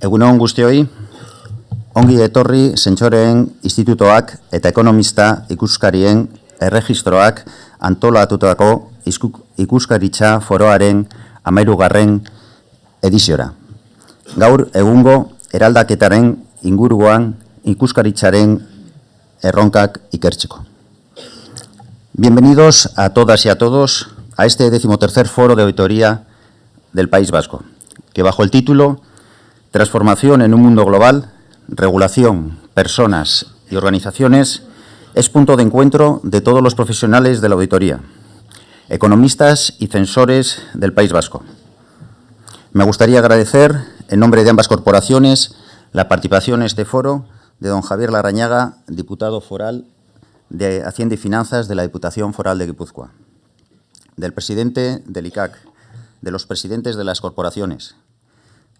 Egun on guztioi, ongi etorri Sentsoreen Institutoak eta Ekonomista Ikuskarien Erregistroak antolatutako ikuskaritza foroaren 13. ediziora. Gaur egungo eraldaketaren inguruan ikuskaritzaren erronkak ikertzeko. Bienvenidos a todas y a todos a este 13º Foro de Auditoría del País Vasco, que bajo el título Transformación en un mundo global, regulación, personas y organizaciones es punto de encuentro de todos los profesionales de la auditoría, economistas y censores del País Vasco. Me gustaría agradecer, en nombre de ambas corporaciones, la participación en este foro de don Javier Larrañaga, diputado foral de Hacienda y Finanzas de la Diputación Foral de Guipúzcoa, del presidente del ICAC, de los presidentes de las corporaciones,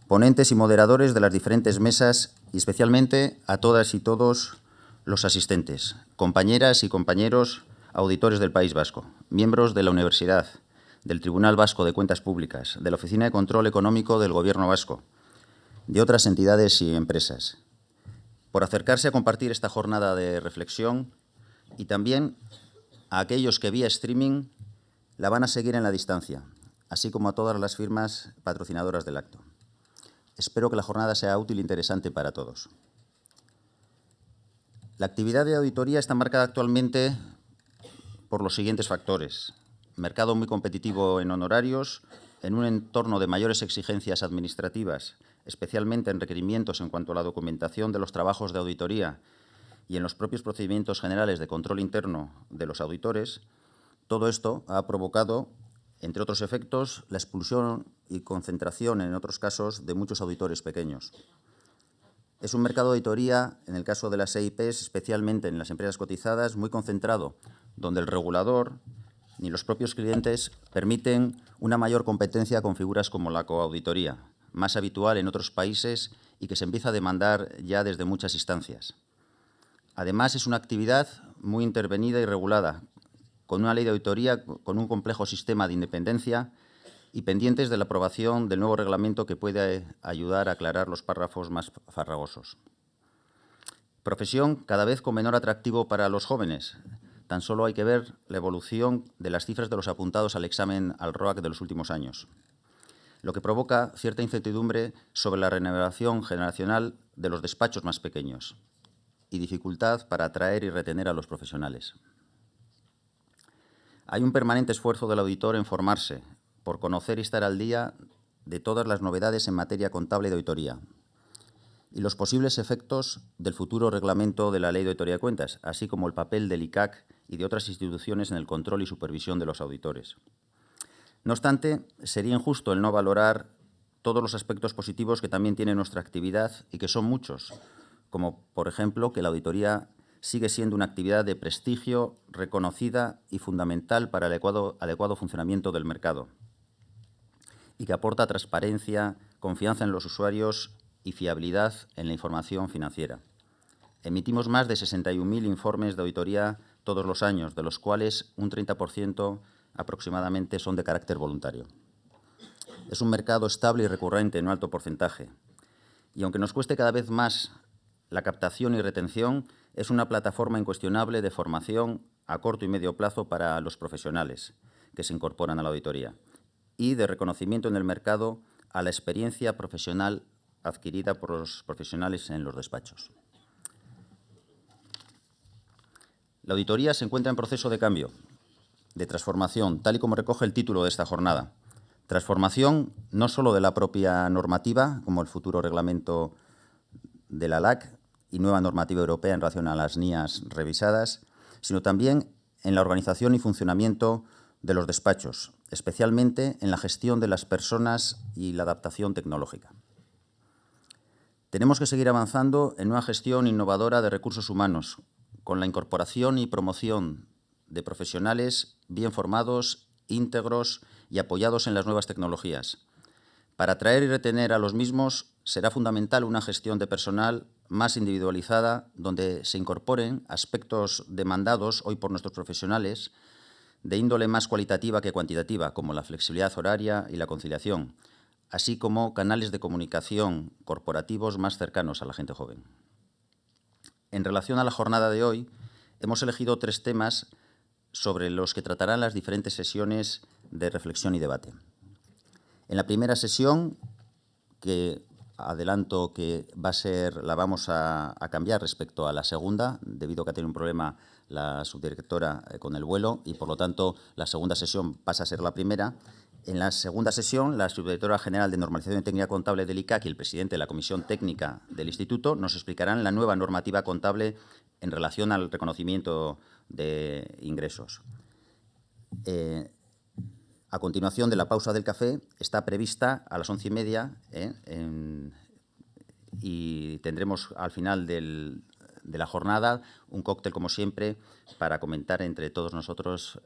ponentes y moderadores de las diferentes mesas y especialmente a todas y todos los asistentes, compañeras y compañeros auditores del País Vasco, miembros de la Universidad, del Tribunal Vasco de Cuentas Públicas, de la Oficina de Control Económico del Gobierno Vasco, de otras entidades y empresas, por acercarse a compartir esta jornada de reflexión y también a aquellos que vía streaming la van a seguir en la distancia, así como a todas las firmas patrocinadoras del acto. Espero que la jornada sea útil e interesante para todos. La actividad de auditoría está marcada actualmente por los siguientes factores: mercado muy competitivo en honorarios, en un entorno de mayores exigencias administrativas, especialmente en requerimientos en cuanto a la documentación de los trabajos de auditoría y en los propios procedimientos generales de control interno de los auditores. Todo esto ha provocado, entre otros efectos, la expulsión y concentración, en otros casos, de muchos auditores pequeños. Es un mercado de auditoría, en el caso de las EIPs, especialmente en las empresas cotizadas, muy concentrado, donde el regulador ni los propios clientes permiten una mayor competencia con figuras como la coauditoría, más habitual en otros países y que se empieza a demandar ya desde muchas instancias. Además, es una actividad muy intervenida y regulada, con una ley de auditoría con un complejo sistema de independencia y pendientes de la aprobación del nuevo reglamento que puede ayudar a aclarar los párrafos más farragosos. Profesión cada vez con menor atractivo para los jóvenes. Tan solo hay que ver la evolución de las cifras de los apuntados al examen al ROAC de los últimos años, lo que provoca cierta incertidumbre sobre la renovación generacional de los despachos más pequeños y dificultad para atraer y retener a los profesionales. Hay un permanente esfuerzo del auditor en formarse, por conocer y estar al día de todas las novedades en materia contable y de auditoría y los posibles efectos del futuro reglamento de la Ley de Auditoría de Cuentas, así como el papel del ICAC y de otras instituciones en el control y supervisión de los auditores. No obstante, sería injusto el no valorar todos los aspectos positivos que también tiene nuestra actividad y que son muchos, como, por ejemplo, que la auditoría sigue siendo una actividad de prestigio, reconocida y fundamental para el adecuado funcionamiento del mercado y que aporta transparencia, confianza en los usuarios y fiabilidad en la información financiera. Emitimos más de 61.000 informes de auditoría todos los años, de los cuales un 30% aproximadamente son de carácter voluntario. Es un mercado estable y recurrente en un alto porcentaje. Y aunque nos cueste cada vez más la captación y retención, es una plataforma incuestionable de formación a corto y medio plazo para los profesionales que se incorporan a la auditoría y de reconocimiento en el mercado a la experiencia profesional adquirida por los profesionales en los despachos. La auditoría se encuentra en proceso de cambio, de transformación, tal y como recoge el título de esta jornada. Transformación no solo de la propia normativa, como el futuro reglamento de la LAC y nueva normativa europea en relación a las NIAs revisadas, sino también en la organización y funcionamiento de los despachos, especialmente en la gestión de las personas y la adaptación tecnológica. Tenemos que seguir avanzando en una gestión innovadora de recursos humanos, con la incorporación y promoción de profesionales bien formados, íntegros y apoyados en las nuevas tecnologías. Para atraer y retener a los mismos será fundamental una gestión de personal más individualizada, donde se incorporen aspectos demandados hoy por nuestros profesionales de índole más cualitativa que cuantitativa, como la flexibilidad horaria y la conciliación, así como canales de comunicación corporativos más cercanos a la gente joven. En relación a la jornada de hoy, hemos elegido 3 temas sobre los que tratarán las diferentes sesiones de reflexión y debate. En la primera sesión, que adelanto que la vamos a cambiar respecto a la segunda, debido a que ha tenido un problema la subdirectora con el vuelo y, por lo tanto, la segunda sesión pasa a ser la primera. En la segunda sesión, la subdirectora general de Normalización y Técnica Contable del ICAC y el presidente de la Comisión Técnica del Instituto nos explicarán la nueva normativa contable en relación al reconocimiento de ingresos. A continuación de la pausa del café está prevista a las 11:30 y tendremos al final de la jornada un cóctel, como siempre, para comentar entre todos nosotros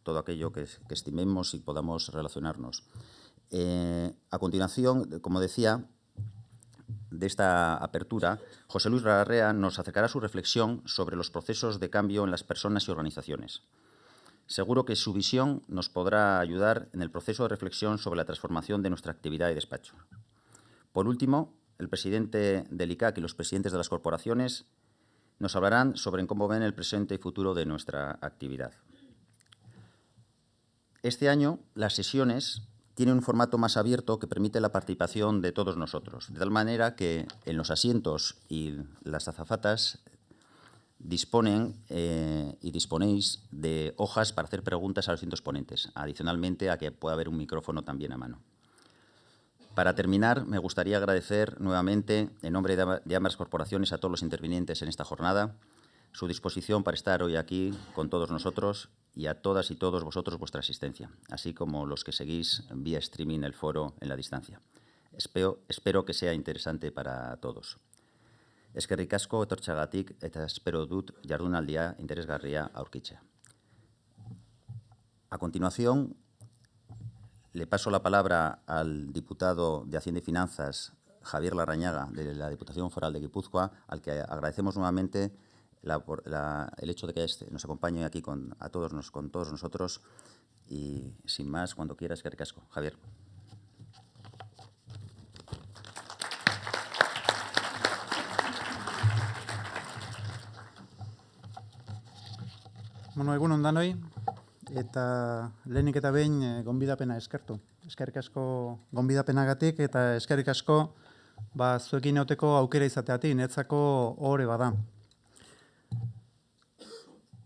todo aquello que estimemos y podamos relacionarnos. A continuación, como decía, de esta apertura, José Luis Larrea nos acercará su reflexión sobre los procesos de cambio en las personas y organizaciones. Seguro que su visión nos podrá ayudar en el proceso de reflexión sobre la transformación de nuestra actividad y despacho. Por último, el presidente del ICAC y los presidentes de las corporaciones nos hablarán sobre cómo ven el presente y futuro de nuestra actividad. Este año, las sesiones tienen un formato más abierto que permite la participación de todos nosotros, de tal manera que en los asientos y las azafatas disponen y disponéis de hojas para hacer preguntas a los distintos ponentes, adicionalmente a que pueda haber un micrófono también a mano. Para terminar, me gustaría agradecer nuevamente, en nombre de ambas corporaciones, a todos los intervinientes en esta jornada, su disposición para estar hoy aquí con todos nosotros y a todas y todos vosotros vuestra asistencia, así como los que seguís vía streaming el foro en la distancia. Espero que sea interesante para todos. Eskerrik asko etortzeagatik eta espero dut jardunaldia interesgarria aurkitzea. A continuación, le paso la palabra al diputado de Hacienda y Finanzas, Javier Larrañaga, de la Diputación Foral de Guipúzcoa, al que agradecemos nuevamente el hecho de que nos acompañe aquí con todos nosotros. Y, sin más, cuando quiera, eskerrik asko. Javier. Bueno, egun on danoi, eta lehenik eta behin gonbidapena eskertu. Eskerrik asko gonbidapenagatik eta eskerrik asko zuekin egoteko aukera izateatik, niretzako ohore bada.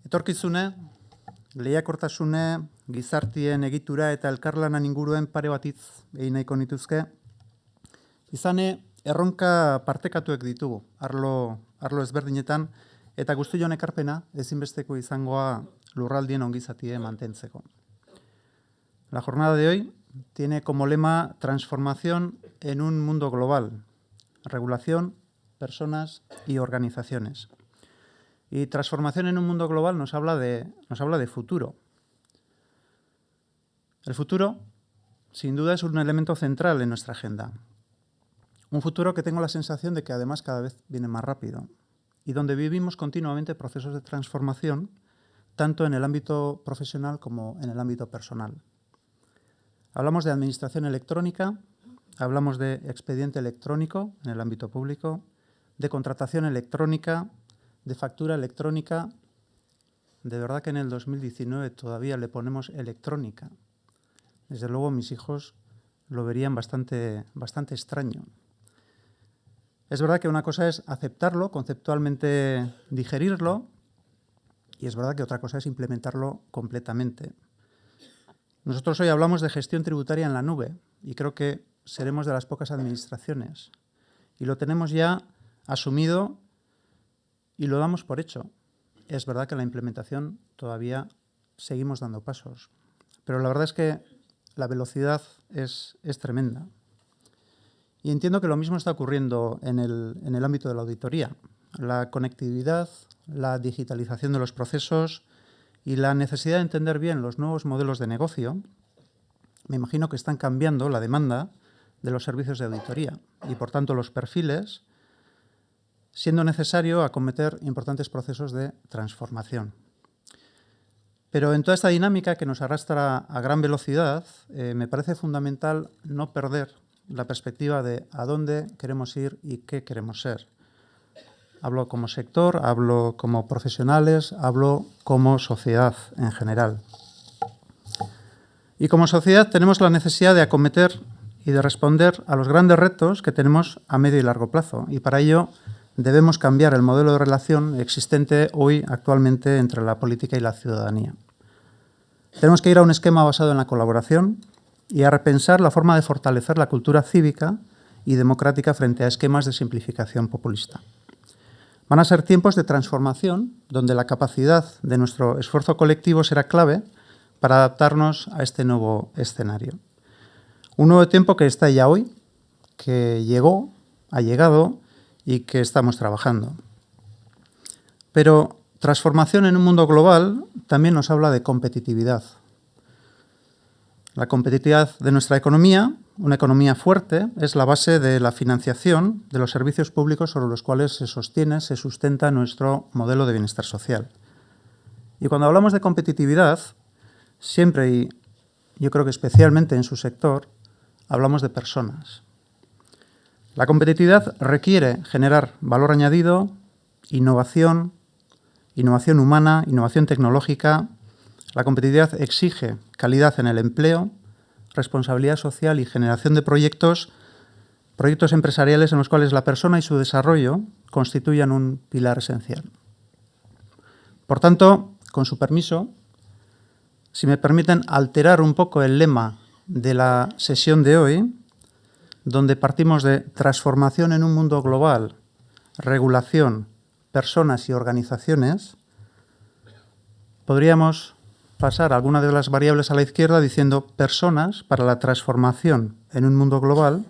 Etorkizune, lehiakortasune, gizartien egitura eta elkarlanan inguruen pare bat hitz egin nahiko nituzke. Izane, erronka partekatuek ditugu, arlo ezberdinetan, eta guztion ekarpena ezinbesteko izangoa lurraldien ongizatie mantentzeko. La jornada de hoy tiene como lema transformación en un mundo global, regulación, personas y organizaciones. Y transformación en un mundo global nos habla de futuro. El futuro, sin duda, es un elemento central en nuestra agenda. Un futuro que tengo la sensación de que además cada vez viene más rápido y donde vivimos continuamente procesos de transformación, tanto en el ámbito profesional como en el ámbito personal. Hablamos de administración electrónica, hablamos de expediente electrónico en el ámbito público, de contratación electrónica, de factura electrónica. De verdad que en el 2019 todavía le ponemos electrónica. Desde luego mis hijos lo verían bastante extraño. Es verdad que una cosa es aceptarlo, conceptualmente digerirlo, y es verdad que otra cosa es implementarlo completamente. Nosotros hoy hablamos de gestión tributaria en la nube y creo que seremos de las pocas administraciones. Y lo tenemos ya asumido y lo damos por hecho. Es verdad que en la implementación todavía seguimos dando pasos, pero la verdad es que la velocidad es tremenda. Y entiendo que lo mismo está ocurriendo en el ámbito de la auditoría. La conectividad, la digitalización de los procesos y la necesidad de entender bien los nuevos modelos de negocio, me imagino que están cambiando la demanda de los servicios de auditoría y, por tanto, los perfiles, siendo necesario acometer importantes procesos de transformación. Pero en toda esta dinámica que nos arrastra a gran velocidad, me parece fundamental no perder la perspectiva de a dónde queremos ir y qué queremos ser. Hablo como sector, hablo como profesionales, hablo como sociedad en general. Y como sociedad tenemos la necesidad de acometer y de responder a los grandes retos que tenemos a medio y largo plazo. Y para ello debemos cambiar el modelo de relación existente hoy actualmente entre la política y la ciudadanía. Tenemos que ir a un esquema basado en la colaboración y a repensar la forma de fortalecer la cultura cívica y democrática frente a esquemas de simplificación populista. Van a ser tiempos de transformación donde la capacidad de nuestro esfuerzo colectivo será clave para adaptarnos a este nuevo escenario. Un nuevo tiempo que está ya hoy, que llegó, ha llegado y que estamos trabajando. Pero transformación en un mundo global también nos habla de competitividad. La competitividad de nuestra economía, una economía fuerte, es la base de la financiación de los servicios públicos sobre los cuales se sostiene, se sustenta nuestro modelo de bienestar social. Y cuando hablamos de competitividad, siempre y yo creo que especialmente en su sector, hablamos de personas. La competitividad requiere generar valor añadido, innovación humana, innovación tecnológica. La competitividad exige calidad en el empleo, responsabilidad social y generación de proyectos empresariales en los cuales la persona y su desarrollo constituyan un pilar esencial. Por tanto, con su permiso, si me permiten alterar un poco el lema de la sesión de hoy, donde partimos de transformación en un mundo global, regulación, personas y organizaciones, podríamos pasar alguna de las variables a la izquierda diciendo personas para la transformación en un mundo global,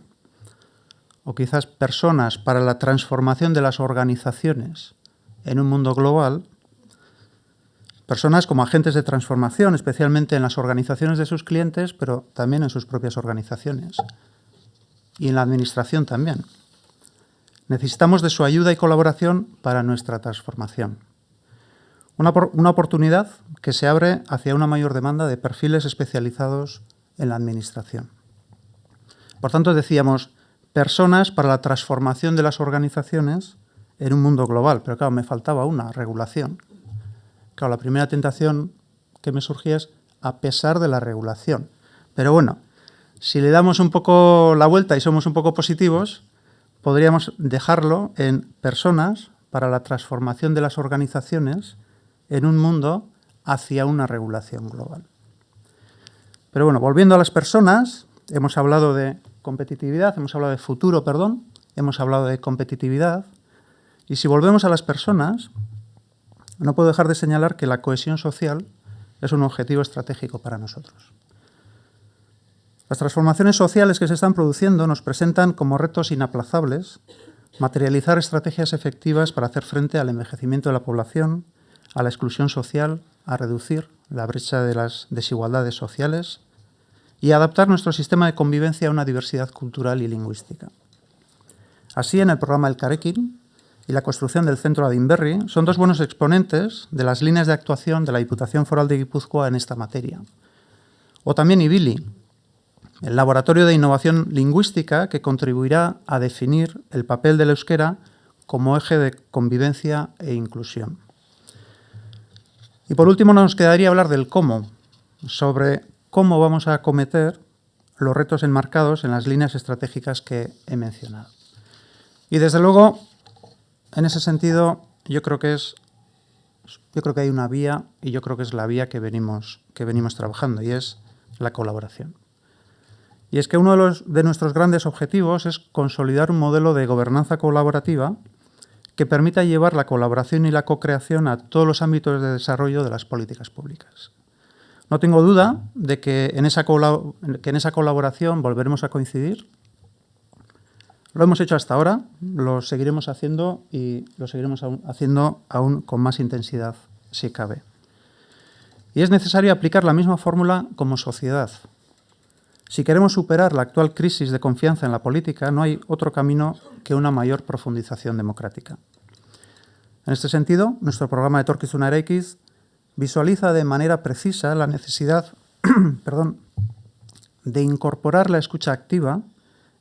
o quizás personas para la transformación de las organizaciones en un mundo global, personas como agentes de transformación, especialmente en las organizaciones de sus clientes, pero también en sus propias organizaciones y en la administración también. Necesitamos de su ayuda y colaboración para nuestra transformación. Una oportunidad que se abre hacia una mayor demanda de perfiles especializados en la administración. Por tanto, decíamos, personas para la transformación de las organizaciones en un mundo global. Pero claro, me faltaba una, regulación. Claro, la primera tentación que me surgía es a pesar de la regulación. Pero bueno, si le damos un poco la vuelta y somos un poco positivos, podríamos dejarlo en personas para la transformación de las organizaciones en un mundo hacia una regulación global. Pero bueno, volviendo a las personas, hemos hablado de competitividad, hemos hablado de futuro, hemos hablado de competitividad, y si volvemos a las personas, no puedo dejar de señalar que la cohesión social es un objetivo estratégico para nosotros. Las transformaciones sociales que se están produciendo nos presentan como retos inaplazables materializar estrategias efectivas para hacer frente al envejecimiento de la población, a la exclusión social, a reducir la brecha de las desigualdades sociales y a adaptar nuestro sistema de convivencia a una diversidad cultural y lingüística. Así, en el programa Elkarrekin y la construcción del Centro Adinberri son dos buenos exponentes de las líneas de actuación de la Diputación Foral de Guipúzcoa en esta materia. O también Ibili, el Laboratorio de Innovación Lingüística que contribuirá a definir el papel del euskera como eje de convivencia e inclusión. Y por último nos quedaría hablar del cómo, sobre cómo vamos a acometer los retos enmarcados en las líneas estratégicas que he mencionado. Y desde luego, en ese sentido, yo creo que hay una vía y yo creo que es la vía que venimos trabajando y es la colaboración. Y es que uno de nuestros grandes objetivos es consolidar un modelo de gobernanza colaborativa que permita llevar la colaboración y la co-creación a todos los ámbitos de desarrollo de las políticas públicas. No tengo duda de que en esa colaboración volveremos a coincidir. Lo hemos hecho hasta ahora, lo seguiremos haciendo y lo seguiremos haciendo aún con más intensidad, si cabe. Y es necesario aplicar la misma fórmula como sociedad. Si queremos superar la actual crisis de confianza en la política, no hay otro camino que una mayor profundización democrática. En este sentido, nuestro programa de Etorkizuna Eraikiz visualiza de manera precisa la necesidad de incorporar la escucha activa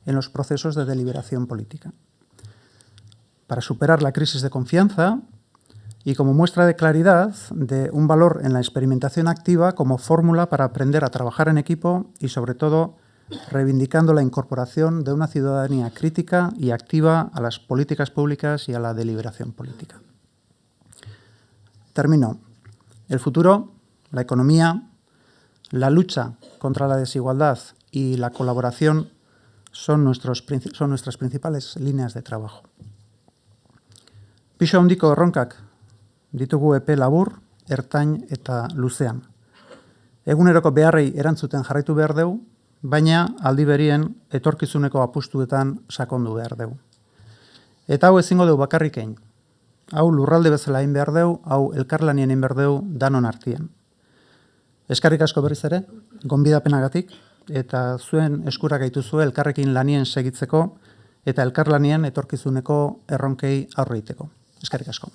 en los procesos de deliberación política. Para superar la crisis de confianza y como muestra de claridad de un valor en la experimentación activa como fórmula para aprender a trabajar en equipo y, sobre todo, reivindicando la incorporación de una ciudadanía crítica y activa a las políticas públicas y a la deliberación política. Termino. El futuro, la economía, la lucha contra la desigualdad y la colaboración son nuestras principales líneas de trabajo. Pisu handiko erronkak ditugu epe labur, ertain eta luzean. Eguneroko beharrei erantzuten jarraitu behar dugu, baina aldi berien etorkizuneko apustuetan sakondu behar dugu. Eta hau ezingo dugu bakarrik egin. Hau lurralde bezala egin behar dugu, hau elkarlanien egin behar dugu danon artean. Eskerrik asko berriz ere, gonbidapenagatik, eta zuen eskura gaituzue elkarrekin lanien segitzeko eta elkarlanien etorkizuneko erronkei aurre egiteko. Eskerrik asko.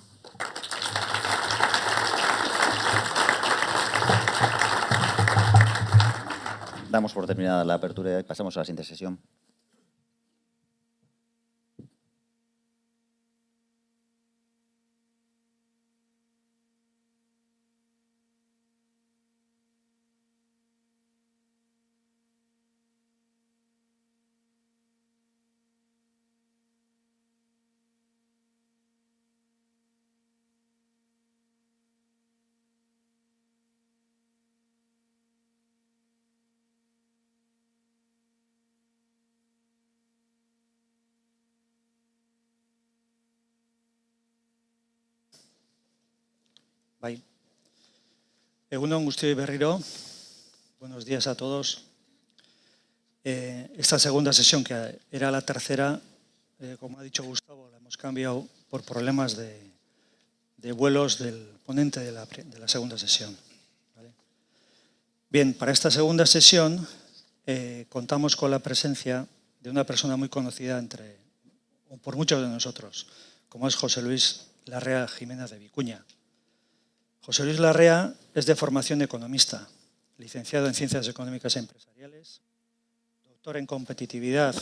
Damos por terminada la apertura y pasamos a la siguiente sesión. Bai. Egun on guztioi berriro. Buenos días a todos. Esta segunda sesión, que era la tercera, como ha dicho Gustavo, la hemos cambiado por problemas de vuelos del ponente de la segunda sesión. ¿Vale? Bien, para esta segunda sesión contamos con la presencia de una persona muy conocida por muchos de nosotros, como es José Luis Larrea Jiménez de Vicuña. José Luis Larrea es de formación economista, licenciado en Ciencias Económicas e Empresariales, doctor en Competitividad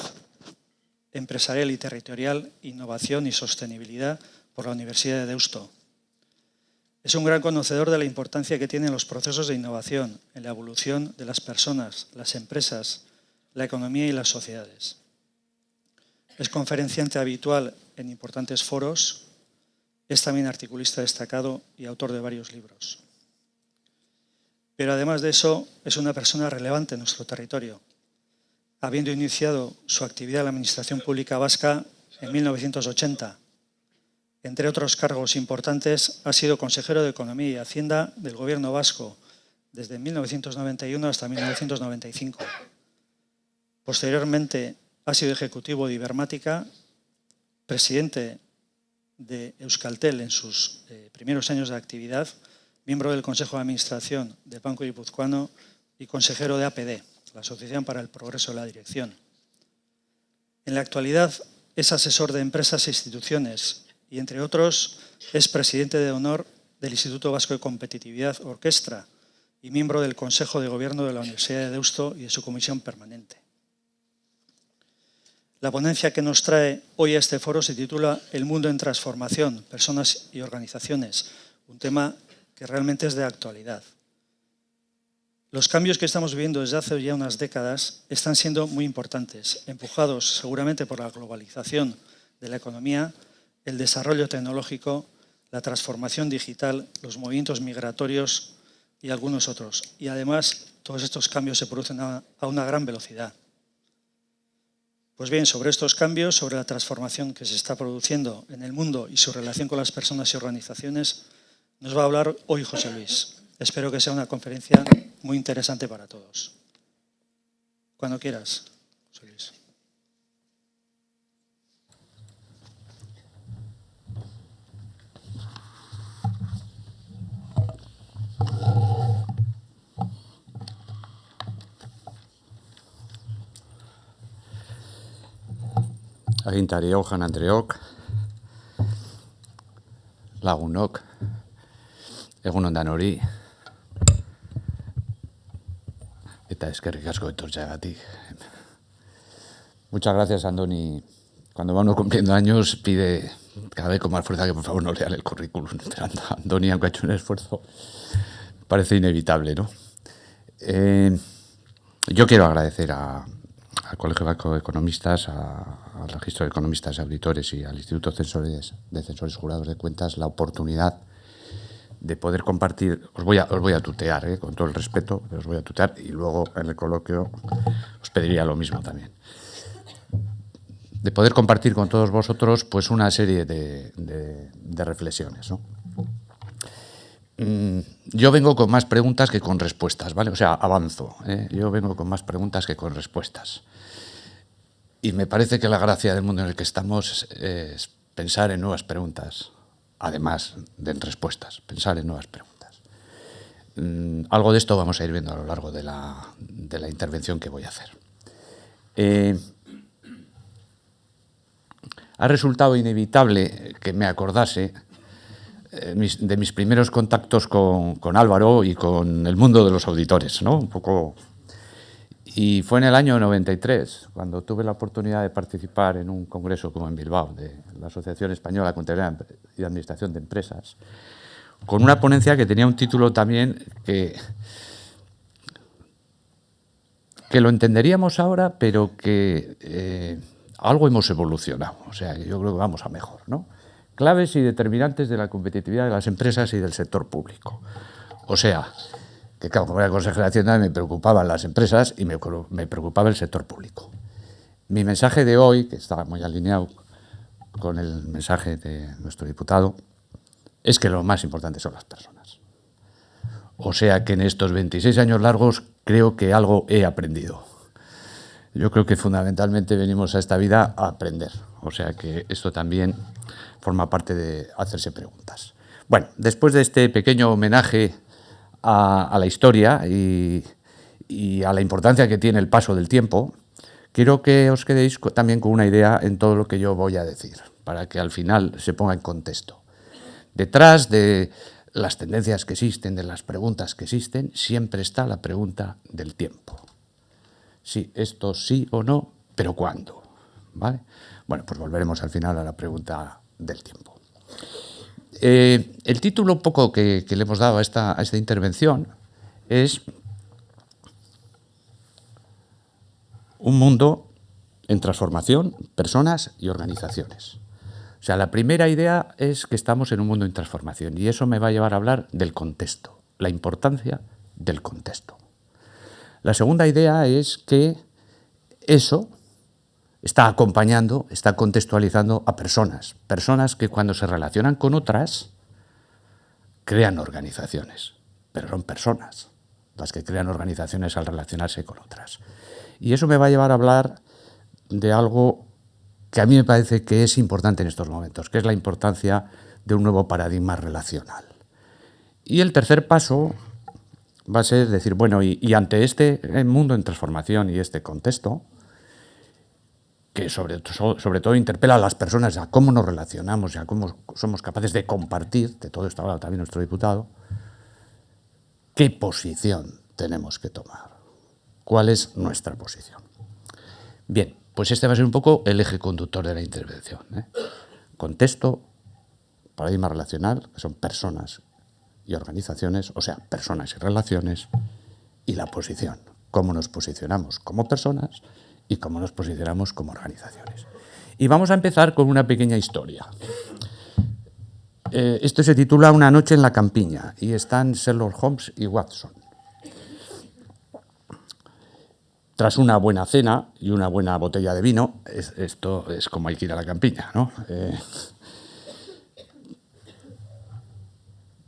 Empresarial y Territorial, Innovación y Sostenibilidad por la Universidad de Deusto. Es un gran conocedor de la importancia que tienen los procesos de innovación en la evolución de las personas, las empresas, la economía y las sociedades. Es conferenciante habitual en importantes foros. Es también articulista destacado y autor de varios libros. Pero además de eso, es una persona relevante en nuestro territorio, habiendo iniciado su actividad en la Administración Pública Vasca en 1980. Entre otros cargos importantes, ha sido consejero de Economía y Hacienda del Gobierno vasco desde 1991 hasta 1995. Posteriormente, ha sido ejecutivo de Ibermática, presidente de Euskaltel en sus primeros años de actividad, miembro del Consejo de Administración del Banco Guipuzcoano y consejero de APD, la Asociación para el Progreso de la Dirección. En la actualidad es asesor de empresas e instituciones y, entre otros, es presidente de honor del Instituto Vasco de Competitividad Orquestra y miembro del Consejo de Gobierno de la Universidad de Deusto y de su comisión permanente. La ponencia que nos trae hoy a este foro se titula El mundo en transformación, personas y organizaciones, un tema que realmente es de actualidad. Los cambios que estamos viviendo desde hace ya unas décadas están siendo muy importantes, empujados seguramente por la globalización de la economía, el desarrollo tecnológico, la transformación digital, los movimientos migratorios y algunos otros. Y además, todos estos cambios se producen a una gran velocidad. Pues bien, sobre estos cambios, sobre la transformación que se está produciendo en el mundo y su relación con las personas y organizaciones, nos va a hablar hoy José Luis. Espero que sea una conferencia muy interesante para todos. Cuando quieras, José Luis. Agintariok, jaun-andreok, lagunok, Egun on danori. Eta eskerrik asko etortzeagatik. Muchas gracias, Andoni. Cuando va uno cumpliendo años, pide cada vez con más fuerza que por favor no lean el currículum. Andoni, aunque ha hecho un esfuerzo, parece inevitable, ¿no? Yo quiero agradecer al Colegio Vasco de Economistas, al Registro de Economistas y Auditores y al Instituto de Censores Jurados de Cuentas la oportunidad de poder compartir. Os voy a tutear, con todo el respeto, pero os voy a tutear y luego en el coloquio os pediría lo mismo también. De poder compartir con todos vosotros pues una serie de reflexiones, ¿no? Yo vengo con más preguntas que con respuestas, ¿vale? O sea, avanzo, ¿eh? Yo vengo con más preguntas que con respuestas. Y me parece que la gracia del mundo en el que estamos es pensar en nuevas preguntas, además de en respuestas, pensar en nuevas preguntas. Algo de esto vamos a ir viendo a lo largo de la intervención que voy a hacer. Ha resultado inevitable que me acordase de mis primeros contactos con Álvaro y con el mundo de los auditores, ¿no? Un poco. Y fue en el año 93, cuando tuve la oportunidad de participar en un congreso como en Bilbao, de la Asociación Española de Contabilidad y Administración de Empresas, con una ponencia que tenía un título también que lo entenderíamos ahora, pero que algo hemos evolucionado. O sea, yo creo que vamos a mejor, ¿no? Claves y determinantes de la competitividad de las empresas y del sector público. O sea, que claro, como era consejero de Hacienda me preocupaban las empresas y me preocupaba el sector público. Mi mensaje de hoy, que está muy alineado con el mensaje de nuestro diputado, es que lo más importante son las personas. O sea que en estos 26 años largos creo que algo he aprendido. Yo creo que fundamentalmente venimos a esta vida a aprender. O sea que esto también forma parte de hacerse preguntas. Bueno, después de este pequeño homenaje a la historia y a la importancia que tiene el paso del tiempo, quiero que os quedéis también con una idea en todo lo que yo voy a decir, para que al final se ponga en contexto. Detrás de las tendencias que existen, de las preguntas que existen, siempre está la pregunta del tiempo. Sí, esto sí o no, pero ¿cuándo? ¿Vale? Bueno, pues volveremos al final a la pregunta del tiempo. El título un poco que le hemos dado a esta intervención es un mundo en transformación, personas y organizaciones. O sea, la primera idea es que estamos en un mundo en transformación y eso me va a llevar a hablar del contexto, la importancia del contexto. La segunda idea es que eso está acompañando, está contextualizando a personas que cuando se relacionan con otras crean organizaciones, pero son personas las que crean organizaciones al relacionarse con otras. Y eso me va a llevar a hablar de algo que a mí me parece que es importante en estos momentos, que es la importancia de un nuevo paradigma relacional. Y el tercer paso va a ser decir, bueno, y ante este mundo en transformación y este contexto, que sobre todo interpela a las personas a cómo nos relacionamos y a cómo somos capaces de compartir, de todo esto habla también nuestro diputado, ¿qué posición tenemos que tomar? ¿Cuál es nuestra posición? Bien, pues este va a ser un poco el eje conductor de la intervención, ¿eh? Contexto, paradigma relacional, que son personas y organizaciones, o sea, personas y relaciones, y la posición, cómo nos posicionamos como personas y cómo nos posicionamos como organizaciones. Y vamos a empezar con una pequeña historia. Esto se titula Una noche en la campiña y están Sherlock Holmes y Watson. Tras una buena cena y una buena botella de vino, esto es como hay que ir a la campiña, ¿no?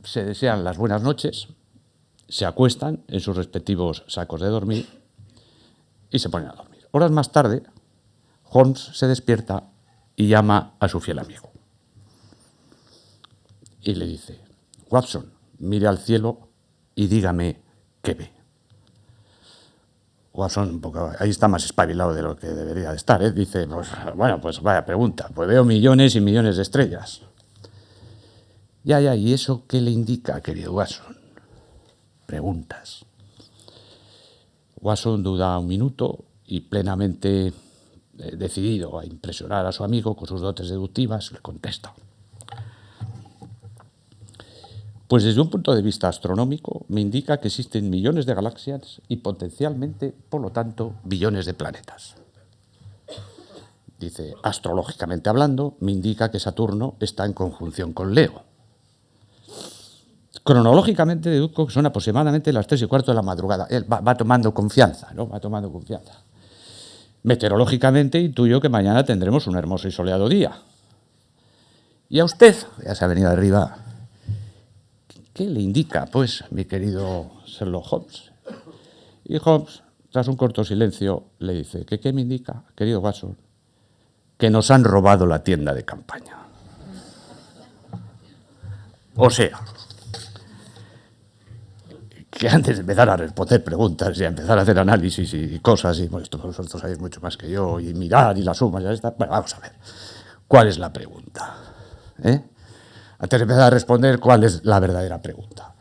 Se desean las buenas noches, se acuestan en sus respectivos sacos de dormir y se ponen a dormir. Horas más tarde, Holmes se despierta y llama a su fiel amigo. Y le dice, Watson, mire al cielo y dígame qué ve. Watson, un poco, ahí está más espabilado de lo que debería de estar, ¿eh? Dice, pues vaya pregunta, pues veo millones y millones de estrellas. Ya, ¿y eso qué le indica, querido Watson? Preguntas. Watson duda un minuto y plenamente decidido a impresionar a su amigo con sus dotes deductivas, le contesta. Pues desde un punto de vista astronómico me indica que existen millones de galaxias y potencialmente, por lo tanto, billones de planetas. Dice, astrológicamente hablando, me indica que Saturno está en conjunción con Leo. Cronológicamente deduzco que son aproximadamente las 3:15 de la madrugada. Él va tomando confianza, ¿no? Va tomando confianza. Meteorológicamente intuyo que mañana tendremos un hermoso y soleado día. Y a usted, ya se ha venido arriba, ¿qué le indica, pues, mi querido Sherlock Holmes? Y Holmes, tras un corto silencio, le dice, ¿qué me indica, querido Watson? Que nos han robado la tienda de campaña. O sea, que antes de empezar a responder preguntas y a empezar a hacer análisis y cosas, y bueno, esto vosotros sabéis mucho más que yo, y mirar y la suma, ya está. Bueno, vamos a ver, ¿cuál es la pregunta? Antes de empezar a responder, ¿cuál es la verdadera pregunta?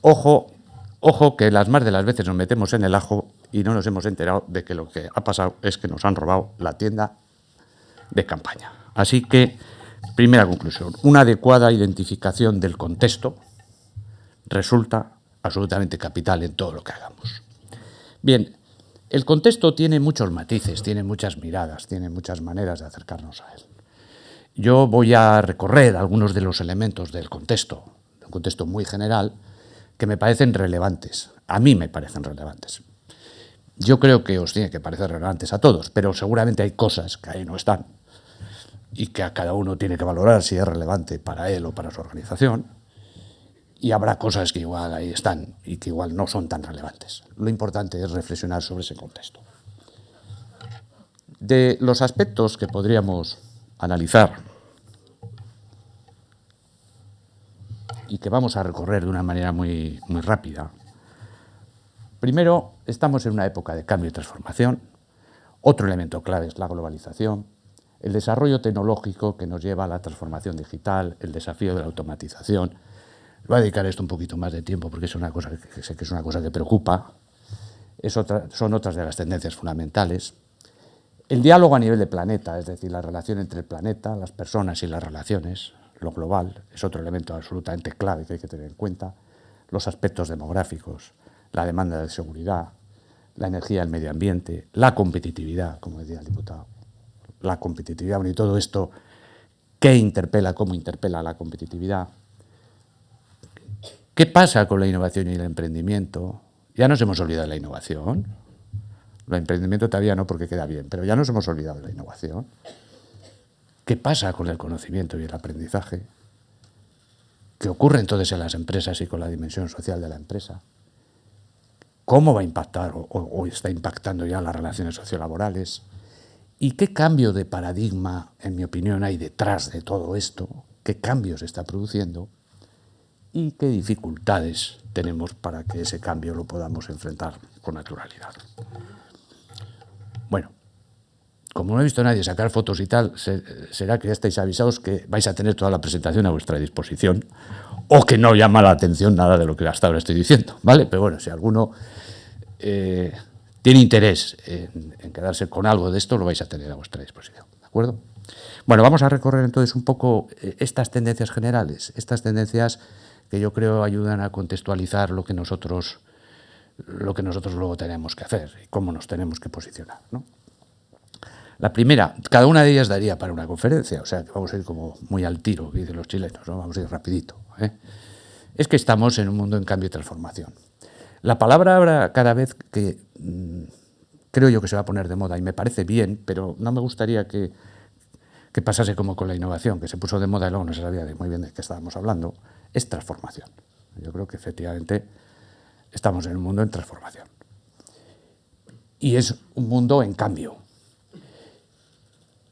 Ojo que las más de las veces nos metemos en el ajo y no nos hemos enterado de que lo que ha pasado es que nos han robado la tienda de campaña. Así que, primera conclusión, una adecuada identificación del contexto resulta absolutamente capital en todo lo que hagamos. Bien, el contexto tiene muchos matices, tiene muchas miradas, tiene muchas maneras de acercarnos a él. Yo voy a recorrer algunos de los elementos del contexto, un contexto muy general, que me parecen relevantes. A mí me parecen relevantes. Yo creo que os tiene que parecer relevantes a todos, pero seguramente hay cosas que ahí no están y que a cada uno tiene que valorar si es relevante para él o para su organización. Y habrá cosas que igual ahí están y que igual no son tan relevantes. Lo importante es reflexionar sobre ese contexto. De los aspectos que podríamos analizar y que vamos a recorrer de una manera muy rápida. Primero, estamos en una época de cambio y transformación. Otro elemento clave es la globalización, el desarrollo tecnológico que nos lleva a la transformación digital, el desafío de la automatización. Voy a dedicar esto un poquito más de tiempo porque es una cosa que sé que es una cosa que preocupa. Son otras de las tendencias fundamentales. El diálogo a nivel de planeta, es decir, la relación entre el planeta, las personas y las relaciones, lo global, es otro elemento absolutamente clave que hay que tener en cuenta. Los aspectos demográficos, la demanda de seguridad, la energía del medio ambiente, la competitividad, como decía el diputado. La competitividad, bueno, y todo esto, cómo interpela la competitividad. ¿Qué pasa con la innovación y el emprendimiento? Ya nos hemos olvidado de la innovación. El emprendimiento todavía no, porque queda bien, pero ya nos hemos olvidado de la innovación. ¿Qué pasa con el conocimiento y el aprendizaje? ¿Qué ocurre entonces en las empresas y con la dimensión social de la empresa? ¿Cómo va a impactar o está impactando ya las relaciones sociolaborales? ¿Y qué cambio de paradigma, en mi opinión, hay detrás de todo esto? ¿Qué cambios se está produciendo? ¿Y qué dificultades tenemos para que ese cambio lo podamos enfrentar con naturalidad? Bueno, como no he visto a nadie sacar fotos y tal, será que ya estáis avisados que vais a tener toda la presentación a vuestra disposición o que no llama la atención nada de lo que hasta ahora estoy diciendo, ¿vale? Pero bueno, si alguno tiene interés en quedarse con algo de esto, lo vais a tener a vuestra disposición, ¿de acuerdo? Bueno, vamos a recorrer entonces un poco estas tendencias generales, estas tendencias que yo creo ayudan a contextualizar lo que nosotros luego tenemos que hacer y cómo nos tenemos que posicionar, ¿no? La primera, cada una de ellas daría para una conferencia, o sea que vamos a ir como muy al tiro, que dicen los chilenos, ¿no? Vamos a ir rapidito, ¿eh? Es que estamos en un mundo en cambio y transformación. La palabra ahora cada vez que creo yo que se va a poner de moda y me parece bien, pero no me gustaría que pasase como con la innovación, que se puso de moda y luego no se sabía muy bien de qué estábamos hablando, es transformación. Yo creo que efectivamente estamos en un mundo en transformación. Y es un mundo en cambio.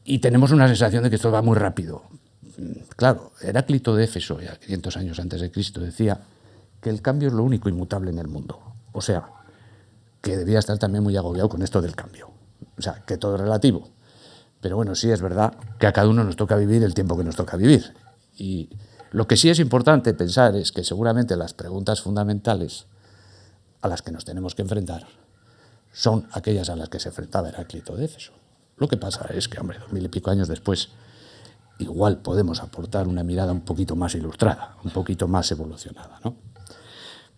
Y tenemos una sensación de que esto va muy rápido. Claro, Heráclito de Éfeso, ya 500 años antes de Cristo, decía que el cambio es lo único inmutable en el mundo. O sea, que debía estar también muy agobiado con esto del cambio. O sea, que todo es relativo. Pero bueno, sí es verdad que a cada uno nos toca vivir el tiempo que nos toca vivir. Y Lo que sí es importante pensar es que seguramente las preguntas fundamentales a las que nos tenemos que enfrentar son aquellas a las que se enfrentaba Heráclito de Éfeso. Lo que pasa es que, hombre, 2000 y pico años después, igual podemos aportar una mirada un poquito más ilustrada, un poquito más evolucionada, ¿no?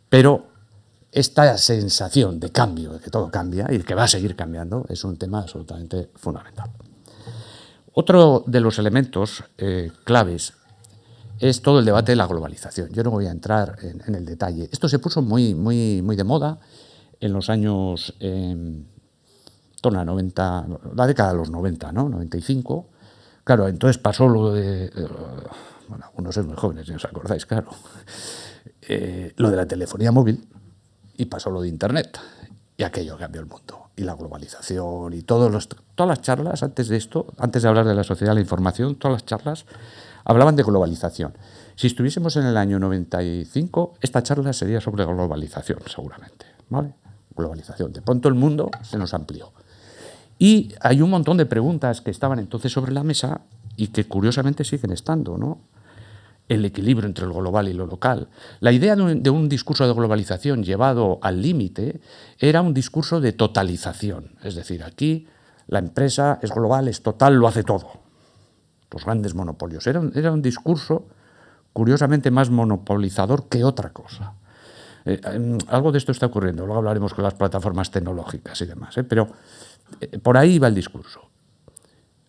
Pero esta sensación de cambio, de que todo cambia y que va a seguir cambiando, es un tema absolutamente fundamental. Otro de los elementos claves es todo el debate de la globalización. Yo no voy a entrar en el detalle. Esto se puso muy de moda en los años, torno a 90, la década de los 90, ¿no? 95. Claro, entonces pasó lo de, bueno, algunos sois muy jóvenes, si os acordáis, claro, lo de la telefonía móvil, y pasó lo de Internet, y aquello cambió el mundo, y la globalización, y todas las charlas antes de esto, antes de hablar de la sociedad de la información, todas las charlas hablaban de globalización. Si estuviésemos en el año 95, esta charla sería sobre globalización, seguramente, ¿vale? Globalización. De pronto el mundo se nos amplió. Y hay un montón de preguntas que estaban entonces sobre la mesa y que curiosamente siguen estando, ¿no? El equilibrio entre lo global y lo local. La idea de un discurso de globalización llevado al límite era un discurso de totalización. Es decir, aquí la empresa es global, es total, lo hace todo. Los grandes monopolios. Era un discurso curiosamente más monopolizador que otra cosa. Algo de esto está ocurriendo, luego hablaremos con las plataformas tecnológicas y demás, pero por ahí va el discurso.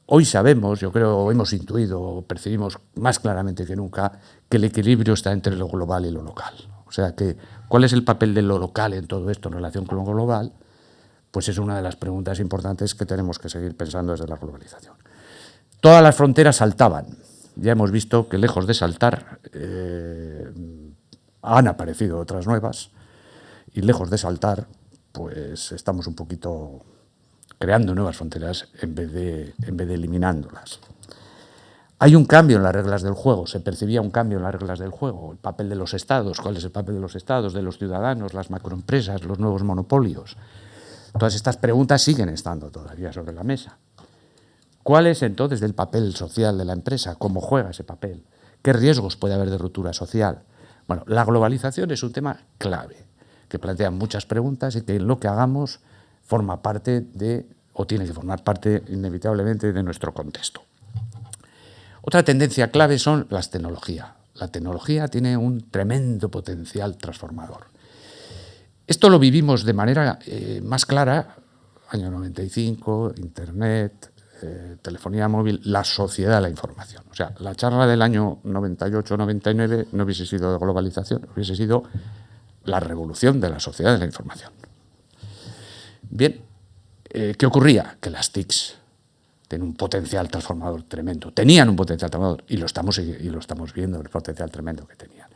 Hoy sabemos, yo creo, hemos intuido, percibimos más claramente que nunca que el equilibrio está entre lo global y lo local. O sea, que ¿cuál es el papel de lo local en todo esto en relación con lo global? Pues es una de las preguntas importantes que tenemos que seguir pensando desde la globalización. Todas las fronteras saltaban. Ya hemos visto que lejos de saltar han aparecido otras nuevas y lejos de saltar, pues estamos un poquito creando nuevas fronteras en vez de eliminándolas. Hay un cambio en las reglas del juego, se percibía un cambio en las reglas del juego, el papel de los estados, cuál es el papel de los estados, de los ciudadanos, las macroempresas, los nuevos monopolios. Todas estas preguntas siguen estando todavía sobre la mesa. ¿Cuál es entonces el papel social de la empresa? ¿Cómo juega ese papel? ¿Qué riesgos puede haber de ruptura social? Bueno, la globalización es un tema clave, que plantea muchas preguntas y que en lo que hagamos forma parte de, o tiene que formar parte inevitablemente de nuestro contexto. Otra tendencia clave son las tecnologías. La tecnología tiene un tremendo potencial transformador. Esto lo vivimos de manera más clara, año 95, Internet, telefonía móvil, la sociedad de la información. O sea, la charla del año 98-99 no hubiese sido de globalización, hubiese sido la revolución de la sociedad de la información. Bien, ¿qué ocurría? Que las TICs tienen un potencial transformador tremendo. Tenían un potencial transformador y lo estamos viendo, el potencial tremendo que tenían.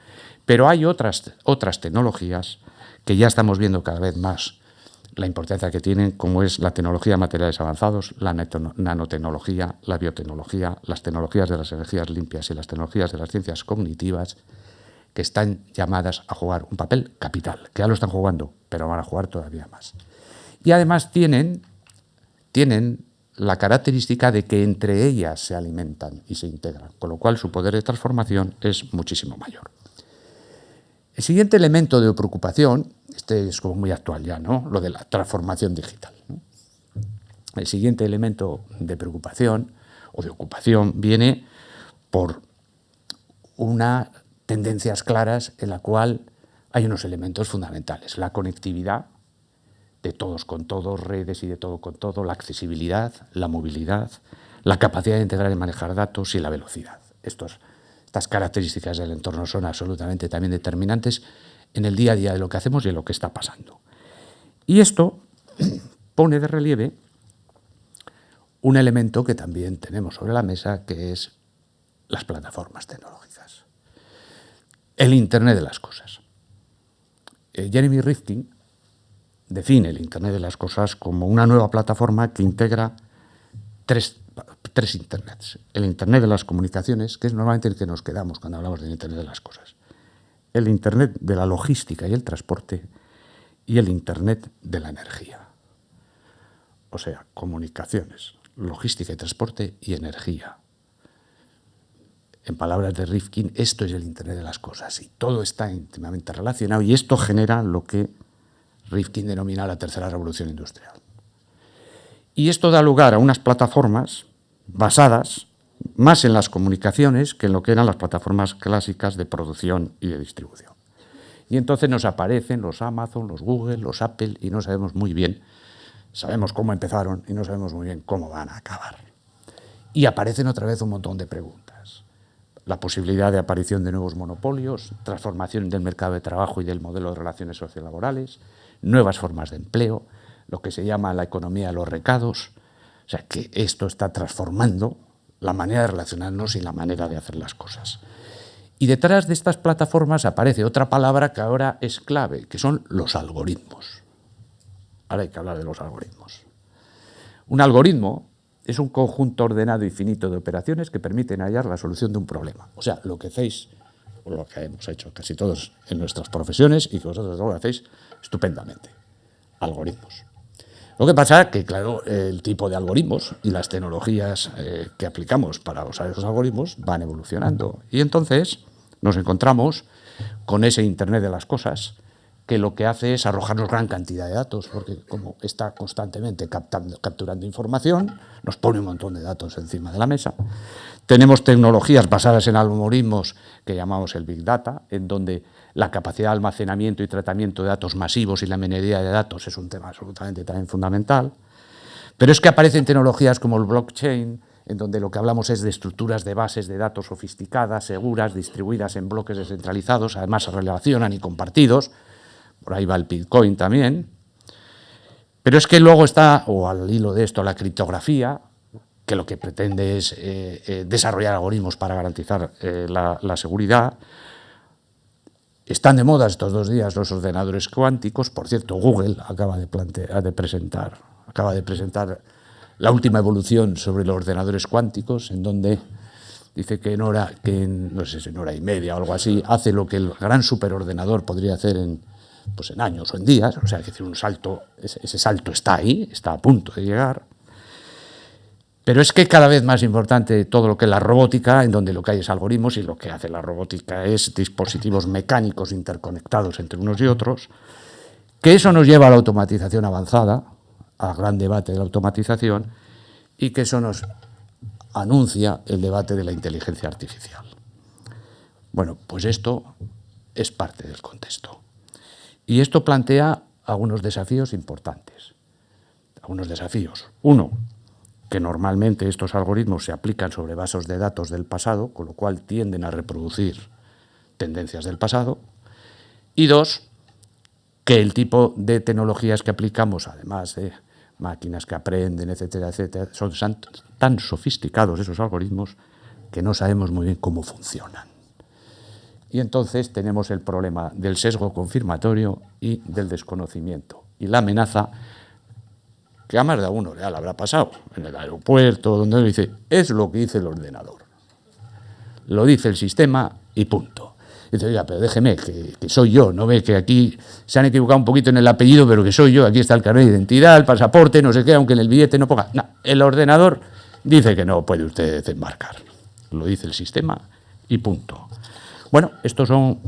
Pero hay otras tecnologías que ya estamos viendo cada vez más la importancia que tienen, como es la tecnología de materiales avanzados, la nanotecnología, la biotecnología, las tecnologías de las energías limpias y las tecnologías de las ciencias cognitivas, que están llamadas a jugar un papel capital, que ya lo están jugando, pero van a jugar todavía más. Y además tienen la característica de que entre ellas se alimentan y se integran, con lo cual su poder de transformación es muchísimo mayor. El siguiente elemento de preocupación, este es como muy actual ya, ¿no? Lo de la transformación digital, ¿no? El siguiente elemento de preocupación o de ocupación viene por unas tendencias claras en la cual hay unos elementos fundamentales. La conectividad de todos con todos, redes y de todo con todo, la accesibilidad, la movilidad, la capacidad de integrar y manejar datos y la velocidad. Estas características del entorno son absolutamente también determinantes en el día a día de lo que hacemos y en lo que está pasando. Y esto pone de relieve un elemento que también tenemos sobre la mesa, que es las plataformas tecnológicas. El Internet de las cosas. Jeremy Rifkin define el Internet de las cosas como una nueva plataforma que integra tres Internets. El Internet de las comunicaciones, que es normalmente el que nos quedamos cuando hablamos del Internet de las cosas. El Internet de la logística y el transporte y el Internet de la energía. O sea, comunicaciones, logística y transporte y energía. en palabras de Rifkin, esto es el Internet de las cosas y todo está íntimamente relacionado y esto genera lo que Rifkin denomina la tercera revolución industrial. Y esto da lugar a unas plataformas basadas más en las comunicaciones que en lo que eran las plataformas clásicas de producción y de distribución. Y entonces nos aparecen los Amazon, los Google, los Apple y no sabemos muy bien, sabemos cómo empezaron y no sabemos muy bien cómo van a acabar. Y aparecen otra vez un montón de preguntas. La posibilidad de aparición de nuevos monopolios, transformación del mercado de trabajo y del modelo de relaciones sociolaborales, nuevas formas de empleo, lo que se llama la economía de los recados. O sea, que esto está transformando la manera de relacionarnos y la manera de hacer las cosas. Y detrás de estas plataformas aparece otra palabra que ahora es clave, que son los algoritmos. Ahora hay que hablar de los algoritmos. Un algoritmo es un conjunto ordenado y finito de operaciones que permiten hallar la solución de un problema. O sea, lo que hacéis, o lo que hemos hecho casi todos en nuestras profesiones y que vosotros lo hacéis estupendamente. Algoritmos. Lo que pasa es que, claro, el tipo de algoritmos y las tecnologías que aplicamos para usar esos algoritmos van evolucionando. Y entonces nos encontramos con ese Internet de las cosas que lo que hace es arrojarnos gran cantidad de datos, porque como está constantemente capturando información, nos pone un montón de datos encima de la mesa. Tenemos tecnologías basadas en algoritmos que llamamos el Big Data, en donde la capacidad de almacenamiento y tratamiento de datos masivos y la minería de datos es un tema absolutamente también fundamental. Pero es que aparecen tecnologías como el blockchain, en donde lo que hablamos es de estructuras de bases de datos sofisticadas, seguras, distribuidas en bloques descentralizados, además se relacionan y compartidos. Por ahí va el Bitcoin también. Pero es que luego está, o al hilo de esto, la criptografía, que lo que pretende es desarrollar algoritmos para garantizar la seguridad. Están de moda estos 2 días los ordenadores cuánticos. Por cierto, Google acaba de presentar la última evolución sobre los ordenadores cuánticos, en donde dice que no sé si en hora y media o algo así, hace lo que el gran superordenador podría hacer en años o en días. O sea, que un salto, ese salto está ahí, está a punto de llegar. Pero es que cada vez más importante todo lo que es la robótica, en donde lo que hay es algoritmos y lo que hace la robótica es dispositivos mecánicos interconectados entre unos y otros, que eso nos lleva a la automatización avanzada, al gran debate de la automatización, y que eso nos anuncia el debate de la inteligencia artificial. Bueno, pues esto es parte del contexto. Y esto plantea algunos desafíos importantes. Algunos desafíos. Uno, que normalmente estos algoritmos se aplican sobre bases de datos del pasado, con lo cual tienden a reproducir tendencias del pasado. Y dos, que el tipo de tecnologías que aplicamos, además de máquinas que aprenden, etcétera, etcétera, son tan sofisticados esos algoritmos que no sabemos muy bien cómo funcionan. Y entonces tenemos el problema del sesgo confirmatorio y del desconocimiento. Y la amenaza que a más de uno le habrá pasado en el aeropuerto, donde dice, es lo que dice el ordenador. Lo dice el sistema y punto. Y dice, oiga, pero déjeme, que soy yo, no ve que aquí se han equivocado un poquito en el apellido, pero que soy yo, aquí está el carnet de identidad, el pasaporte, no sé qué, aunque en el billete no ponga. No, el ordenador dice que no puede usted embarcar. Lo dice el sistema y punto. Bueno, estos son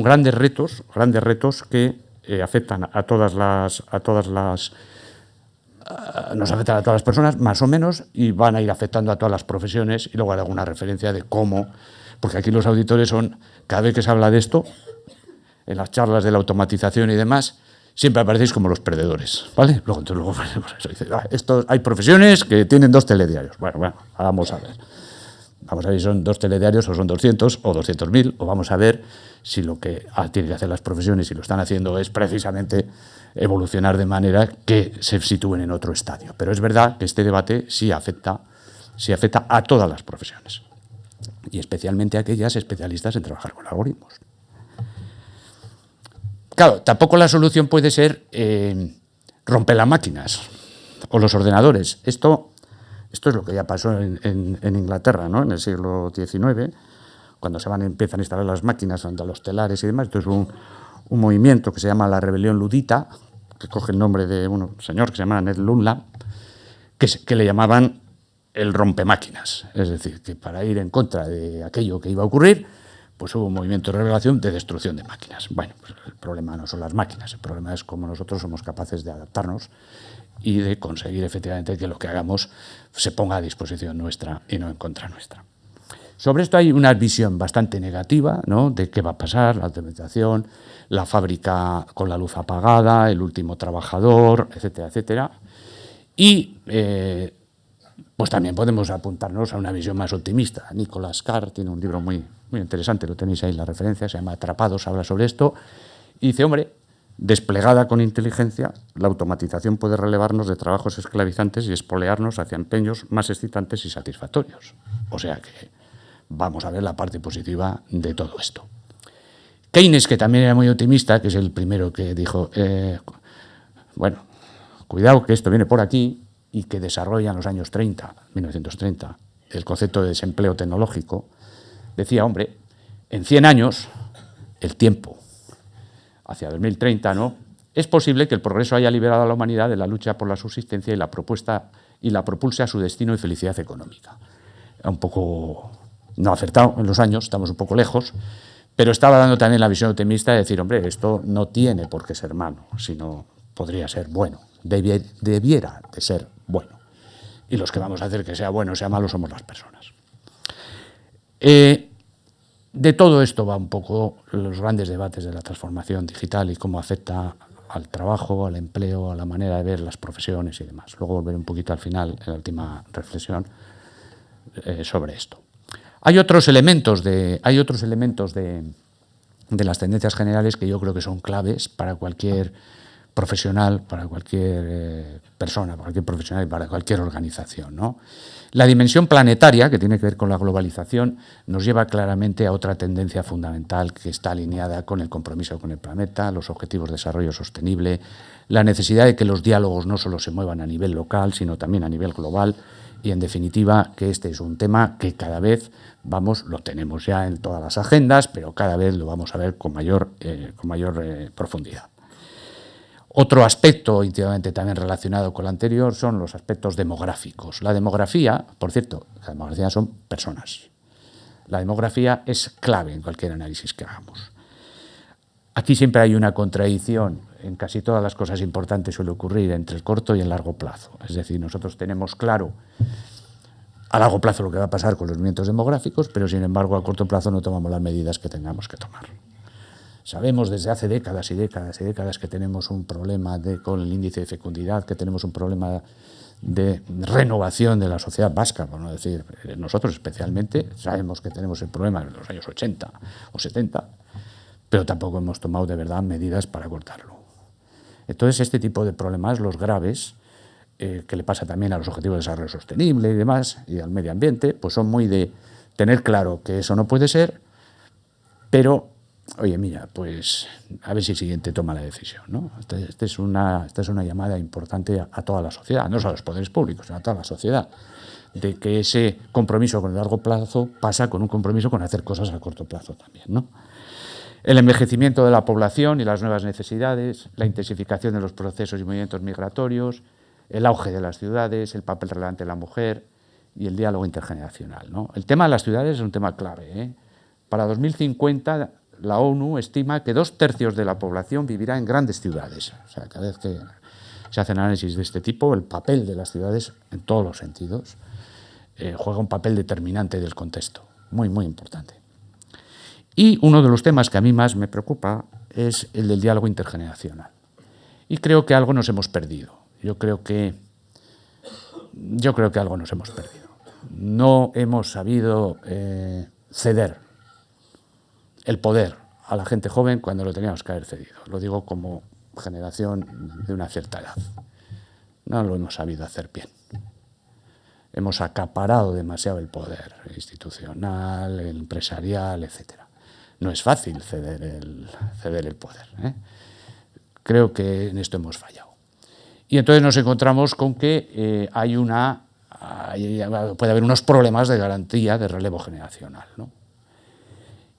grandes retos que afectan a todas las nos afectan a todas las personas, más o menos, y van a ir afectando a todas las profesiones, y luego haré alguna referencia de cómo, porque aquí los auditores son, cada vez que se habla de esto, en las charlas de la automatización y demás, siempre aparecéis como los perdedores, ¿vale? Luego eso dice, hay profesiones que tienen 2 telediarios. Bueno, vamos a ver. Vamos a ver si son 2 telediarios o son 200 o 200.000, o vamos a ver si lo que tienen que hacer las profesiones, y lo están haciendo, es precisamente evolucionar de manera que se sitúen en otro estadio. Pero es verdad que este debate sí afecta a todas las profesiones, y especialmente a aquellas especialistas en trabajar con algoritmos. Claro, tampoco la solución puede ser romper las máquinas o los ordenadores. Esto es lo que ya pasó en Inglaterra, ¿no? En el siglo XIX, cuando empiezan a instalar las máquinas ante los telares y demás. Esto es un movimiento que se llama la rebelión ludita, que coge el nombre de un señor que se llama Ned Lunlap, que le llamaban el rompemáquinas. Es decir, que para ir en contra de aquello que iba a ocurrir, pues hubo un movimiento de relevación de destrucción de máquinas. Bueno, pues el problema no son las máquinas, el problema es cómo nosotros somos capaces de adaptarnos y de conseguir efectivamente que lo que hagamos se ponga a disposición nuestra y no en contra nuestra. Sobre esto hay una visión bastante negativa, ¿no?, de qué va a pasar, la automatización, la fábrica con la luz apagada, el último trabajador, etcétera, etcétera. Y pues también podemos apuntarnos a una visión más optimista. Nicholas Carr tiene un libro muy interesante, lo tenéis ahí en la referencia, se llama Atrapados, habla sobre esto, y dice, hombre, desplegada con inteligencia, la automatización puede relevarnos de trabajos esclavizantes y espolearnos hacia empeños más excitantes y satisfactorios. O sea que vamos a ver la parte positiva de todo esto. Keynes, que también era muy optimista, que es el primero que dijo, bueno, cuidado que esto viene por aquí, y que desarrolla en los años 1930, el concepto de desempleo tecnológico, decía, hombre, en 100 años, el tiempo, hacia 2030, ¿no?, es posible que el progreso haya liberado a la humanidad de la lucha por la subsistencia y la propulse a su destino y felicidad económica. Un poco no acertado en los años, estamos un poco lejos, pero estaba dando también la visión optimista de decir, hombre, esto no tiene por qué ser malo, sino podría ser bueno, debiera de ser bueno. Y los que vamos a hacer que sea bueno o sea malo somos las personas. De todo esto va un poco los grandes debates de la transformación digital y cómo afecta al trabajo, al empleo, a la manera de ver las profesiones y demás. Luego volveré un poquito al final, en la última reflexión, sobre esto. Hay otros elementos de las tendencias generales que yo creo que son claves para cualquier profesional, para cualquier persona, para cualquier profesional y para cualquier organización, ¿no? La dimensión planetaria, que tiene que ver con la globalización, nos lleva claramente a otra tendencia fundamental que está alineada con el compromiso con el planeta, los objetivos de desarrollo sostenible, la necesidad de que los diálogos no solo se muevan a nivel local, sino también a nivel global, y en definitiva que este es un tema que cada vez lo tenemos ya en todas las agendas, pero cada vez lo vamos a ver con mayor profundidad. Otro aspecto íntimamente también relacionado con lo anterior son los aspectos demográficos. La demografía, por cierto, la demografía son personas. La demografía es clave en cualquier análisis que hagamos. Aquí siempre hay una contradicción, en casi todas las cosas importantes suele ocurrir entre el corto y el largo plazo. Es decir, nosotros tenemos claro a largo plazo lo que va a pasar con los movimientos demográficos, pero sin embargo a corto plazo no tomamos las medidas que tengamos que tomar. Sabemos desde hace décadas y décadas y décadas que tenemos un problema con el índice de fecundidad, que tenemos un problema de renovación de la sociedad vasca, por no decir, nosotros especialmente, sabemos que tenemos el problema en los años 80 o 70, pero tampoco hemos tomado de verdad medidas para cortarlo. Entonces, este tipo de problemas, los graves, que le pasa también a los objetivos de desarrollo sostenible y demás, y al medio ambiente, pues son muy de tener claro que eso no puede ser, pero oye, mira, pues a ver si el siguiente toma la decisión, ¿no? Esta es una llamada importante a toda la sociedad, no solo a los poderes públicos, sino a toda la sociedad, de que ese compromiso con el largo plazo pasa con un compromiso con hacer cosas a corto plazo también, ¿no? El envejecimiento de la población y las nuevas necesidades, la intensificación de los procesos y movimientos migratorios, el auge de las ciudades, el papel relevante de la mujer y el diálogo intergeneracional, ¿no? El tema de las ciudades es un tema clave, ¿eh? Para 2050... la ONU estima que 2/3 de la población vivirá en grandes ciudades. O sea, cada vez que se hacen análisis de este tipo, el papel de las ciudades, en todos los sentidos, juega un papel determinante del contexto, muy, muy importante. Y uno de los temas que a mí más me preocupa es el del diálogo intergeneracional. Y creo que algo nos hemos perdido. Yo creo que algo nos hemos perdido. No hemos sabido ceder el poder a la gente joven cuando lo teníamos que haber cedido. Lo digo como generación de una cierta edad. No lo hemos sabido hacer bien. Hemos acaparado demasiado el poder institucional, el empresarial, etc. No es fácil ceder el poder, ¿eh? Creo que en esto hemos fallado. Y entonces nos encontramos con que puede haber unos problemas de garantía de relevo generacional, ¿no?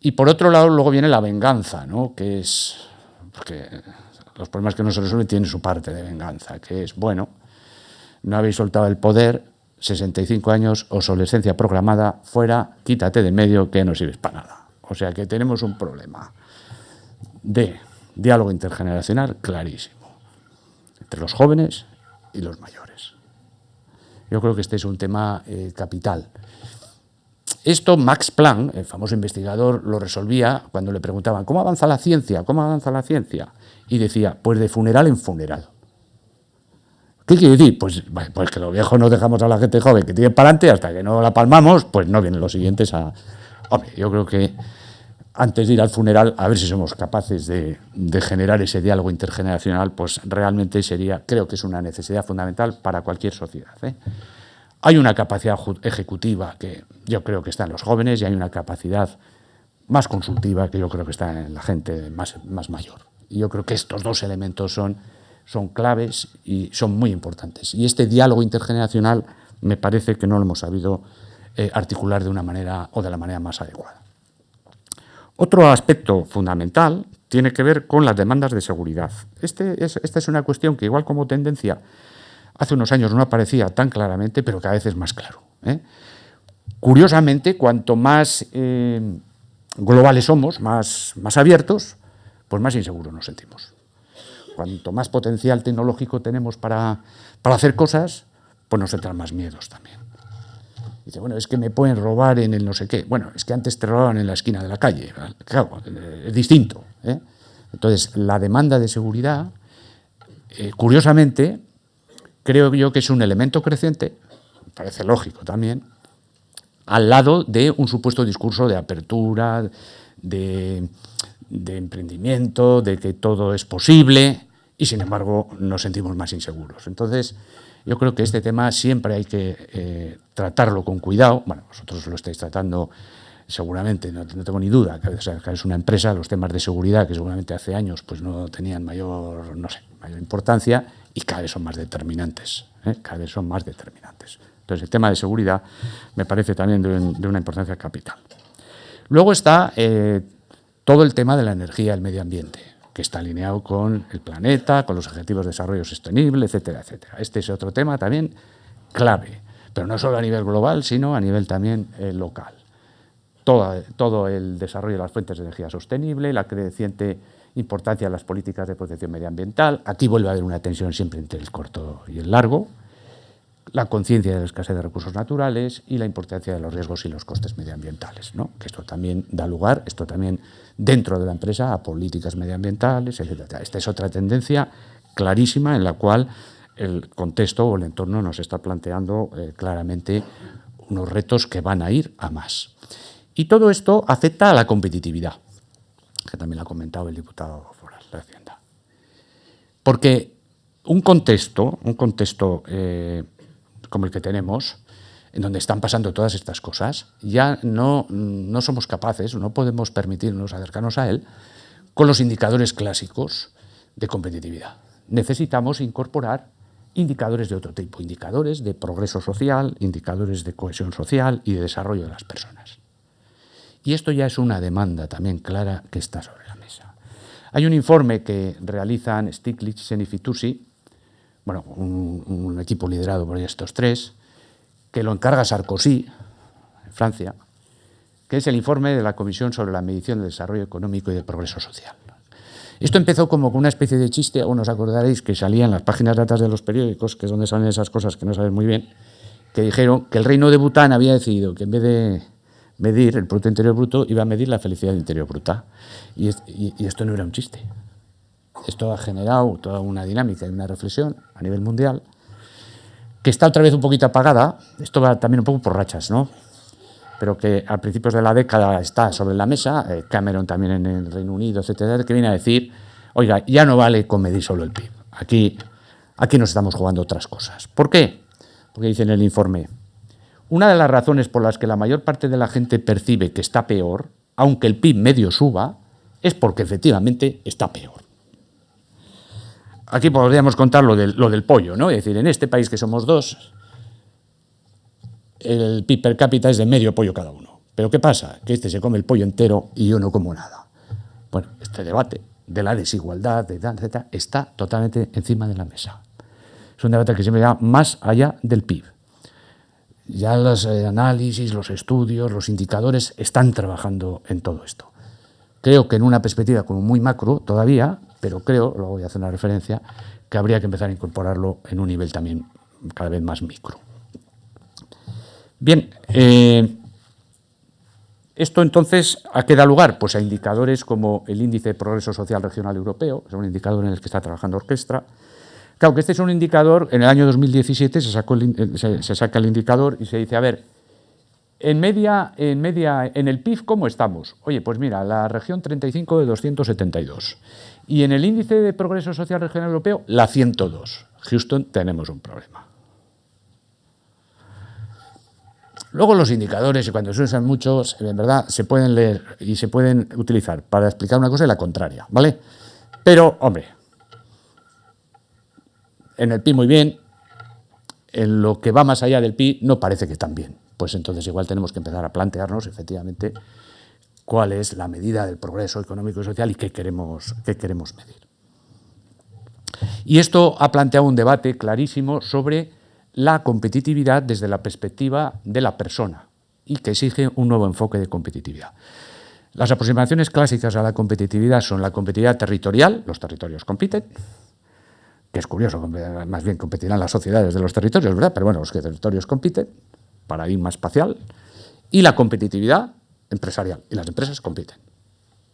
Y por otro lado, luego viene la venganza, ¿no? Que es, porque los problemas que no se resuelven tienen su parte de venganza, que es, bueno, no habéis soltado el poder, 65 años, obsolescencia programada, fuera, quítate de medio que no sirves para nada. O sea que tenemos un problema de diálogo intergeneracional clarísimo entre los jóvenes y los mayores. Yo creo que este es un tema capital. Esto Max Planck, el famoso investigador, lo resolvía cuando le preguntaban ¿cómo avanza la ciencia? ¿Cómo avanza la ciencia? Y decía, pues de funeral en funeral. ¿Qué quiere decir? Pues que los viejos nos dejamos a la gente joven que tiene para adelante, hasta que no la palmamos, pues no vienen los siguientes a... Hombre, yo creo que antes de ir al funeral, a ver si somos capaces de generar ese diálogo intergeneracional, pues realmente creo que es una necesidad fundamental para cualquier sociedad, ¿eh? Hay una capacidad ejecutiva que yo creo que está en los jóvenes y hay una capacidad más consultiva que yo creo que está en la gente más mayor. Y yo creo que estos dos elementos son claves y son muy importantes. Y este diálogo intergeneracional me parece que no lo hemos sabido articular de una manera o de la manera más adecuada. Otro aspecto fundamental tiene que ver con las demandas de seguridad. Esta es una cuestión que igual como tendencia hace unos años no aparecía tan claramente, pero cada vez es más claro, ¿eh? Curiosamente, cuanto más globales somos, más abiertos, pues más inseguros nos sentimos. Cuanto más potencial tecnológico tenemos para hacer cosas, pues nos entran más miedos también. Dice, bueno, es que me pueden robar en el no sé qué. Bueno, es que antes te robaban en la esquina de la calle. Claro, es distinto, ¿eh? Entonces, la demanda de seguridad, curiosamente, creo yo que es un elemento creciente, me parece lógico también, al lado de un supuesto discurso de apertura, de emprendimiento, de que todo es posible, y sin embargo nos sentimos más inseguros. Entonces, yo creo que este tema siempre hay que tratarlo con cuidado. Bueno, vosotros lo estáis tratando seguramente, no tengo ni duda, que es una empresa, los temas de seguridad que seguramente hace años pues no tenían mayor importancia y cada vez son más determinantes, cada vez son más determinantes. Entonces, el tema de seguridad me parece también de una importancia capital. Luego está todo el tema de la energía y el medio ambiente, que está alineado con el planeta, con los objetivos de desarrollo sostenible, etcétera, etcétera. Este es otro tema también clave, pero no solo a nivel global, sino a nivel también local. Todo el desarrollo de las fuentes de energía sostenible, la creciente importancia de las políticas de protección medioambiental. Aquí vuelve a haber una tensión siempre entre el corto y el largo. La conciencia de la escasez de recursos naturales y la importancia de los riesgos y los costes medioambientales, ¿no? Que esto también da lugar, esto también dentro de la empresa, a políticas medioambientales, etc. Esta es otra tendencia clarísima en la cual el contexto o el entorno nos está planteando claramente unos retos que van a ir a más. Y todo esto afecta a la competitividad, que también lo ha comentado el diputado foral de Hacienda. Porque un contexto como el que tenemos, en donde están pasando todas estas cosas, ya no somos capaces, no podemos permitirnos acercarnos a él con los indicadores clásicos de competitividad. Necesitamos incorporar indicadores de otro tipo, indicadores de progreso social, indicadores de cohesión social y de desarrollo de las personas. Y esto ya es una demanda también clara que está sobre la mesa. Hay un informe que realizan Stiglitz, Sen y Fitoussi, bueno, un equipo liderado por estos tres, que lo encarga Sarkozy, en Francia, que es el informe de la Comisión sobre la Medición del Desarrollo Económico y del Progreso Social. Esto empezó como con una especie de chiste, o os acordaréis que salía en las páginas de atrás de los periódicos, que es donde salen esas cosas que no sabes muy bien, que dijeron que el reino de Bután había decidido que en vez de medir el Producto Interior Bruto, iba a medir la felicidad interior bruta. Y esto no era un chiste. Esto ha generado toda una dinámica y una reflexión a nivel mundial que está otra vez un poquito apagada. Esto va también un poco por rachas, ¿no? Pero que a principios de la década está sobre la mesa, Cameron también en el Reino Unido, etcétera, que viene a decir, oiga, ya no vale con medir solo el PIB. Aquí nos estamos jugando otras cosas. ¿Por qué? Porque dice en el informe, una de las razones por las que la mayor parte de la gente percibe que está peor, aunque el PIB medio suba, es porque efectivamente está peor. Aquí podríamos contar lo del pollo, ¿no? Es decir, en este país que somos dos, el PIB per cápita es de medio pollo cada uno. ¿Pero qué pasa? Que este se come el pollo entero y yo no como nada. Bueno, este debate de la desigualdad, etcétera, está totalmente encima de la mesa. Es un debate que siempre va más allá del PIB. Ya los análisis, los estudios, los indicadores están trabajando en todo esto. Creo que en una perspectiva como muy macro todavía, pero creo, luego voy a hacer una referencia, que habría que empezar a incorporarlo en un nivel también cada vez más micro. Bien, esto entonces, ¿a qué da lugar? Pues a indicadores como el Índice de Progreso Social Regional Europeo, que es un indicador en el que está trabajando Orquestra. Claro que este es un indicador, en el año 2017 se saca el indicador y se dice, a ver, en el PIB, ¿cómo estamos? Oye, pues mira, la región 35 de 272. Y en el Índice de Progreso Social Regional Europeo, la 102. Houston, tenemos un problema. Luego los indicadores, y cuando se usan muchos, en verdad se pueden leer y se pueden utilizar para explicar una cosa y la contraria, ¿vale? Pero, hombre, en el PIB muy bien, en lo que va más allá del PIB no parece que tan bien. Pues entonces igual tenemos que empezar a plantearnos, efectivamente, cuál es la medida del progreso económico y social y qué queremos medir. Y esto ha planteado un debate clarísimo sobre la competitividad desde la perspectiva de la persona y que exige un nuevo enfoque de competitividad. Las aproximaciones clásicas a la competitividad son la competitividad territorial, los territorios compiten, que es curioso, más bien competirán las sociedades de los territorios, ¿verdad? Pero bueno, los territorios compiten, paradigma espacial, y la competitividad empresarial, y las empresas compiten,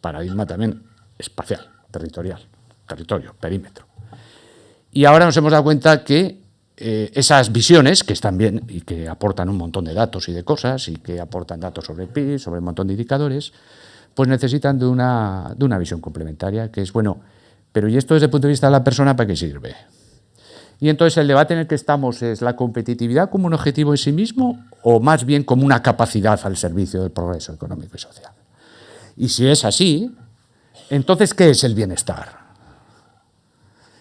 paradigma también espacial, territorial, territorio, perímetro. Y ahora nos hemos dado cuenta que esas visiones, que están bien y que aportan un montón de datos y de cosas, y que aportan datos sobre el PIB, sobre un montón de indicadores, pues necesitan de una visión complementaria, que es, bueno, pero ¿y esto desde el punto de vista de la persona para qué sirve? Y entonces el debate en el que estamos es la competitividad como un objetivo en sí mismo o más bien como una capacidad al servicio del progreso económico y social. Y si es así, entonces ¿qué es el bienestar?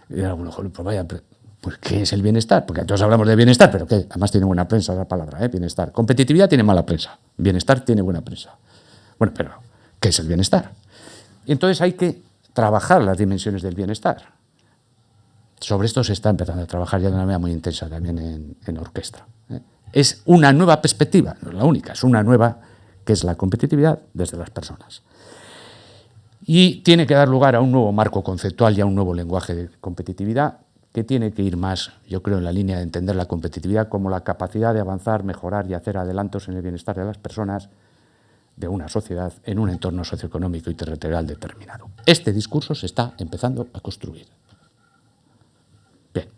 Y algunos, pues vaya, pues ¿qué es el bienestar? Porque todos hablamos de bienestar, pero que además tiene buena prensa la palabra, bienestar. Competitividad tiene mala prensa, bienestar tiene buena prensa. Bueno, pero ¿qué es el bienestar? Y entonces hay que trabajar las dimensiones del bienestar. Sobre esto se está empezando a trabajar ya de una manera muy intensa también en Orquestra. Es una nueva perspectiva, no es la única, es una nueva, que es la competitividad desde las personas. Y tiene que dar lugar a un nuevo marco conceptual y a un nuevo lenguaje de competitividad que tiene que ir más, yo creo, en la línea de entender la competitividad como la capacidad de avanzar, mejorar y hacer adelantos en el bienestar de las personas, de una sociedad, en un entorno socioeconómico y territorial determinado. Este discurso se está empezando a construir. Bien.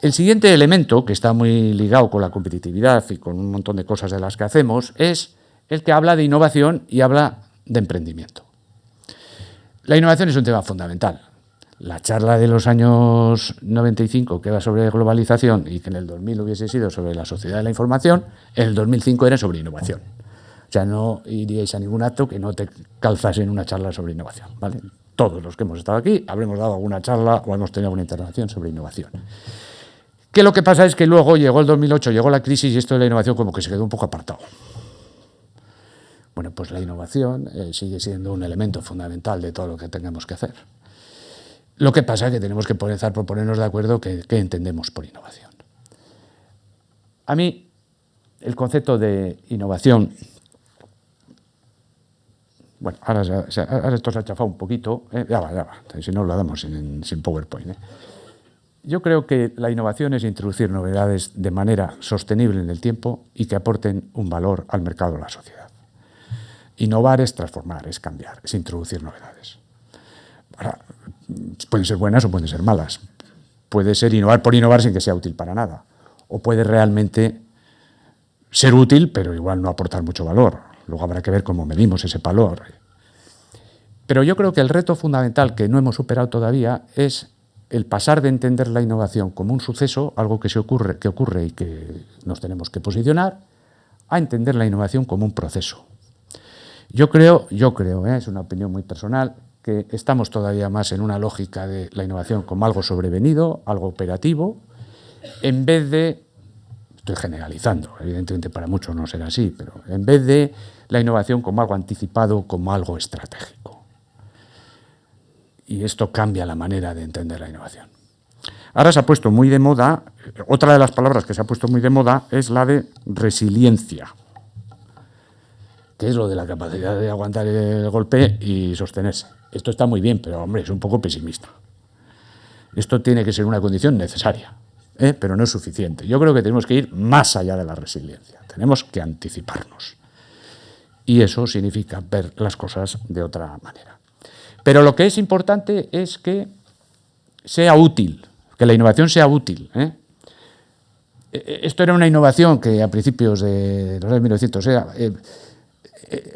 El siguiente elemento, que está muy ligado con la competitividad y con un montón de cosas de las que hacemos, es el que habla de innovación y habla de emprendimiento. La innovación es un tema fundamental. La charla de los años 95, que era sobre globalización y que en el 2000 hubiese sido sobre la sociedad de la información, en el 2005 era sobre innovación. O sea, no iríais a ningún acto que no te calzase en una charla sobre innovación, ¿vale? Todos los que hemos estado aquí habremos dado alguna charla o hemos tenido alguna intervención sobre innovación. Que lo que pasa es que luego llegó el 2008, llegó la crisis y esto de la innovación como que se quedó un poco apartado. Bueno, pues la innovación sigue siendo un elemento fundamental de todo lo que tengamos que hacer. Lo que pasa es que tenemos que empezar por ponernos de acuerdo qué entendemos por innovación. A mí, el concepto de innovación, bueno, ahora esto se ha chafado un poquito, ya va, si no lo damos sin PowerPoint. Yo creo que la innovación es introducir novedades de manera sostenible en el tiempo y que aporten un valor al mercado de la sociedad. Innovar es transformar, es cambiar, es introducir novedades. Ahora, pueden ser buenas o pueden ser malas. Puede ser innovar por innovar sin que sea útil para nada. O puede realmente ser útil, pero igual no aportar mucho valor. Luego habrá que ver cómo medimos ese valor. Pero yo creo que el reto fundamental que no hemos superado todavía es el pasar de entender la innovación como un suceso, algo que ocurre y que nos tenemos que posicionar, a entender la innovación como un proceso. Yo creo, es una opinión muy personal, que estamos todavía más en una lógica de la innovación como algo sobrevenido, algo operativo, en vez de, estoy generalizando, evidentemente para muchos no será así, pero en vez de la innovación como algo anticipado, como algo estratégico. Y esto cambia la manera de entender la innovación. Ahora se ha puesto muy de moda, otra de las palabras que se ha puesto muy de moda es la de resiliencia, que es lo de la capacidad de aguantar el golpe y sostenerse. Esto está muy bien, pero hombre, es un poco pesimista. Esto tiene que ser una condición necesaria, pero no es suficiente. Yo creo que tenemos que ir más allá de la resiliencia, tenemos que anticiparnos. Y eso significa ver las cosas de otra manera. Pero lo que es importante es que sea útil, que la innovación sea útil. Esto era una innovación que a principios de los años 1900 era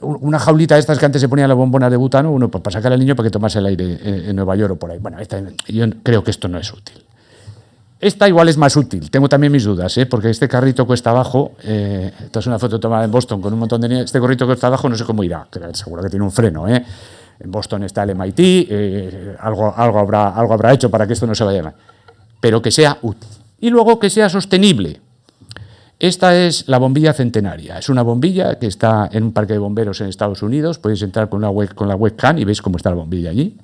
una jaulita de estas que antes se ponían las bombonas de butano, uno para sacar al niño para que tomase el aire en Nueva York o por ahí. Bueno, yo creo que esto no es útil. Esta igual es más útil, tengo también mis dudas, porque este carrito cuesta abajo, esta es una foto tomada en Boston con un montón de niños, este carrito cuesta abajo no sé cómo irá, seguro que tiene un freno, En Boston está el MIT, algo habrá hecho para que esto no se vaya mal, pero que sea útil. Y luego que sea sostenible. Esta es la bombilla centenaria, es una bombilla que está en un parque de bomberos en Estados Unidos, podéis entrar con la webcam y veis cómo está la bombilla allí,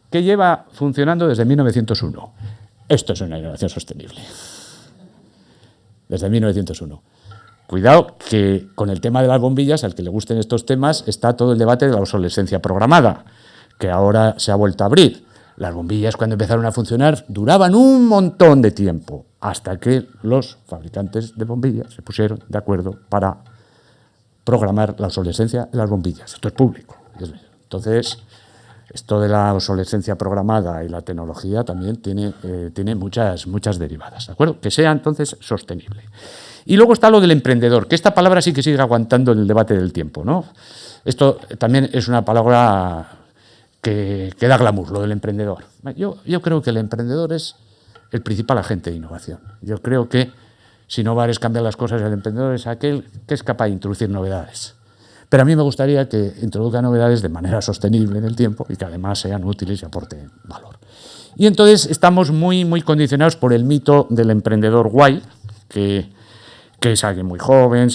que lleva funcionando desde 1901. Esto es una innovación sostenible. Desde 1901. Cuidado que con el tema de las bombillas, al que le gusten estos temas, está todo el debate de la obsolescencia programada, que ahora se ha vuelto a abrir. Las bombillas, cuando empezaron a funcionar, duraban un montón de tiempo, hasta que los fabricantes de bombillas se pusieron de acuerdo para programar la obsolescencia de las bombillas. Esto es público. Entonces, esto de la obsolescencia programada y la tecnología también tiene muchas derivadas, ¿de acuerdo? Que sea entonces sostenible. Y luego está lo del emprendedor, que esta palabra sí que sigue aguantando en el debate del tiempo, ¿no? Esto también es una palabra que da glamour, lo del emprendedor. Yo creo que el emprendedor es el principal agente de innovación. Yo creo que si innovar es cambiar las cosas, el emprendedor es aquel que es capaz de introducir novedades. Pero a mí me gustaría que introduzca novedades de manera sostenible en el tiempo y que además sean útiles y aporten valor. Y entonces estamos muy, muy condicionados por el mito del emprendedor guay, que es alguien muy joven,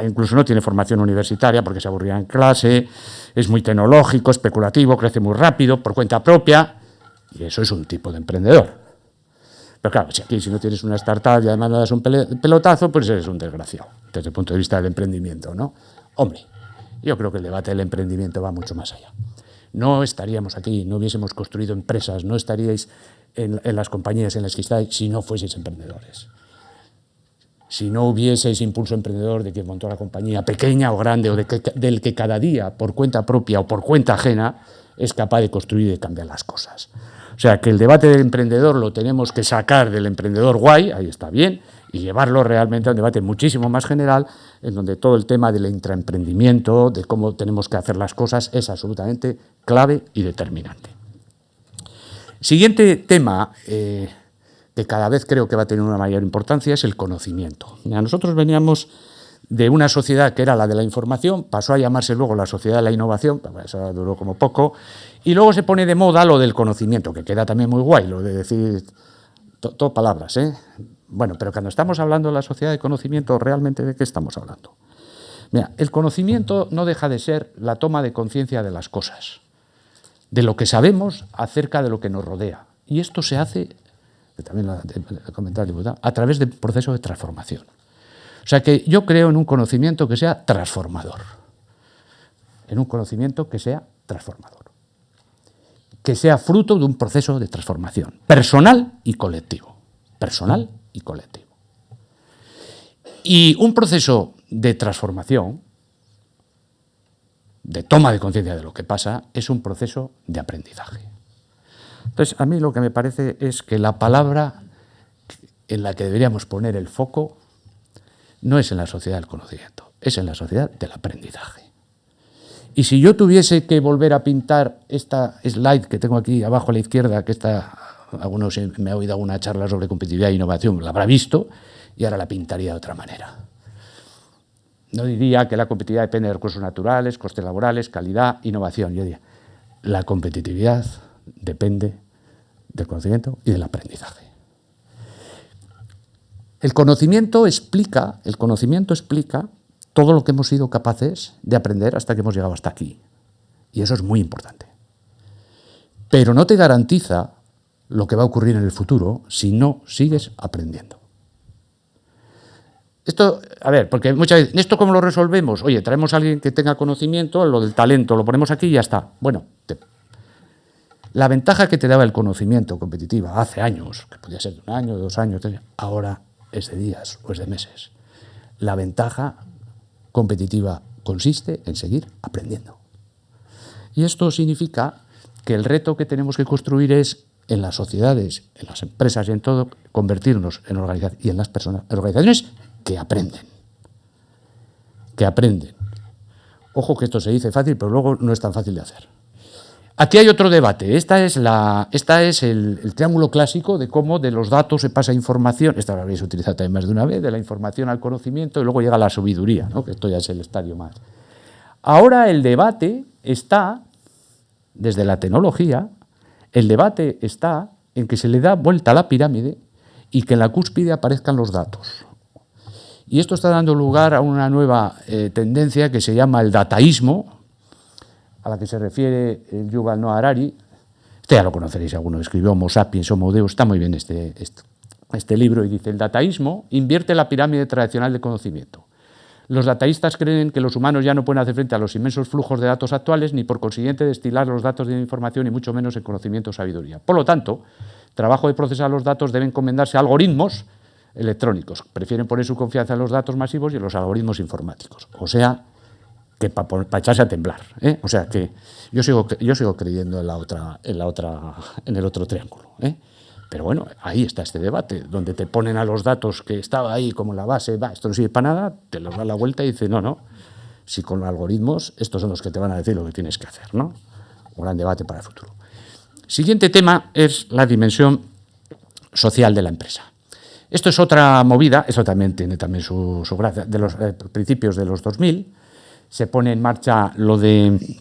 incluso no tiene formación universitaria porque se aburría en clase, es muy tecnológico, especulativo, crece muy rápido, por cuenta propia, y eso es un tipo de emprendedor. Pero claro, si no tienes una startup y además no das un pelotazo, pues eres un desgraciado, desde el punto de vista del emprendimiento, ¿no? Hombre, yo creo que el debate del emprendimiento va mucho más allá. No estaríamos aquí, no hubiésemos construido empresas, no estaríais en las compañías en las que estáis si no fueseis emprendedores. Si no hubieseis impulso emprendedor de quien montó la compañía, pequeña o grande, o del que cada día, por cuenta propia o por cuenta ajena, es capaz de construir y de cambiar las cosas. O sea, que el debate del emprendedor lo tenemos que sacar del emprendedor guay, ahí está bien, y llevarlo realmente a un debate muchísimo más general, en donde todo el tema del intraemprendimiento, de cómo tenemos que hacer las cosas, es absolutamente clave y determinante. Siguiente tema, que cada vez creo que va a tener una mayor importancia, es el conocimiento. Nosotros veníamos de una sociedad que era la de la información, pasó a llamarse luego la sociedad de la innovación, eso duró como poco, y luego se pone de moda lo del conocimiento, que queda también muy guay, lo de decir todo palabras, Bueno, pero cuando estamos hablando de la sociedad de conocimiento, ¿realmente de qué estamos hablando? Mira, el conocimiento no deja de ser la toma de conciencia de las cosas, de lo que sabemos acerca de lo que nos rodea. Y esto se hace, que también lo ha comentado el diputado, a través del proceso de transformación. O sea que yo creo en un conocimiento que sea transformador. En un conocimiento que sea transformador. Que sea fruto de un proceso de transformación personal y colectivo. Personal y colectivo. Y un proceso de transformación, de toma de conciencia de lo que pasa, es un proceso de aprendizaje. Entonces, a mí lo que me parece es que la palabra en la que deberíamos poner el foco no es en la sociedad del conocimiento, es en la sociedad del aprendizaje. Y si yo tuviese que volver a pintar esta slide que tengo aquí abajo a la izquierda, que está, algunos me ha oído alguna charla sobre competitividad e innovación, la habrá visto, y ahora la pintaría de otra manera. No diría que la competitividad depende de recursos naturales, costes laborales, calidad, innovación. Yo diría, la competitividad depende del conocimiento y del aprendizaje. El conocimiento explica todo lo que hemos sido capaces de aprender hasta que hemos llegado hasta aquí. Y eso es muy importante. Pero no te garantiza lo que va a ocurrir en el futuro si no sigues aprendiendo. Esto, a ver, porque muchas veces, ¿esto cómo lo resolvemos? Oye, traemos a alguien que tenga conocimiento, lo del talento, lo ponemos aquí y ya está. Bueno, la ventaja que te daba el conocimiento competitiva hace años, que podía ser de 1 año, de 2 años, ahora es de días o es de meses. La ventaja competitiva consiste en seguir aprendiendo. Y esto significa que el reto que tenemos que construir es, en las sociedades, en las empresas y en todo, convertirnos en organizaciones y en las personas, en organizaciones que aprenden. Que aprenden. Ojo que esto se dice fácil, pero luego no es tan fácil de hacer. Aquí hay otro debate. Esta es el triángulo clásico de cómo de los datos se pasa a información. Esta la habéis utilizado también más de una vez, de la información al conocimiento, y luego llega la sabiduría, ¿no? Que esto ya es el estadio más. Ahora el debate está, desde la tecnología, el debate está en que se le da vuelta a la pirámide y que en la cúspide aparezcan los datos. Y esto está dando lugar a una nueva tendencia que se llama el dataísmo, a la que se refiere Yuval Noah Harari. Este ya lo conoceréis, alguno escribió Homo sapiens, Homo Deus, está muy bien este libro, y dice: el dataísmo invierte la pirámide tradicional de conocimiento. Los dataístas creen que los humanos ya no pueden hacer frente a los inmensos flujos de datos actuales, ni por consiguiente destilar los datos de información, y mucho menos en conocimiento o sabiduría. Por lo tanto, el trabajo de procesar los datos debe encomendarse a algoritmos electrónicos. Prefieren poner su confianza en los datos masivos y en los algoritmos informáticos. O sea, que para echarse a temblar, ¿eh? O sea que yo sigo creyendo en el otro triángulo, ¿eh? Pero bueno, ahí está este debate, donde te ponen a los datos que estaba ahí como la base, esto no sirve para nada, te los da la vuelta y dice, no, si con los algoritmos estos son los que te van a decir lo que tienes que hacer, ¿no? Un gran debate para el futuro. Siguiente tema es la dimensión social de la empresa. Esto es otra movida, eso también tiene su gracia, de los principios de los 2000, se pone en marcha lo de,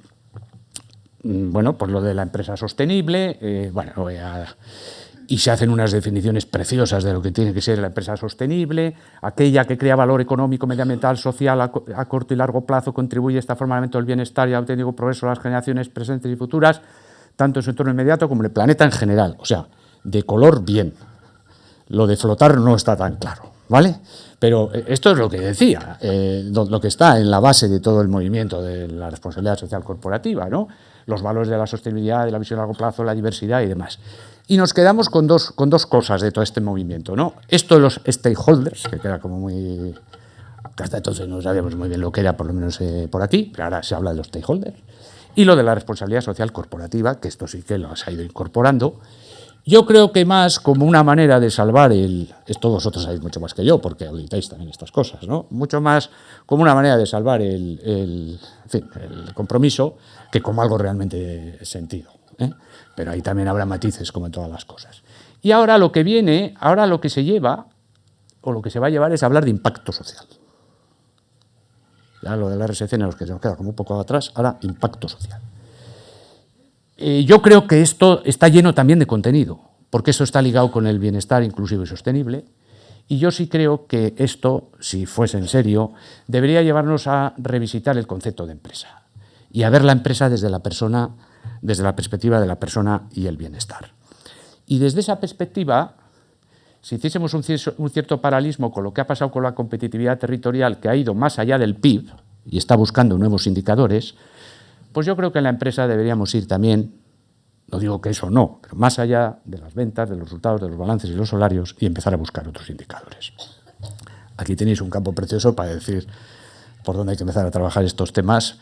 lo de la empresa sostenible, y se hacen unas definiciones preciosas de lo que tiene que ser la empresa sostenible, aquella que crea valor económico, medioambiental, social a corto y largo plazo, contribuye de esta forma al aumento del bienestar y al auténtico progreso de las generaciones presentes y futuras, tanto en su entorno inmediato como en el planeta en general. O sea, de color bien. Lo de flotar no está tan claro, ¿vale? Pero esto es lo que decía, lo que está en la base de todo el movimiento de la responsabilidad social corporativa, ¿no? Los valores de la sostenibilidad, de la visión a largo plazo, la diversidad y demás. Y nos quedamos con dos cosas de todo este movimiento, ¿no? Esto de los stakeholders, que queda como muy... hasta entonces no sabíamos muy bien lo que era, por lo menos por aquí, pero ahora se habla de los stakeholders. Y lo de la responsabilidad social corporativa, que esto sí que lo se ha ido incorporando. Yo creo que más como una manera de salvar esto vosotros sabéis mucho más que yo, porque auditáis también estas cosas, ¿no? Mucho más como una manera de salvar el compromiso que como algo realmente sentido, ¿eh? Pero ahí también habrá matices, como en todas las cosas. Y ahora lo que se lleva, o lo que se va a llevar, es hablar de impacto social. Ya lo de la RSC, los que se nos queda como un poco atrás, ahora impacto social. Yo creo que esto está lleno también de contenido, porque eso está ligado con el bienestar inclusivo y sostenible, y yo sí creo que esto, si fuese en serio, debería llevarnos a revisitar el concepto de empresa y a ver la empresa desde la perspectiva de la persona y el bienestar. Y desde esa perspectiva, si hiciésemos un cierto paralelismo con lo que ha pasado con la competitividad territorial, que ha ido más allá del PIB y está buscando nuevos indicadores, pues yo creo que en la empresa deberíamos ir también, no digo que eso no, pero más allá de las ventas, de los resultados, de los balances y los salarios, y empezar a buscar otros indicadores. Aquí tenéis un campo precioso para decir por dónde hay que empezar a trabajar estos temas,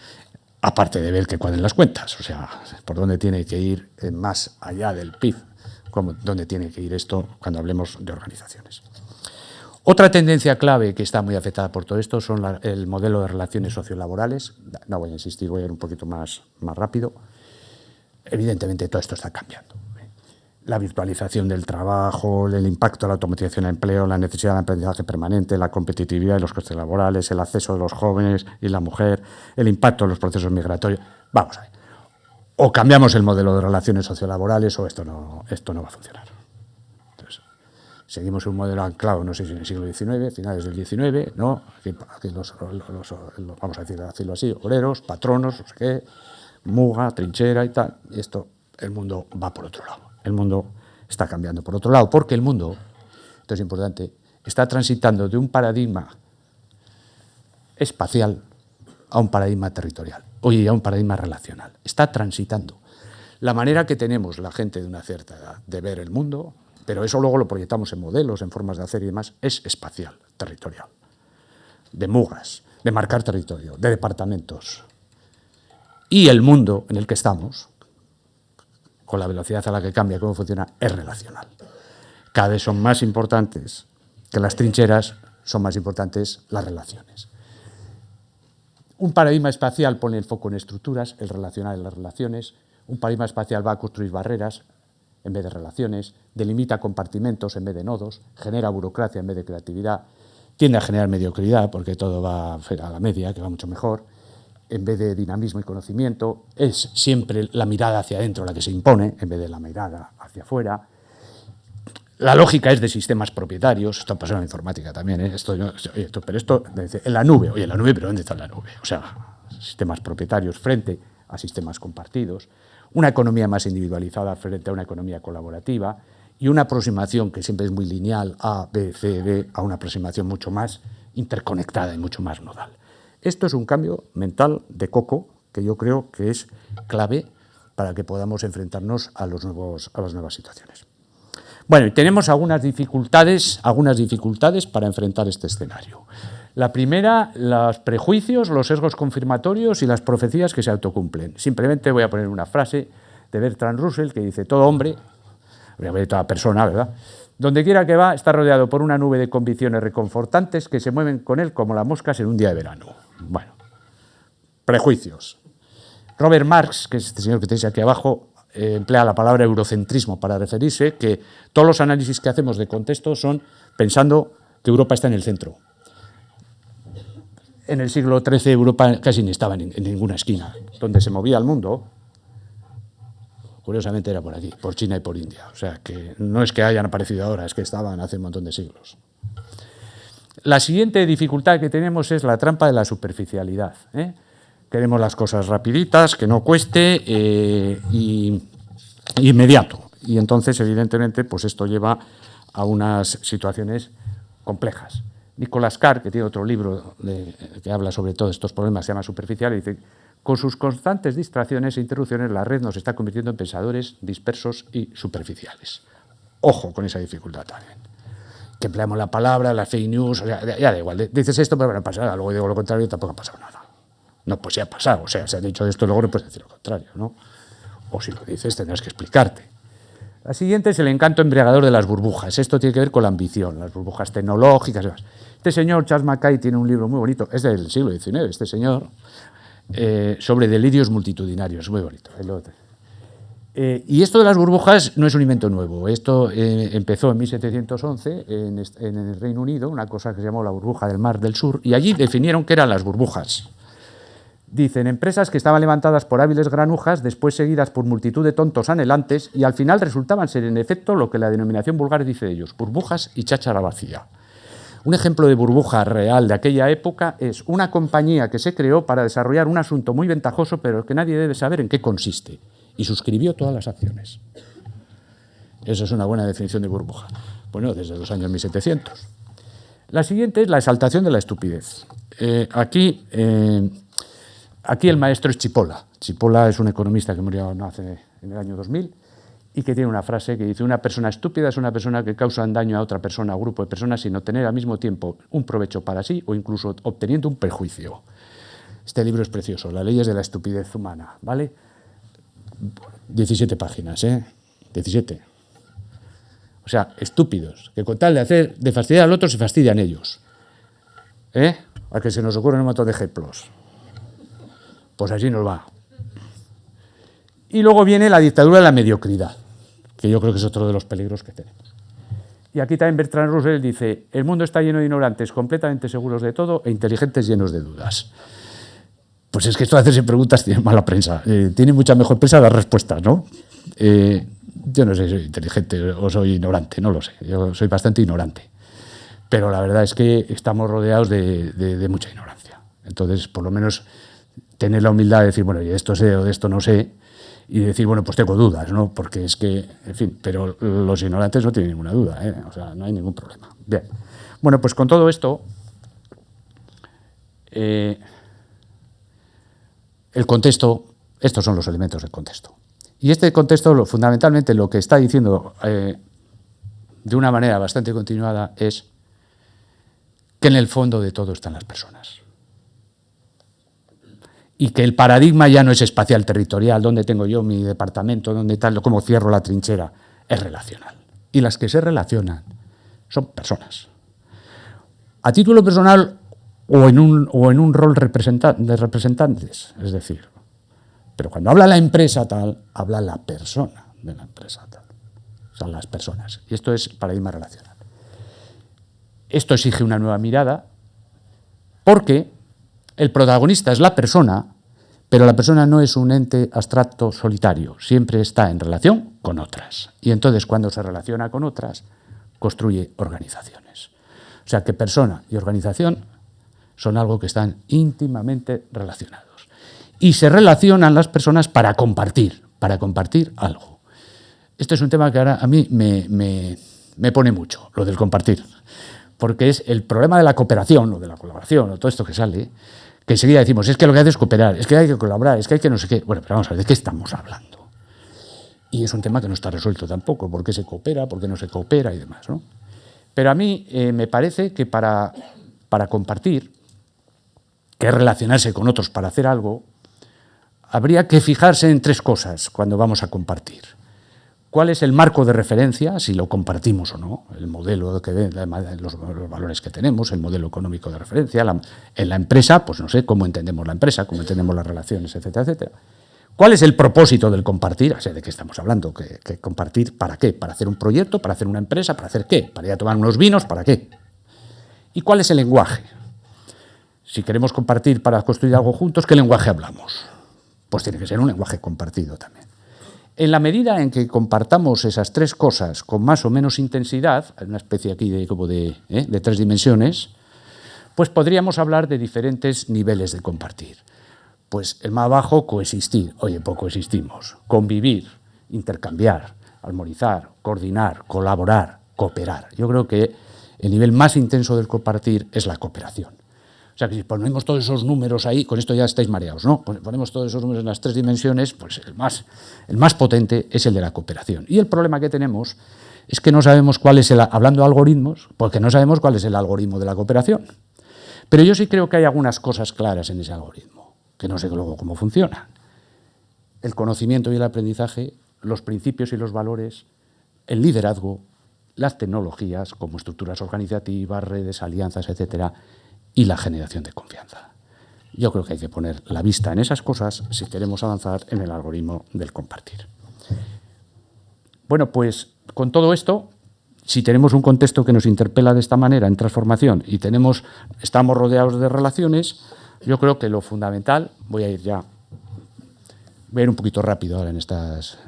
aparte de ver que cuadren las cuentas, o sea, por dónde tiene que ir más allá del PIB, dónde tiene que ir esto cuando hablemos de organizaciones. Otra tendencia clave que está muy afectada por todo esto son el modelo de relaciones sociolaborales. No voy a insistir, voy a ir un poquito más rápido. Evidentemente todo esto está cambiando. La virtualización del trabajo, el impacto de la automatización del empleo, la necesidad de aprendizaje permanente, la competitividad y los costes laborales, el acceso de los jóvenes y la mujer, el impacto de los procesos migratorios. Vamos a ver. O cambiamos el modelo de relaciones sociolaborales o esto no va a funcionar. Seguimos un modelo anclado, no sé si en el siglo XIX, finales del XIX, ¿no? Aquí vamos a decirlo así, obreros, patronos, no sé qué, muga, trinchera y tal. Y esto, el mundo va por otro lado. El mundo está cambiando. Por otro lado, porque el mundo, esto es importante, está transitando de un paradigma espacial a un paradigma territorial, a un paradigma relacional. Está transitando. La manera que tenemos la gente de una cierta edad de ver el mundo, pero eso luego lo proyectamos en modelos, en formas de hacer y demás, es espacial, territorial, de mugas, de marcar territorio, de departamentos. Y el mundo en el que estamos, con la velocidad a la que cambia, cómo funciona, es relacional. Cada vez son más importantes que las trincheras, son más importantes las relaciones. Un paradigma espacial pone el foco en estructuras, el relacional en las relaciones. Un paradigma espacial va a construir barreras en vez de relaciones, delimita compartimentos en vez de nodos, genera burocracia en vez de creatividad, tiende a generar mediocridad porque todo va a la media, que va mucho mejor, en vez de dinamismo y conocimiento. Es siempre la mirada hacia adentro la que se impone en vez de la mirada hacia afuera. La lógica es de sistemas propietarios, esto pasa en la informática también, ¿eh? Pero esto en la nube, oye, en la nube, pero ¿dónde está la nube? O sea, sistemas propietarios frente a sistemas compartidos, una economía más individualizada frente a una economía colaborativa y una aproximación que siempre es muy lineal, A, B, C, D, a una aproximación mucho más interconectada y mucho más nodal. Esto es un cambio mental de coco que yo creo que es clave para que podamos enfrentarnos a las nuevas situaciones. Bueno, y tenemos algunas dificultades para enfrentar este escenario. La primera, los prejuicios, los sesgos confirmatorios y las profecías que se autocumplen. Simplemente voy a poner una frase de Bertrand Russell que dice: todo hombre, obviamente toda persona, ¿verdad?, donde quiera que va, está rodeado por una nube de convicciones reconfortantes que se mueven con él como las moscas en un día de verano. Bueno, prejuicios. Robert Marx, que es este señor que tenéis aquí abajo, emplea la palabra eurocentrismo para referirse que todos los análisis que hacemos de contexto son pensando que Europa está en el centro. En el siglo XIII Europa casi ni estaba en ninguna esquina. Donde se movía el mundo, curiosamente, era por aquí, por China y por India. O sea, que no es que hayan aparecido ahora, es que estaban hace un montón de siglos. La siguiente dificultad que tenemos es la trampa de la superficialidad, ¿eh? Queremos las cosas rapiditas, que no cueste y inmediato. Y entonces, evidentemente, pues esto lleva a unas situaciones complejas. Nicolás Carr, que tiene otro libro que habla sobre todos estos problemas, se llama Superficial, y dice: con sus constantes distracciones e interrupciones, la red nos está convirtiendo en pensadores dispersos y superficiales. Ojo con esa dificultad también. Que empleamos la palabra, las fake news, o sea, ya da igual, dices esto, pero no pasa nada, luego digo lo contrario y tampoco ha pasado nada. No, pues ya ha pasado, o sea, se ha dicho esto, luego no puedes decir lo contrario, ¿no? O si lo dices, tendrás que explicarte. La siguiente es el encanto embriagador de las burbujas. Esto tiene que ver con la ambición, las burbujas tecnológicas y demás. Este señor, Charles Mackay, tiene un libro muy bonito, es del siglo XIX, este señor, sobre delirios multitudinarios, muy bonito. Y esto de las burbujas no es un invento nuevo. Esto empezó en 1711 en el Reino Unido, una cosa que se llamó la burbuja del Mar del Sur, y allí definieron qué eran las burbujas. Dicen: empresas que estaban levantadas por hábiles granujas, después seguidas por multitud de tontos anhelantes, y al final resultaban ser en efecto lo que la denominación vulgar dice de ellos: burbujas y cháchara vacía. Un ejemplo de burbuja real de aquella época es una compañía que se creó para desarrollar un asunto muy ventajoso, pero que nadie debe saber en qué consiste, y suscribió todas las acciones. Eso es una buena definición de burbuja. Bueno, desde los años 1700. La siguiente es la exaltación de la estupidez. Aquí el maestro es Cipolla. Cipolla es un economista que murió en el año 2000 y que tiene una frase que dice: una persona estúpida es una persona que causa daño a otra persona o grupo de personas sin obtener al mismo tiempo un provecho para sí o incluso obteniendo un perjuicio. Este libro es precioso, Las leyes de la estupidez humana, ¿vale? 17 páginas, 17. O sea, estúpidos, que con tal de fastidiar al otro se fastidian ellos. A que se nos ocurren un montón de ejemplos. Pues así nos va. Y luego viene la dictadura de la mediocridad, que yo creo que es otro de los peligros que tenemos. Y aquí también Bertrand Russell dice: el mundo está lleno de ignorantes completamente seguros de todo e inteligentes llenos de dudas. Pues es que esto de hacerse preguntas tiene mala prensa. Tiene mucha mejor prensa las respuestas, ¿no? Yo no sé si soy inteligente o soy ignorante, no lo sé. Yo soy bastante ignorante. Pero la verdad es que estamos rodeados de mucha ignorancia. Entonces, por lo menos, tener la humildad de decir: bueno, y esto sé o de esto no sé, y decir, bueno, pues tengo dudas, ¿no? Porque es que, en fin, pero los ignorantes no tienen ninguna duda, ¿eh? O sea, no hay ningún problema. Bien. Bueno, pues con todo esto, el contexto, estos son los elementos del contexto. Y este contexto, fundamentalmente, lo que está diciendo de una manera bastante continuada es que en el fondo de todo están las personas. Y que el paradigma ya no es espacial territorial, dónde tengo yo mi departamento, dónde tal, cómo cierro la trinchera, es relacional. Y las que se relacionan son personas. A título personal o en un rol de representantes, es decir, pero cuando habla la empresa tal, habla la persona de la empresa tal. Son las personas. Y esto es paradigma relacional. Esto exige una nueva mirada porque el protagonista es la persona, pero la persona no es un ente abstracto solitario, siempre está en relación con otras. Y entonces cuando se relaciona con otras, construye organizaciones. O sea que persona y organización son algo que están íntimamente relacionados. Y se relacionan las personas para compartir algo. Este es un tema que ahora a mí me pone mucho, lo del compartir. Porque es el problema de la cooperación o de la colaboración o todo esto que sale, que enseguida decimos, es que lo que hace es cooperar, es que hay que colaborar, es que hay que no sé qué. Bueno, pero vamos a ver, ¿de qué estamos hablando? Y es un tema que no está resuelto tampoco, por qué se coopera, por qué no se coopera y demás, ¿no? Pero a mí me parece que para compartir, que es relacionarse con otros para hacer algo, habría que fijarse en tres cosas cuando vamos a compartir. ¿Cuál es el marco de referencia, si lo compartimos o no? El modelo que los valores que tenemos, el modelo económico de referencia. En la empresa, pues no sé cómo entendemos la empresa, cómo entendemos las relaciones, etcétera, etcétera. ¿Cuál es el propósito del compartir? O sea, ¿de qué estamos hablando? ¿Que compartir para qué? ¿Para hacer un proyecto? ¿Para hacer una empresa? ¿Para hacer qué? ¿Para ir a tomar unos vinos? ¿Para qué? ¿Y cuál es el lenguaje? Si queremos compartir para construir algo juntos, ¿qué lenguaje hablamos? Pues tiene que ser un lenguaje compartido también. En la medida en que compartamos esas tres cosas con más o menos intensidad, hay una especie aquí de tres dimensiones, pues podríamos hablar de diferentes niveles de compartir. Pues el más bajo, coexistir. Oye, pues coexistimos. Convivir, intercambiar, armonizar, coordinar, colaborar, cooperar. Yo creo que el nivel más intenso del compartir es la cooperación. O sea, que si ponemos todos esos números ahí, con esto ya estáis mareados, ¿no? Ponemos todos esos números en las tres dimensiones, pues el más potente es el de la cooperación. Y el problema que tenemos es que no sabemos cuál es hablando de algoritmos, porque no sabemos cuál es el algoritmo de la cooperación. Pero yo sí creo que hay algunas cosas claras en ese algoritmo, que no sé luego cómo funcionan. El conocimiento y el aprendizaje, los principios y los valores, el liderazgo, las tecnologías como estructuras organizativas, redes, alianzas, etcétera, y la generación de confianza. Yo creo que hay que poner la vista en esas cosas si queremos avanzar en el algoritmo del compartir. Bueno, pues con todo esto, si tenemos un contexto que nos interpela de esta manera en transformación y estamos rodeados de relaciones, yo creo que lo fundamental, voy a ir un poquito rápido ahora en estas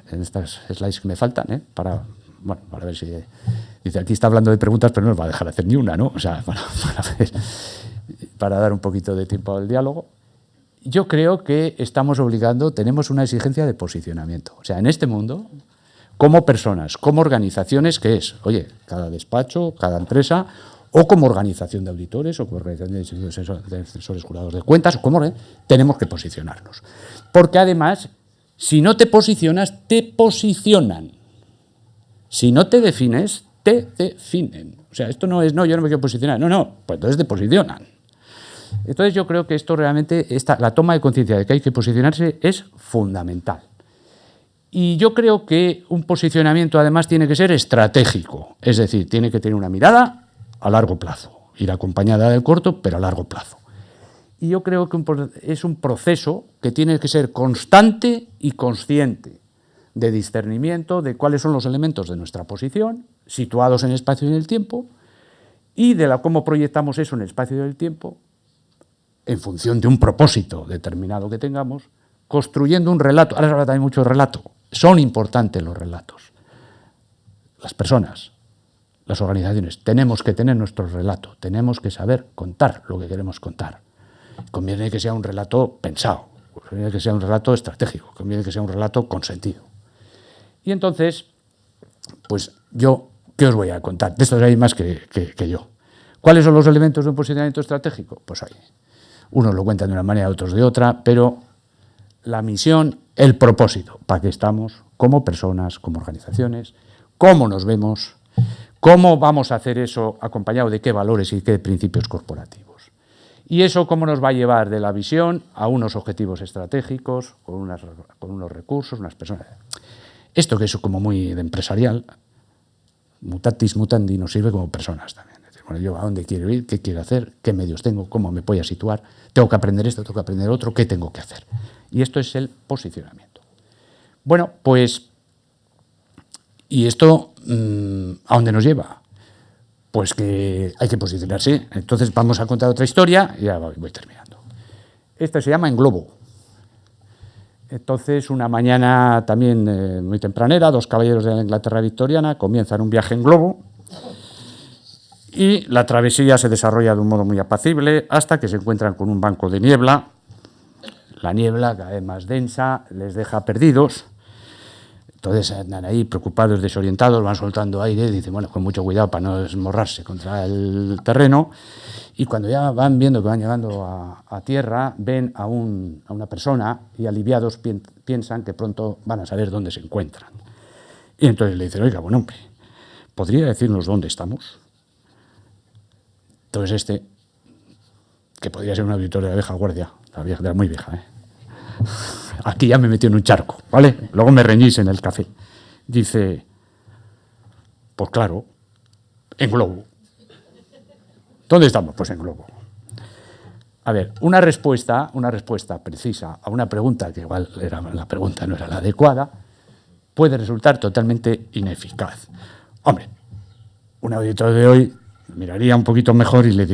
slides que me faltan, para ver si... Dice, aquí está hablando de preguntas, pero no nos va a dejar hacer ni una, ¿no? O sea, para dar un poquito de tiempo al diálogo. Yo creo que tenemos una exigencia de posicionamiento. O sea, en este mundo, como personas, como organizaciones, ¿qué es? Oye, cada despacho, cada empresa, o como organización de auditores, o como organización de asesores jurados de cuentas, o como tenemos que posicionarnos. Porque además, si no te posicionas, te posicionan. Si no te defines, te definen. O sea, esto no es, no, yo no me quiero posicionar. No, pues entonces te posicionan. Entonces yo creo que esto realmente, la toma de conciencia de que hay que posicionarse es fundamental. Y yo creo que un posicionamiento además tiene que ser estratégico. Es decir, tiene que tener una mirada a largo plazo. Ir acompañada del corto, pero a largo plazo. Y yo creo que es un proceso que tiene que ser constante y consciente, de discernimiento de cuáles son los elementos de nuestra posición, situados en el espacio y en el tiempo, y de cómo proyectamos eso en el espacio y en el tiempo, en función de un propósito determinado que tengamos, construyendo un relato. Ahora se habla también mucho de relato. Son importantes los relatos. Las personas, las organizaciones, tenemos que tener nuestro relato, tenemos que saber contar lo que queremos contar. Conviene que sea un relato pensado, conviene que sea un relato estratégico, conviene que sea un relato con sentido. Y entonces, pues yo, ¿qué os voy a contar? De estos hay más que yo. ¿Cuáles son los elementos de un posicionamiento estratégico? Pues hay. Unos lo cuentan de una manera, otros de otra, pero la misión, el propósito, para qué estamos como personas, como organizaciones, cómo nos vemos, cómo vamos a hacer eso acompañado de qué valores y qué principios corporativos. Y eso cómo nos va a llevar de la visión a unos objetivos estratégicos, con unos recursos, unas personas. Esto que es como muy de empresarial, mutatis mutandi, nos sirve como personas también. Es decir, bueno, yo a dónde quiero ir, qué quiero hacer, qué medios tengo, cómo me voy a situar, tengo que aprender esto, tengo que aprender otro, qué tengo que hacer. Y esto es el posicionamiento. Bueno, pues, ¿y esto a dónde nos lleva? Pues que hay que posicionarse. Entonces vamos a contar otra historia y ya voy terminando. Esta se llama En Globo. Entonces, una mañana también muy tempranera, dos caballeros de la Inglaterra victoriana comienzan un viaje en globo y la travesía se desarrolla de un modo muy apacible hasta que se encuentran con un banco de niebla. La niebla, cada vez más densa, les deja perdidos. Entonces andan ahí preocupados, desorientados, van soltando aire, dicen, bueno, con mucho cuidado para no desmorrarse contra el terreno. Y cuando ya van viendo que van llegando a tierra, ven a una persona y aliviados piensan que pronto van a saber dónde se encuentran. Y entonces le dicen, oiga, buen hombre, ¿podría decirnos dónde estamos? Entonces que podría ser un auditor de la vieja guardia, de la muy vieja, aquí ya me metí en un charco, ¿vale? Luego me reñís en el café. Dice, pues claro, en globo. ¿Dónde estamos? Pues en globo. A ver, una respuesta precisa a una pregunta, que igual la pregunta no era la adecuada, puede resultar totalmente ineficaz. Hombre, un auditor de hoy miraría un poquito mejor y le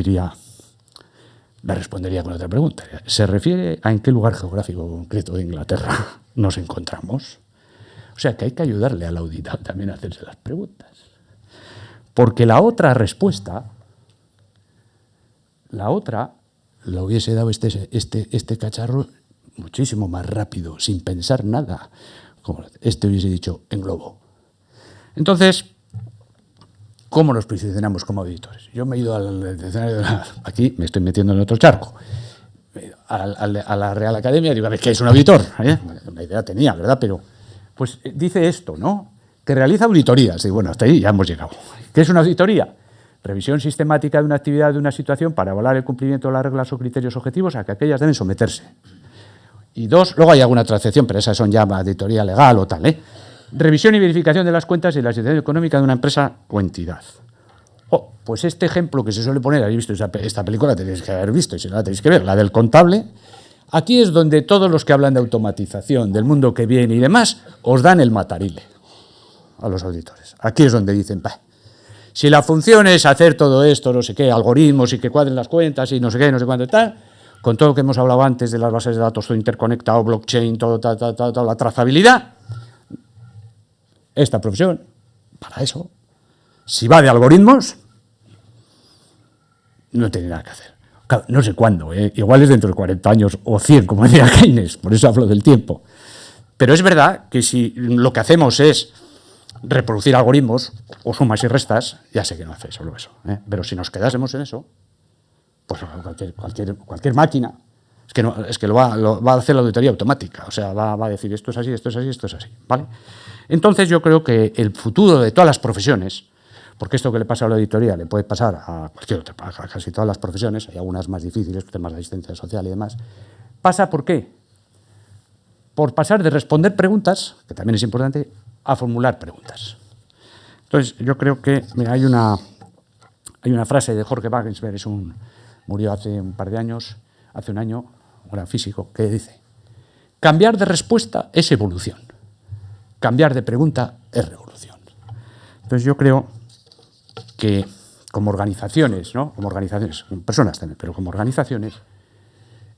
respondería con otra pregunta. ¿Se refiere a en qué lugar geográfico concreto de Inglaterra nos encontramos? O sea, que hay que ayudarle al auditor también a hacerse las preguntas. Porque la otra respuesta, la hubiese dado este cacharro muchísimo más rápido, sin pensar nada. Como hubiese dicho en globo. Entonces, ¿cómo nos posicionamos como auditores? Yo me he ido al escenario aquí me estoy metiendo en otro charco. A la Real Academia, digo, a ver, ¿qué es un auditor? Una idea tenía, ¿verdad? Pero, pues dice esto, ¿no? Que realiza auditorías. Y bueno, hasta ahí ya hemos llegado. ¿Qué es una auditoría? Revisión sistemática de una actividad, de una situación, para evaluar el cumplimiento de las reglas o criterios objetivos a que aquellas deben someterse. Y dos, luego hay alguna transacción, pero esas son ya auditoría legal o tal, Revisión y verificación de las cuentas y la situación económica de una empresa o entidad. Pues este ejemplo que se suele poner, habéis visto esta película, la tenéis que haber visto, y si no la tenéis que ver, la del contable. Aquí es donde todos los que hablan de automatización, del mundo que viene y demás, os dan el matarile a los auditores. Aquí es donde dicen, si la función es hacer todo esto, no sé qué, algoritmos y que cuadren las cuentas y no sé qué, no sé cuánto y tal, con todo lo que hemos hablado antes de las bases de datos, todo interconectado, blockchain, todo, la trazabilidad, esta profesión, para eso, si va de algoritmos, no tiene nada que hacer. Claro, no sé cuándo, igual es dentro de 40 años o 100, como decía Keynes, por eso hablo del tiempo. Pero es verdad que si lo que hacemos es reproducir algoritmos o sumas y restas, ya sé que no hace solo eso, pero si nos quedásemos en eso, pues cualquier máquina, es que lo va a hacer la auditoría automática, o sea, va a decir esto es así, esto es así, esto es así, ¿vale? Entonces yo creo que el futuro de todas las profesiones, porque esto que le pasa a la auditoría le puede pasar a cualquier otra, a casi todas las profesiones, hay algunas más difíciles, temas de asistencia social y demás, pasa ¿por qué? Por pasar de responder preguntas, que también es importante, a formular preguntas. Entonces yo creo que, mira, hay una frase de Jorge Wagensberg, murió hace un par de años, hace un año, un gran físico, que dice, cambiar de respuesta es evolución, cambiar de pregunta es revolución. Entonces yo creo que como organizaciones, ¿no? Como organizaciones, como personas también, pero como organizaciones,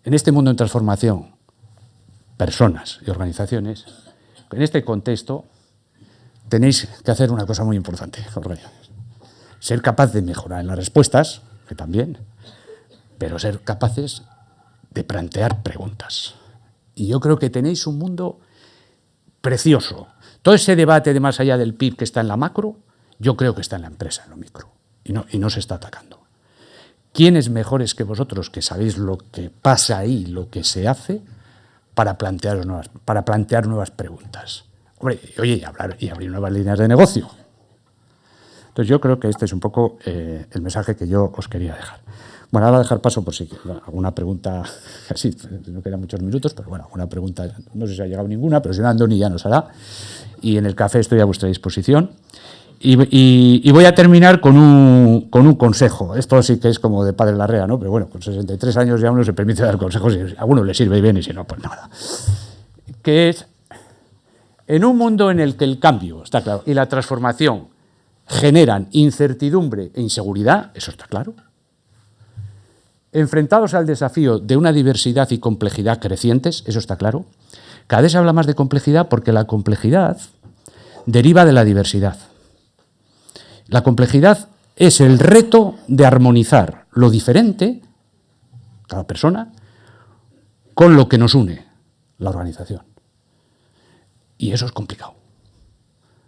en este mundo en transformación, personas y organizaciones, en este contexto tenéis que hacer una cosa muy importante, ser capaz de mejorar en las respuestas, que también, pero ser capaces de plantear preguntas Y yo creo que tenéis un mundo precioso. Todo ese debate de más allá del PIB que está en la macro, yo creo que está en la empresa, en lo micro, y no se está atacando. ¿Quiénes mejores que vosotros, que sabéis lo que pasa ahí, lo que se hace, para plantear nuevas preguntas? Hombre, oye, y abrir nuevas líneas de negocio. Entonces yo creo que este es un poco el mensaje que yo os quería dejar. Bueno, ahora voy a dejar paso por si alguna pregunta, casi no quedan muchos minutos, pero bueno, alguna pregunta, no sé si ha llegado ninguna, pero si no, Andoni ya nos hará. Y en el café estoy a vuestra disposición. Y voy a terminar con un consejo. Esto sí que es como de padre Larrea, ¿no? Pero bueno, con 63 años ya uno se permite dar consejos y a uno le sirve bien y si no, pues nada. Que es, en un mundo en el que el cambio, está claro, y la transformación generan incertidumbre e inseguridad, eso está claro. Enfrentados al desafío de una diversidad y complejidad crecientes, eso está claro. Cada vez se habla más de complejidad porque la complejidad deriva de la diversidad. La complejidad es el reto de armonizar lo diferente, cada persona, con lo que nos une, la organización. Y eso es complicado.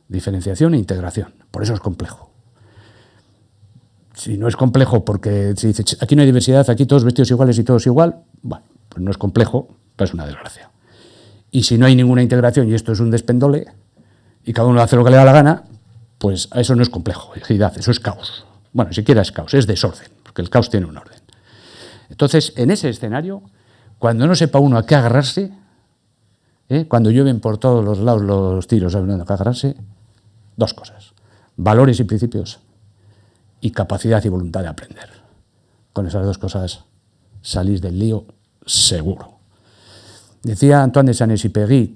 Diferenciación e integración, por eso es complejo. Si no es complejo porque si dice, aquí no hay diversidad, aquí todos vestidos iguales y todos igual, bueno, pues no es complejo, pues es una desgracia. Y si no hay ninguna integración y esto es un despendole y cada uno hace lo que le da la gana, pues eso no es complejidad, eso es caos. Bueno, ni siquiera es caos, es desorden, porque el caos tiene un orden. Entonces, en ese escenario, cuando no sepa uno a qué agarrarse, cuando llueven por todos los lados los tiros, sabiendo a qué agarrarse, dos cosas: valores y principios y capacidad y voluntad de aprender. Con esas dos cosas salís del lío seguro. Decía Antoine de Saint-Exupéry,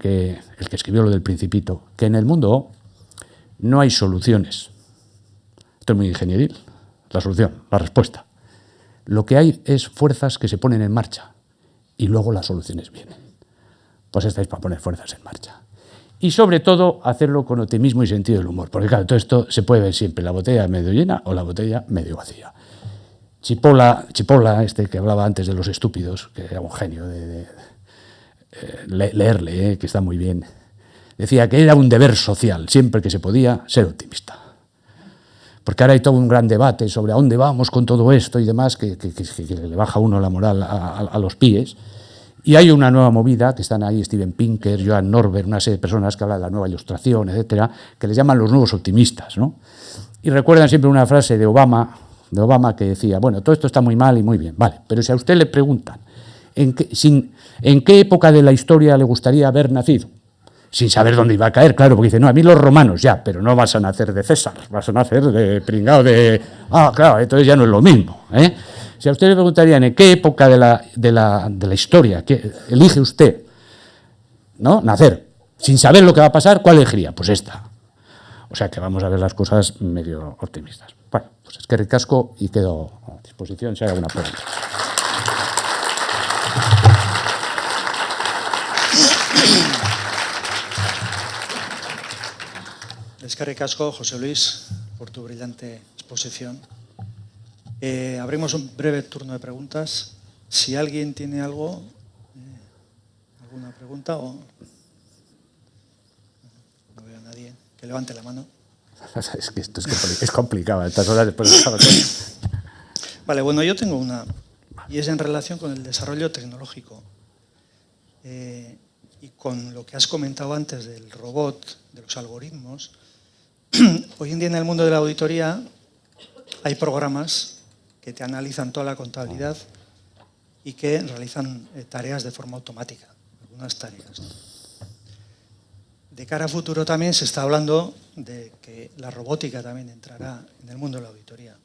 el que escribió lo del Principito, que en el mundo no hay soluciones. Esto es muy ingenieril. La solución, la respuesta. Lo que hay es fuerzas que se ponen en marcha y luego las soluciones vienen. Pues estáis para poner fuerzas en marcha. Y sobre todo, hacerlo con optimismo y sentido del humor. Porque claro, todo esto se puede ver siempre, la botella medio llena o la botella medio vacía. Chipola, que hablaba antes de los estúpidos, que era un genio de leerle, que está muy bien, decía que era un deber social, siempre que se podía, ser optimista. Porque ahora hay todo un gran debate sobre a dónde vamos con todo esto y demás, que le baja a uno la moral a los pies. Y hay una nueva movida, que están ahí Steven Pinker, Joan Norbert, una serie de personas que hablan de la nueva ilustración, etcétera, que les llaman los nuevos optimistas, ¿no? Y recuerdan siempre una frase de Obama que decía, bueno, todo esto está muy mal y muy bien, vale, pero si a usted le preguntan ¿en qué época de la historia le gustaría haber nacido? Sin saber dónde iba a caer, claro, porque dice, no, a mí los romanos ya, pero no vas a nacer de César, vas a nacer de pringado de... Ah, claro, entonces ya no es lo mismo, ¿eh? Si a usted le preguntarían en qué época de la historia que elige usted, ¿no?, nacer, sin saber lo que va a pasar, ¿cuál elegiría? Pues esta. O sea que vamos a ver las cosas medio optimistas. Bueno, pues es que ricasco y quedo a disposición si hay alguna pregunta. Eskerrik asko, José Luis, por tu brillante exposición. Abrimos un breve turno de preguntas. Si alguien tiene algo, alguna pregunta o... No veo a nadie. Que levante la mano. Es que esto es complicado, a estas horas después de estar aquí. Vale, bueno, yo tengo una, y es en relación con el desarrollo tecnológico. Y con lo que has comentado antes del robot, de los algoritmos. Hoy en día en el mundo de la auditoría hay programas que te analizan toda la contabilidad y que realizan tareas de forma automática, algunas tareas, ¿no? De cara a futuro también se está hablando de que la robótica también entrará en el mundo de la auditoría.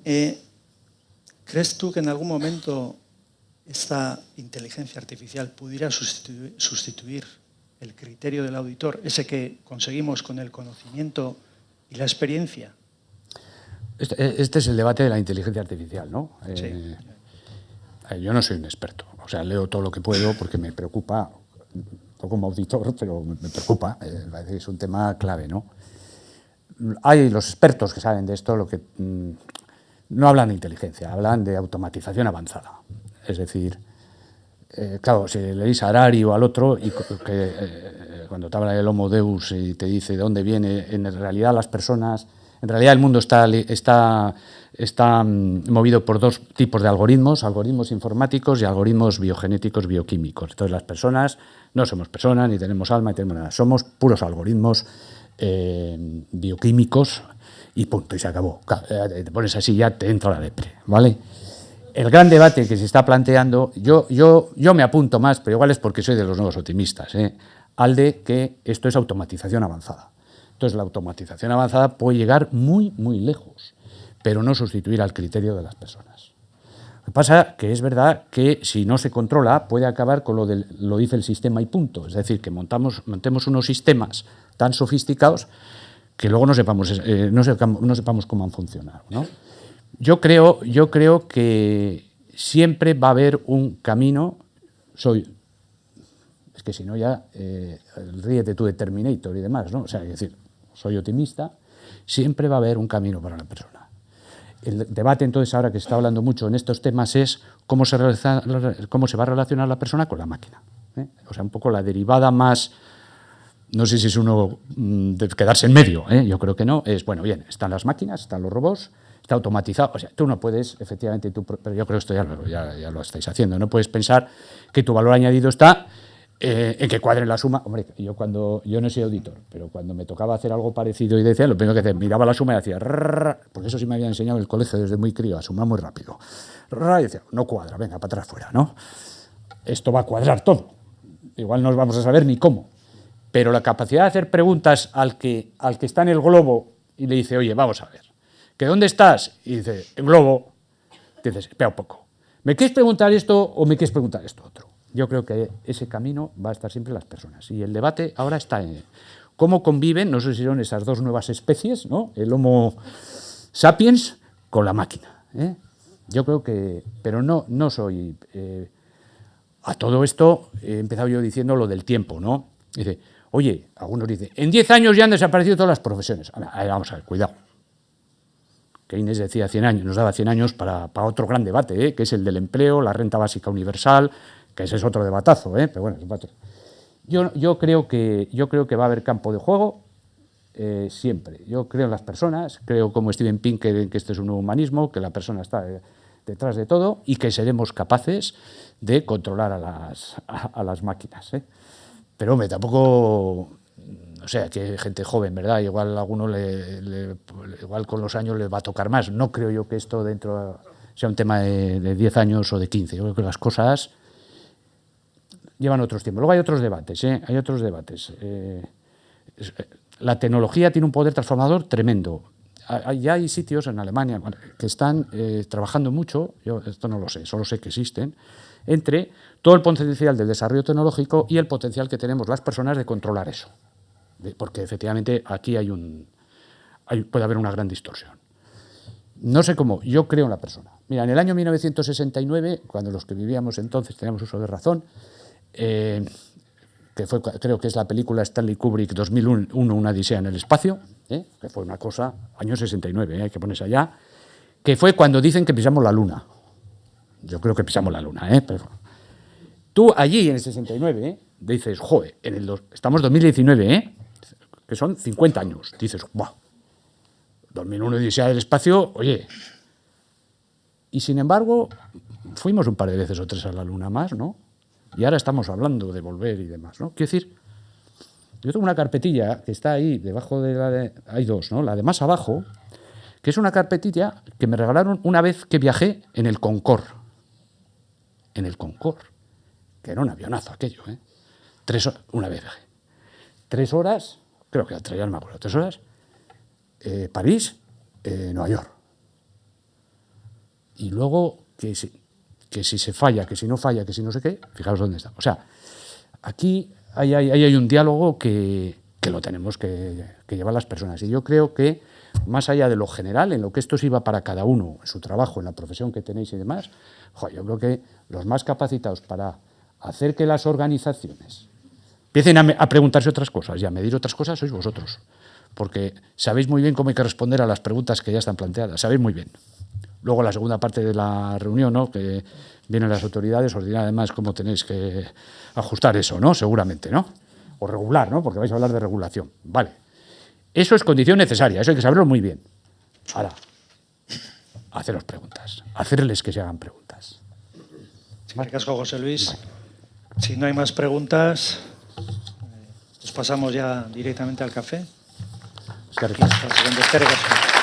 ¿Crees tú que en algún momento esta inteligencia artificial pudiera sustituir el criterio del auditor, ese que conseguimos con el conocimiento y la experiencia? Este es el debate de la inteligencia artificial, ¿no? Sí. Yo no soy un experto, o sea, leo todo lo que puedo porque me preocupa, no como auditor, pero me preocupa, es un tema clave, ¿no? Hay los expertos que saben de esto, lo que no hablan de inteligencia, hablan de automatización avanzada. Es decir, claro, si leéis a Harari o al otro, y cuando te habla del Homo Deus y te dice de dónde viene, en realidad las personas, en realidad el mundo está movido por dos tipos de algoritmos informáticos y algoritmos biogenéticos bioquímicos. Entonces las personas no somos personas, ni tenemos alma, ni tenemos nada, somos puros algoritmos bioquímicos y punto, y se acabó. Te pones así, ya te entra la depre, ¿vale? El gran debate que se está planteando, yo me apunto más, pero igual es porque soy de los nuevos optimistas, al de que esto es automatización avanzada. Entonces la automatización avanzada puede llegar muy, muy lejos, pero no sustituir al criterio de las personas. Lo que pasa que es verdad que si no se controla puede acabar con lo dice el sistema y punto. Es decir, que montemos unos sistemas tan sofisticados que luego no sepamos cómo han funcionado, ¿no? Yo creo que siempre va a haber un camino. Es que si no ya ríete tú de Terminator y demás, ¿no? O sea, es decir, soy optimista, siempre va a haber un camino para la persona. El debate entonces ahora que se está hablando mucho en estos temas es cómo se va a relacionar la persona con la máquina, ¿eh? O sea, un poco la derivada más, no sé si es uno de quedarse en medio, ¿eh? Yo creo que no, es, bueno, bien, están las máquinas, están los robots, está automatizado, o sea, tú no puedes, efectivamente, pero yo creo que esto ya lo estáis haciendo, no puedes pensar que tu valor añadido está en que cuadre la suma. Hombre, yo no soy auditor, pero cuando me tocaba hacer algo parecido y decía, lo primero que hacía, miraba la suma y hacía, porque eso sí me había enseñado en el colegio desde muy crío, a sumar muy rápido, y decía, no cuadra, venga, para atrás fuera, ¿no? Esto va a cuadrar todo, igual no vamos a saber ni cómo, pero la capacidad de hacer preguntas al que está en el globo y le dice, oye, vamos a ver, ¿que dónde estás? Y dice, en globo. Dices, espera un poco. ¿Me quieres preguntar esto o me quieres preguntar esto otro? Yo creo que ese camino va a estar siempre en las personas. Y el debate ahora está en cómo conviven, no sé si son esas dos nuevas especies, ¿no? El Homo sapiens con la máquina, ¿eh? Yo creo que... Pero no soy... a todo esto he empezado yo diciendo lo del tiempo, ¿no? Dice, oye, algunos dicen, en 10 años ya han desaparecido todas las profesiones. Vamos a ver, cuidado. Keynes decía 100 años, nos daba 100 años para otro gran debate, que es el del empleo, la renta básica universal, que ese es otro debatazo, pero bueno, yo creo que va a haber campo de juego siempre. Yo creo en las personas, creo como Steven Pinker que este es un nuevo humanismo, que la persona está detrás de todo y que seremos capaces de controlar a las máquinas, Pero hombre, tampoco... O sea, que hay gente joven, ¿verdad? Igual a alguno igual con los años le va a tocar más. No creo yo que esto dentro sea un tema de 10 años o de 15. Yo creo que las cosas llevan otros tiempos. Luego hay otros debates, Hay otros debates. La tecnología tiene un poder transformador tremendo. Ya hay sitios en Alemania que están trabajando mucho, yo esto no lo sé, solo sé que existen, entre todo el potencial del desarrollo tecnológico y el potencial que tenemos las personas de controlar eso. Porque efectivamente aquí puede haber una gran distorsión. No sé cómo, yo creo en la persona. Mira, en el año 1969, cuando los que vivíamos entonces teníamos uso de razón, que fue, creo que es la película Stanley Kubrick 2001, Una odisea en el espacio, que fue una cosa, año 69, hay que ponerse allá, que fue cuando dicen que pisamos la luna. Yo creo que pisamos la luna, pero tú allí en el 69, dices, joder, estamos en 2019, que son 50 años. Dices, ¡buah! 2001 odisea del espacio, oye. Y sin embargo, fuimos un par de veces o tres a la luna más, ¿no? Y ahora estamos hablando de volver y demás, ¿no? Quiero decir, yo tengo una carpetilla que está ahí, debajo de hay dos, ¿no? La de más abajo, que es una carpetilla que me regalaron una vez que viajé en el Concorde. En el Concorde, que era un avionazo aquello, una vez viajé. 3 horas, creo que la traía, no me acuerdo, 3 horas, París, Nueva York. Y luego, que si se falla, que si no falla, que si no sé qué, fijaos dónde está. O sea, aquí hay un diálogo que lo tenemos que llevar las personas. Y yo creo que, más allá de lo general, en lo que esto sirva para cada uno, en su trabajo, en la profesión que tenéis y demás, yo creo que los más capacitados para hacer que las organizaciones empiecen a preguntarse otras cosas y a medir otras cosas sois vosotros. Porque sabéis muy bien cómo hay que responder a las preguntas que ya están planteadas. Sabéis muy bien. Luego la segunda parte de la reunión, ¿no?, que vienen las autoridades, os dirán además cómo tenéis que ajustar eso, ¿no?, seguramente, ¿no? O regular, ¿no?, porque vais a hablar de regulación. Vale. Eso es condición necesaria, eso hay que saberlo muy bien. Ahora, haceros preguntas, hacerles que se hagan preguntas. Casco, José Luis. Si no hay más preguntas, pues pasamos ya directamente al café. Eskerrik asko. Eskerrik asko.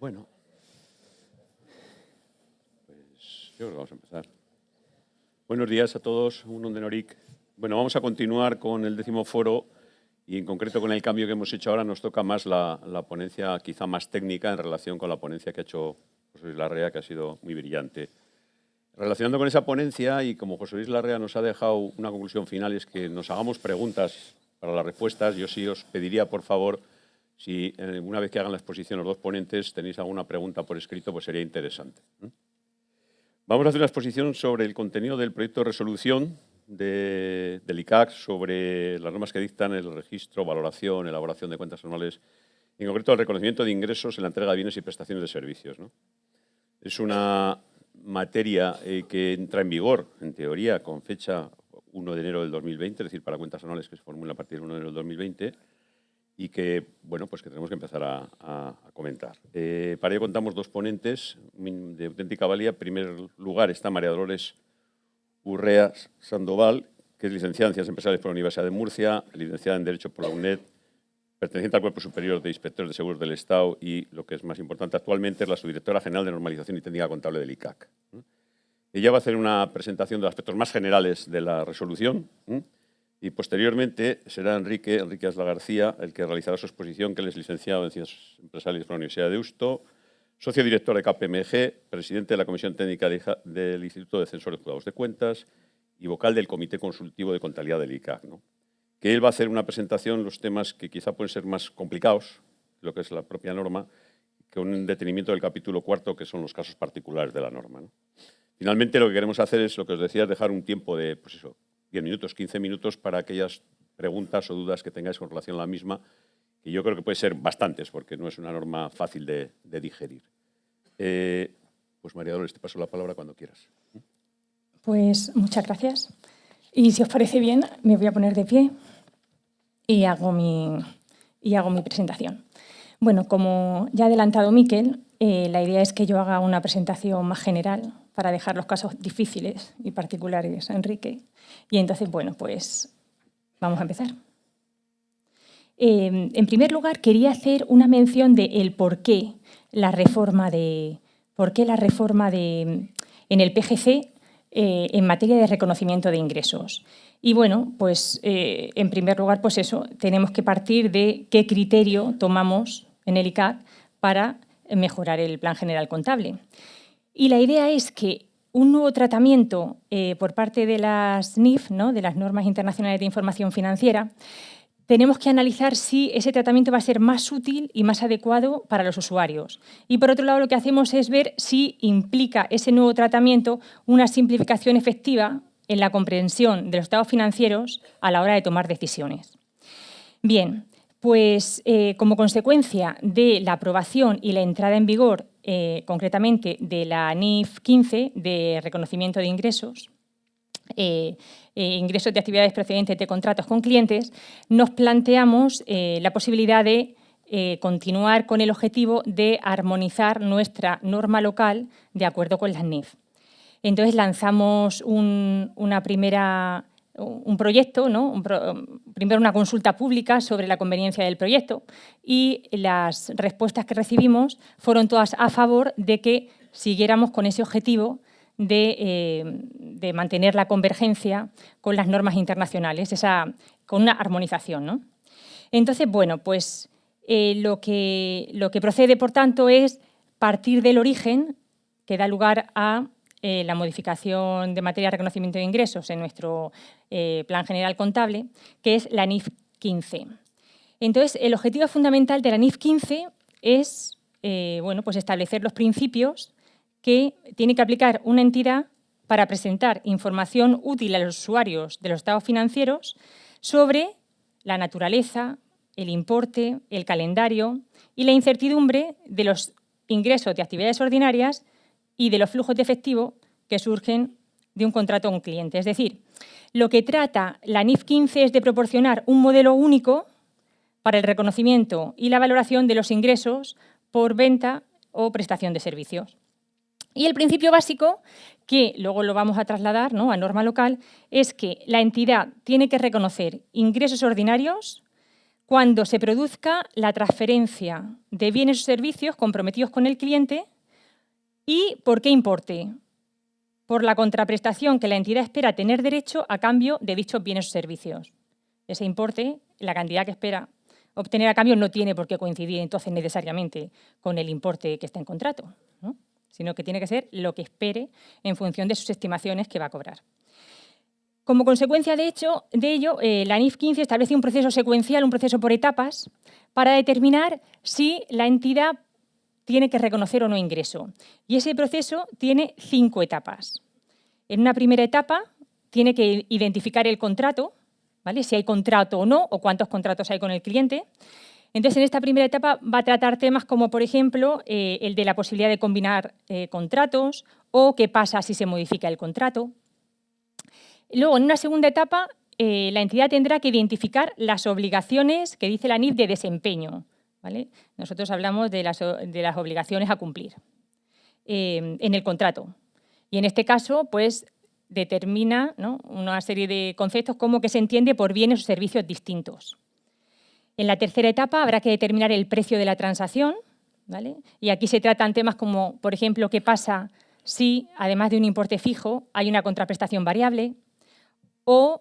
Bueno, pues yo creo que vamos a empezar. Buenos días a todos, un de Noric. Bueno, vamos a continuar con el 10º foro y en concreto con el cambio que hemos hecho ahora nos toca más la ponencia quizá más técnica en relación con la ponencia que ha hecho José Luis Larrea, que ha sido muy brillante. Relacionando con esa ponencia y como José Luis Larrea nos ha dejado una conclusión final es que nos hagamos preguntas para las respuestas. Yo sí os pediría, por favor, si una vez que hagan la exposición los dos ponentes tenéis alguna pregunta por escrito, pues sería interesante. Vamos a hacer una exposición sobre el contenido del proyecto de resolución del ICAC sobre las normas que dictan el registro, valoración, elaboración de cuentas anuales, en concreto el reconocimiento de ingresos en la entrega de bienes y prestaciones de servicios, ¿no? Es una materia que entra en vigor, en teoría, con fecha 1 de enero del 2020, es decir, para cuentas anuales que se formulan a partir del 1 de enero del 2020, y que, bueno, pues que tenemos que empezar a comentar. Para ello contamos dos ponentes de auténtica valía. En primer lugar está María Dolores Urrea Sandoval, que es licenciada en Ciencias Empresariales por la Universidad de Murcia, licenciada en Derecho por la UNED, perteneciente al Cuerpo Superior de Inspectores de Seguros del Estado y, lo que es más importante actualmente, es la subdirectora general de Normalización y Técnica Contable del ICAC. Ella va a hacer una presentación de los aspectos más generales de la resolución, y posteriormente será Enrique Asla García el que realizará su exposición, que él es licenciado en Ciencias Empresariales por la Universidad de Deusto, socio director de KPMG, presidente de la Comisión Técnica del Instituto de Censores y Juzgados de Cuentas y vocal del Comité Consultivo de Contabilidad del ICAC, ¿no? Que él va a hacer una presentación, los temas que quizá pueden ser más complicados, lo que es la propia norma, con un detenimiento del capítulo 4, que son los casos particulares de la norma, ¿no? Finalmente, lo que queremos hacer es, lo que os decía, es dejar un tiempo de, pues eso, 10 minutos, 15 minutos para aquellas preguntas o dudas que tengáis con relación a la misma, que yo creo que puede ser bastantes, porque no es una norma fácil de digerir. Pues María Dolores, te paso la palabra cuando quieras. Pues muchas gracias. Y si os parece bien, me voy a poner de pie y hago mi presentación. Bueno, como ya ha adelantado Miquel, la idea es que yo haga una presentación más general para dejar los casos difíciles y particulares a Enrique. Y entonces, bueno, pues vamos a empezar. En primer lugar, quería hacer una mención de el por qué la reforma en el PGC en materia de reconocimiento de ingresos. Y bueno, pues en primer lugar, pues eso, tenemos que partir de qué criterio tomamos en el ICAC para mejorar el Plan General Contable. Y la idea es que un nuevo tratamiento por parte de las NIF, ¿no?, de las Normas Internacionales de Información Financiera, tenemos que analizar si ese tratamiento va a ser más útil y más adecuado para los usuarios. Y por otro lado, lo que hacemos es ver si implica ese nuevo tratamiento una simplificación efectiva en la comprensión de los estados financieros a la hora de tomar decisiones. Bien, pues como consecuencia de la aprobación y la entrada en vigor, concretamente de la NIF 15 de reconocimiento de ingresos, ingresos de actividades procedentes de contratos con clientes, nos planteamos la posibilidad de continuar con el objetivo de armonizar nuestra norma local de acuerdo con las NIF. Entonces lanzamos un proyecto, ¿no? Primero una consulta pública sobre la conveniencia del proyecto y las respuestas que recibimos fueron todas a favor de que siguiéramos con ese objetivo de mantener la convergencia con las normas internacionales, con una armonización, ¿no? Entonces, bueno, pues lo que procede, por tanto, es partir del origen que da lugar a la modificación de materia de reconocimiento de ingresos en nuestro Plan General Contable, que es la NIF 15. Entonces, el objetivo fundamental de la NIF 15 es pues establecer los principios que tiene que aplicar una entidad para presentar información útil a los usuarios de los estados financieros sobre la naturaleza, el importe, el calendario y la incertidumbre de los ingresos de actividades ordinarias y de los flujos de efectivo que surgen de un contrato con un cliente. Es decir, lo que trata la NIF 15 es de proporcionar un modelo único para el reconocimiento y la valoración de los ingresos por venta o prestación de servicios. Y el principio básico, que luego lo vamos a trasladar, ¿no?, a norma local, es que la entidad tiene que reconocer ingresos ordinarios cuando se produzca la transferencia de bienes o servicios comprometidos con el cliente y por qué importe. Por la contraprestación que la entidad espera tener derecho a cambio de dichos bienes o servicios. Ese importe, la cantidad que espera obtener a cambio, no tiene por qué coincidir entonces necesariamente con el importe que está en contrato, ¿no?, sino que tiene que ser lo que espere en función de sus estimaciones que va a cobrar. Como consecuencia de ello, la NIF 15 establece un proceso secuencial, un proceso por etapas, para determinar si la entidad tiene que reconocer o no ingreso. Y ese proceso tiene 5 etapas. En una primera etapa tiene que identificar el contrato, ¿vale?, si hay contrato o no, o cuántos contratos hay con el cliente. Entonces, en esta primera etapa va a tratar temas como, por ejemplo, el de la posibilidad de combinar contratos o qué pasa si se modifica el contrato. Luego, en una segunda etapa, la entidad tendrá que identificar las obligaciones que dice la NIF de desempeño, ¿vale? Nosotros hablamos de las obligaciones a cumplir en el contrato. Y en este caso, pues, determina, ¿no?, una serie de conceptos como que se entiende por bienes o servicios distintos. En la tercera etapa habrá que determinar el precio de la transacción, ¿vale? Y aquí se tratan temas como, por ejemplo, qué pasa si, además de un importe fijo, hay una contraprestación variable, o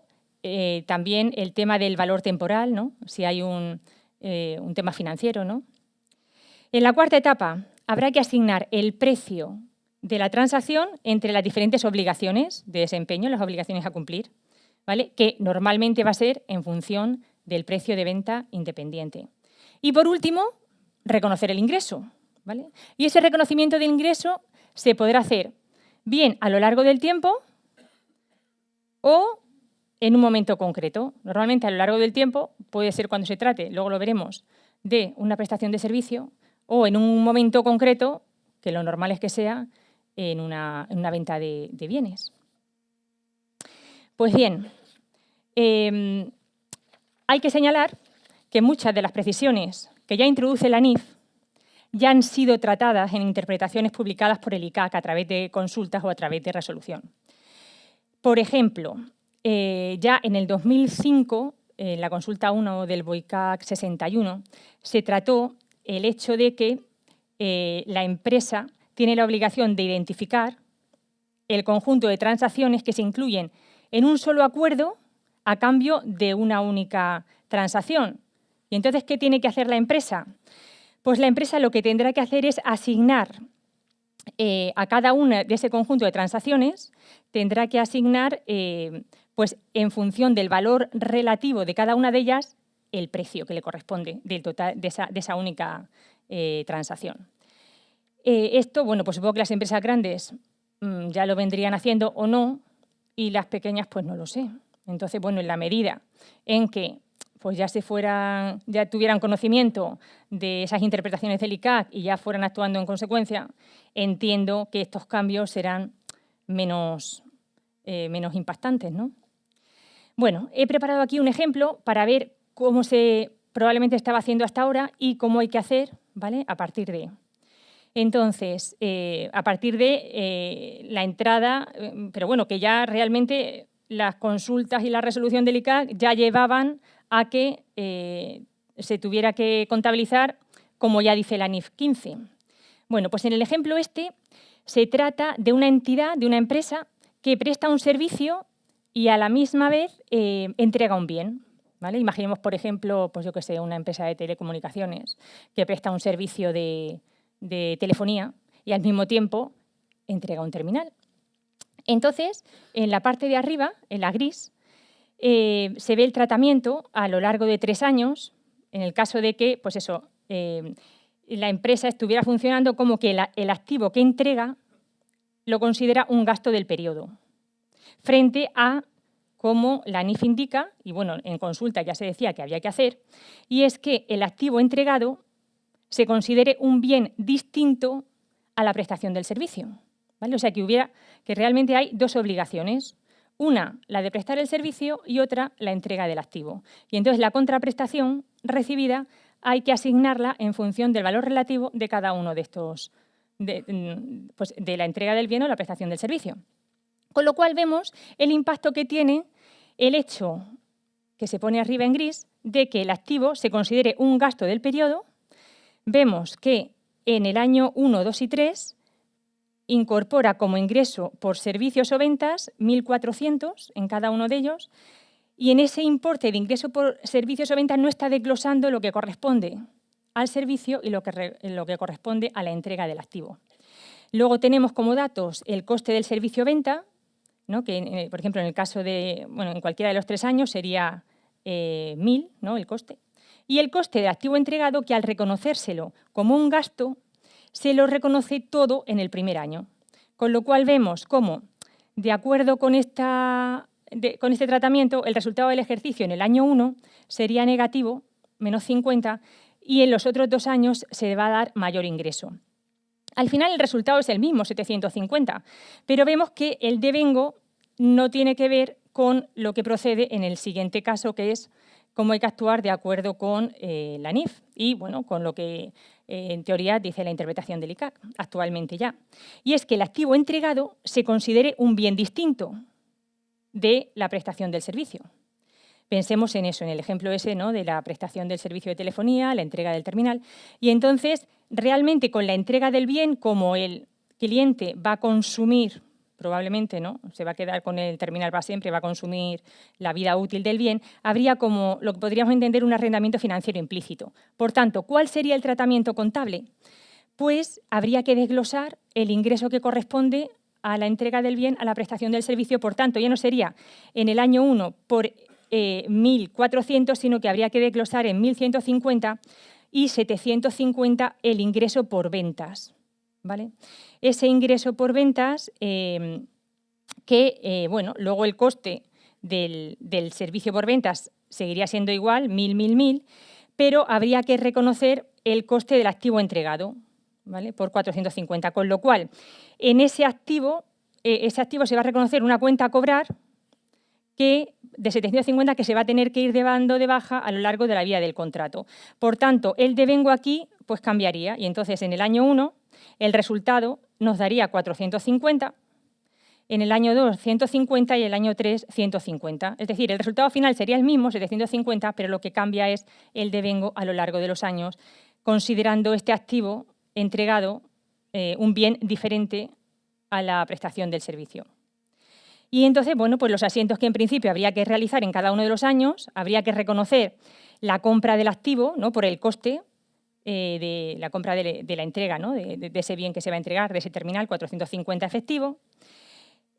también el tema del valor temporal, ¿no?, si hay un tema financiero, ¿no? En la cuarta etapa habrá que asignar el precio de la transacción entre las diferentes obligaciones de desempeño, las obligaciones a cumplir, ¿vale?, que normalmente va a ser en función del precio de venta independiente. Y por último, reconocer el ingreso, ¿vale? Y ese reconocimiento del ingreso se podrá hacer bien a lo largo del tiempo o en un momento concreto. Normalmente a lo largo del tiempo puede ser cuando se trate, luego lo veremos, de una prestación de servicio o en un momento concreto, que lo normal es que sea en una venta de bienes. Pues bien, hay que señalar que muchas de las precisiones que ya introduce la NIF ya han sido tratadas en interpretaciones publicadas por el ICAC a través de consultas o a través de resolución. Por ejemplo, ya en el 2005, en la consulta 1 del BOICAC 61, se trató el hecho de que la empresa tiene la obligación de identificar el conjunto de transacciones que se incluyen en un solo acuerdo a cambio de una única transacción. ¿Y entonces qué tiene que hacer la empresa? Pues la empresa lo que tendrá que hacer es asignar a cada una de ese conjunto de transacciones, tendrá que asignar, pues en función del valor relativo de cada una de ellas, el precio que le corresponde del total de esa única transacción. Esto, bueno, pues supongo que las empresas grandes ya lo vendrían haciendo o no, y las pequeñas, pues no lo sé. Entonces, bueno, en la medida en que pues ya tuvieran conocimiento de esas interpretaciones del ICAC y ya fueran actuando en consecuencia, entiendo que estos cambios serán menos impactantes, ¿no? Bueno, he preparado aquí un ejemplo para ver cómo se probablemente estaba haciendo hasta ahora y cómo hay que hacer, ¿vale?, a partir de. Entonces, a partir de la entrada, pero bueno, que ya realmente las consultas y la resolución del ICAC ya llevaban a que se tuviera que contabilizar, como ya dice la NIF 15. Bueno, pues en el ejemplo este se trata de una entidad, de una empresa, que presta un servicio y a la misma vez entrega un bien, ¿vale? Imaginemos, por ejemplo, pues yo que sé, una empresa de telecomunicaciones que presta un servicio de telefonía y al mismo tiempo entrega un terminal. Entonces, en la parte de arriba, en la gris, se ve el tratamiento a lo largo de 3 años, en el caso de que, pues eso, la empresa estuviera funcionando como que el activo que entrega lo considera un gasto del periodo, frente a como la NIF indica, y bueno, en consulta ya se decía que había que hacer, y es que el activo entregado se considere un bien distinto a la prestación del servicio, ¿vale? O sea, que realmente hay 2 obligaciones. Una, la de prestar el servicio, y otra, la entrega del activo. Y entonces la contraprestación recibida hay que asignarla en función del valor relativo de cada uno de estos, de la entrega del bien o la prestación del servicio. Con lo cual vemos el impacto que tiene el hecho, que se pone arriba en gris, de que el activo se considere un gasto del periodo. Vemos que en el año 1, 2 y 3 incorpora como ingreso por servicios o ventas 1.400 en cada uno de ellos, y en ese importe de ingreso por servicios o ventas no está desglosando lo que corresponde al servicio y lo que corresponde a la entrega del activo. Luego tenemos como datos el coste del servicio venta, ¿no? Que, por ejemplo, en el caso de, bueno, en cualquiera de los 3 años sería 1.000, ¿no? El coste. Y el coste del activo entregado, que al reconocérselo como un gasto, se lo reconoce todo en el primer año. Con lo cual vemos cómo, de acuerdo con este tratamiento, el resultado del ejercicio en el año 1 sería negativo, menos 50, y en los otros 2 años se va a dar mayor ingreso. Al final el resultado es el mismo, 750, pero vemos que el devengo no tiene que ver con lo que procede en el siguiente caso, que es cómo hay que actuar de acuerdo con la NIF y, bueno, con lo que en teoría dice la interpretación del ICAC actualmente ya. Y es que el activo entregado se considere un bien distinto de la prestación del servicio. Pensemos en eso, en el ejemplo ese, ¿no?, de la prestación del servicio de telefonía, la entrega del terminal. Y entonces, realmente con la entrega del bien, como el cliente va a consumir, probablemente, ¿no?, se va a quedar con el terminal para siempre, va a consumir la vida útil del bien, habría como lo que podríamos entender un arrendamiento financiero implícito. Por tanto, ¿cuál sería el tratamiento contable? Pues habría que desglosar el ingreso que corresponde a la entrega del bien, a la prestación del servicio. Por tanto, ya no sería en el año 1 por 1.400, sino que habría que desglosar en 1.150 y 750 el ingreso por ventas, ¿vale? Ese ingreso por ventas bueno, luego el coste del servicio por ventas seguiría siendo igual, 1.000, pero habría que reconocer el coste del activo entregado, ¿vale?, por 450, con lo cual en ese activo se va a reconocer una cuenta a cobrar de 750 que se va a tener que ir dando de baja a lo largo de la vida del contrato. Por tanto, el devengo aquí pues cambiaría y entonces en el año 1 el resultado nos daría 450, en el año 2 150 y en el año 3 150. Es decir, el resultado final sería el mismo, 750, pero lo que cambia es el devengo a lo largo de los años, considerando este activo entregado un bien diferente a la prestación del servicio. Y entonces, bueno, pues los asientos que en principio habría que realizar en cada uno de los años, habría que reconocer la compra del activo, ¿no?, por el coste de la compra de la entrega, ¿no?, de ese bien que se va a entregar, de ese terminal, 450 efectivo.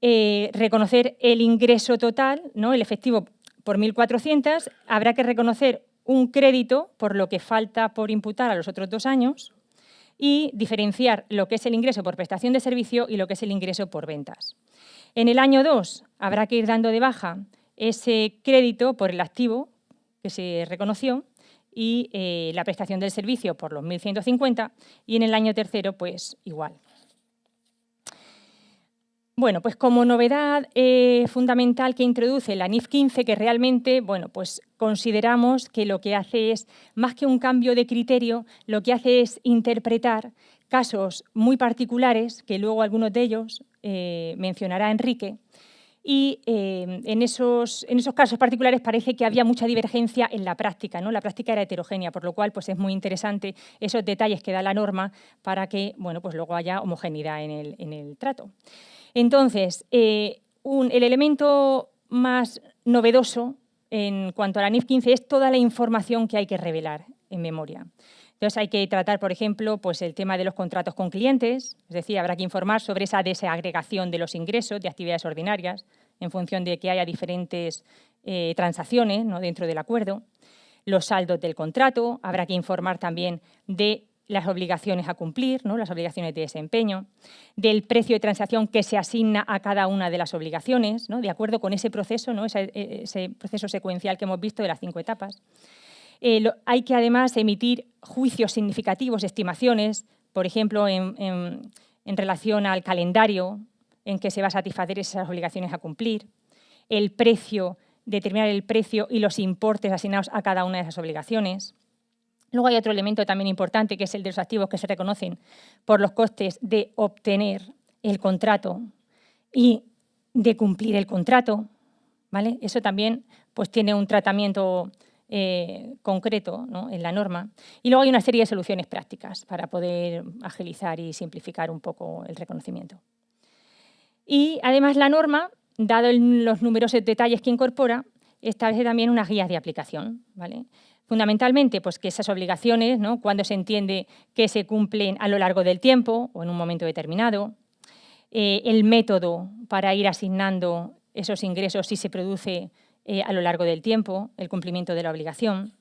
Reconocer el ingreso total, ¿no?, el efectivo por 1.400. Habrá que reconocer un crédito por lo que falta por imputar a los otros 2 años y diferenciar lo que es el ingreso por prestación de servicio y lo que es el ingreso por ventas. En el año 2 habrá que ir dando de baja ese crédito por el activo que se reconoció y la prestación del servicio por los 1.150 y en el año tercero pues igual. Bueno, pues como novedad fundamental que introduce la NIF 15, que realmente, bueno, pues consideramos que lo que hace es, más que un cambio de criterio, lo que hace es interpretar casos muy particulares, que luego algunos de ellos mencionará Enrique, y en esos casos particulares parece que había mucha divergencia en la práctica, ¿no? La práctica era heterogénea, por lo cual pues es muy interesante esos detalles que da la norma para que, bueno, pues luego haya homogeneidad en el trato. Entonces, el elemento más novedoso en cuanto a la NIF 15 es toda la información que hay que revelar en memoria. Entonces hay que tratar, por ejemplo, pues el tema de los contratos con clientes, es decir, habrá que informar sobre esa desagregación de los ingresos de actividades ordinarias en función de que haya diferentes transacciones, ¿no?, dentro del acuerdo. Los saldos del contrato, habrá que informar también de las obligaciones a cumplir, ¿no?, las obligaciones de desempeño, del precio de transacción que se asigna a cada una de las obligaciones, ¿no?, de acuerdo con ese proceso, ¿no?, ese proceso secuencial que hemos visto de las 5 etapas. Hay que además emitir juicios significativos, estimaciones, por ejemplo, en relación al calendario en que se va a satisfacer esas obligaciones a cumplir, el precio, determinar el precio y los importes asignados a cada una de esas obligaciones. Luego hay otro elemento también importante, que es el de los activos que se reconocen por los costes de obtener el contrato y de cumplir el contrato, ¿vale? Eso también pues, tiene un tratamiento concreto, ¿no?, en la norma. Y luego hay una serie de soluciones prácticas para poder agilizar y simplificar un poco el reconocimiento. Y además la norma, dado los numerosos detalles que incorpora, establece también unas guías de aplicación, ¿vale? Fundamentalmente, pues que esas obligaciones, ¿no?, cuando se entiende que se cumplen a lo largo del tiempo o en un momento determinado, el método para ir asignando esos ingresos si se produce a lo largo del tiempo, el cumplimiento de la obligación.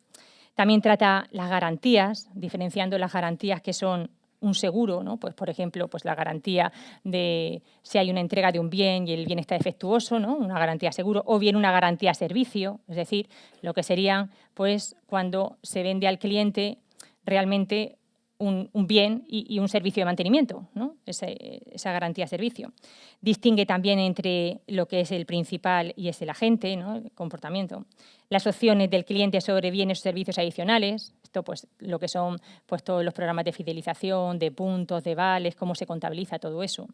También trata las garantías, diferenciando las garantías que son un seguro, ¿no?, pues, por ejemplo, pues la garantía de si hay una entrega de un bien y el bien está defectuoso, ¿no?, una garantía seguro, o bien una garantía servicio, es decir, lo que serían pues, cuando se vende al cliente realmente un bien y un servicio de mantenimiento, ¿no?, esa garantía servicio. Distingue también entre lo que es el principal y es el agente, ¿no?, el comportamiento. Las opciones del cliente sobre bienes o servicios adicionales, esto pues lo que son pues, todos los programas de fidelización, de puntos, de vales, cómo se contabiliza todo eso.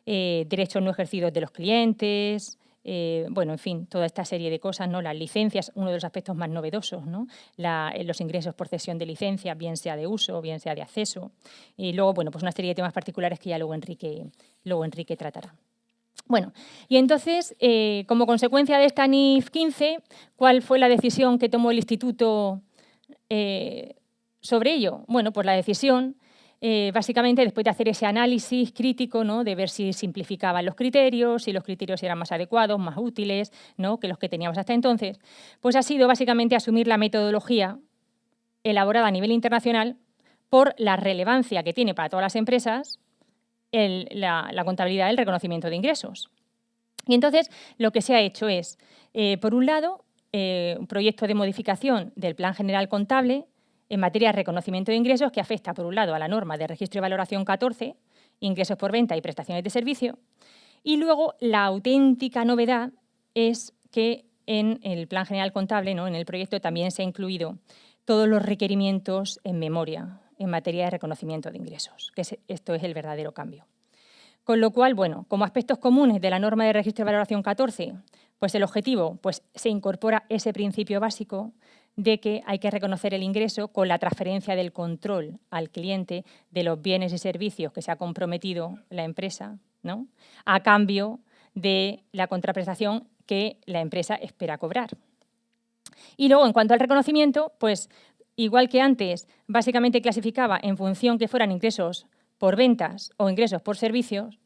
Derechos no ejercidos de los clientes, bueno, en fin, toda esta serie de cosas, ¿no? Las licencias, uno de los aspectos más novedosos, ¿no?, los ingresos por cesión de licencia, bien sea de uso, bien sea de acceso. Y luego, bueno, pues una serie de temas particulares que ya luego Enrique tratará. Bueno, y entonces, como consecuencia de esta NIF 15, ¿cuál fue la decisión que tomó el Instituto sobre ello? Bueno, pues la decisión, básicamente, después de hacer ese análisis crítico, ¿no?, de ver si simplificaban los criterios, si los criterios eran más adecuados, más útiles, ¿no?, que los que teníamos hasta entonces, pues ha sido básicamente asumir la metodología elaborada a nivel internacional por la relevancia que tiene para todas las empresas la contabilidad del reconocimiento de ingresos. Y entonces lo que se ha hecho es, por un lado, un proyecto de modificación del Plan General Contable en materia de reconocimiento de ingresos que afecta, por un lado, a la norma de registro y valoración 14, ingresos por venta y prestaciones de servicio, y luego la auténtica novedad es que en el Plan General Contable, ¿no?, en el proyecto también se ha incluido todos los requerimientos en memoria en materia de reconocimiento de ingresos, que esto es el verdadero cambio. Con lo cual, bueno, como aspectos comunes de la norma de registro y valoración 14, pues el objetivo, pues se incorpora ese principio básico de que hay que reconocer el ingreso con la transferencia del control al cliente de los bienes y servicios que se ha comprometido la empresa, ¿no?, a cambio de la contraprestación que la empresa espera cobrar. Y luego, en cuanto al reconocimiento, pues igual que antes, básicamente clasificaba en función que fueran ingresos por ventas o ingresos por servicios,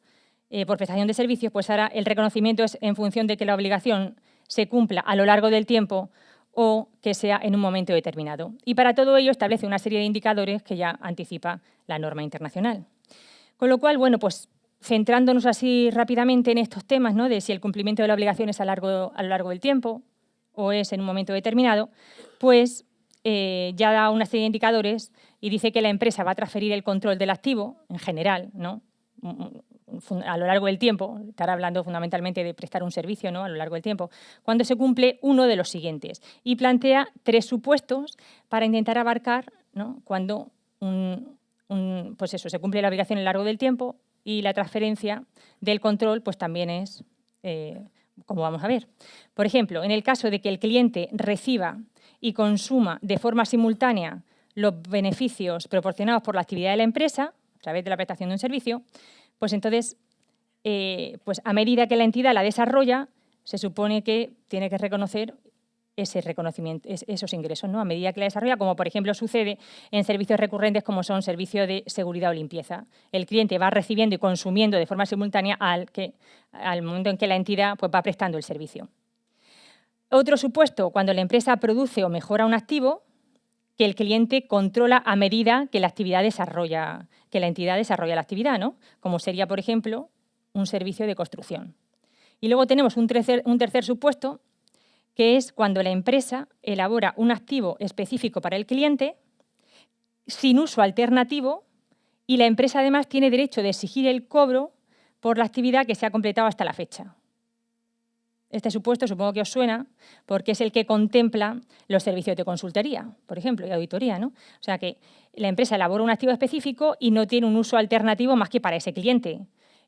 por prestación de servicios, pues ahora el reconocimiento es en función de que la obligación se cumpla a lo largo del tiempo o que sea en un momento determinado. Y para todo ello establece una serie de indicadores que ya anticipa la norma internacional. Con lo cual, bueno, pues centrándonos así rápidamente en estos temas, ¿no?, de si el cumplimiento de la obligación es a lo largo del tiempo o es en un momento determinado, pues ya da una serie de indicadores y dice que la empresa va a transferir el control del activo, en general, ¿no?, a lo largo del tiempo, estará hablando fundamentalmente de prestar un servicio, ¿no?, a lo largo del tiempo, cuando se cumple uno de los siguientes. Y plantea 3 supuestos para intentar abarcar, ¿no?, cuando pues eso, se cumple la obligación a lo largo del tiempo y la transferencia del control pues también es, como vamos a ver. Por ejemplo, en el caso de que el cliente reciba y consuma de forma simultánea los beneficios proporcionados por la actividad de la empresa, a través de la prestación de un servicio, pues entonces, pues a medida que la entidad la desarrolla, se supone que tiene que reconocer ese reconocimiento, esos ingresos, ¿no? A medida que la desarrolla, como por ejemplo sucede en servicios recurrentes como son servicios de seguridad o limpieza. El cliente va recibiendo y consumiendo de forma simultánea al momento en que la entidad pues, va prestando el servicio. Otro supuesto, cuando la empresa produce o mejora un activo, que el cliente controla a medida que la actividad desarrolla, que la entidad desarrolla la actividad, ¿no? Como sería, por ejemplo, un servicio de construcción. Y luego tenemos un tercer supuesto, que es cuando la empresa elabora un activo específico para el cliente sin uso alternativo y la empresa además tiene derecho de exigir el cobro por la actividad que se ha completado hasta la fecha. Este supuesto supongo que os suena porque es el que contempla los servicios de consultoría, por ejemplo, y auditoría, ¿no? O sea que la empresa elabora un activo específico y no tiene un uso alternativo más que para ese cliente.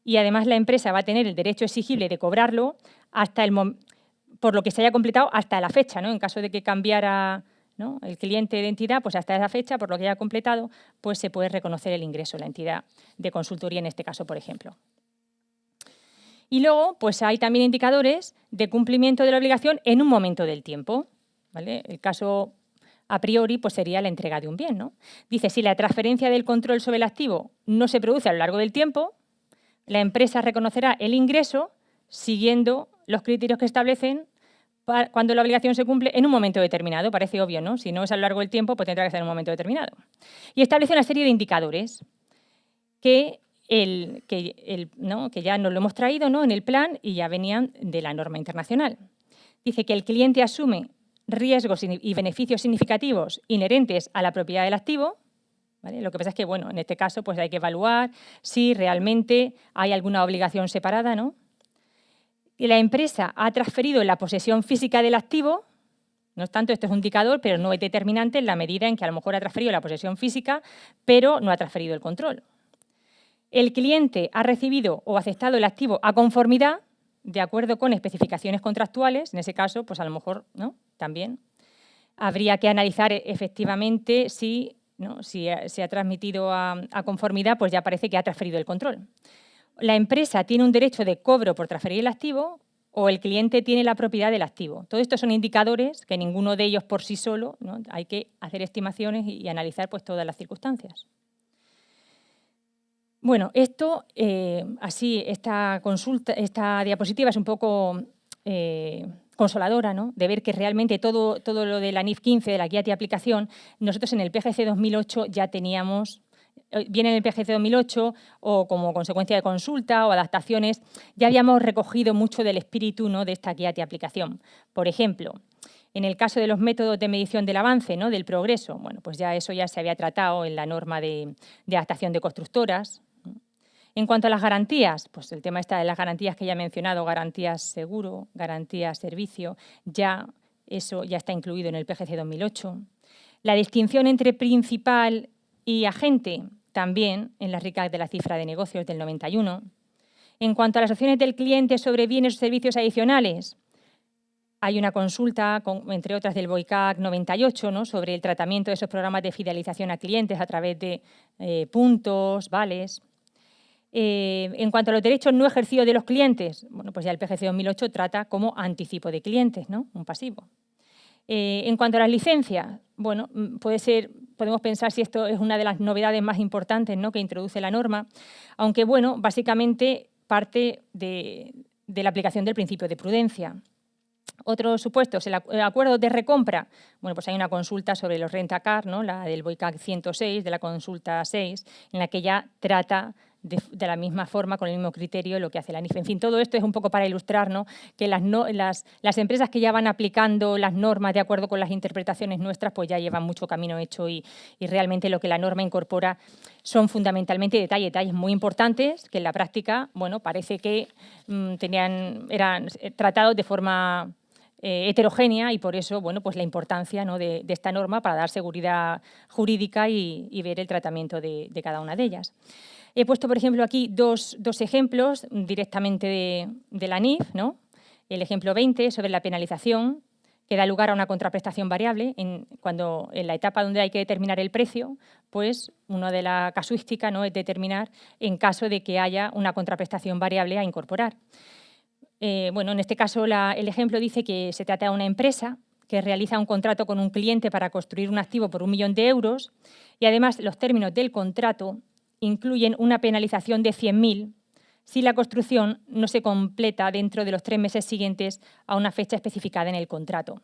Y además la empresa va a tener el derecho exigible de cobrarlo hasta por lo que se haya completado hasta la fecha, ¿no? En caso de que cambiara, ¿no?, el cliente de entidad, pues hasta esa fecha, por lo que haya completado, pues se puede reconocer el ingreso, la entidad de consultoría en este caso, por ejemplo. Y luego, pues hay también indicadores de cumplimiento de la obligación en un momento del tiempo, ¿vale? El caso a priori pues sería la entrega de un bien, ¿no? Dice, si la transferencia del control sobre el activo no se produce a lo largo del tiempo, la empresa reconocerá el ingreso siguiendo los criterios que establecen cuando la obligación se cumple en un momento determinado. Parece obvio, ¿no? Si no es a lo largo del tiempo, pues tendrá que ser en un momento determinado. Y establece una serie de indicadores que ya nos lo hemos traído, ¿no?, en el plan y ya venían de la norma internacional. Dice que el cliente asume riesgos y beneficios significativos inherentes a la propiedad del activo, ¿vale? Lo que pasa es que, bueno, en este caso pues hay que evaluar si realmente hay alguna obligación separada, ¿no? Y la empresa ha transferido la posesión física del activo. No obstante, esto es un indicador, pero no es determinante en la medida en que a lo mejor ha transferido la posesión física, pero no ha transferido el control. El cliente ha recibido o aceptado el activo a conformidad, de acuerdo con especificaciones contractuales. En ese caso, pues a lo mejor, ¿no?, también habría que analizar efectivamente si, ¿no?, si se ha transmitido a conformidad, pues ya parece que ha transferido el control. La empresa tiene un derecho de cobro por transferir el activo o el cliente tiene la propiedad del activo. Todo esto son indicadores que ninguno de ellos por sí solo, ¿no?, hay que hacer estimaciones y analizar pues todas las circunstancias. Bueno, esto, así, esta diapositiva es un poco consoladora, ¿no?, de ver que realmente todo lo de la NIF 15, de la guía de aplicación, nosotros en el PGC 2008 ya teníamos, bien en el PGC 2008 o como consecuencia de consulta o adaptaciones, ya habíamos recogido mucho del espíritu, ¿no?, de esta guía de aplicación. Por ejemplo, en el caso de los métodos de medición del avance, ¿no?, del progreso, bueno, pues ya eso ya se había tratado en la norma de adaptación de constructoras. En cuanto a las garantías, pues el tema está de las garantías que ya he mencionado, garantías seguro, garantías servicio, ya eso ya está incluido en el PGC 2008. La distinción entre principal y agente, también en la RICAC de la cifra de negocios del 91. En cuanto a las opciones del cliente sobre bienes o servicios adicionales, hay una consulta, entre otras, del BOICAC 98, ¿no?, sobre el tratamiento de esos programas de fidelización a clientes a través de puntos, vales. En cuanto a los derechos no ejercidos de los clientes, bueno, pues ya el PGC 2008 trata como anticipo de clientes, ¿no?, un pasivo. En cuanto a las licencias, bueno, podemos pensar si esto es una de las novedades más importantes, ¿no?, que introduce la norma, aunque, bueno, básicamente parte de la aplicación del principio de prudencia. Otros supuestos, el acuerdo de recompra. Bueno, pues hay una consulta sobre los rentacar, ¿no?, la del BOICAC 106, de la consulta 6, en la que ya trata de la misma forma, con el mismo criterio, lo que hace la NIF. En fin, todo esto es un poco para ilustrar, ¿no?, que las empresas que ya van aplicando las normas de acuerdo con las interpretaciones nuestras, pues ya llevan mucho camino hecho y realmente lo que la norma incorpora son fundamentalmente detalles muy importantes que en la práctica, bueno, parece que eran tratados de forma heterogénea y por eso, bueno, pues la importancia, ¿no?, de esta norma para dar seguridad jurídica y ver el tratamiento de cada una de ellas. He puesto, por ejemplo, aquí dos ejemplos directamente de la NIF, ¿no? El ejemplo 20 sobre la penalización, que da lugar a una contraprestación variable. Cuando en la etapa donde hay que determinar el precio, pues una de la casuística, ¿no?, es determinar en caso de que haya una contraprestación variable a incorporar. Bueno, en este caso el ejemplo dice que se trata de una empresa que realiza un contrato con un cliente para construir un activo por 1 millón de euros y además los términos del contrato incluyen una penalización de 100.000 si la construcción no se completa dentro de los 3 meses siguientes a una fecha especificada en el contrato.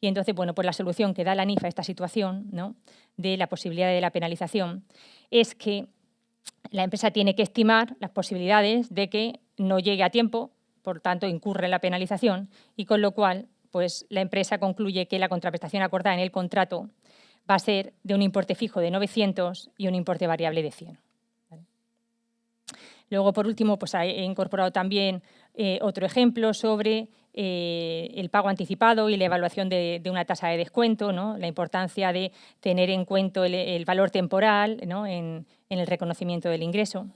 Y entonces, bueno, pues la solución que da la NIF a esta situación, ¿no?, de la posibilidad de la penalización es que la empresa tiene que estimar las posibilidades de que no llegue a tiempo, por tanto incurre en la penalización, y con lo cual pues, la empresa concluye que la contraprestación acordada en el contrato va a ser de un importe fijo de 900 y un importe variable de 100. ¿Vale? Luego, por último, pues he incorporado también otro ejemplo sobre el pago anticipado y la evaluación de una tasa de descuento, ¿no?, la importancia de tener en cuenta el valor temporal, ¿no?, en el reconocimiento del ingreso.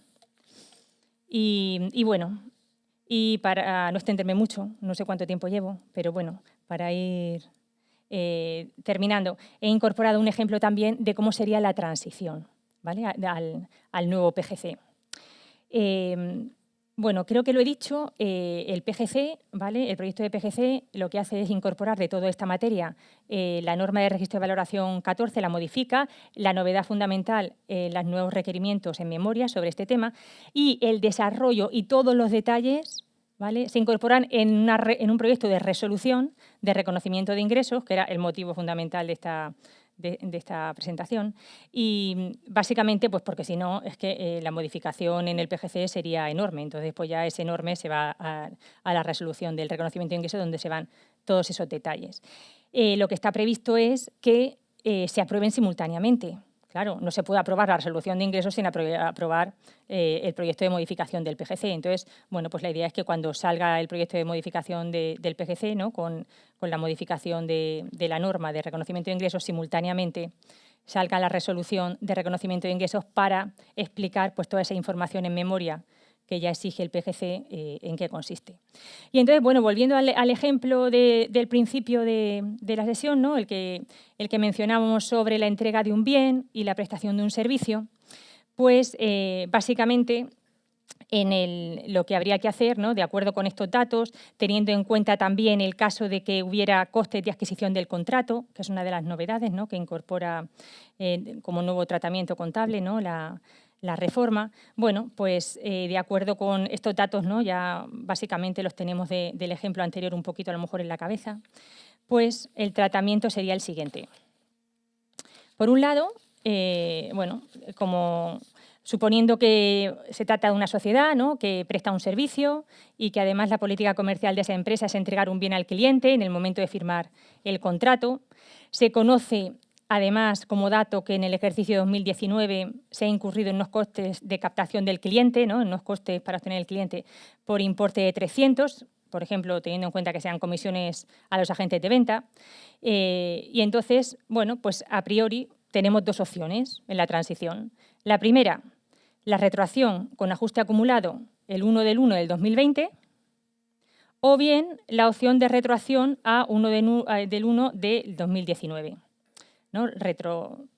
Y bueno, y para no extenderme mucho, no sé cuánto tiempo llevo, pero bueno, para ir terminando, he incorporado un ejemplo también de cómo sería la transición, ¿vale?, al nuevo PGC. Bueno, creo que lo he dicho, el PGC, ¿vale?, el proyecto de PGC lo que hace es incorporar de toda esta materia la norma de registro de valoración 14, la modifica, la novedad fundamental, los nuevos requerimientos en memoria sobre este tema y el desarrollo y todos los detalles, ¿vale?, se incorporan en un proyecto de resolución de reconocimiento de ingresos, que era el motivo fundamental de esta presentación, y básicamente pues porque si no es que la modificación en el PGC sería enorme, entonces pues ya es enorme, se va a la resolución del reconocimiento de ingresos donde se van todos esos detalles. Lo que está previsto es que se aprueben simultáneamente. Claro, no se puede aprobar la resolución de ingresos sin aprobar el proyecto de modificación del PGC. Entonces, bueno, pues la idea es que cuando salga el proyecto de modificación del PGC, ¿no?, con la modificación de la norma de reconocimiento de ingresos, simultáneamente salga la resolución de reconocimiento de ingresos para explicar pues, toda esa información en memoria que ya exige el PGC, en qué consiste. Y entonces, bueno, volviendo al ejemplo del principio de la sesión, ¿no?, el que mencionábamos sobre la entrega de un bien y la prestación de un servicio, pues básicamente lo que habría que hacer, ¿no?, de acuerdo con estos datos, teniendo en cuenta también el caso de que hubiera costes de adquisición del contrato, que es una de las novedades, ¿no?, que incorpora como nuevo tratamiento contable, ¿no?, la reforma. Bueno, pues de acuerdo con estos datos, ¿no?, ya básicamente los tenemos del ejemplo anterior un poquito a lo mejor en la cabeza, pues el tratamiento sería el siguiente. Por un lado, bueno, como suponiendo que se trata de una sociedad, ¿no?, que presta un servicio y que además la política comercial de esa empresa es entregar un bien al cliente en el momento de firmar el contrato, se conoce además, como dato, que en el ejercicio 2019 se ha incurrido en unos costes de captación del cliente, ¿no?, en unos costes para obtener el cliente por importe de 300, por ejemplo, teniendo en cuenta que sean comisiones a los agentes de venta. Y entonces, bueno, pues a priori tenemos dos opciones en la transición. La primera, la retroacción con ajuste acumulado el 1/1 del 2020, o bien la opción de retroacción a 1/1 del 2019. ¿No?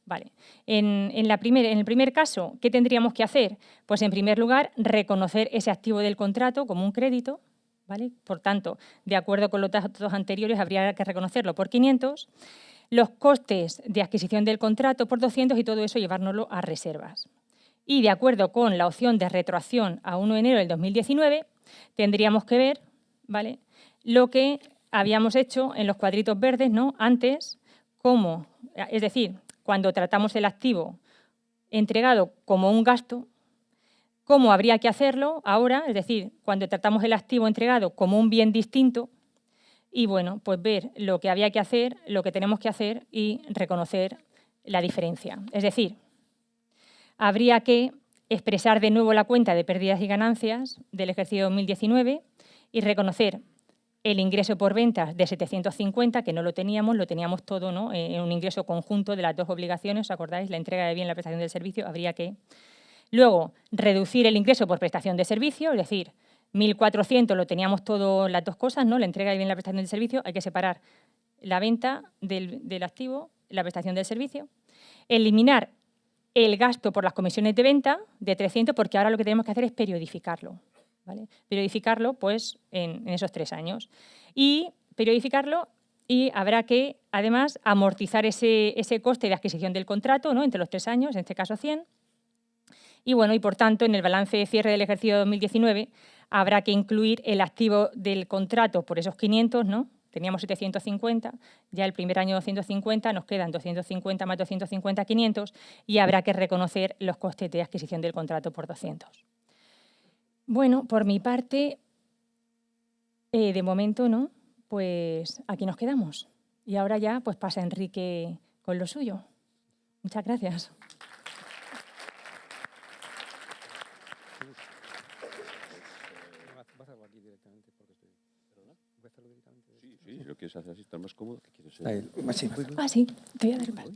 Vale. En el primer caso, ¿qué tendríamos que hacer? Pues, en primer lugar, reconocer ese activo del contrato como un crédito, ¿vale? Por tanto, de acuerdo con los datos anteriores, habría que reconocerlo por 500, los costes de adquisición del contrato por 200 y todo eso llevárnoslo a reservas. Y, de acuerdo con la opción de retroacción a 1 de enero del 2019, tendríamos que ver, ¿vale?, lo que habíamos hecho en los cuadritos verdes, ¿no?, antes, cómo, es decir, cuando tratamos el activo entregado como un gasto, cómo habría que hacerlo ahora, es decir, cuando tratamos el activo entregado como un bien distinto, y bueno, pues ver lo que había que hacer, lo que tenemos que hacer y reconocer la diferencia. Es decir, habría que expresar de nuevo la cuenta de pérdidas y ganancias del ejercicio 2019 y reconocer el ingreso por ventas de 750, que no lo teníamos todo, ¿no?, en un ingreso conjunto de las dos obligaciones, ¿os acordáis? La entrega de bien y la prestación del servicio, habría que. Luego, reducir el ingreso por prestación de servicio, es decir, 1.400 lo teníamos todo, las dos cosas, ¿no?, la entrega de bien y la prestación del servicio, hay que separar la venta del activo, la prestación del servicio. Eliminar el gasto por las comisiones de venta de 300, porque ahora lo que tenemos que hacer es periodificarlo. ¿Vale? Periodificarlo pues, en esos 3 años. Y periodificarlo y habrá que, además, amortizar ese coste de adquisición del contrato, ¿no?, entre los 3 años, en este caso 100. Y, bueno, y por tanto, en el balance de cierre del ejercicio 2019 habrá que incluir el activo del contrato por esos 500, ¿no? Teníamos 750, ya el primer año 250, nos quedan 250 más 250, 500, y habrá que reconocer los costes de adquisición del contrato por 200. Bueno, por mi parte, de momento, ¿no?, pues aquí nos quedamos. Y ahora ya pues pasa Enrique con lo suyo. Muchas gracias. Sí, lo quieres hacer así, estar más cómodo. ¿Qué quieres ser? Ah, sí, te voy a dar el paso.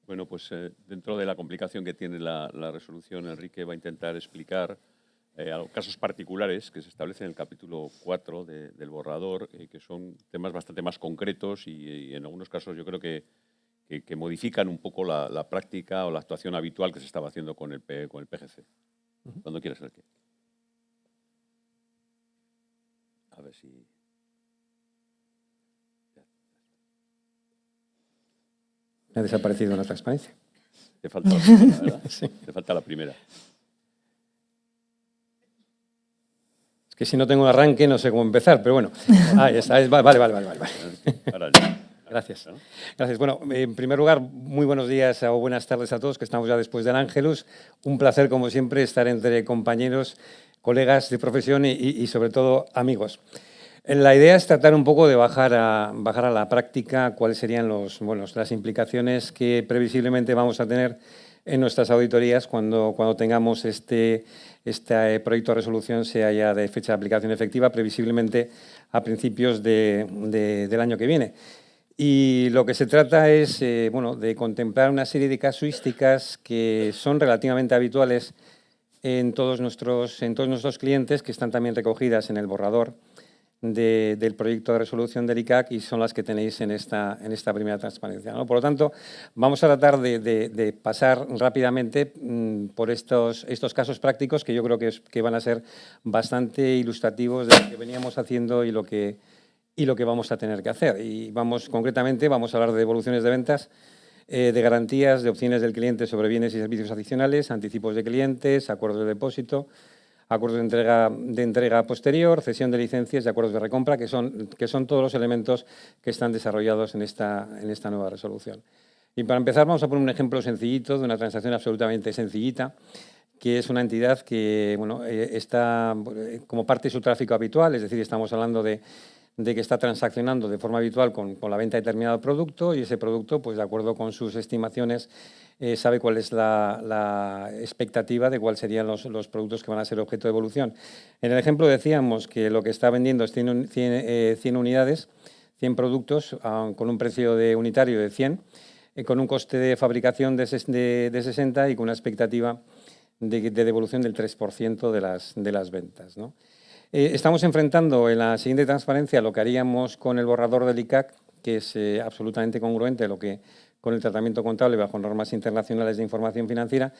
Bueno, pues dentro de la complicación que tiene la resolución, Enrique va a intentar explicar casos particulares que se establecen en el capítulo 4 del borrador, que son temas bastante más concretos y en algunos casos yo creo que modifican un poco la práctica o la actuación habitual que se estaba haciendo con el PGC. Cuando quieras, Enrique. A ver si... Me ha desaparecido la transparencia. Te falta la primera, ¿verdad? Sí. Te falta la primera. Es que si no tengo un arranque no sé cómo empezar, pero bueno. Ahí está. Vale. Gracias. Gracias. Bueno, en primer lugar, muy buenos días o buenas tardes a todos, que estamos ya después del Ángelus. Un placer, como siempre, estar entre compañeros, colegas de profesión y sobre todo, amigos. La idea es tratar un poco de bajar a la práctica cuáles serían las implicaciones que previsiblemente vamos a tener en nuestras auditorías cuando tengamos este proyecto de resolución sea ya de fecha de aplicación efectiva, previsiblemente a principios del año que viene. Y lo que se trata es de contemplar una serie de casuísticas que son relativamente habituales en todos nuestros clientes, que están también recogidas en el borrador del proyecto de resolución del ICAC y son las que tenéis en esta primera transparencia, ¿no? Por lo tanto, vamos a tratar de pasar rápidamente por estos casos prácticos que yo creo que van a ser bastante ilustrativos de lo que veníamos haciendo y lo que vamos a tener que hacer. Y concretamente vamos a hablar de devoluciones de ventas, de garantías, de opciones del cliente sobre bienes y servicios adicionales, anticipos de clientes, acuerdos de depósito, acuerdos de entrega posterior, cesión de licencias y acuerdos de recompra, que son todos los elementos que están desarrollados en esta nueva resolución. Y para empezar vamos a poner un ejemplo sencillito de una transacción absolutamente sencillita, que es una entidad que está como parte de su tráfico habitual, es decir, estamos hablando de que está transaccionando de forma habitual con la venta de determinado producto y ese producto, pues de acuerdo con sus estimaciones, sabe cuál es la expectativa de cuáles serían los productos que van a ser objeto de devolución. En el ejemplo decíamos que lo que está vendiendo es 100 unidades, 100 productos con un precio unitario de 100, con un coste de fabricación de 60 y con una expectativa de devolución del 3% de las ventas, ¿no? Estamos enfrentando en la siguiente transparencia lo que haríamos con el borrador del ICAC, que es absolutamente congruente con el tratamiento contable bajo normas internacionales de información financiera,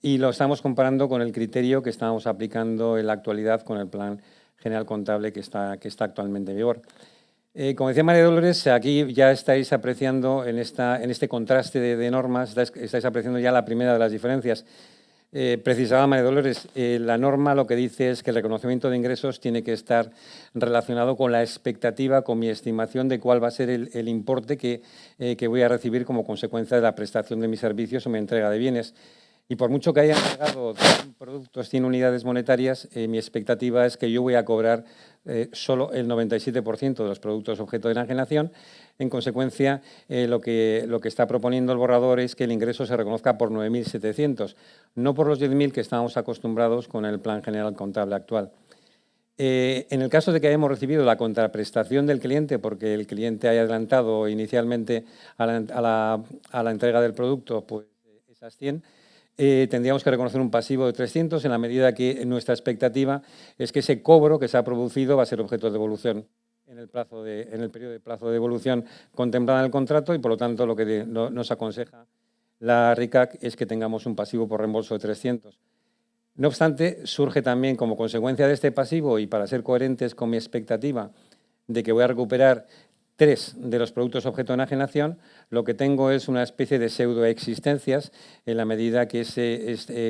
y lo estamos comparando con el criterio que estamos aplicando en la actualidad con el Plan General Contable que está actualmente en vigor. Como decía María Dolores, aquí ya estáis apreciando en este contraste de normas, estáis apreciando ya la primera de las diferencias. Precisaba María Dolores, la norma lo que dice es que el reconocimiento de ingresos tiene que estar relacionado con la expectativa, con mi estimación de cuál va a ser el importe que voy a recibir como consecuencia de la prestación de mis servicios o mi entrega de bienes. Y por mucho que haya entregado 100 productos, 100 unidades monetarias, mi expectativa es que yo voy a cobrar solo el 97% de los productos objeto de enajenación. En consecuencia, lo que está proponiendo el borrador es que el ingreso se reconozca por 9.700, no por los 10.000 que estábamos acostumbrados con el Plan General Contable actual. En el caso de que hayamos recibido la contraprestación del cliente, porque el cliente haya adelantado inicialmente a la entrega del producto pues, esas 100, tendríamos que reconocer un pasivo de 300 en la medida que nuestra expectativa es que ese cobro que se ha producido va a ser objeto de devolución en el periodo de plazo de devolución contemplado en el contrato y, por lo tanto, lo que nos aconseja la RICAC es que tengamos un pasivo por reembolso de 300. No obstante, surge también como consecuencia de este pasivo y para ser coherentes con mi expectativa de que voy a recuperar 3 de los productos objeto de enajenación, lo que tengo es una especie de pseudoexistencias en la medida que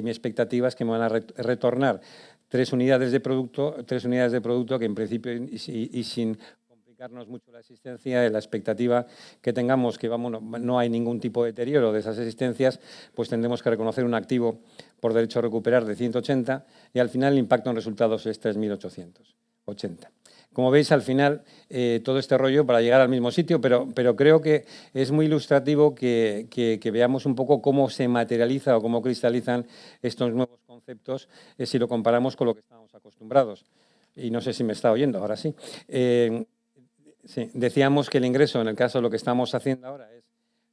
mi expectativa es que me van a retornar 3 unidades de producto que en principio y sin complicarnos mucho la existencia, la expectativa que tengamos que no hay ningún tipo de deterioro de esas existencias, pues tendremos que reconocer un activo por derecho a recuperar de 180 y al final el impacto en resultados es 3.880. Como veis, al final, todo este rollo para llegar al mismo sitio, pero creo que es muy ilustrativo que veamos un poco cómo se materializa o cómo cristalizan estos nuevos conceptos si lo comparamos con lo que estábamos acostumbrados. Y no sé si me está oyendo, ahora sí. Sí, decíamos que el ingreso, en el caso de lo que estamos haciendo ahora,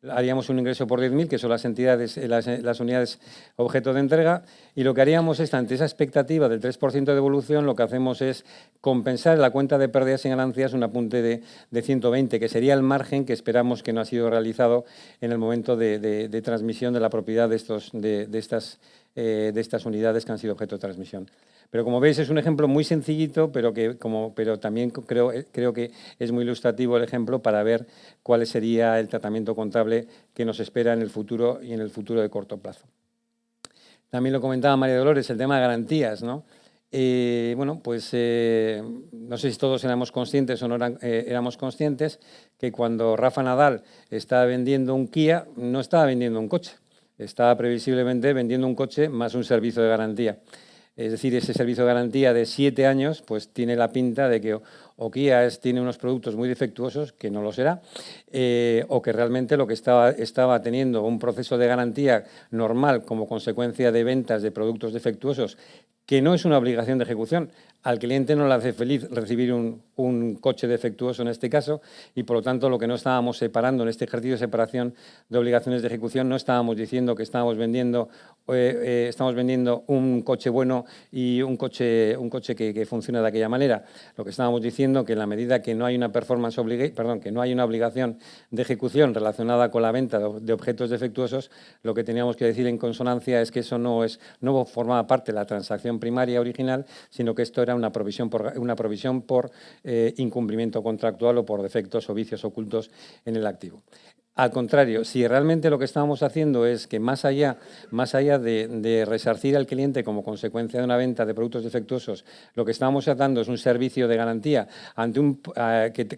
haríamos un ingreso por 10.000, que son las entidades, las unidades objeto de entrega, y lo que haríamos es, ante esa expectativa del 3% de devolución, lo que hacemos es compensar en la cuenta de pérdidas y ganancias un apunte de 120, que sería el margen que esperamos que no ha sido realizado en el momento de transmisión de la propiedad de estas unidades que han sido objeto de transmisión. Pero como veis es un ejemplo muy sencillito, pero también creo que es muy ilustrativo el ejemplo para ver cuál sería el tratamiento contable que nos espera en el futuro y en el futuro de corto plazo. También lo comentaba María Dolores, el tema de garantías, ¿no? Bueno, pues no sé si todos éramos conscientes o no éramos conscientes que cuando Rafa Nadal estaba vendiendo un Kia, no estaba vendiendo un coche, estaba previsiblemente vendiendo un coche más un servicio de garantía. Es decir, ese servicio de garantía de 7 años pues tiene la pinta de que o Kia tiene unos productos muy defectuosos, que no lo será, o que realmente lo que estaba teniendo un proceso de garantía normal como consecuencia de ventas de productos defectuosos, que no es una obligación de ejecución. Al cliente no le hace feliz recibir un coche defectuoso en este caso y, por lo tanto, lo que no estábamos separando en este ejercicio de separación de obligaciones de ejecución, no estábamos diciendo que estamos vendiendo un coche bueno y un coche que funciona de aquella manera. Lo que estábamos diciendo que en la medida que no hay una que no hay una obligación de ejecución relacionada con la venta de objetos defectuosos, lo que teníamos que decir en consonancia es que eso no formaba parte de la transacción primaria original, sino que esto era una provisión por incumplimiento contractual o por defectos o vicios ocultos en el activo. Al contrario, si realmente lo que estábamos haciendo es que más allá de resarcir al cliente como consecuencia de una venta de productos defectuosos, lo que estábamos dando es un servicio de garantía ante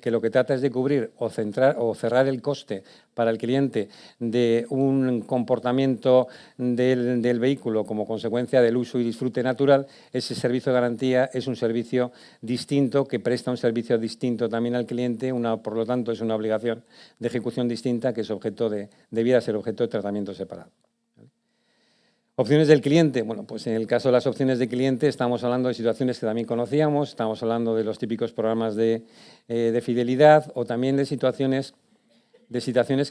que lo que trata es de cubrir o cerrar el coste para el cliente de un comportamiento del vehículo como consecuencia del uso y disfrute natural, ese servicio de garantía es un servicio distinto que presta un servicio distinto también al cliente, por lo tanto es una obligación de ejecución distinta que debiera ser objeto de tratamiento separado. Opciones del cliente. Bueno, pues en el caso de las opciones de cliente estamos hablando de situaciones que también conocíamos, estamos hablando de los típicos programas de fidelidad o también de situaciones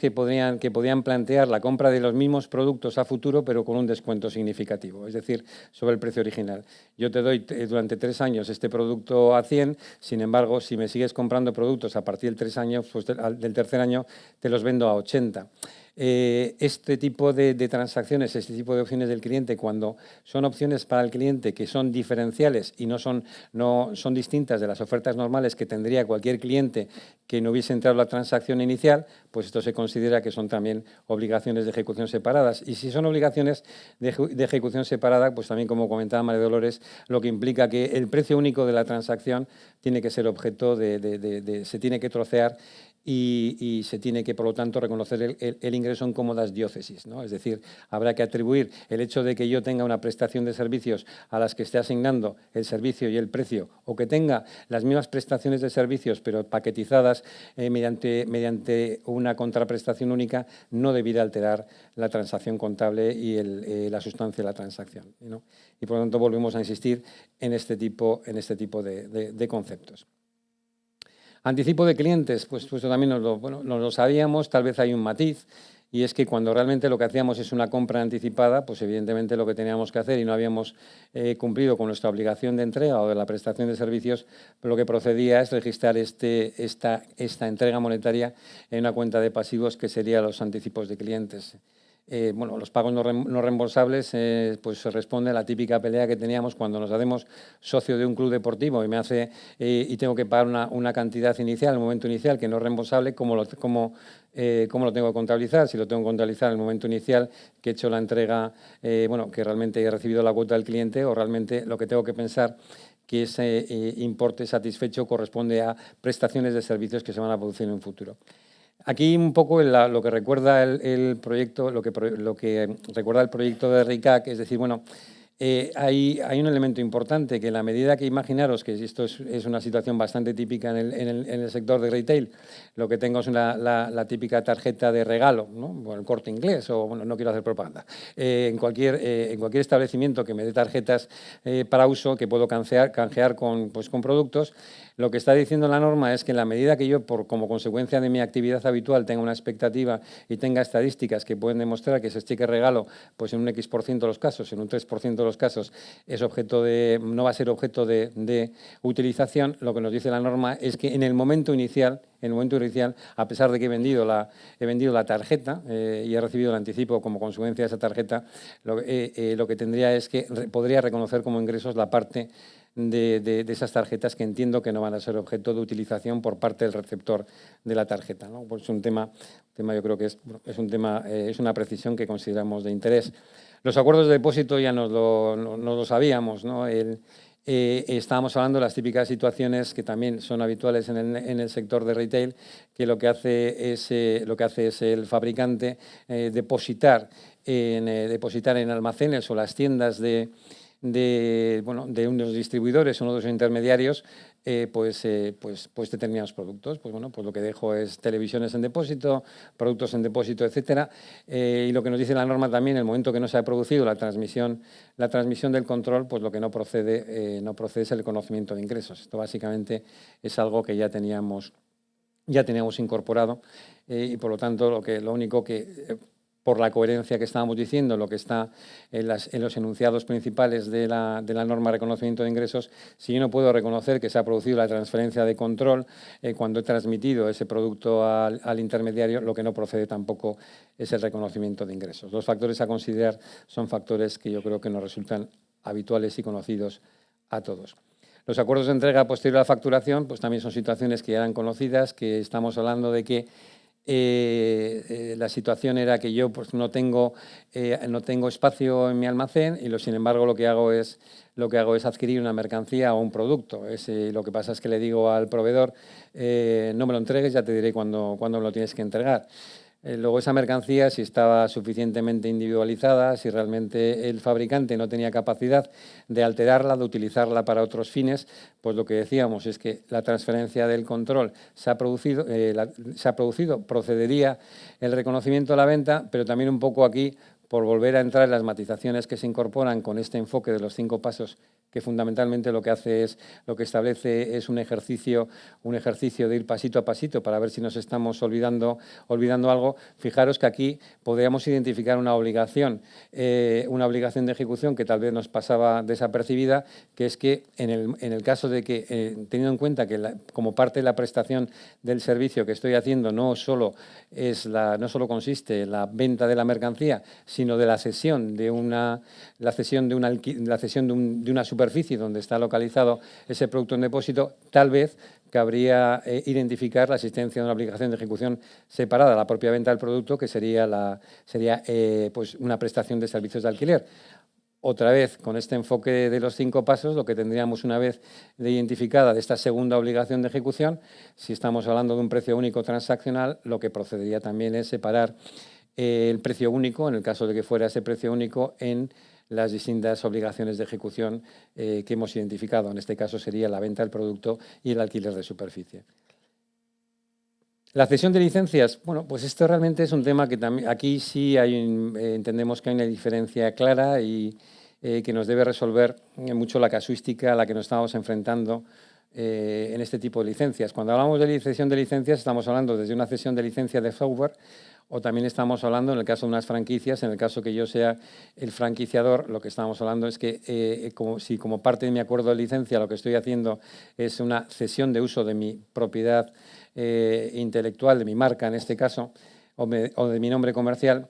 que podían plantear la compra de los mismos productos a futuro, pero con un descuento significativo, es decir, sobre el precio original. Yo te doy durante 3 años este producto a 100, sin embargo, si me sigues comprando productos a partir del 3 años, pues del tercer año te los vendo a 80. Este tipo de transacciones, este tipo de opciones del cliente, cuando son opciones para el cliente que son diferenciales y no son distintas de las ofertas normales que tendría cualquier cliente que no hubiese entrado a la transacción inicial, pues esto se considera que son también obligaciones de ejecución separadas. Y si son obligaciones de ejecución separada, pues también, como comentaba María Dolores, lo que implica que el precio único de la transacción tiene que ser objeto se tiene que trocear y se tiene que, por lo tanto, reconocer el ingreso en cómodas diócesis, ¿no? Es decir, habrá que atribuir el hecho de que yo tenga una prestación de servicios a las que esté asignando el servicio y el precio, o que tenga las mismas prestaciones de servicios, pero paquetizadas mediante una contraprestación única, no debiera alterar la transacción contable y la sustancia de la transacción, ¿no? Y, por lo tanto, volvemos a insistir en este tipo de conceptos. Anticipo de clientes, pues esto también nos lo sabíamos, tal vez hay un matiz, y es que cuando realmente lo que hacíamos es una compra anticipada, pues evidentemente lo que teníamos que hacer y no habíamos cumplido con nuestra obligación de entrega o de la prestación de servicios, lo que procedía es registrar esta entrega monetaria en una cuenta de pasivos que sería los anticipos de clientes. bueno, los pagos no reembolsables pues responde a la típica pelea que teníamos cuando nos hacemos socio de un club deportivo y tengo que pagar una cantidad inicial, el momento inicial, que no es reembolsable. ¿Cómo lo tengo que contabilizar? Si lo tengo que contabilizar en el momento inicial que he hecho la entrega, bueno, que realmente he recibido la cuota del cliente, o realmente lo que tengo que pensar que ese importe satisfecho corresponde a prestaciones de servicios que se van a producir en un futuro. Aquí un poco lo que recuerda el proyecto, lo que recuerda el proyecto de RICAC, es decir, bueno, hay un elemento importante, que en la medida que imaginaros que esto es una situación bastante típica en el sector de retail, lo que tengo es la típica tarjeta de regalo, ¿no? Bueno, el Corte Inglés, o bueno, no quiero hacer propaganda, en cualquier establecimiento que me dé tarjetas para uso que puedo canjear con productos. Lo que está diciendo la norma es que en la medida que yo, como consecuencia de mi actividad habitual, tenga una expectativa y tenga estadísticas que pueden demostrar que ese cheque regalo, pues en un X% de los casos, en un 3% de los casos, no va a ser objeto de utilización, lo que nos dice la norma es que en el momento inicial, a pesar de que he vendido la tarjeta y he recibido el anticipo como consecuencia de esa tarjeta, lo que tendría es que podría reconocer como ingresos la parte de esas tarjetas que entiendo que no van a ser objeto de utilización por parte del receptor de la tarjeta, ¿no? Pues es un tema yo creo que es una precisión que consideramos de interés. Los acuerdos de depósito ya nos lo sabíamos, ¿no? Estábamos hablando de las típicas situaciones que también son habituales en el sector de retail, que lo que hace es el fabricante depositar en almacenes o las tiendas de unos distribuidores o unos intermediarios pues determinados productos. Pues bueno, pues lo que dejo es televisiones en depósito, productos en depósito, etcétera. Y lo que nos dice la norma también, en el momento que no se ha producido la transmisión del control, pues lo que no procede es el reconocimiento de ingresos. Esto básicamente es algo que ya teníamos incorporado y por lo tanto lo único que por la coherencia que estábamos diciendo, lo que está en los enunciados principales de la norma de reconocimiento de ingresos, si yo no puedo reconocer que se ha producido la transferencia de control cuando he transmitido ese producto al intermediario, lo que no procede tampoco es el reconocimiento de ingresos. Los factores a considerar son factores que yo creo que nos resultan habituales y conocidos a todos. Los acuerdos de entrega posterior a la facturación pues también son situaciones que ya eran conocidas, que estamos hablando de que la situación era que yo pues, no tengo espacio en mi almacén y sin embargo lo que hago es adquirir una mercancía o un producto. Lo que pasa es que le digo al proveedor, no me lo entregues, ya te diré cuándo me lo tienes que entregar. Luego esa mercancía, si estaba suficientemente individualizada, si realmente el fabricante no tenía capacidad de alterarla, de utilizarla para otros fines, pues lo que decíamos es que la transferencia del control se ha producido, procedería el reconocimiento de la venta, pero también un poco aquí por volver a entrar en las matizaciones que se incorporan con este enfoque de los 5 pasos, que fundamentalmente lo que establece es un ejercicio de ir pasito a pasito para ver si nos estamos olvidando algo. Fijaros que aquí podríamos identificar una obligación de ejecución que tal vez nos pasaba desapercibida, que es que en el caso de que, teniendo en cuenta que como parte de la prestación del servicio que estoy haciendo no solo consiste en la venta de la mercancía, sino de la cesión de una superficie donde está localizado ese producto en depósito, tal vez cabría identificar la existencia de una obligación de ejecución separada a la propia venta del producto, que sería pues una prestación de servicios de alquiler. Otra vez, con este enfoque de los 5 pasos, lo que tendríamos una vez identificada de esta segunda obligación de ejecución, si estamos hablando de un precio único transaccional, lo que procedería también es separar el precio único, en el caso de que fuera ese precio único, en las distintas obligaciones de ejecución que hemos identificado. En este caso sería la venta del producto y el alquiler de superficie. La cesión de licencias, bueno, pues esto realmente es un tema que también aquí sí entendemos que hay una diferencia clara y que nos debe resolver mucho la casuística a la que nos estamos enfrentando en este tipo de licencias. Cuando hablamos de cesión de licencias estamos hablando desde una cesión de licencia de software o también estamos hablando, en el caso de unas franquicias, en el caso que yo sea el franquiciador, lo que estamos hablando es que si como parte de mi acuerdo de licencia lo que estoy haciendo es una cesión de uso de mi propiedad intelectual, de mi marca en este caso, o de mi nombre comercial,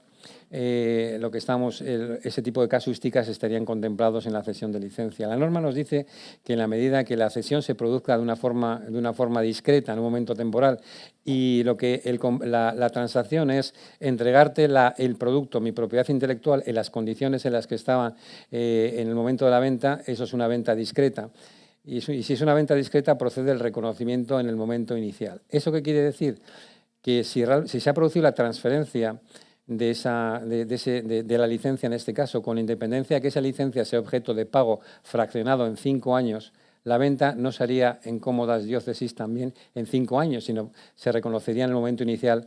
ese tipo de casuísticas estarían contemplados en la cesión de licencia. La norma nos dice que en la medida que la cesión se produzca de una forma discreta, en un momento temporal, y lo que la transacción es entregarte el producto, mi propiedad intelectual, en las condiciones en las que estaba en el momento de la venta, eso es una venta discreta. Y si es una venta discreta, procede el reconocimiento en el momento inicial. ¿Eso qué quiere decir? Que si se ha producido la transferencia de la licencia en este caso, con independencia de que esa licencia sea objeto de pago fraccionado en 5 años, la venta no se haría en cómodas diócesis también en 5 años, sino se reconocería en el momento inicial,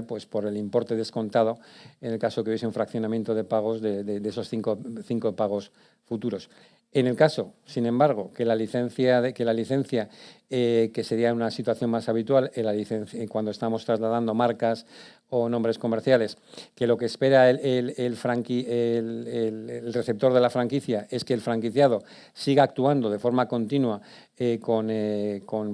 pues por el importe descontado, en el caso que hubiese un fraccionamiento de pagos de esos cinco pagos futuros. En el caso, sin embargo, que la licencia, que sería una situación más habitual cuando estamos trasladando marcas o nombres comerciales, que lo que espera el receptor de la franquicia es que el franquiciado siga actuando de forma continua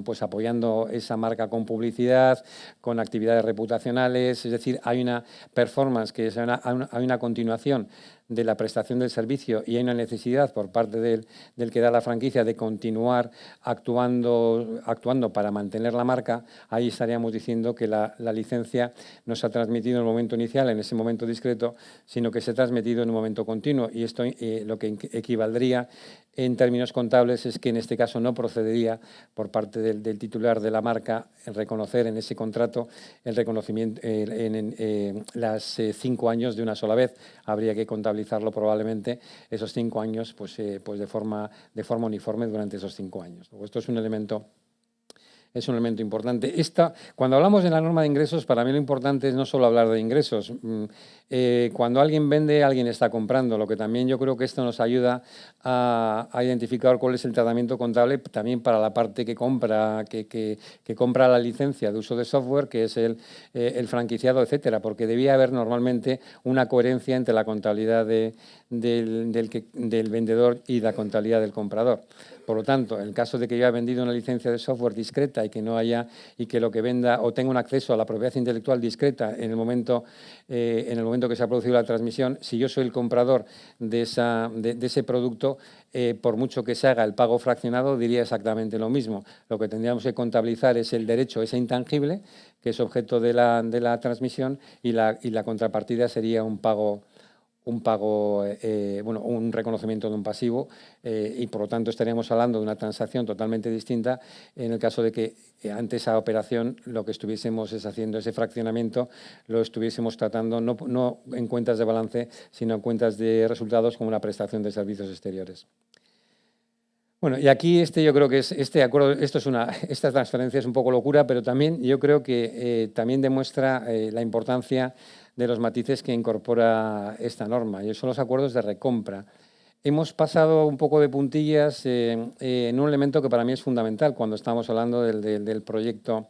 pues apoyando esa marca con publicidad, con actividades reputacionales, es decir, hay una performance, hay una continuación de la prestación del servicio y hay una necesidad por parte del que da la franquicia de continuar actuando para mantener la marca, ahí estaríamos diciendo que la licencia no se ha transmitido en el momento inicial, en ese momento discreto, sino que se ha transmitido en un momento continuo. Y esto lo que equivaldría en términos contables es que en este caso no procedería por parte del titular de la marca el reconocer en ese contrato el reconocimiento en las 5 años de una sola vez. Habría que contabilizarlo probablemente esos 5 años pues de forma uniforme durante esos 5 años. Esto es un elemento importante. Cuando hablamos de la norma de ingresos, para mí lo importante es no solo hablar de ingresos. Cuando alguien vende, alguien está comprando, lo que también yo creo que esto nos ayuda a identificar cuál es el tratamiento contable también para la parte que compra la licencia de uso de software, que es el franquiciado, etcétera, porque debía haber normalmente una coherencia entre la contabilidad del vendedor y la contabilidad del comprador. Por lo tanto, en el caso de que yo haya vendido una licencia de software discreta y que lo que venda o tenga un acceso a la propiedad intelectual discreta en el momento que se ha producido la transmisión, si yo soy el comprador de ese producto, por mucho que se haga el pago fraccionado, diría exactamente lo mismo. Lo que tendríamos que contabilizar es el derecho, ese intangible, que es objeto de la transmisión, y la contrapartida sería un reconocimiento de un pasivo, y por lo tanto estaríamos hablando de una transacción totalmente distinta en el caso de que ante esa operación lo que estuviésemos haciendo ese fraccionamiento, lo estuviésemos tratando no en cuentas de balance, sino en cuentas de resultados como una prestación de servicios exteriores. Bueno, y aquí yo creo que esta transferencia es un poco locura, pero también yo creo que también demuestra la importancia de los matices que incorpora esta norma, y son los acuerdos de recompra. Hemos pasado un poco de puntillas en un elemento que para mí es fundamental cuando estamos hablando del proyecto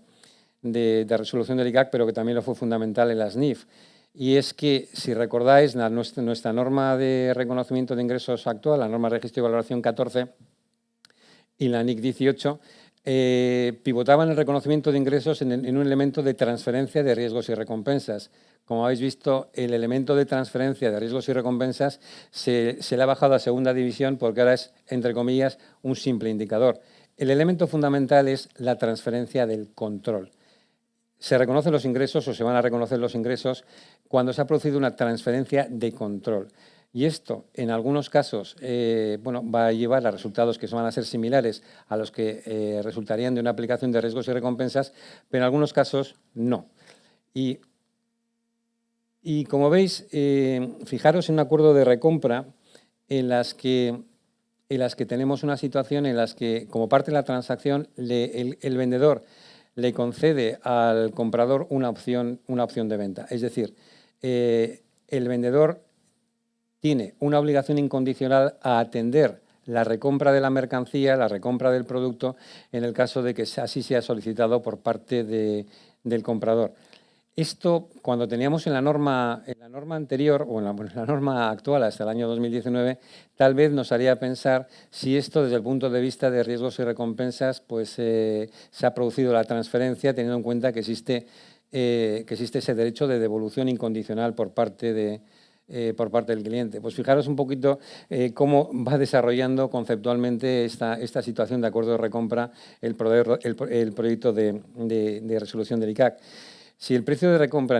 de resolución del ICAC, pero que también lo fue fundamental en la SNIF. Y es que, si recordáis, nuestra norma de reconocimiento de ingresos actual, la norma de registro y valoración 14 y la NIC 18, pivotaban el reconocimiento de ingresos en un elemento de transferencia de riesgos y recompensas. Como habéis visto, el elemento de transferencia de riesgos y recompensas se le ha bajado a segunda división porque ahora es, entre comillas, un simple indicador. El elemento fundamental es la transferencia del control. Se reconocen los ingresos o se van a reconocer los ingresos cuando se ha producido una transferencia de control. Y esto, en algunos casos, va a llevar a resultados que van a ser similares a los que resultarían de una aplicación de riesgos y recompensas, pero en algunos casos no. Y como veis, fijaros en un acuerdo de recompra en las que tenemos una situación en las que, como parte de la transacción, el vendedor le concede al comprador una opción de venta. Es decir, el vendedor tiene una obligación incondicional a atender la recompra de la mercancía, la recompra del producto, en el caso de que así sea solicitado por parte del comprador. Esto, cuando teníamos en la norma anterior o en la norma actual hasta el año 2019, tal vez nos haría pensar si esto, desde el punto de vista de riesgos y recompensas, pues se ha producido la transferencia, teniendo en cuenta que existe ese derecho de devolución incondicional por parte del cliente. Pues fijaros un poquito cómo va desarrollando conceptualmente esta situación de acuerdo de recompra el proyecto de resolución del ICAC. Si el precio de recompra,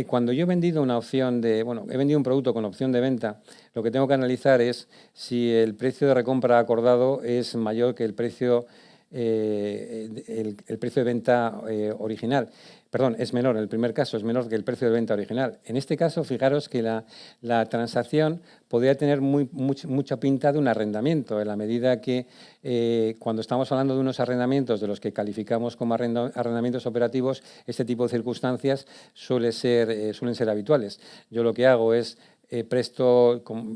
cuando yo he vendido he vendido un producto con opción de venta, lo que tengo que analizar es si el precio de recompra acordado es mayor que el precio de venta original. Perdón, es menor, en el primer caso es menor que el precio de venta original. En este caso, fijaros que la transacción podría tener mucha pinta de un arrendamiento, en la medida que cuando estamos hablando de unos arrendamientos de los que calificamos como arrendamientos operativos, este tipo de circunstancias suelen ser habituales. Yo lo que hago es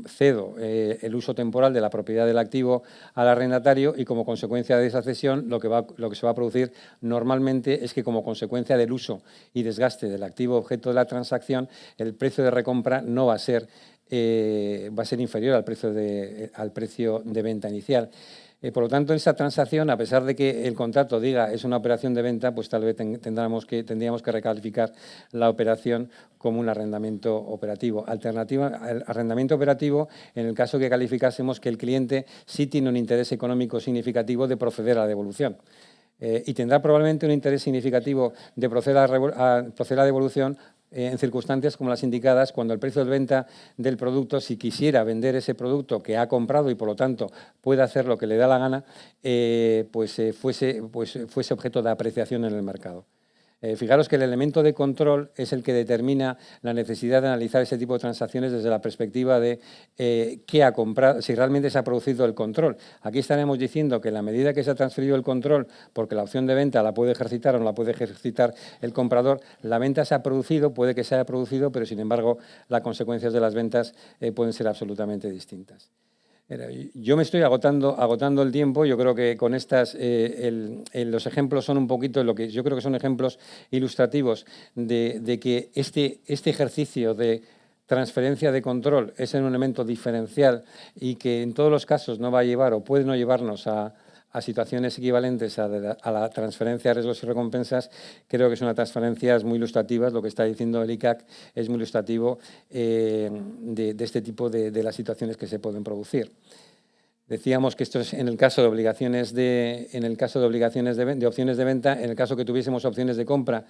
cedo el uso temporal de la propiedad del activo al arrendatario y como consecuencia de esa cesión lo que se va a producir normalmente es que como consecuencia del uso y desgaste del activo objeto de la transacción el precio de recompra no va a ser inferior al precio de venta inicial. Por lo tanto, en esa transacción, a pesar de que el contrato diga es una operación de venta, pues tal vez tendríamos que recalificar la operación como un arrendamiento operativo. Alternativa al arrendamiento operativo, en el caso que calificásemos que el cliente sí tiene un interés económico significativo de proceder a la devolución. Y tendrá probablemente un interés significativo de proceder a la devolución en circunstancias como las indicadas, cuando el precio de venta del producto, si quisiera vender ese producto que ha comprado y por lo tanto puede hacer lo que le da la gana, fuese objeto de apreciación en el mercado. Fijaros que el elemento de control es el que determina la necesidad de analizar ese tipo de transacciones desde la perspectiva de qué ha comprado, si realmente se ha producido el control. Aquí estaremos diciendo que en la medida que se ha transferido el control, porque la opción de venta la puede ejercitar o no la puede ejercitar el comprador, la venta se ha producido, puede que se haya producido, pero sin embargo las consecuencias de las ventas pueden ser absolutamente distintas. Yo me estoy agotando el tiempo. Yo creo que con los ejemplos son un poquito lo que yo creo que son ejemplos ilustrativos de que este ejercicio de transferencia de control es un elemento diferencial y que en todos los casos no va a llevar o puede no llevarnos a situaciones equivalentes a la transferencia de riesgos y recompensas. Creo que son unas transferencias muy ilustrativas. Lo que está diciendo el ICAC es muy ilustrativo de este tipo de las situaciones que se pueden producir. Decíamos que esto es en el caso de opciones de venta. En el caso que tuviésemos opciones de compra,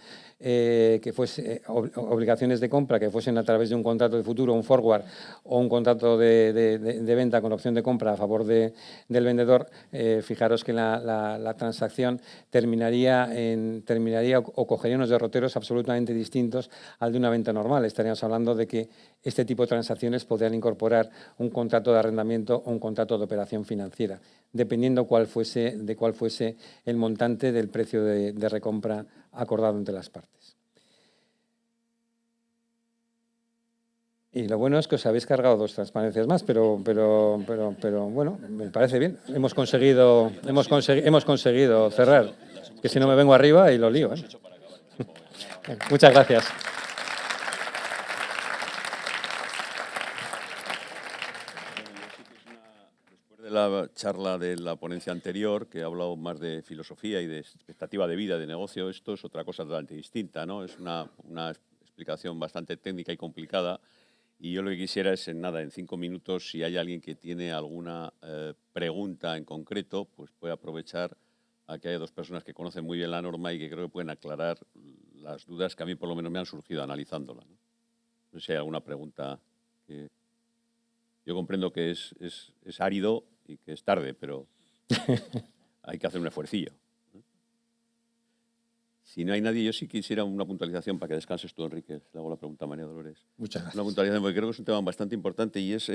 obligaciones de compra que fuesen a través de un contrato de futuro, un forward o un contrato de venta con opción de compra a favor del vendedor, fijaros que la transacción terminaría o cogería unos derroteros absolutamente distintos al de una venta normal. Estaríamos hablando de que este tipo de transacciones podrían incorporar un contrato de arrendamiento o un contrato de operación financiera, dependiendo de cuál fuese el montante del precio de recompra acordado entre las partes. Y lo bueno es que os habéis cargado 2 transparencias más, pero bueno, me parece bien. Hemos conseguido cerrar, que si no me vengo arriba y lo lío. Muchas gracias. La charla de la ponencia anterior, que ha hablado más de filosofía y de expectativa de vida, de negocio, esto es otra cosa totalmente distinta, ¿no? Es una explicación bastante técnica y complicada y yo lo que quisiera es, en 5 minutos, si hay alguien que tiene alguna pregunta en concreto, pues puede aprovechar a que haya 2 personas que conocen muy bien la norma y que creo que pueden aclarar las dudas que a mí por lo menos me han surgido analizándola, ¿no? No sé si hay alguna pregunta que... Yo comprendo que es árido y que es tarde, pero hay que hacer un esfuercillo. Si no hay nadie, yo sí quisiera una puntualización para que descanses tú, Enrique. Le hago la pregunta a María Dolores. Muchas gracias. Una puntualización, porque creo que es un tema bastante importante y es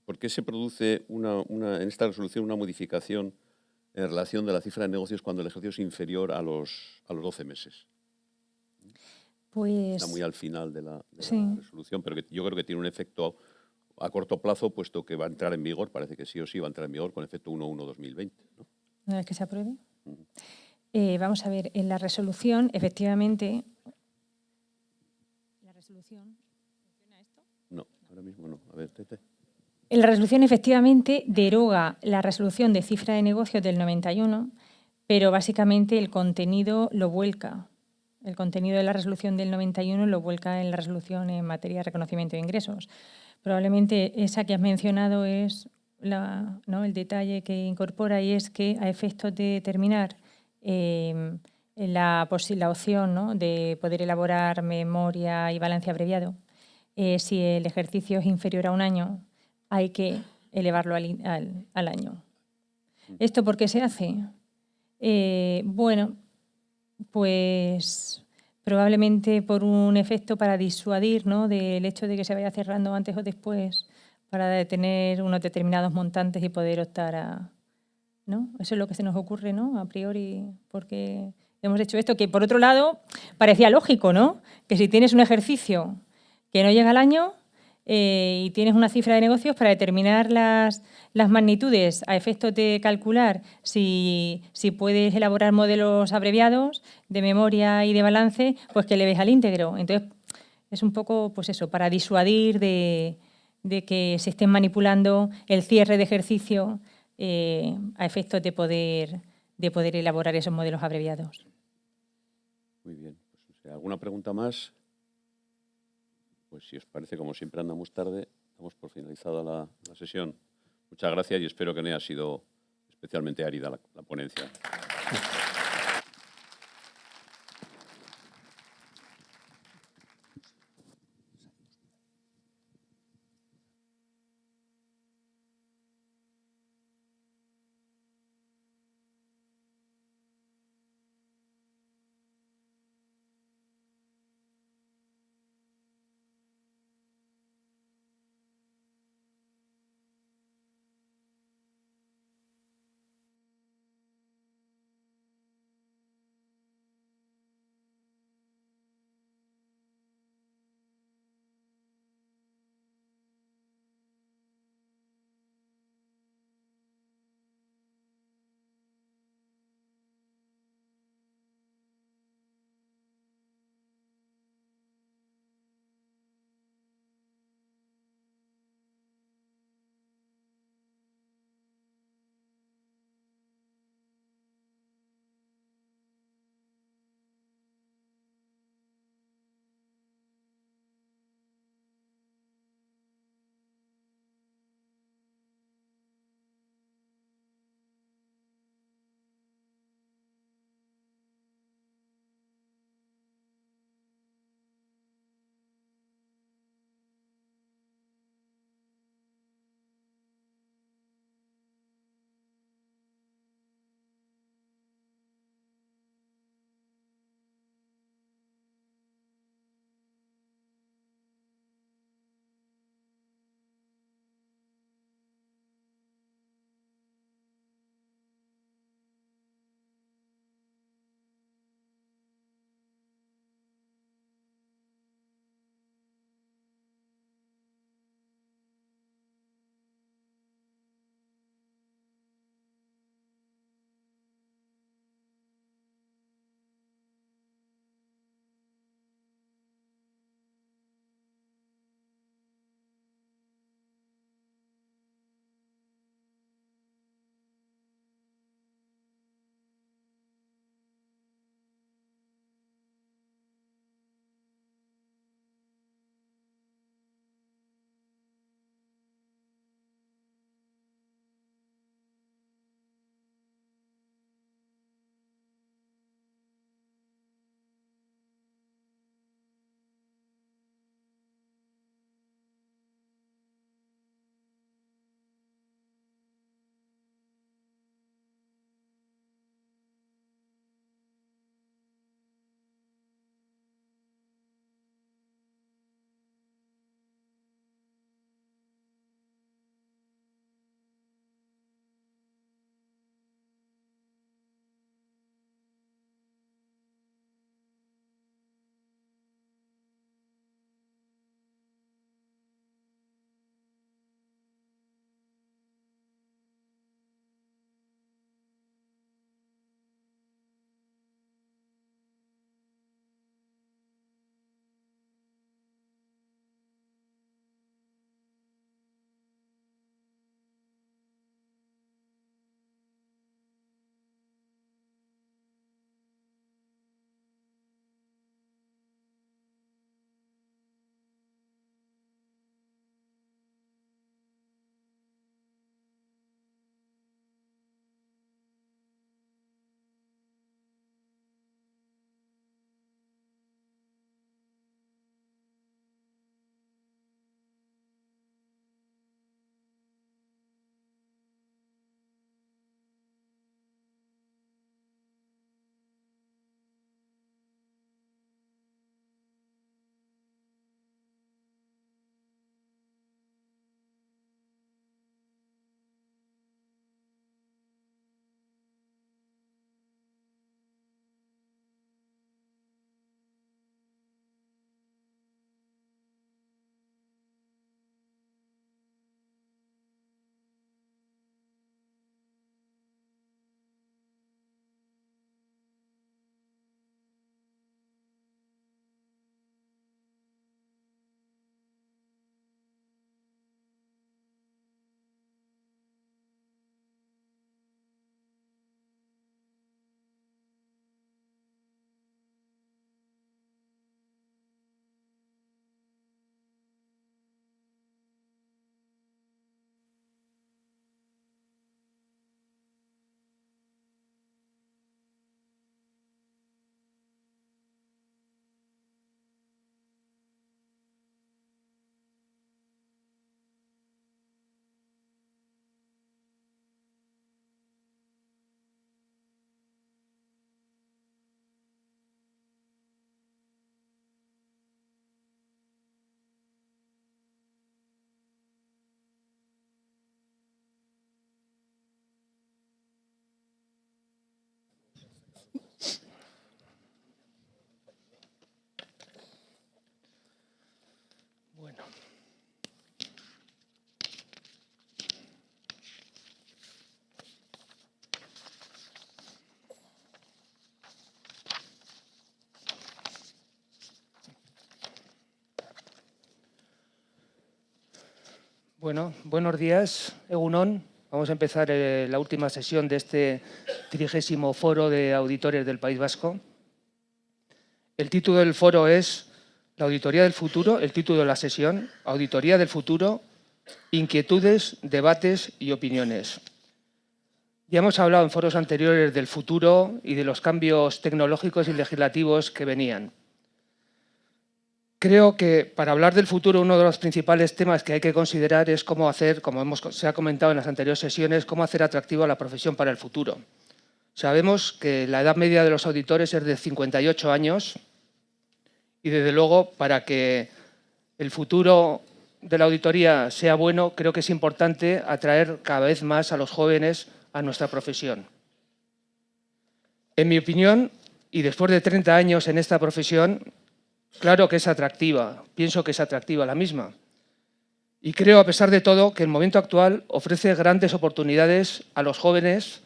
¿por qué se produce en esta resolución una modificación en relación de la cifra de negocios cuando el ejercicio es inferior a los 12 meses? Pues... Está muy al final de la sí. resolución, pero yo creo que tiene un efecto a corto plazo, puesto que va a entrar en vigor, parece que sí o sí va a entrar en vigor con efecto 1/1/2020, ¿no? Una vez que se apruebe. Vamos a ver, en la resolución, efectivamente... ¿La resolución funciona esto? No, ahora mismo no. A ver, Tete. En la resolución, efectivamente, deroga la resolución de cifra de negocios del 91, pero básicamente el contenido lo vuelca el contenido de la resolución del 91 lo vuelca en la resolución en materia de reconocimiento de ingresos. Probablemente esa que has mencionado es el detalle que incorpora, y es que a efectos de determinar la opción, ¿no?, de poder elaborar memoria y balance abreviado, si el ejercicio es inferior a un año, hay que elevarlo al año. ¿Esto por qué se hace? Bueno, pues probablemente por un efecto para disuadir, ¿no?, del hecho de que se vaya cerrando antes o después, para tener unos determinados montantes y poder optar a, ¿no? Eso es lo que se nos ocurre, ¿no?, a priori, porque hemos hecho esto, que por otro lado parecía lógico, ¿no?, que si tienes un ejercicio que no llega al año y tienes una cifra de negocios, para determinar las magnitudes a efectos de calcular si puedes elaborar modelos abreviados de memoria y de balance, pues que le ves al íntegro. Entonces, es un poco, pues eso, para disuadir de que se estén manipulando el cierre de ejercicio a efectos de poder elaborar esos modelos abreviados. Muy bien. Pues, ¿alguna pregunta más? Pues si os parece, como siempre andamos tarde, damos por finalizada la sesión. Muchas gracias y espero que no haya sido especialmente árida la ponencia. Bueno, buenos días, Egunon. Vamos a empezar la última sesión de este 30º Foro de Auditores del País Vasco. El título del foro es La Auditoría del Futuro, el título de la sesión, Auditoría del Futuro, inquietudes, debates y opiniones. Ya hemos hablado en foros anteriores del futuro y de los cambios tecnológicos y legislativos que venían. Creo que para hablar del futuro uno de los principales temas que hay que considerar es cómo hacer, como se ha comentado en las anteriores sesiones, cómo hacer atractiva la profesión para el futuro. Sabemos que la edad media de los auditores es de 58 años y, desde luego, para que el futuro de la auditoría sea bueno, creo que es importante atraer cada vez más a los jóvenes a nuestra profesión. En mi opinión, y después de 30 años en esta profesión, claro que es atractiva, pienso que es atractiva la misma. Y creo, a pesar de todo, que el momento actual ofrece grandes oportunidades a los jóvenes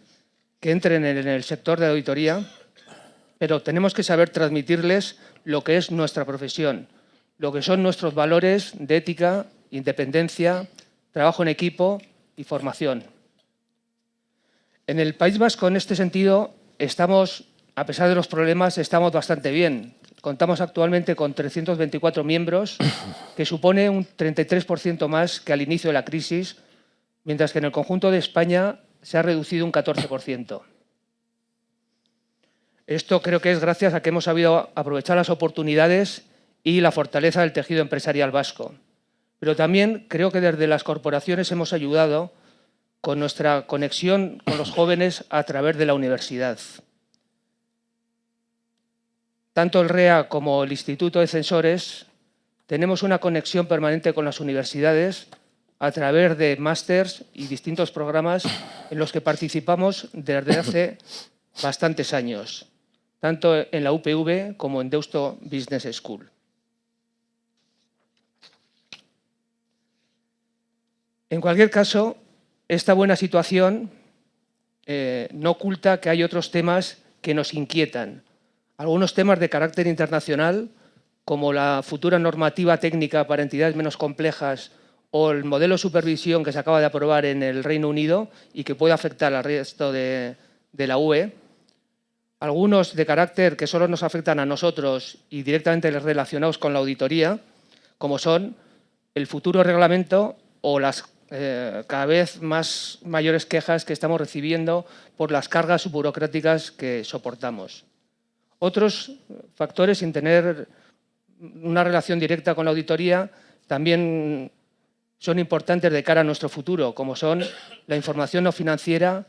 que entren en el sector de auditoría, pero tenemos que saber transmitirles lo que es nuestra profesión, lo que son nuestros valores de ética, independencia, trabajo en equipo y formación. En el País Vasco, en este sentido, estamos, a pesar de los problemas, estamos bastante bien. Contamos actualmente con 324 miembros, que supone un 33% más que al inicio de la crisis, mientras que en el conjunto de España se ha reducido un 14%. Esto creo que es gracias a que hemos sabido aprovechar las oportunidades y la fortaleza del tejido empresarial vasco. Pero también creo que desde las corporaciones hemos ayudado con nuestra conexión con los jóvenes a través de la universidad. Tanto el REA como el Instituto de Censores tenemos una conexión permanente con las universidades a través de másters y distintos programas en los que participamos desde hace bastantes años, tanto en la UPV como en Deusto Business School. En cualquier caso, esta buena situación no oculta que hay otros temas que nos inquietan. Algunos temas de carácter internacional, como la futura normativa técnica para entidades menos complejas o el modelo de supervisión que se acaba de aprobar en el Reino Unido y que puede afectar al resto de la UE. Algunos de carácter que solo nos afectan a nosotros y directamente relacionados con la auditoría, como son el futuro reglamento o las cada vez más mayores quejas que estamos recibiendo por las cargas burocráticas que soportamos. Otros factores, sin tener una relación directa con la auditoría, también son importantes de cara a nuestro futuro, como son la información no financiera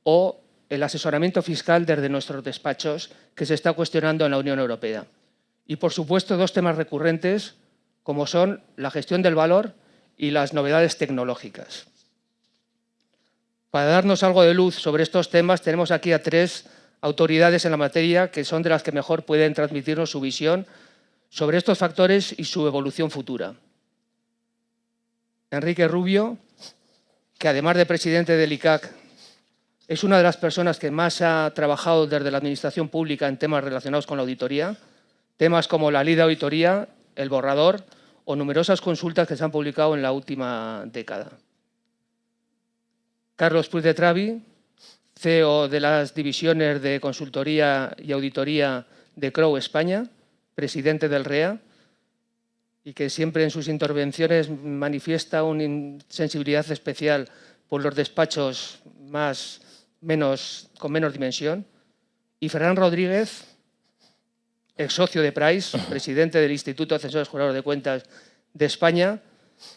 o el asesoramiento fiscal desde nuestros despachos, que se está cuestionando en la Unión Europea. Y, por supuesto, dos temas recurrentes, como son la gestión del valor y las novedades tecnológicas. Para darnos algo de luz sobre estos temas, tenemos aquí a tres autoridades en la materia que son de las que mejor pueden transmitirnos su visión sobre estos factores y su evolución futura. Enrique Rubio, que además de presidente del ICAC, es una de las personas que más ha trabajado desde la administración pública en temas relacionados con la auditoría, temas como la ley de auditoría, el borrador o numerosas consultas que se han publicado en la última década. Carlos Puig de Travi, CEO de las divisiones de consultoría y auditoría de Crowe España, presidente del REA, y que siempre en sus intervenciones manifiesta una sensibilidad especial por los despachos con menos dimensión. Y Ferran Rodríguez, ex socio de Price, presidente del Instituto de Censores Jurados de Cuentas de España,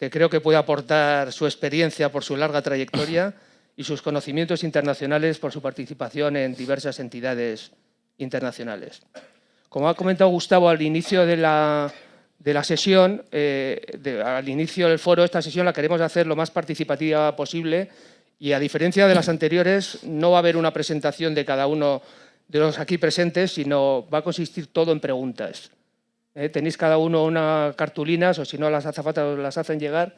que creo que puede aportar su experiencia por su larga trayectoria y sus conocimientos internacionales por su participación en diversas entidades internacionales. Como ha comentado Gustavo al inicio de la sesión, al inicio del foro, esta sesión la queremos hacer lo más participativa posible y, a diferencia de las anteriores, no va a haber una presentación de cada uno de los aquí presentes, sino va a consistir todo en preguntas. Tenéis cada uno unas cartulinas, o si no las azafatas os las hacen llegar,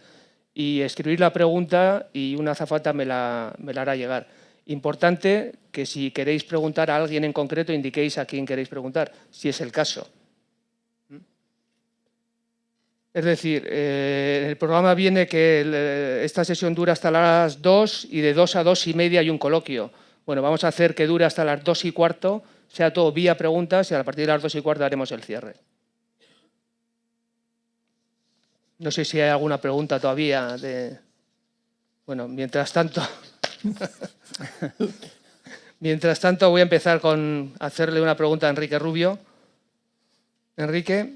y escribir la pregunta y una azafata me la hará llegar. Importante que si queréis preguntar a alguien en concreto, indiquéis a quién queréis preguntar, si es el caso. Es decir, en el programa viene que esta sesión dura hasta las 2 y de 2 a 2 y media hay un coloquio. Bueno, vamos a hacer que dure hasta las 2 y cuarto, sea todo vía preguntas y a partir de las 2 y cuarto haremos el cierre. No sé si hay alguna pregunta todavía. Bueno, mientras tanto voy a empezar con hacerle una pregunta a Enrique Rubio. Enrique,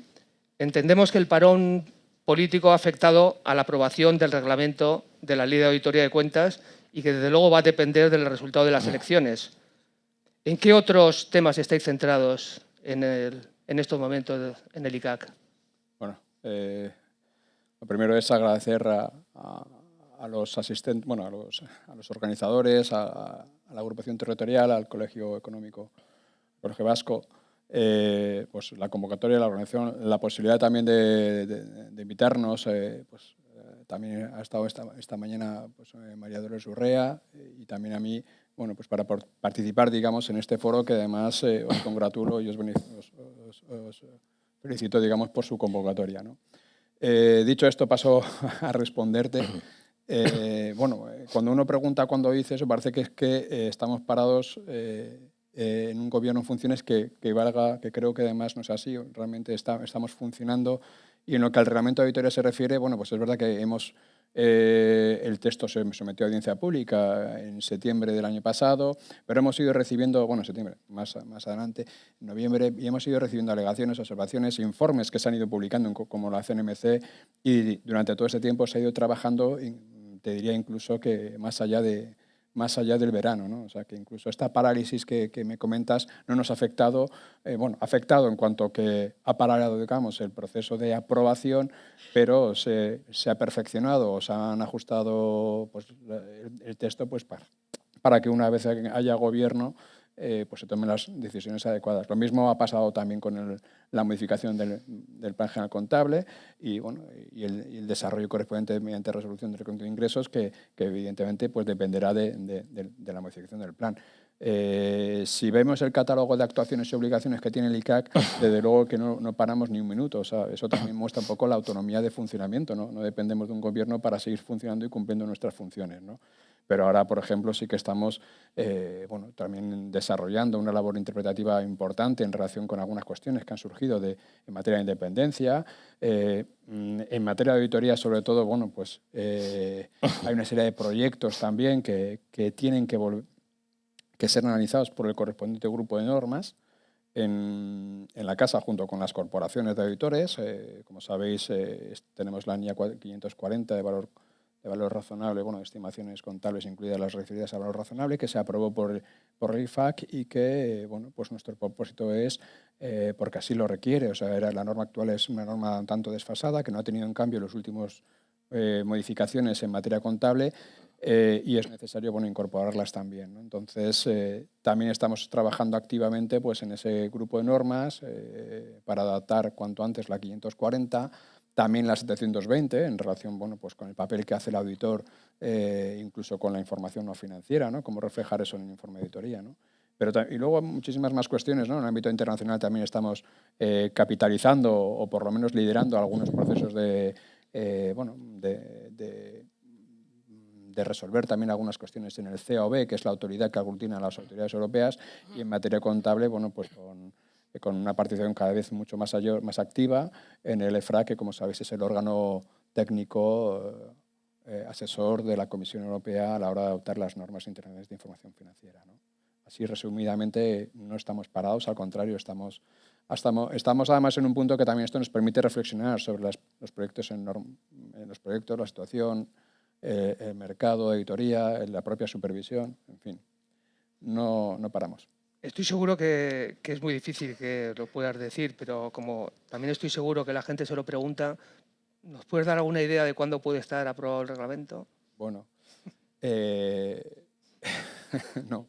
entendemos que el parón político ha afectado a la aprobación del reglamento de la Ley de Auditoría de Cuentas y que desde luego va a depender del resultado de las elecciones. ¿En qué otros temas estáis centrados en estos momentos en el ICAC? Bueno, lo primero es agradecer a los asistentes, bueno, a los organizadores, a la agrupación territorial, al Colegio Económico, Colegio Vasco, pues la convocatoria, la organización, la posibilidad también de invitarnos, también ha estado esta mañana pues, María Dolores Urrea y también a mí, bueno, pues para participar, digamos, en este foro que además os congratulo y os felicito, digamos, por su convocatoria, ¿no? Dicho esto, paso a responderte. Bueno, cuando uno pregunta cuándo dice eso, parece que es que estamos parados en un gobierno en funciones que creo que además no es así. Realmente estamos funcionando y en lo que al reglamento de auditoría se refiere, bueno, pues es verdad que el texto se sometió a audiencia pública en septiembre del año pasado, pero hemos ido recibiendo, bueno, en septiembre, más adelante, en noviembre, y hemos ido recibiendo alegaciones, observaciones, informes que se han ido publicando como la CNMC y durante todo ese tiempo se ha ido trabajando, te diría incluso que más allá del verano, ¿no? O sea, que incluso esta parálisis que me comentas no nos ha afectado, bueno, ha afectado en cuanto que ha parado, digamos, el proceso de aprobación, pero se ha perfeccionado o se han ajustado pues, el texto pues, para que una vez haya gobierno pues se tomen las decisiones adecuadas. Lo mismo ha pasado también con la modificación del Plan General Contable y, bueno, y el desarrollo correspondiente mediante resolución del recuento de ingresos que evidentemente pues, dependerá de la modificación del plan. Si vemos el catálogo de actuaciones y obligaciones que tiene el ICAC, desde luego que no paramos ni un minuto. O sea, eso también muestra un poco la autonomía de funcionamiento, ¿no? No dependemos de un gobierno para seguir funcionando y cumpliendo nuestras funciones, ¿no? Pero ahora, por ejemplo, sí que estamos bueno, también desarrollando una labor interpretativa importante en relación con algunas cuestiones que han surgido en materia de independencia. En materia de auditoría, sobre todo, bueno, pues, hay una serie de proyectos también que tienen que ser analizados por el correspondiente grupo de normas en la Casa junto con las corporaciones de auditores. Como sabéis, tenemos la NIA 540 de valor razonable, bueno, estimaciones contables incluidas las referidas a valor razonable, que se aprobó por el IFAC y que, bueno, pues nuestro propósito es, porque así lo requiere, o sea, la norma actual es una norma un tanto desfasada, que no ha tenido en cambio los últimos modificaciones en materia contable y es necesario, bueno, incorporarlas también, ¿no? Entonces, también estamos trabajando activamente pues, en ese grupo de normas para adaptar cuanto antes la 540, también la 720, en relación, bueno, pues con el papel que hace el auditor, incluso con la información no financiera, ¿no? Cómo reflejar eso en el informe de auditoría, ¿no? Y luego muchísimas más cuestiones, ¿no? En el ámbito internacional también estamos capitalizando o por lo menos liderando algunos procesos de resolver también algunas cuestiones en el CAOB, que es la autoridad que aglutina a las autoridades europeas, y en materia contable, bueno, pues con una participación cada vez mucho más activa en el EFRA, que como sabéis es el órgano técnico asesor de la Comisión Europea a la hora de adoptar las normas internacionales de información financiera, ¿no? Así resumidamente no estamos parados, al contrario, estamos además en un punto que también esto nos permite reflexionar sobre los proyectos, la situación, el mercado, auditoría, la propia supervisión, en fin, no paramos. Estoy seguro que es muy difícil que lo puedas decir, pero como también estoy seguro que la gente se lo pregunta, ¿nos puedes dar alguna idea de cuándo puede estar aprobado el reglamento? Bueno, no.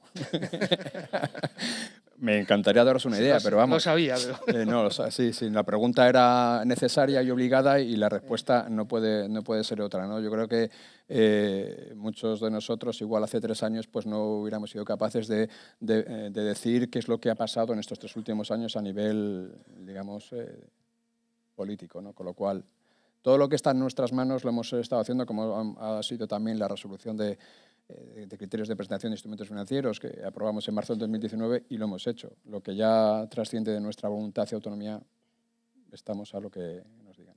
Me encantaría daros una idea, pero vamos. Lo sabía, pero... No, sí, la pregunta era necesaria y obligada y la respuesta no puede ser otra, ¿no? Yo creo que muchos de nosotros, igual hace 3 años, pues no hubiéramos sido capaces de decir qué es lo que ha pasado en estos 3 últimos años a nivel, digamos, político, ¿no? Con lo cual, todo lo que está en nuestras manos lo hemos estado haciendo, como ha sido también la resolución de criterios de presentación de instrumentos financieros que aprobamos en marzo del 2019 y lo hemos hecho. Lo que ya trasciende de nuestra voluntad y autonomía, estamos a lo que nos digan.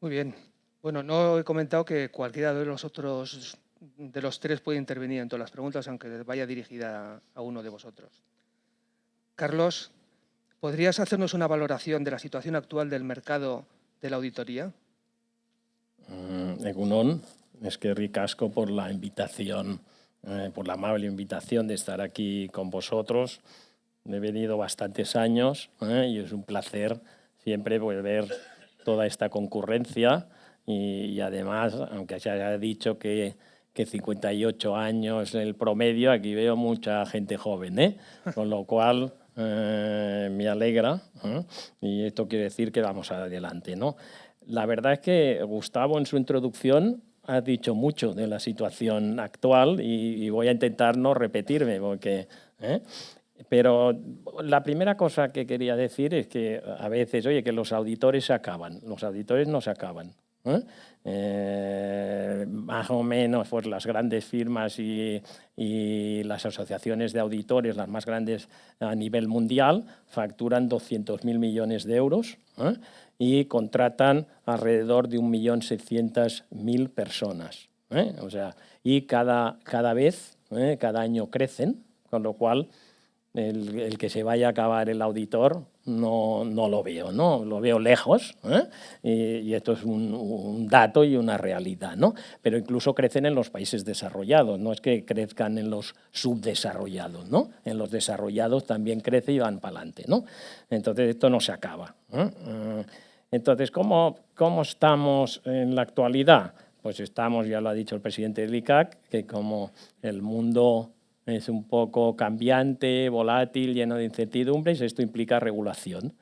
Muy bien. Bueno, no he comentado que cualquiera de los 3 puede intervenir en todas las preguntas, aunque vaya dirigida a uno de vosotros. Carlos, ¿podrías hacernos una valoración de la situación actual del mercado de la auditoría? Egunon. Es que ricasco por la invitación, por la amable invitación de estar aquí con vosotros. He venido bastantes años y es un placer siempre ver toda esta concurrencia y además, aunque se haya dicho que 58 años el promedio, aquí veo mucha gente joven, con lo cual me alegra y esto quiere decir que vamos adelante, ¿no? La verdad es que Gustavo en su introducción ha dicho mucho de la situación actual y voy a intentar no repetirme, porque, pero la primera cosa que quería decir es que a veces, oye, que los auditores se acaban. Los auditores no se acaban. Más o menos, pues las grandes firmas y las asociaciones de auditores, las más grandes a nivel mundial, facturan 200.000 millones de euros y contratan alrededor de 1.600.000 personas. O sea, y cada vez, cada año crecen, con lo cual el que se vaya a acabar el auditor no lo veo, ¿no? Lo veo lejos, y esto es un dato y una realidad, ¿no? Pero incluso crecen en los países desarrollados, no es que crezcan en los subdesarrollados, ¿no? En los desarrollados también crece y van para adelante, ¿no? Entonces esto no se acaba. Entonces, ¿cómo estamos en la actualidad? Pues estamos, ya lo ha dicho el presidente del ICAC, que como el mundo es un poco cambiante, volátil, lleno de incertidumbres, esto implica regulación.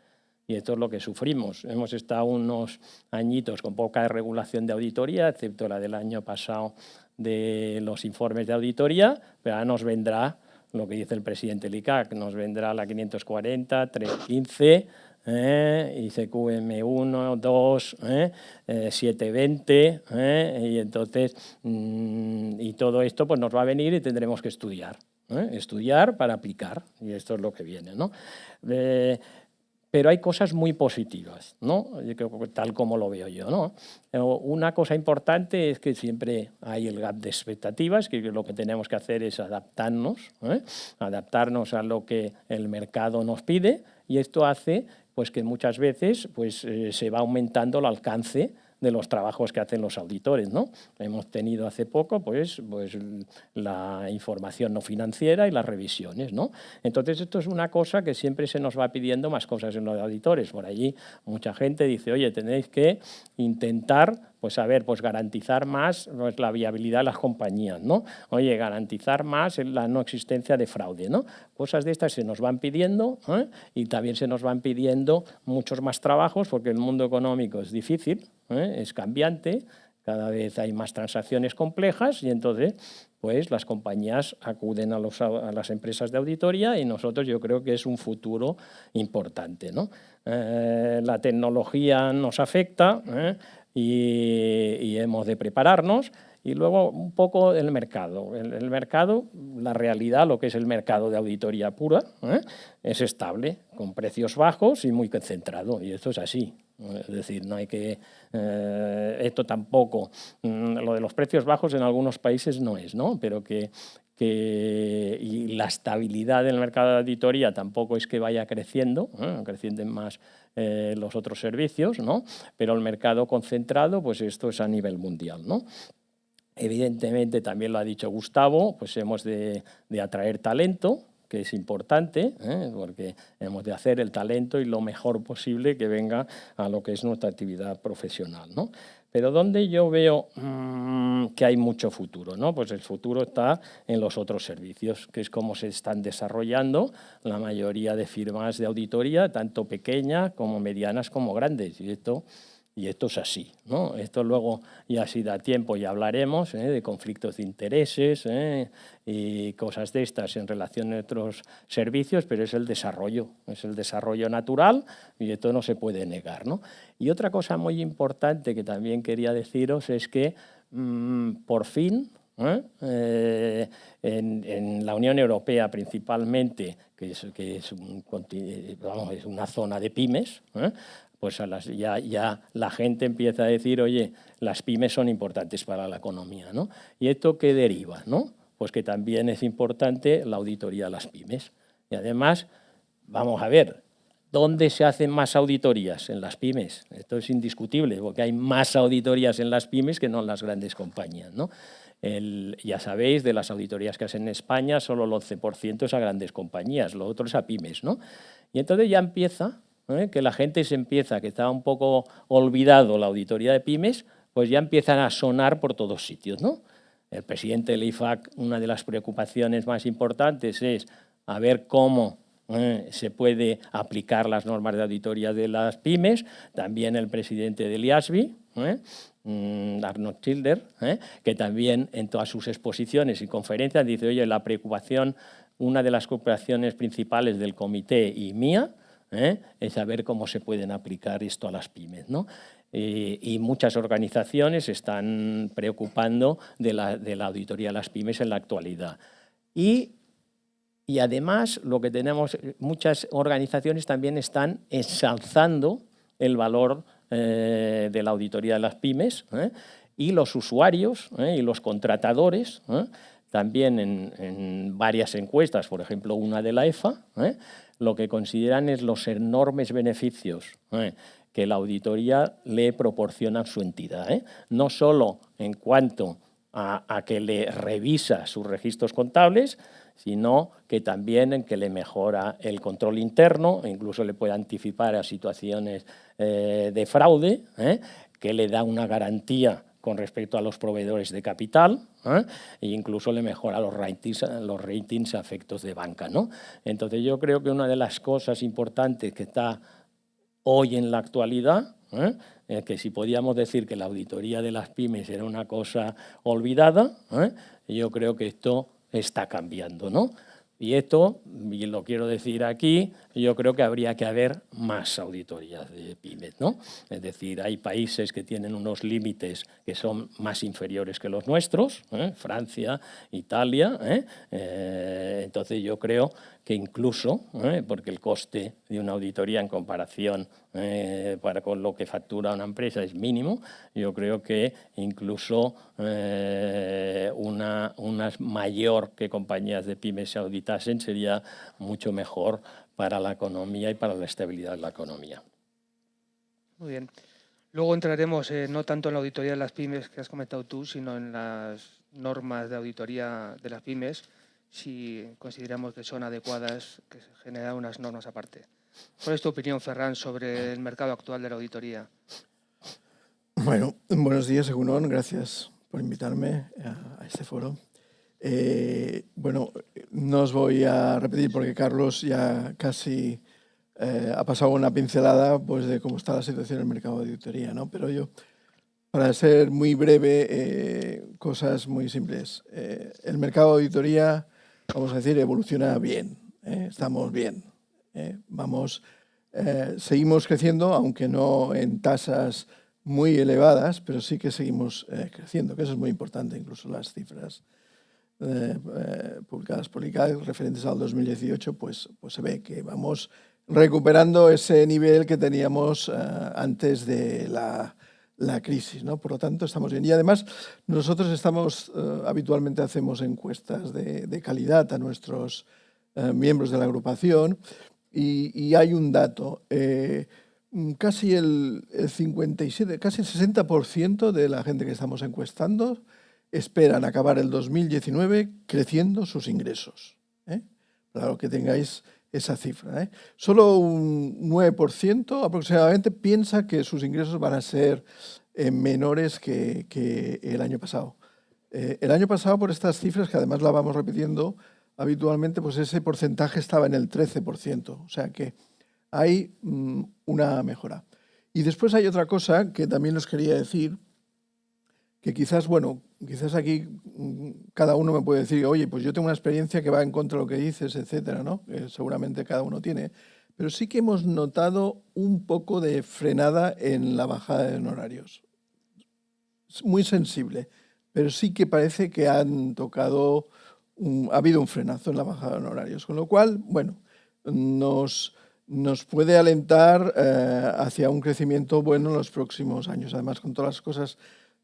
Y esto es lo que sufrimos. Hemos estado unos añitos con poca regulación de auditoría, excepto la del año pasado de los informes de auditoría, pero ahora nos vendrá lo que dice el presidente del ICAC, nos vendrá la 540, 315, ICQM1, 2, 720, y entonces y todo esto pues nos va a venir y tendremos que estudiar, estudiar para aplicar, y esto es lo que viene, ¿no? Pero hay cosas muy positivas, ¿no? Yo creo que tal como lo veo yo, ¿no? Una cosa importante es que siempre hay el gap de expectativas, que lo que tenemos que hacer es adaptarnos a lo que el mercado nos pide, y esto hace pues que muchas veces pues, se va aumentando el alcance de los trabajos que hacen los auditores, ¿no? Hemos tenido hace poco pues la información no financiera y las revisiones, ¿no? Entonces esto es una cosa que siempre se nos va pidiendo más cosas en los auditores. Por allí mucha gente dice, oye, tenéis que intentar pues garantizar más pues, la viabilidad de las compañías, ¿no? Oye, garantizar más la no existencia de fraude, ¿no? Cosas de estas se nos van pidiendo, y también se nos van pidiendo muchos más trabajos porque el mundo económico es difícil, es cambiante, cada vez hay más transacciones complejas y entonces pues las compañías acuden a las empresas de auditoría y nosotros yo creo que es un futuro importante, ¿no? La tecnología nos afecta, y hemos de prepararnos. Y luego un poco el mercado. El mercado, la realidad, lo que es el mercado de auditoría pura, es estable, con precios bajos y muy concentrado. Y esto es así. Es decir, no hay que... esto tampoco... lo de los precios bajos en algunos países no es, ¿no? Pero y la estabilidad del mercado de auditoría tampoco es que vaya creciendo, creciendo más los otros servicios, ¿no? Pero el mercado concentrado, pues esto es a nivel mundial, ¿no? Evidentemente, también lo ha dicho Gustavo, pues hemos de atraer talento, que es importante, porque hemos de hacer el talento y lo mejor posible que venga a lo que es nuestra actividad profesional, ¿no? Pero donde yo veo que hay mucho futuro, ¿no? Pues el futuro está en los otros servicios, que es como se están desarrollando la mayoría de firmas de auditoría, tanto pequeñas como medianas como grandes. Y esto es así, ¿no? Esto luego, ya si da tiempo, ya hablaremos de conflictos de intereses y cosas de estas en relación a otros servicios, pero es el desarrollo natural y esto no se puede negar, ¿no? Y otra cosa muy importante que también quería deciros es que, por fin, en la Unión Europea principalmente, que es una zona de pymes, pues ya la gente empieza a decir, oye, las pymes son importantes para la economía, ¿no? ¿Y esto qué deriva, no? Pues que también es importante la auditoría de las pymes. Y además, vamos a ver, ¿dónde se hacen más auditorías? En las pymes. Esto es indiscutible, porque hay más auditorías en las pymes que no en las grandes compañías, ¿no? Ya sabéis, de las auditorías que hacen en España, solo el 11% es a grandes compañías, lo otro es a pymes, ¿no? Y entonces ya empieza, que la gente que estaba un poco olvidado la auditoría de pymes, pues ya empiezan a sonar por todos sitios, ¿no? El presidente del IFAC, una de las preocupaciones más importantes es a ver cómo se puede aplicar las normas de auditoría de las pymes. También el presidente del IASB, Arnold Schilder, que también en todas sus exposiciones y conferencias dice, oye, una de las preocupaciones principales del comité y mía es saber cómo se pueden aplicar esto a las pymes, ¿no? Y muchas organizaciones están preocupando de la auditoría de las pymes en la actualidad. Y además, lo que tenemos, muchas organizaciones también están ensalzando el valor de la auditoría de las pymes, y los usuarios y los contratadores, también en varias encuestas, por ejemplo, una de la EFA, lo que consideran es los enormes beneficios que la auditoría le proporciona a su entidad, no solo en cuanto a que le revisa sus registros contables, sino que también en que le mejora el control interno, incluso le puede anticipar a situaciones de fraude, que le da una garantía con respecto a los proveedores de capital, e incluso le mejora los ratings a efectos de banca, ¿no? Entonces yo creo que una de las cosas importantes que está hoy en la actualidad, que si podíamos decir que la auditoría de las pymes era una cosa olvidada, yo creo que esto está cambiando, ¿no? Y esto, y lo quiero decir aquí, yo creo que habría que haber más auditorías de pymes, ¿no? Es decir, hay países que tienen unos límites que son más inferiores que los nuestros, Francia, Italia, entonces yo creo que incluso, porque el coste de una auditoría en comparación con lo que factura una empresa es mínimo, yo creo que incluso una mayor que compañías de pymes se auditasen sería mucho mejor para la economía y para la estabilidad de la economía. Muy bien. Luego entraremos no tanto en la auditoría de las pymes que has comentado tú, sino en las normas de auditoría de las pymes, si consideramos que son adecuadas, que se generan unas normas aparte. ¿Cuál es tu opinión, Ferran, sobre el mercado actual de la auditoría? Bueno, buenos días, Egunon. Gracias por invitarme a este foro. Bueno, no os voy a repetir porque Carlos ya casi ha pasado una pincelada pues, de cómo está la situación en el mercado de auditoría, ¿no? Pero yo, para ser muy breve, cosas muy simples. El mercado de auditoría, vamos a decir, evoluciona bien, estamos bien. Seguimos creciendo, aunque no en tasas muy elevadas, pero sí que seguimos creciendo, que eso es muy importante, incluso las cifras publicadas por ICAC referentes al 2018, pues se ve que vamos recuperando ese nivel que teníamos antes de la crisis, ¿no? Por lo tanto, estamos bien. Y además, nosotros habitualmente hacemos encuestas de calidad a nuestros miembros de la agrupación y hay un dato. Casi el 57, casi el 60% de la gente que estamos encuestando esperan acabar el 2019 creciendo sus ingresos. para que tengáis esa cifra. Solo un 9% aproximadamente piensa que sus ingresos van a ser menores que el año pasado. El año pasado, por estas cifras, que además la vamos repitiendo habitualmente, pues ese porcentaje estaba en el 13%. O sea que hay una mejora. Y después hay otra cosa que también os quería decir, que quizás, bueno, quizás aquí cada uno me puede decir, oye, pues yo tengo una experiencia que va en contra de lo que dices, etcétera, ¿no? Que seguramente cada uno tiene. Pero sí que hemos notado un poco de frenada en la bajada de honorarios. Es muy sensible, pero sí que parece que han tocado, ha habido un frenazo en la bajada de honorarios. Con lo cual, bueno, nos puede alentar hacia un crecimiento bueno en los próximos años. Además, con todas las cosas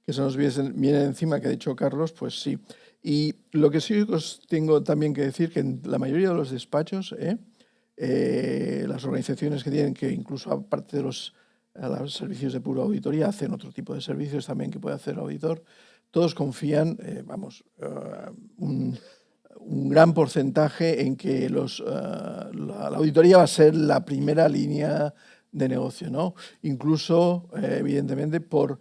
que se nos vienen encima, que ha dicho Carlos, pues sí. Y lo que sí os tengo también que decir, que en la mayoría de los despachos, las organizaciones que tienen, que incluso aparte de los servicios de pura auditoría, hacen otro tipo de servicios también que puede hacer el auditor, todos confían, un gran porcentaje en que la auditoría va a ser la primera línea de negocio, ¿no? Incluso, evidentemente, por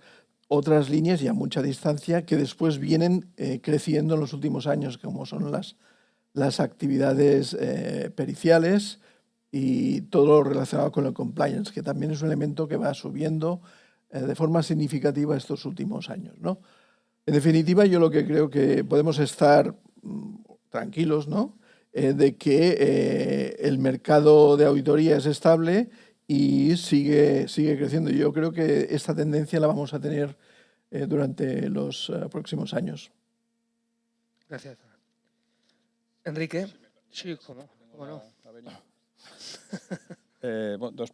otras líneas y a mucha distancia que después vienen creciendo en los últimos años, como son las actividades periciales y todo lo relacionado con el compliance, que también es un elemento que va subiendo de forma significativa estos últimos años, ¿no? En definitiva, yo lo que creo que podemos estar tranquilos, ¿no? De que el mercado de auditoría es estable y sigue creciendo. Yo creo que esta tendencia la vamos a tener durante los próximos años. Gracias. Enrique. Sí, ¿cómo no?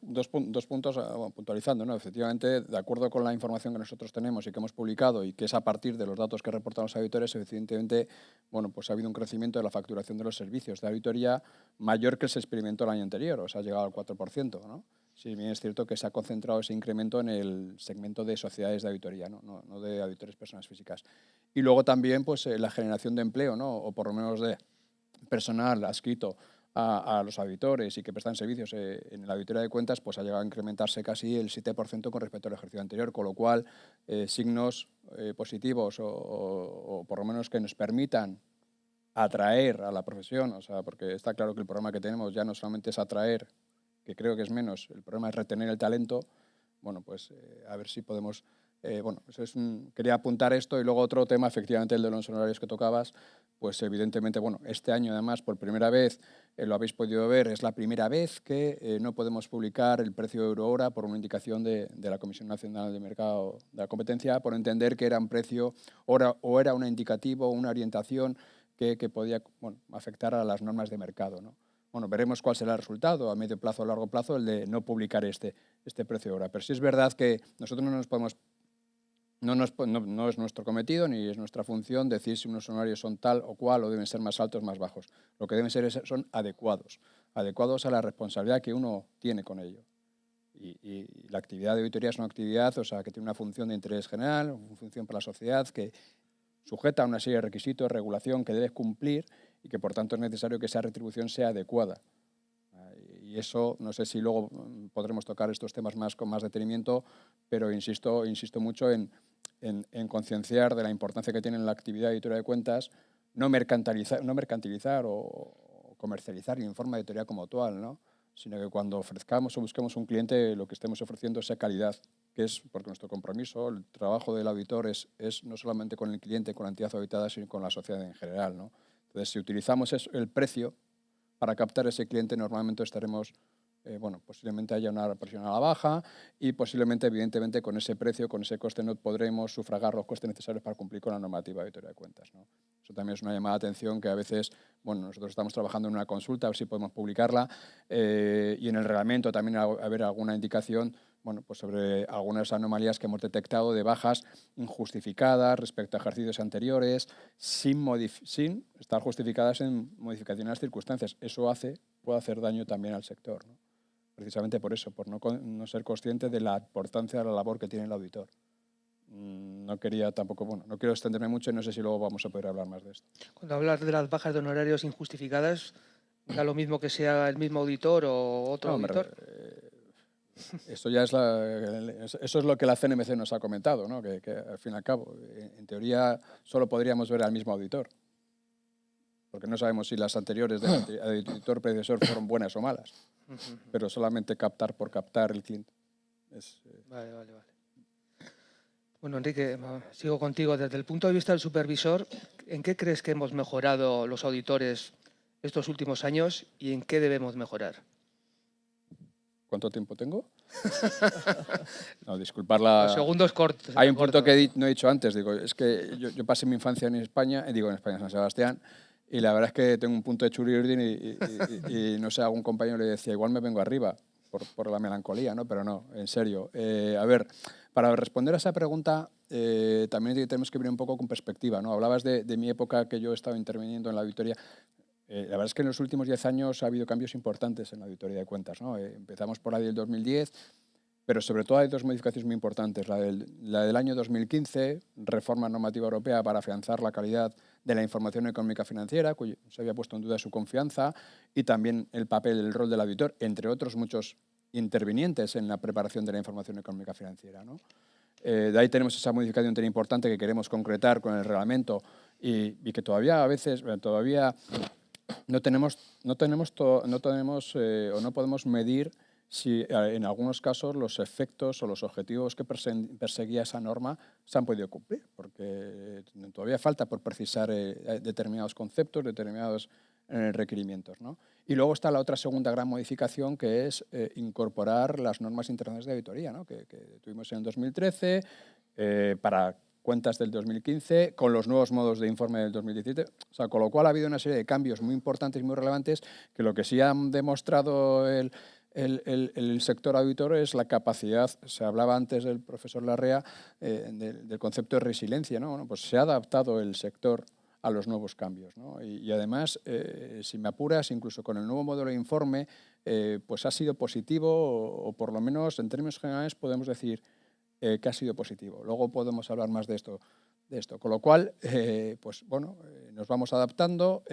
Dos puntos puntualizando, ¿no? Efectivamente, de acuerdo con la información que nosotros tenemos y que hemos publicado y que es a partir de los datos que reportan los auditores, evidentemente, bueno, pues ha habido un crecimiento de la facturación de los servicios de auditoría mayor que se experimentó el año anterior, o sea, ha llegado al 4%, ¿no? Sí, bien es cierto que se ha concentrado ese incremento en el segmento de sociedades de auditoría, no de auditores personas físicas. Y luego también pues, la generación de empleo, ¿no? O por lo menos de personal adscrito a los auditores y que prestan servicios en la auditoría de cuentas, pues ha llegado a incrementarse casi el 7% con respecto al ejercicio anterior, con lo cual signos positivos o por lo menos que nos permitan atraer a la profesión, o sea, porque está claro que el problema que tenemos ya no solamente es atraer, que creo que es menos, el problema es retener el talento. Bueno, pues a ver si podemos... quería apuntar esto y luego otro tema, efectivamente el de los honorarios que tocabas, pues evidentemente, bueno, este año además por primera vez, lo habéis podido ver, es la primera vez que no podemos publicar el precio euro-hora por una indicación de la Comisión Nacional de Mercado de la Competencia, por entender que era un precio o era un indicativo o una orientación que podía afectar a las normas de mercado, ¿no? Bueno, veremos cuál será el resultado a medio plazo o largo plazo, el de no publicar este precio hora. Pero sí es verdad que nosotros no es nuestro cometido ni es nuestra función decir si unos honorarios son tal o cual o deben ser más altos o más bajos. Lo que deben ser son adecuados a la responsabilidad que uno tiene con ello. Y la actividad de auditoría es una actividad, o sea, que tiene una función de interés general, una función para la sociedad, que sujeta a una serie de requisitos, regulación que debe cumplir y que por tanto es necesario que esa retribución sea adecuada. Y eso, no sé si luego podremos tocar estos temas con más detenimiento, pero insisto mucho en concienciar de la importancia que tiene la actividad de auditoría de cuentas, no mercantilizar o comercializar el informe de auditoría como tal, ¿no? Sino que cuando ofrezcamos o busquemos un cliente, lo que estemos ofreciendo sea calidad, que es porque nuestro compromiso, el trabajo del auditor es no solamente con el cliente, con la entidad auditada, sino con la sociedad en general, ¿no? Entonces, si utilizamos el precio para captar ese cliente, normalmente estaremos, posiblemente haya una presión a la baja y posiblemente, evidentemente, con ese precio, con ese coste, no podremos sufragar los costes necesarios para cumplir con la normativa de auditoría de cuentas, ¿no? Eso también es una llamada de atención que a veces, nosotros estamos trabajando en una consulta, a ver si podemos publicarla, y en el reglamento también haber alguna indicación pues sobre algunas anomalías que hemos detectado de bajas injustificadas respecto a ejercicios anteriores, sin estar justificadas en modificaciones de las circunstancias. Eso puede hacer daño también al sector, ¿no? Precisamente por eso, por no ser consciente de la importancia de la labor que tiene el auditor. No quería tampoco, no quiero extenderme mucho y no sé si luego vamos a poder hablar más de esto. Cuando hablas de las bajas de honorarios injustificadas, Da lo mismo que sea el mismo auditor o otro auditor. Eso ya eso es lo que la CNMC nos ha comentado, ¿no? Que al fin y al cabo, en teoría, solo podríamos ver al mismo auditor, porque no sabemos si las anteriores del auditor predecesor fueron buenas o malas, pero solamente captar por captar el cliente. Vale. Bueno, Enrique, sigo contigo. Desde el punto de vista del supervisor, ¿en qué crees que hemos mejorado los auditores estos últimos años y en qué debemos mejorar? ¿Cuánto tiempo tengo? No, disculpar la... Los segundos cortos. Hay un punto que no he dicho antes. Digo, es que yo pasé mi infancia en España, en San Sebastián, y la verdad es que tengo un punto de churriurdin y no sé, a algún compañero le decía, igual me vengo arriba por la melancolía, ¿no? Pero no, en serio. A ver, para responder a esa pregunta, también tenemos que ver un poco con perspectiva, ¿no? Hablabas de mi época que yo he estado interviniendo en la auditoría. La verdad es que en los últimos 10 años ha habido cambios importantes en la auditoría de cuentas, ¿no? Empezamos por la del 2010, pero sobre todo hay dos modificaciones muy importantes. La del año 2015, reforma normativa europea para afianzar la calidad de la información económica financiera, cuyo se había puesto en duda su confianza, y también el papel, el rol del auditor, entre otros muchos intervinientes en la preparación de la información económica financiera, ¿no? De ahí tenemos esa modificación tan importante que queremos concretar con el reglamento y que todavía a veces no podemos medir si en algunos casos los efectos o los objetivos que perseguía esa norma se han podido cumplir, porque todavía falta por precisar determinados conceptos, determinados requerimientos, ¿no? Y luego está la otra segunda gran modificación, que es incorporar las normas internacionales de auditoría, ¿no? que tuvimos en el 2013 para cuentas del 2015, con los nuevos modos de informe del 2017. O sea, con lo cual ha habido una serie de cambios muy importantes y muy relevantes que lo que sí han demostrado el sector auditor es la capacidad, se hablaba antes del profesor Larrea, del concepto de resiliencia, ¿no? Bueno, pues se ha adaptado el sector a los nuevos cambios, ¿no? Y además, si me apuras, incluso con el nuevo modelo de informe, pues ha sido positivo, o por lo menos en términos generales podemos decir que ha sido positivo. Luego podemos hablar más de esto. Con lo cual, pues bueno, nos vamos adaptando.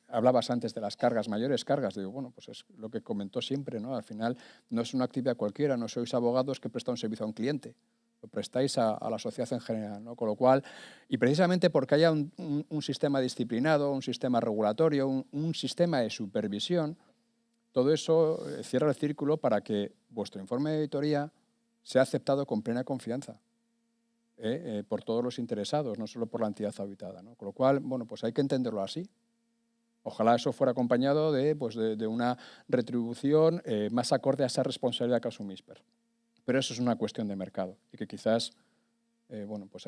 Hablabas antes de las cargas, mayores cargas. Digo, bueno, pues es lo que comentó siempre, ¿no? Al final no es una actividad cualquiera, no sois abogados que prestan un servicio a un cliente, lo prestáis a la sociedad en general, ¿no? Con lo cual, y precisamente porque haya un sistema disciplinado, un sistema regulatorio, un sistema de supervisión, todo eso cierra el círculo para que vuestro informe de auditoría sea aceptado con plena confianza por todos los interesados, no solo por la entidad auditada, ¿no? Con lo cual, bueno, pues hay que entenderlo así. Ojalá eso fuera acompañado de una retribución más acorde a esa responsabilidad que asumís. Pero eso es una cuestión de mercado y que quizás, bueno, pues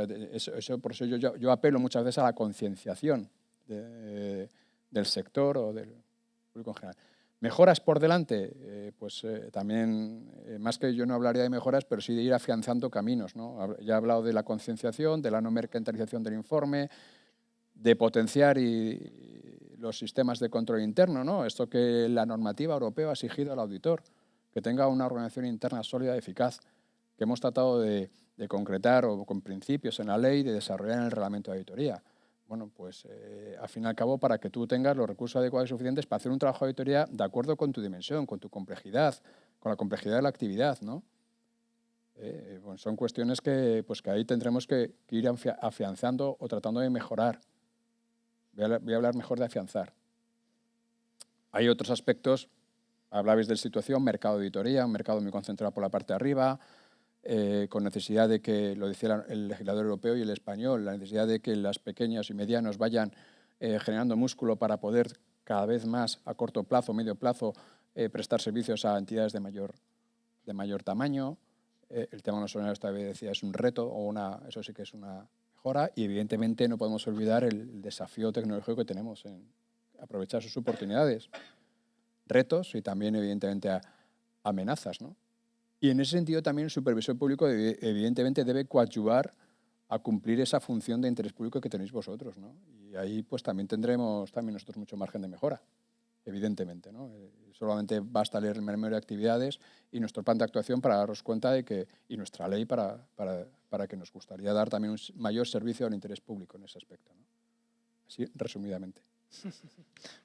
por eso yo apelo muchas veces a la concienciación del sector o del público en general. ¿Mejoras por delante? También, más que yo no hablaría de mejoras, pero sí de ir afianzando caminos, ¿no? Ya he hablado de la concienciación, de la no mercantilización del informe, de potenciar los sistemas de control interno, ¿no? Esto que la normativa europea ha exigido al auditor, que tenga una organización interna sólida y eficaz, que hemos tratado de concretar o con principios en la ley, de desarrollar en el reglamento de auditoría. Bueno, pues al fin y al cabo, para que tú tengas los recursos adecuados y suficientes para hacer un trabajo de auditoría de acuerdo con tu dimensión, con tu complejidad, con la complejidad de la actividad, ¿no? Bueno, son cuestiones que ahí tendremos que ir afianzando o tratando de mejorar. Voy a hablar mejor de afianzar. Hay otros aspectos, hablabais de situación, mercado de auditoría, un mercado muy concentrado por la parte de arriba, con necesidad de que, lo decía el legislador europeo y el español, la necesidad de que las pequeñas y medianos vayan generando músculo para poder cada vez más a corto plazo, medio plazo, prestar servicios a entidades de mayor tamaño. El tema de los honorarios, todavía decía, es un reto, eso sí que es una mejora, y evidentemente no podemos olvidar el desafío tecnológico que tenemos en aprovechar sus oportunidades, retos y también evidentemente amenazas, ¿no? Y en ese sentido también el supervisor público evidentemente debe coadyuvar a cumplir esa función de interés público que tenéis vosotros, ¿no? Y ahí pues también tendremos nosotros mucho margen de mejora, evidentemente, ¿no? Solamente basta leer el memoria de actividades y nuestro plan de actuación para daros cuenta de que, y nuestra ley para que nos gustaría dar también un mayor servicio al interés público en ese aspecto, ¿no? Así, resumidamente.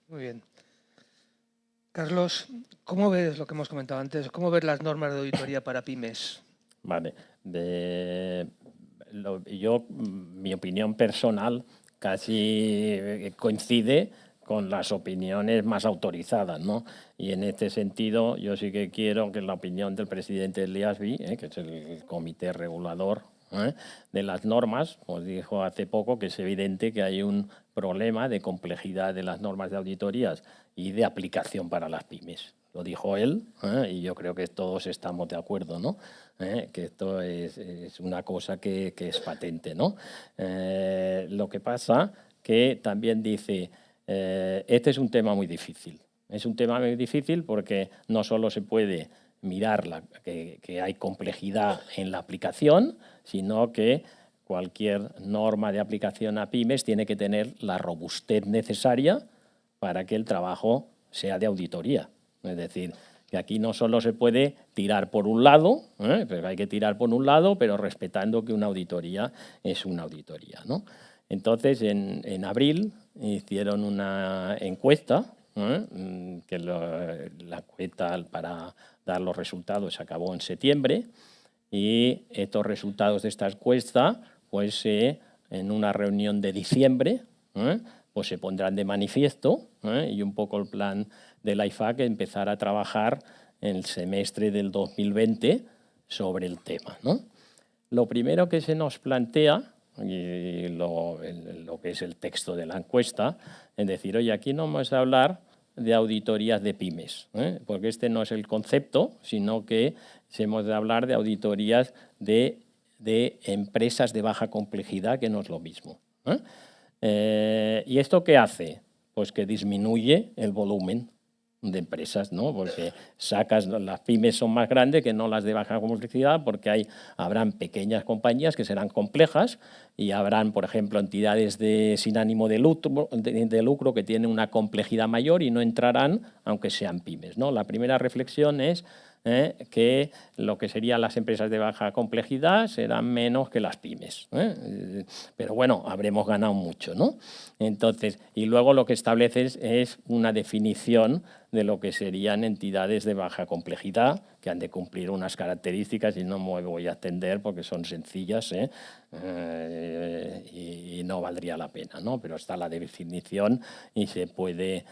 Muy bien. Carlos, ¿cómo ves lo que hemos comentado antes? ¿Cómo ves las normas de auditoría para pymes? Vale. Mi opinión personal casi coincide con las opiniones más autorizadas, ¿no? Y en este sentido yo sí que quiero que la opinión del presidente del IASB, que es el comité regulador de las normas, pues dijo hace poco que es evidente que hay un problema de complejidad de las normas de auditorías y de aplicación para las pymes. Lo dijo él y yo creo que todos estamos de acuerdo, ¿no? Que esto es una cosa que es patente, ¿no? Lo que pasa que también dice, este es un tema muy difícil. Es un tema muy difícil porque no solo se puede mirar que hay complejidad en la aplicación, sino que cualquier norma de aplicación a pymes tiene que tener la robustez necesaria para que el trabajo sea de auditoría. Es decir, que aquí no solo se puede tirar por un lado, pero hay que tirar por un lado, pero respetando que una auditoría es una auditoría, ¿no? Entonces, en abril hicieron una encuesta, que la encuesta para dar los resultados acabó en septiembre, y estos resultados de esta encuesta, pues en una reunión de diciembre, pues se pondrán de manifiesto y un poco el plan de la IFAC empezar a trabajar en el semestre del 2020 sobre el tema, ¿no? Lo primero que se nos plantea, y lo que es el texto de la encuesta, es decir, oye, aquí no vamos a hablar de auditorías de pymes, porque este no es el concepto, sino que hemos de hablar de auditorías de empresas de baja complejidad, que no es lo mismo. ¿Y esto qué hace? Pues que disminuye el volumen de empresas, ¿no? Porque las pymes son más grandes que no las de baja complejidad, porque habrán pequeñas compañías que serán complejas y habrán, por ejemplo, entidades sin ánimo de lucro que tienen una complejidad mayor y no entrarán aunque sean pymes, ¿no? La primera reflexión es que lo que serían las empresas de baja complejidad serán menos que las pymes. Pero bueno, habremos ganado mucho, ¿no? Entonces, y luego lo que estableces es una definición de lo que serían entidades de baja complejidad, que han de cumplir unas características y no me voy a extender porque son sencillas y no valdría la pena, ¿no? Pero está la definición y se puede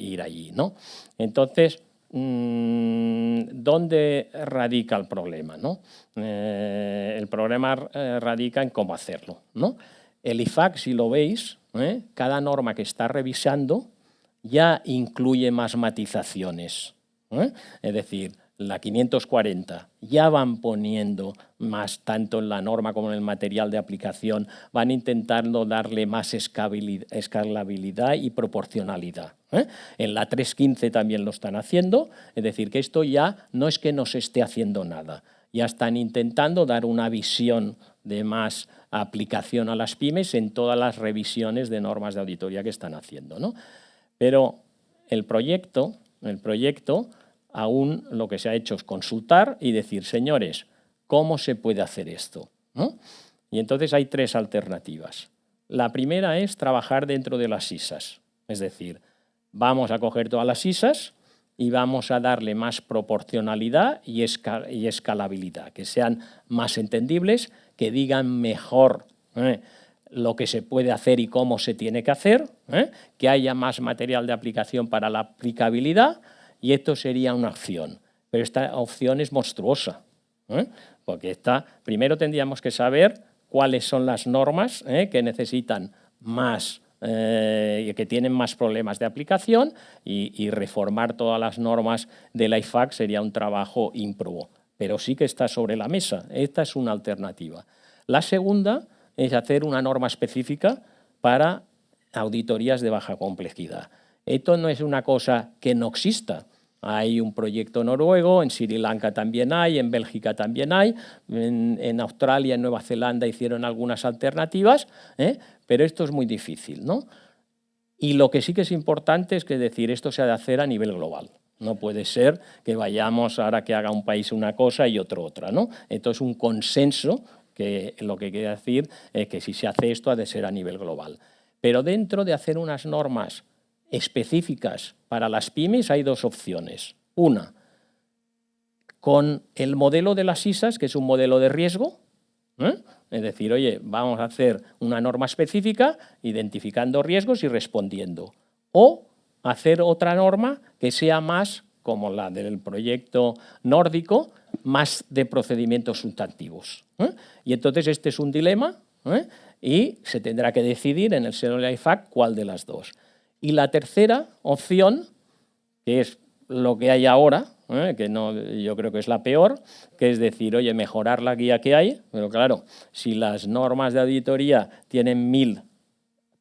ir allí, ¿no? Entonces, ¿dónde radica el problema, ¿no? El problema radica en cómo hacerlo, ¿no? El IFAC, si lo veis, cada norma que está revisando ya incluye más matizaciones. Es decir, la 540 ya van poniendo más, tanto en la norma como en el material de aplicación, van intentando darle más escalabilidad y proporcionalidad. En la 315 también lo están haciendo, es decir, que esto ya no es que no se esté haciendo nada, ya están intentando dar una visión de más aplicación a las pymes en todas las revisiones de normas de auditoría que están haciendo, ¿no? Pero el proyecto aún lo que se ha hecho es consultar y decir, señores, ¿cómo se puede hacer esto? ¿No? Y entonces hay tres alternativas. La primera es trabajar dentro de las ISAs, es decir, vamos a coger todas las ISAs y vamos a darle más proporcionalidad y escalabilidad, que sean más entendibles, que digan mejor lo que se puede hacer y cómo se tiene que hacer, que haya más material de aplicación para la aplicabilidad, y esto sería una opción. Pero esta opción es monstruosa, porque primero tendríamos que saber cuáles son las normas que necesitan más, que tienen más problemas de aplicación, y reformar todas las normas de la IFAC sería un trabajo ímprobo. Pero sí que está sobre la mesa. Esta es una alternativa. La segunda es hacer una norma específica para auditorías de baja complejidad. Esto no es una cosa que no exista. Hay un proyecto noruego, en Sri Lanka también hay, en Bélgica también hay, en Australia, en Nueva Zelanda hicieron algunas alternativas, pero esto es muy difícil, ¿no? Y lo que sí que es importante es que decir, esto se ha de hacer a nivel global. No puede ser que vayamos ahora que haga un país una cosa y otro otra, ¿no? Esto es un consenso que lo que quiere decir es que si se hace esto ha de ser a nivel global. Pero dentro de hacer unas normas específicas para las pymes hay dos opciones. Una, con el modelo de las ISAs, que es un modelo de riesgo, es decir, oye, vamos a hacer una norma específica identificando riesgos y respondiendo. O hacer otra norma que sea más, como la del proyecto nórdico, más de procedimientos sustantivos. Y entonces este es un dilema y se tendrá que decidir en el seno de la IFAC cuál de las dos. Y la tercera opción, que es lo que hay ahora, que no, yo creo que es la peor, que es decir, oye, mejorar la guía que hay, pero claro, si las normas de auditoría tienen 1000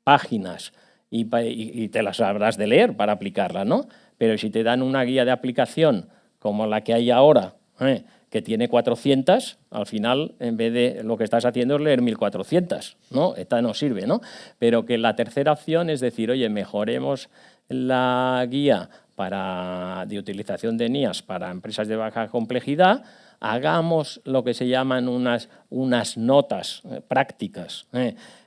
páginas y te las habrás de leer para aplicarla, ¿no? Pero si te dan una guía de aplicación como la que hay ahora, que tiene 400, al final, en vez de lo que estás haciendo es leer 1400, ¿no? Esta no sirve, ¿no? Pero que la tercera opción es decir, oye, mejoremos la guía de utilización de NIAS para empresas de baja complejidad, hagamos lo que se llaman unas notas prácticas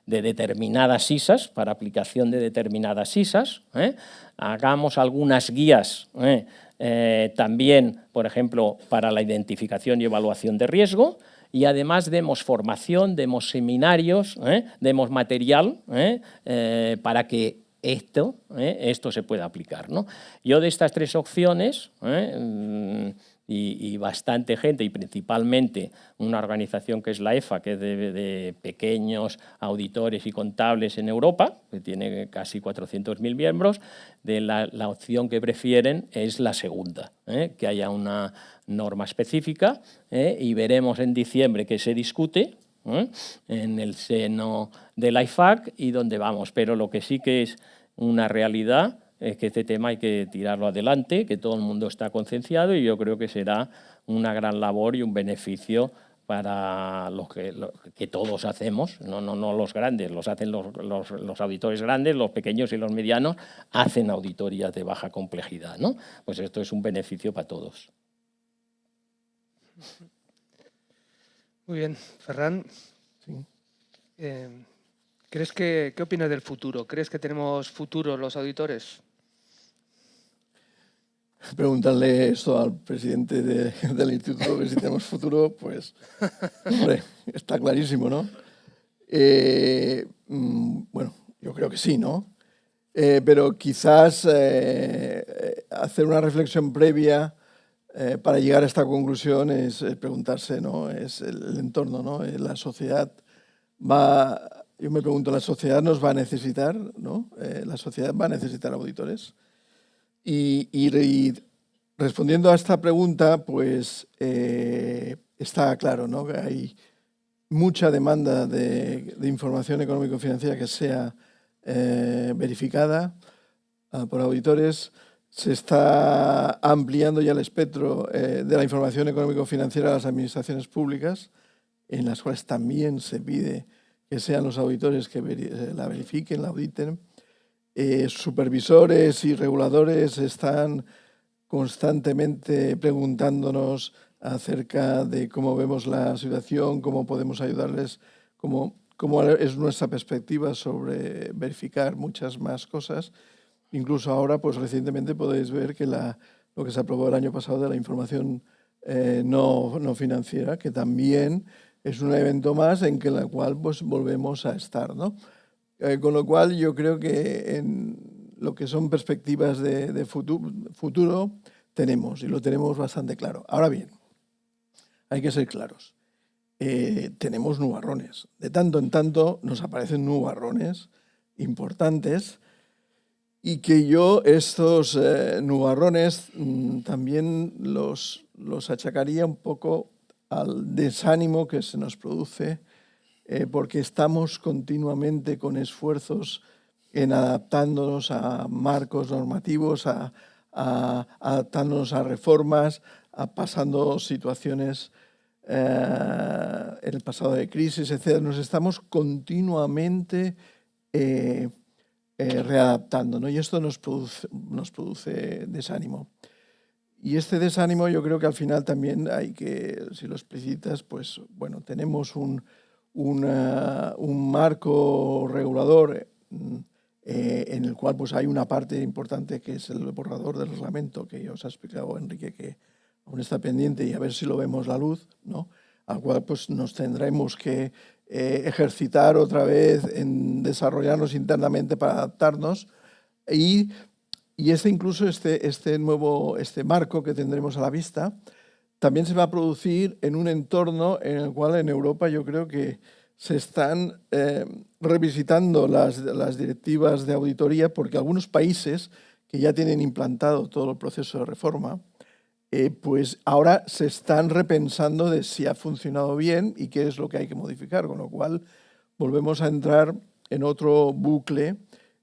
de determinadas ISAs, para aplicación de determinadas ISAs, hagamos algunas guías también, por ejemplo, para la identificación y evaluación de riesgo, y además demos formación, demos seminarios, demos material para que esto se pueda aplicar, ¿no? Yo de estas tres opciones, y bastante gente, y principalmente una organización que es la EFA, que es de pequeños auditores y contables en Europa, que tiene casi 400.000 miembros, la opción que prefieren es la segunda, que haya una norma específica, y veremos en diciembre que se discute en el seno de la IFAC y dónde vamos. Pero lo que sí que es una realidad es que este tema hay que tirarlo adelante, que todo el mundo está concienciado, y yo creo que será una gran labor y un beneficio para lo que todos hacemos, no los grandes, los hacen los auditores grandes, los pequeños y los medianos hacen auditorías de baja complejidad, ¿no? Pues esto es un beneficio para todos. Muy bien, Ferran. Sí. ¿Qué opinas del futuro? ¿Crees que tenemos futuro los auditores? Preguntarle esto al presidente del instituto, que si tenemos futuro, pues, hombre, está clarísimo, ¿no? Bueno, yo creo que sí, ¿no? Pero quizás hacer una reflexión previa para llegar a esta conclusión es preguntarse, ¿no? Es el entorno, ¿no? La sociedad yo me pregunto, ¿la sociedad nos va a necesitar, ¿no? La sociedad va a necesitar auditores. Y respondiendo a esta pregunta, pues está claro, ¿no? Que hay mucha demanda de información económico-financiera que sea verificada por auditores. Se está ampliando ya el espectro de la información económico-financiera a las administraciones públicas, en las cuales también se pide que sean los auditores que la verifiquen, la auditen. Supervisores y reguladores están constantemente preguntándonos acerca de cómo vemos la situación, cómo podemos ayudarles, cómo es nuestra perspectiva sobre verificar muchas más cosas. Incluso ahora, pues recientemente podéis ver que lo que se aprobó el año pasado de la información no financiera, que también es un evento más en la cual pues, volvemos a estar, ¿no? Con lo cual yo creo que en lo que son perspectivas de futuro tenemos, y lo tenemos bastante claro. Ahora bien, hay que ser claros. Tenemos nubarrones. De tanto en tanto nos aparecen nubarrones importantes, y que yo estos nubarrones también los achacaría un poco al desánimo que se nos produce porque estamos continuamente con esfuerzos en adaptándonos a marcos normativos, adaptándonos a reformas, pasando situaciones en el pasado de crisis, etc. Nos estamos continuamente readaptando, ¿no? Y esto nos produce desánimo. Y este desánimo yo creo que al final también hay que, si lo explicitas, pues bueno, tenemos un marco regulador en el cual pues, hay una parte importante que es el borrador del reglamento, que ya os ha explicado Enrique, que aún está pendiente y a ver si lo vemos la luz, ¿no? Al cual pues, nos tendremos que ejercitar otra vez en desarrollarnos internamente para adaptarnos y incluso este marco que tendremos a la vista también se va a producir en un entorno en el cual en Europa yo creo que se están revisitando las directivas de auditoría, porque algunos países que ya tienen implantado todo el proceso de reforma, pues ahora se están repensando de si ha funcionado bien y qué es lo que hay que modificar, con lo cual volvemos a entrar en otro bucle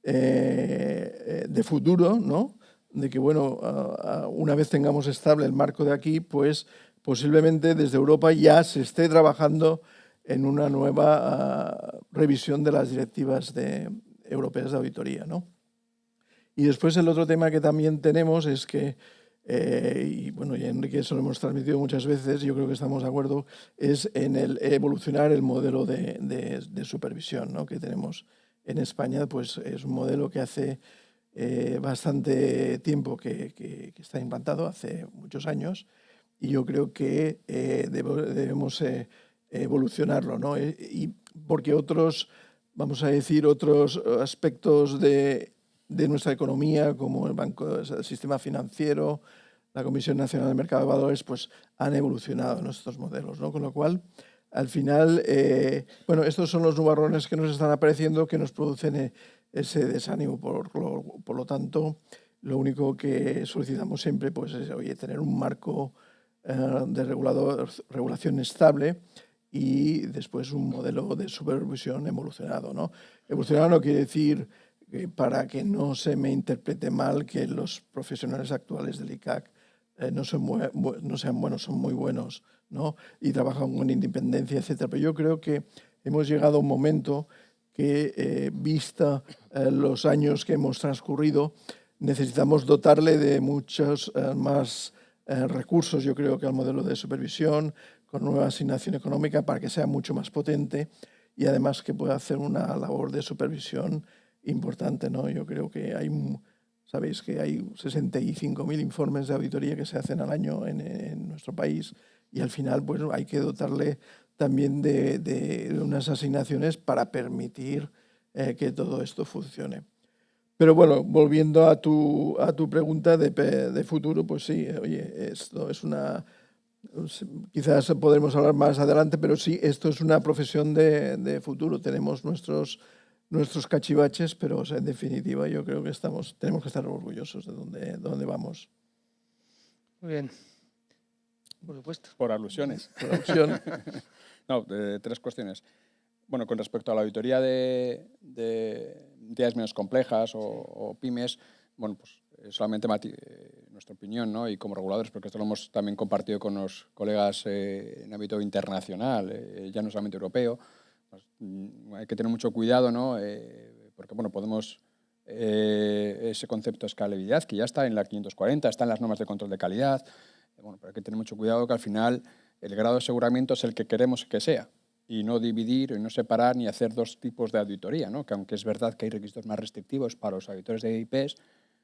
de futuro, ¿no? De que, bueno, una vez tengamos estable el marco de aquí, pues posiblemente desde Europa ya se esté trabajando en una nueva revisión de las directivas europeas de auditoría, ¿no? Y después el otro tema que también tenemos es que, y bueno, ya Enrique eso lo hemos transmitido muchas veces, yo creo que estamos de acuerdo, es en el evolucionar el modelo de supervisión, ¿no? Que tenemos en España, pues es un modelo que hace bastante tiempo que está implantado, hace muchos años, y yo creo que debemos evolucionarlo, ¿no? Y porque otros, vamos a decir, otros aspectos de nuestra economía, como el sistema financiero, la Comisión Nacional del Mercado de Valores, pues han evolucionado nuestros modelos, ¿no? Con lo cual, al final, bueno, estos son los nubarrones que nos están apareciendo, que nos producen ese desánimo. Por lo tanto, lo único que solicitamos siempre pues, es tener un marco de regulación estable y después un modelo de supervisión evolucionado, ¿no? Evolucionado no quiere decir, para que no se me interprete mal, que los profesionales actuales del ICAC no sean buenos, son muy buenos, ¿no? Y trabajan con independencia, etc. Pero yo creo que hemos llegado a un momento que, vista los años que hemos transcurrido, necesitamos dotarle de muchos más recursos, yo creo, que al modelo de supervisión, con nueva asignación económica, para que sea mucho más potente y además que pueda hacer una labor de supervisión importante, ¿no? Yo creo que sabéis que hay 65.000 informes de auditoría que se hacen al año en nuestro país y al final pues, hay que dotarle también de unas asignaciones para permitir que todo esto funcione. Pero bueno, volviendo a tu pregunta de futuro, pues sí, oye, esto es quizás podremos hablar más adelante, pero sí, esto es una profesión de futuro. Tenemos nuestros cachivaches, pero o sea, en definitiva yo creo que tenemos que estar orgullosos de dónde vamos. Muy bien. Por supuesto. Por alusiones. Por alusión. No, tres cuestiones. Bueno, con respecto a la auditoría de entidades menos complejas o pymes, bueno, pues solamente nuestra opinión, ¿no? Y como reguladores, porque esto lo hemos también compartido con los colegas en ámbito internacional, ya no solamente europeo, pues, hay que tener mucho cuidado, ¿no? Porque, bueno, podemos... ese concepto de escalabilidad, que ya está en la 540, está en las normas de control de calidad. Bueno, pero hay que tener mucho cuidado que al final el grado de aseguramiento es el que queremos que sea y no dividir y no separar ni hacer dos tipos de auditoría, ¿no? Que aunque es verdad que hay requisitos más restrictivos para los auditores de IPs,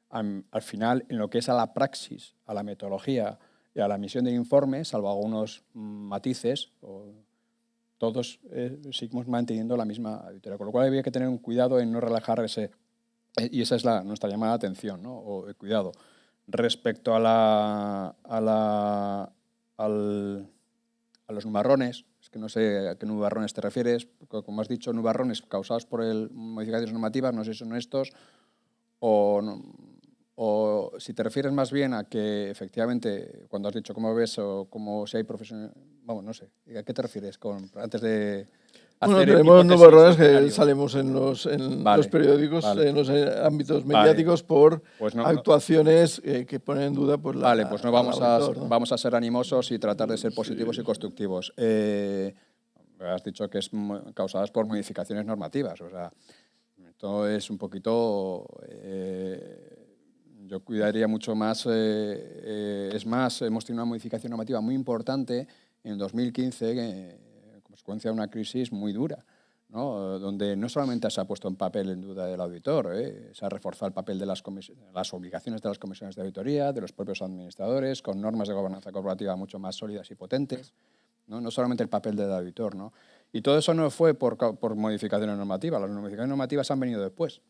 al final en lo que es a la praxis, a la metodología y a la emisión de informes, salvo algunos matices, todos seguimos manteniendo la misma auditoría. Con lo cual había que tener un cuidado en no relajar ese... Y esa es nuestra llamada de atención, ¿no? O cuidado. Respecto a los nubarrones, es que no sé a qué nubarrones te refieres, como has dicho, nubarrones causados por modificaciones normativas, no sé si son estos, o si te refieres más bien a que efectivamente, cuando has dicho cómo ves o cómo si hay profesionales, vamos, no sé, ¿a qué te refieres antes de... Bueno, tenemos nubarrones que salimos en los periódicos, vale. en los ámbitos mediáticos, por actuaciones que ponen en duda pues, Vale, pues no vamos a ser animosos y tratar de ser positivos y constructivos. Has dicho que es causadas por modificaciones normativas. O sea, esto es un poquito... yo cuidaría mucho más... es más, hemos tenido una modificación normativa muy importante en 2015 consecuencia de una crisis muy dura, ¿no? Donde no solamente se ha puesto en papel en duda del auditor, se ha reforzado el papel de las obligaciones de las comisiones de auditoría, de los propios administradores, con normas de gobernanza corporativa mucho más sólidas y potentes, no solamente el papel del auditor, ¿no? Y todo eso no fue por modificaciones normativas, las modificaciones normativas han venido después.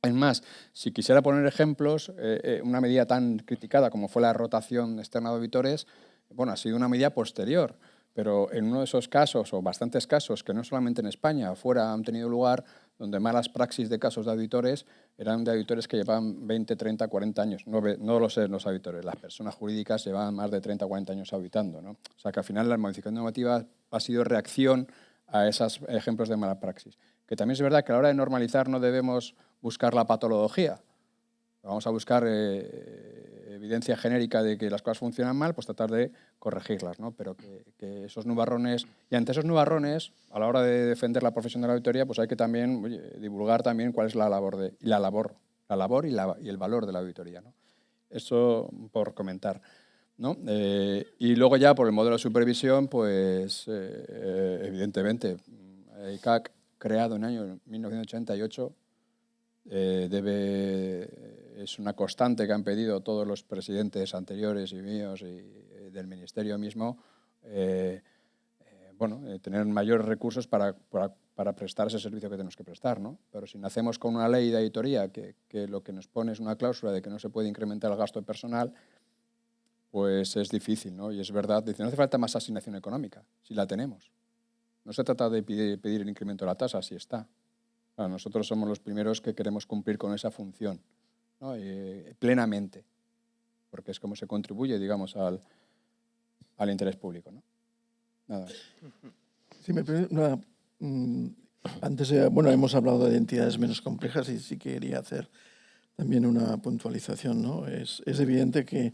Es más, si quisiera poner ejemplos, una medida tan criticada como fue la rotación externa de auditores, bueno, ha sido una medida posterior, pero en uno de esos casos, o bastantes casos, que no solamente en España, afuera han tenido lugar, donde malas praxis de casos de auditores eran de auditores que llevaban 20, 30, 40 años. No lo sé los auditores, las personas jurídicas llevaban más de 30, 40 años auditando, ¿no? O sea que al final la modificación normativa ha sido reacción a esos ejemplos de mala praxis. Que también es verdad que a la hora de normalizar no debemos buscar la patología. Vamos a buscar evidencia genérica de que las cosas funcionan mal, pues tratar de corregirlas, ¿no? Pero que esos nubarrones, y ante esos nubarrones, a la hora de defender la profesión de la auditoría, pues hay que también divulgar también cuál es la labor y el valor de la auditoría, ¿no? Eso por comentar, ¿no? Y luego ya por el modelo de supervisión, pues evidentemente, ICAC, creado en el año 1988, es una constante que han pedido todos los presidentes anteriores y míos y del Ministerio mismo, tener mayores recursos para prestar ese servicio que tenemos que prestar, ¿no? Pero si nacemos con una ley de auditoría que lo que nos pone es una cláusula de que no se puede incrementar el gasto personal, pues es difícil, ¿no? Y es verdad, dice, no hace falta más asignación económica, si la tenemos. No se trata de pedir el incremento de la tasa, si está. Bueno, nosotros somos los primeros que queremos cumplir con esa función, ¿no? Plenamente, porque es como se contribuye, digamos, al interés público, ¿no? Nada. Sí, antes, hemos hablado de entidades menos complejas y sí quería hacer también una puntualización, ¿no? Es evidente que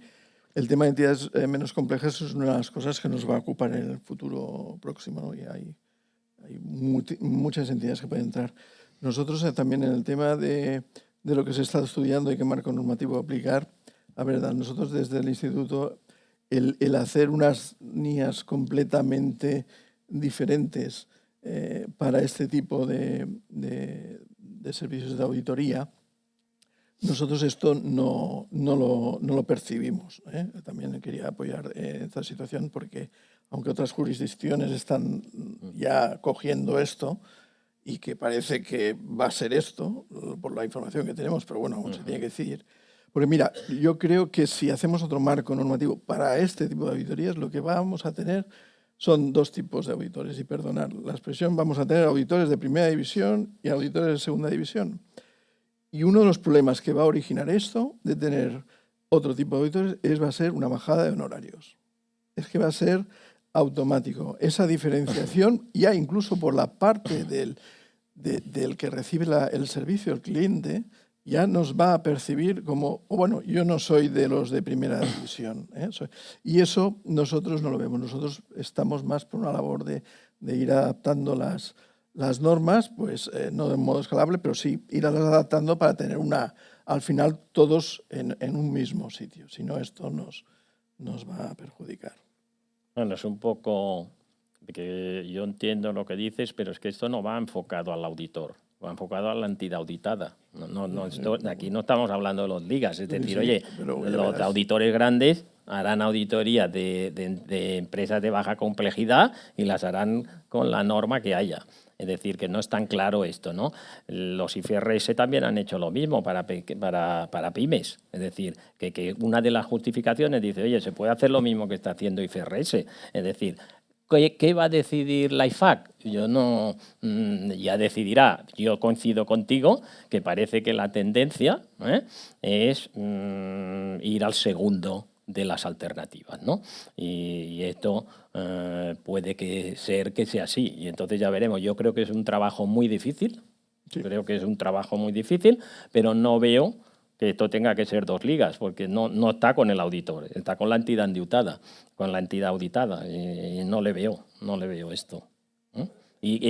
el tema de entidades menos complejas es una de las cosas que nos va a ocupar en el futuro próximo, ¿no? Y hay muchas entidades que pueden entrar. Nosotros también en el tema de lo que se está estudiando y qué marco normativo aplicar, a ver, nosotros desde el Instituto, el hacer unas NIAs completamente diferentes para este tipo de servicios de auditoría, nosotros esto no lo percibimos, ¿eh? También quería apoyar esta situación porque, aunque otras jurisdicciones están ya cogiendo esto y que parece que va a ser esto, por la información que tenemos, pero bueno, aún se tiene que decidir. Porque mira, yo creo que si hacemos otro marco normativo para este tipo de auditorías, lo que vamos a tener son dos tipos de auditores. Y perdonad la expresión, vamos a tener auditores de primera división y auditores de segunda división. Y uno de los problemas que va a originar esto, de tener otro tipo de auditores, va a ser una bajada de honorarios. Es que va a ser automático. Esa diferenciación, ya incluso por la parte del que recibe el servicio, el cliente, ya nos va a percibir como, bueno, yo no soy de los de primera división, ¿eh? Y eso nosotros no lo vemos. Nosotros estamos más por una labor de ir adaptando las normas, pues no de modo escalable, pero sí irlas adaptando para tener al final todos en un mismo sitio. Si no, esto nos va a perjudicar. Bueno, es un poco que yo entiendo lo que dices, pero es que esto no va enfocado al auditor, va enfocado a la entidad auditada. Aquí no estamos hablando de los ligas, es decir, oye, los auditores grandes harán auditoría de empresas de baja complejidad y las harán con la norma que haya. Es decir, que no es tan claro esto, ¿no? Los IFRS también han hecho lo mismo para pymes. Es decir, que una de las justificaciones dice, oye, se puede hacer lo mismo que está haciendo IFRS. Es decir, ¿qué va a decidir la IFAC? Yo no, ya decidirá. Yo coincido contigo que parece que la tendencia es ir al segundo de las alternativas, ¿no? Y esto puede ser que sea así. Y entonces ya veremos. Yo creo que es un trabajo muy difícil. Sí. Creo que es un trabajo muy difícil, pero no veo que esto tenga que ser dos ligas, porque no está con el auditor, está con la entidad auditada, y no le veo esto.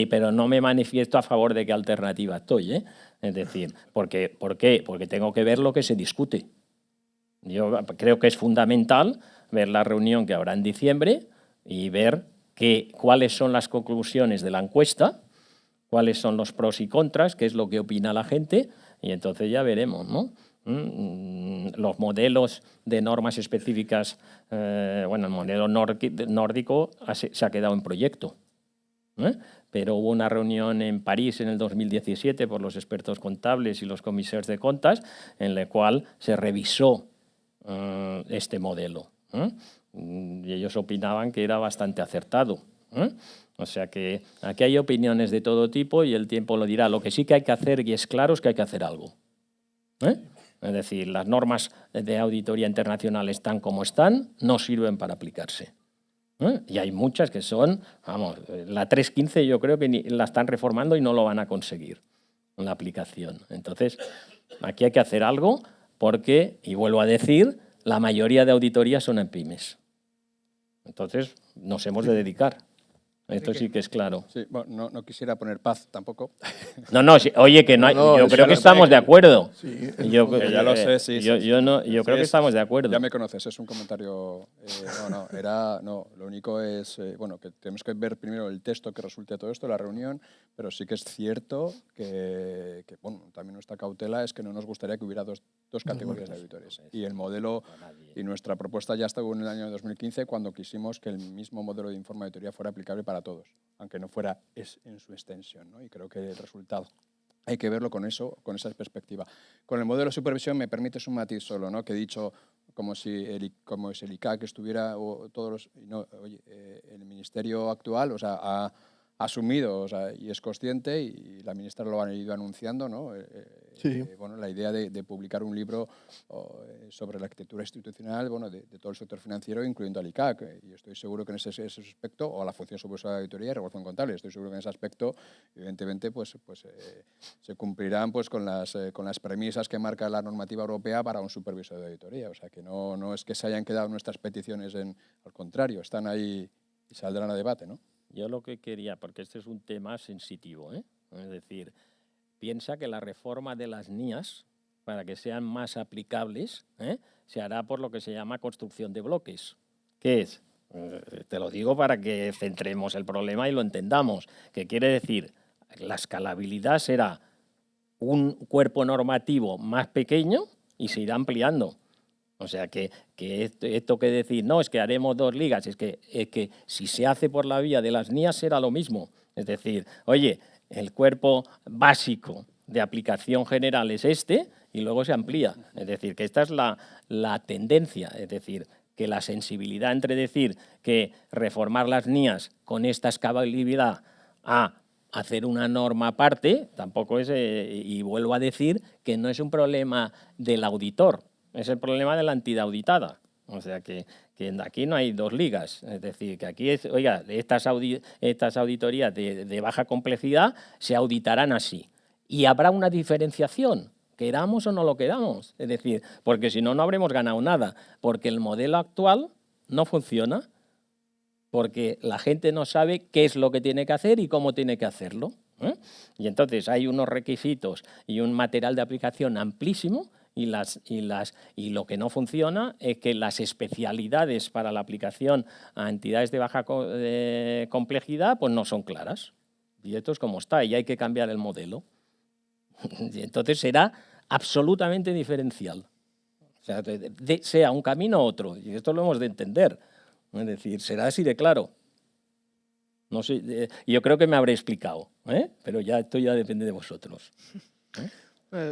Pero no me manifiesto a favor de qué alternativa estoy, ¿eh? Es decir, ¿por qué? Porque tengo que ver lo que se discute. Yo creo que es fundamental ver la reunión que habrá en diciembre y ver cuáles son las conclusiones de la encuesta cuáles son los pros y contras, qué es lo que opina la gente, y entonces ya veremos, ¿no? Los modelos de normas específicas, bueno, el modelo nórdico se ha quedado en proyecto, pero hubo una reunión en París en el 2017 por los expertos contables y los comisarios de cuentas en la cual se revisó este modelo. Y ellos opinaban que era bastante acertado. O sea que aquí hay opiniones de todo tipo y el tiempo lo dirá. Lo que sí que hay que hacer, y es claro, es que hay que hacer algo. Es decir, las normas de auditoría internacional están como están, no sirven para aplicarse. Y hay muchas que son, vamos, la 315 yo creo que la están reformando y no lo van a conseguir en la aplicación. Entonces, aquí hay que hacer algo porque, y vuelvo a decir, la mayoría de auditorías son en pymes. Entonces, nos hemos de dedicar. Esto sí que es claro. Sí, bueno, no quisiera poner paz tampoco. No, sí, oye, que no hay, yo creo que estamos de acuerdo. Sí, ya lo sé, sí. Yo creo que estamos de acuerdo. Ya me conoces, es un comentario. Lo único es, bueno, que tenemos que ver primero el texto que resulte de todo esto, la reunión, pero sí que es cierto que bueno, también nuestra cautela es que no nos gustaría que hubiera dos categorías de auditores. Y el modelo y nuestra propuesta ya estaba en el año 2015 cuando quisimos que el mismo modelo de informe de auditoría fuera aplicable para todos, aunque no fuera en su extensión, ¿no? Y creo que el resultado hay que verlo con eso, con esa perspectiva. Con el modelo de supervisión me permites un matiz solo, ¿no? Que he dicho como si el ICAC estuviera el ministerio actual, o sea, ha asumido, o sea, y es consciente, y la ministra lo ha ido anunciando, ¿no? Bueno, la idea de publicar un libro sobre la arquitectura institucional, bueno, de todo el sector financiero, incluyendo al ICAC. Y estoy seguro que en ese aspecto, o la función supervisora de auditoría y regulación contable, estoy seguro que en ese aspecto, evidentemente, se cumplirán pues con las premisas que marca la normativa europea para un supervisor de auditoría. O sea, que no es que se hayan quedado nuestras peticiones al contrario, están ahí y saldrán a debate, ¿no? Yo lo que quería, porque este es un tema sensitivo, es decir, piensa que la reforma de las NIAs, para que sean más aplicables, se hará por lo que se llama construcción de bloques. ¿Qué es? Te lo digo para que centremos el problema y lo entendamos. ¿Qué quiere decir? La escalabilidad será un cuerpo normativo más pequeño y se irá ampliando. O sea, que esto que decir, no, es que haremos 2 ligas, es que si se hace por la vía de las NIAs será lo mismo. Es decir, oye, el cuerpo básico de aplicación general es este y luego se amplía. Es decir, que esta es la tendencia, es decir, que la sensibilidad entre decir que reformar las NIAs con esta escalabilidad a hacer una norma aparte, tampoco es, y vuelvo a decir, que no es un problema del auditor, es el problema de la entidad auditada. O sea, que aquí no hay 2 ligas. Es decir, que aquí, oiga, estas auditorías de baja complejidad se auditarán así. Y habrá una diferenciación, queramos o no lo queramos. Es decir, porque si no, no habremos ganado nada. Porque el modelo actual no funciona. Porque la gente no sabe qué es lo que tiene que hacer y cómo tiene que hacerlo. Y entonces hay unos requisitos y un material de aplicación amplísimo. Y lo que no funciona es que las especialidades para la aplicación a entidades de baja complejidad pues no son claras. Y esto es como está, y hay que cambiar el modelo. Y entonces será absolutamente diferencial. O sea, sea un camino u otro. Y esto lo hemos de entender. Es decir, será así de claro. No sé, yo creo que me habré explicado, pero ya esto ya depende de vosotros.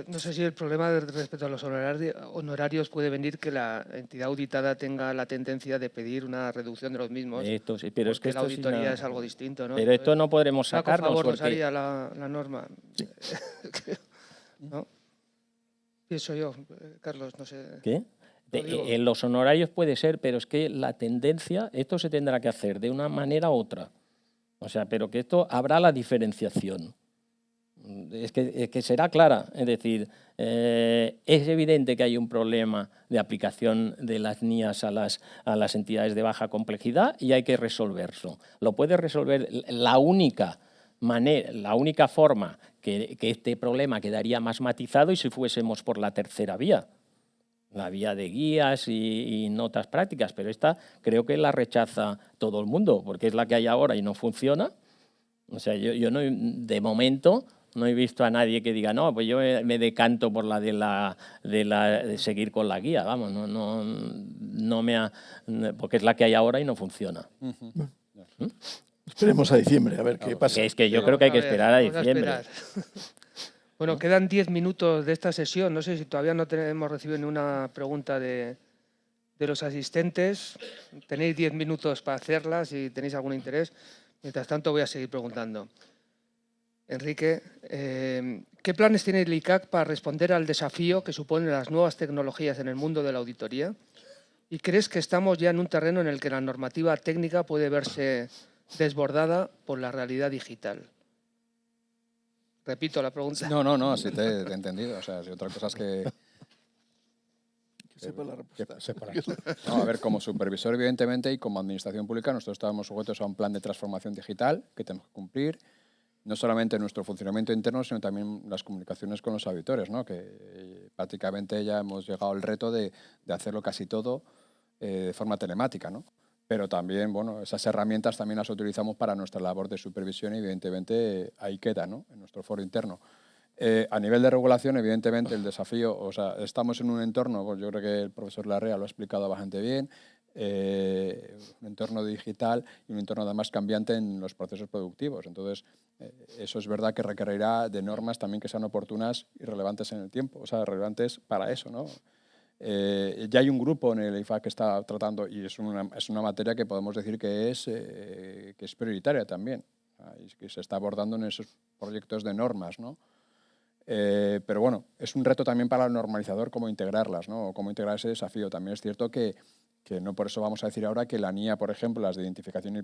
No sé si el problema respecto a los honorarios puede venir que la entidad auditada tenga la tendencia de pedir una reducción de los mismos. Esto sí, pero es que la auditoría es algo distinto, ¿no? Pero esto no podremos sacarnos. Por favor, nos haría la norma. Sí. ¿No? Pienso yo, Carlos, no sé. ¿Qué? En los honorarios puede ser, pero es que la tendencia, esto se tendrá que hacer de una manera u otra. O sea, pero que esto habrá la diferenciación. Es que será clara, es decir, es evidente que hay un problema de aplicación de las NIAs a las entidades de baja complejidad y hay que resolverlo. Lo puede resolver la única forma que este problema quedaría más matizado y si fuésemos por la tercera vía, la vía de guías y notas prácticas, pero esta creo que la rechaza todo el mundo porque es la que hay ahora y no funciona. O sea, yo no, de momento no he visto a nadie que diga, no, pues yo me decanto por la de seguir con la guía, vamos, no me ha, porque es la que hay ahora y no funciona. Esperemos a diciembre, a ver qué pasa. Es que yo creo que hay que esperar a diciembre. Bueno, quedan 10 minutos de esta sesión. No sé si todavía no hemos recibido ninguna pregunta de los asistentes. Tenéis 10 minutos para hacerlas si tenéis algún interés. Mientras tanto, voy a seguir preguntando. Enrique, ¿qué planes tiene el ICAC para responder al desafío que suponen las nuevas tecnologías en el mundo de la auditoría? ¿Y crees que estamos ya en un terreno en el que la normativa técnica puede verse desbordada por la realidad digital? Repito la pregunta. No, sí te he entendido. O sea, si otra cosa es que sepa la respuesta. No, a ver, como supervisor, evidentemente, y como administración pública, nosotros estamos sujetos a un plan de transformación digital que tenemos que cumplir, no solamente en nuestro funcionamiento interno, sino también las comunicaciones con los auditores, ¿no? Que prácticamente ya hemos llegado al reto de hacerlo casi todo de forma telemática, ¿no? Pero también, bueno, esas herramientas también las utilizamos para nuestra labor de supervisión y, evidentemente, ahí queda, ¿no? En nuestro foro interno. A nivel de regulación, evidentemente, el desafío, o sea, estamos en un entorno, pues yo creo que el profesor Larrea lo ha explicado bastante bien, un entorno digital y un entorno además cambiante en los procesos productivos. Entonces, eso es verdad que requerirá de normas también que sean oportunas y relevantes en el tiempo, o sea, relevantes para eso, ¿no? Ya hay un grupo en el IFAC que está tratando, y es una materia que podemos decir que es prioritaria también, y que se está abordando en esos proyectos de normas, ¿no? Pero bueno, es un reto también para el normalizador cómo integrarlas, ¿no? Cómo integrar ese desafío. También es cierto que no por eso vamos a decir ahora que la NIA, por ejemplo, las de identificación y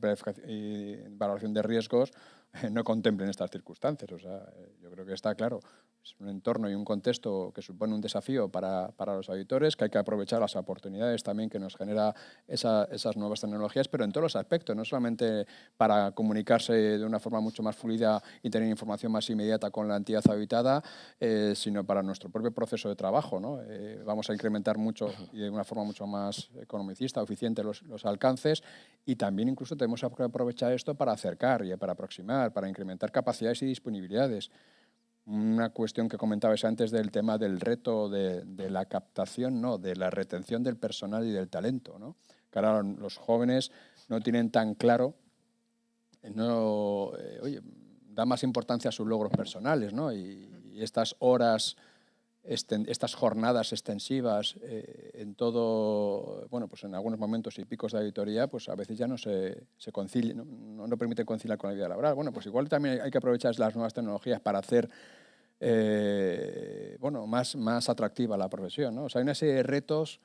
valoración de riesgos, no contemplen estas circunstancias. O sea, yo creo que está claro. Es un entorno y un contexto que supone un desafío para los auditores, que hay que aprovechar las oportunidades también que nos genera esas nuevas tecnologías, pero en todos los aspectos, no solamente para comunicarse de una forma mucho más fluida y tener información más inmediata con la entidad habitada, sino para nuestro propio proceso de trabajo, ¿no? Vamos a incrementar mucho y de una forma mucho más economicista, eficiente los alcances, y también incluso tenemos que aprovechar esto para acercar y para aproximar, para incrementar capacidades y disponibilidades. Una cuestión que comentabas antes del tema del reto de la captación, no, de la retención del personal y del talento, ¿no? Que ahora los jóvenes no tienen tan claro, oye, da más importancia a sus logros personales, ¿no? Y estas horas, estas jornadas extensivas en todo, bueno, pues en algunos momentos y picos de auditoría, pues a veces ya no se concilia, no permite conciliar con la vida laboral. Bueno, pues igual también hay que aprovechar las nuevas tecnologías para hacer bueno, más atractiva la profesión, ¿no? O sea, hay una serie de retos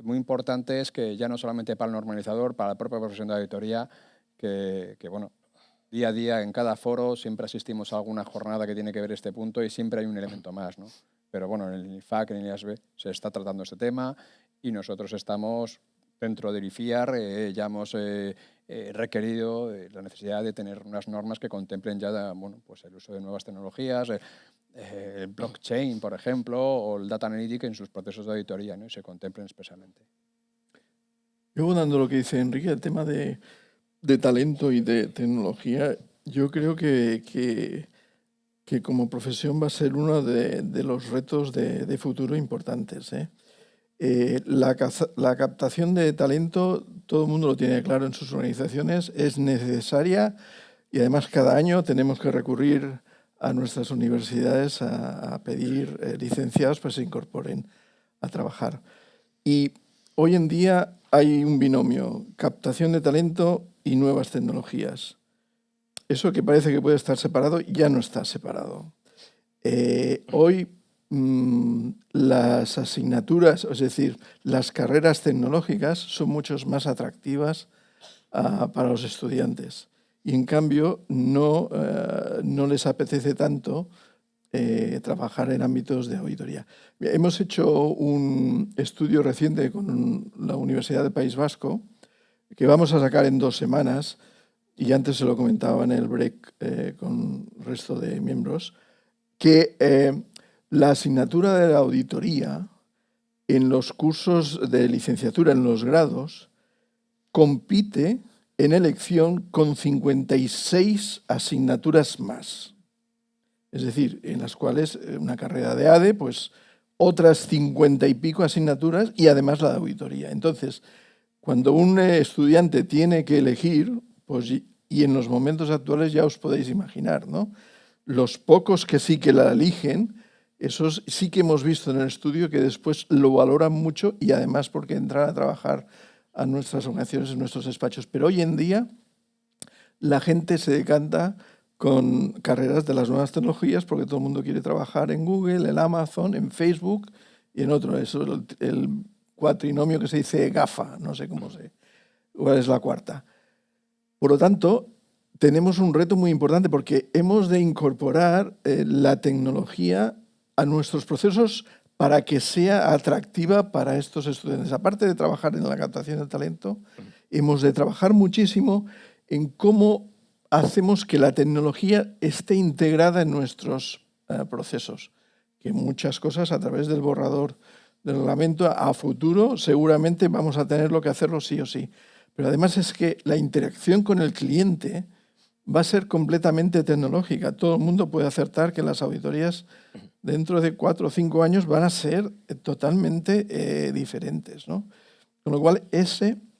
muy importantes que ya no solamente para el normalizador, para la propia profesión de auditoría, que bueno, día a día en cada foro siempre asistimos a alguna jornada que tiene que ver este punto y siempre hay un elemento más, ¿no? Pero bueno, en el IFAC, en el IASB, se está tratando este tema y nosotros estamos dentro del IFIAR, ya hemos requerido la necesidad de tener unas normas que contemplen ya bueno, pues el uso de nuevas tecnologías, el blockchain, por ejemplo, o el data analytics en sus procesos de auditoría, ¿no? Y se contemplen especialmente. Yo, dando lo que dice Enrique, el tema de talento y de tecnología, yo creo que como profesión va a ser uno de los retos de futuro importantes, ¿eh? La captación de talento, todo el mundo lo tiene claro en sus organizaciones, es necesaria y además cada año tenemos que recurrir a nuestras universidades a pedir licenciados para que se incorporen a trabajar. Y hoy en día hay un binomio, captación de talento y nuevas tecnologías. Eso que parece que puede estar separado, ya no está separado. Hoy las asignaturas, es decir, las carreras tecnológicas son mucho más atractivas para los estudiantes. Y en cambio no les apetece tanto trabajar en ámbitos de auditoría. Hemos hecho un estudio reciente con la Universidad del País Vasco que vamos a sacar en 2 semanas, y antes se lo comentaba en el break con el resto de miembros, que la asignatura de la auditoría en los cursos de licenciatura, en los grados, compite en elección con 56 asignaturas más. Es decir, en las cuales una carrera de ADE, pues otras 50 y pico asignaturas y además la de auditoría. Entonces, cuando un estudiante tiene que elegir, pues, y en los momentos actuales ya os podéis imaginar, ¿no? Los pocos que sí que la eligen, esos sí que hemos visto en el estudio que después lo valoran mucho y además porque entran a trabajar a nuestras organizaciones, en nuestros despachos. Pero hoy en día la gente se decanta con carreras de las nuevas tecnologías porque todo el mundo quiere trabajar en Google, en Amazon, en Facebook y en otro. Eso es el cuatrinomio que se dice GAFA, no sé cuál es la cuarta. Por lo tanto, tenemos un reto muy importante porque hemos de incorporar la tecnología a nuestros procesos para que sea atractiva para estos estudiantes. Aparte de trabajar en la captación de talento, hemos de trabajar muchísimo en cómo hacemos que la tecnología esté integrada en nuestros procesos. Que muchas cosas a través del borrador del reglamento a futuro seguramente vamos a tener que hacerlo sí o sí. Pero además es que la interacción con el cliente va a ser completamente tecnológica. Todo el mundo puede acertar que las auditorías dentro de 4 o 5 años van a ser totalmente diferentes, ¿no? Con lo cual,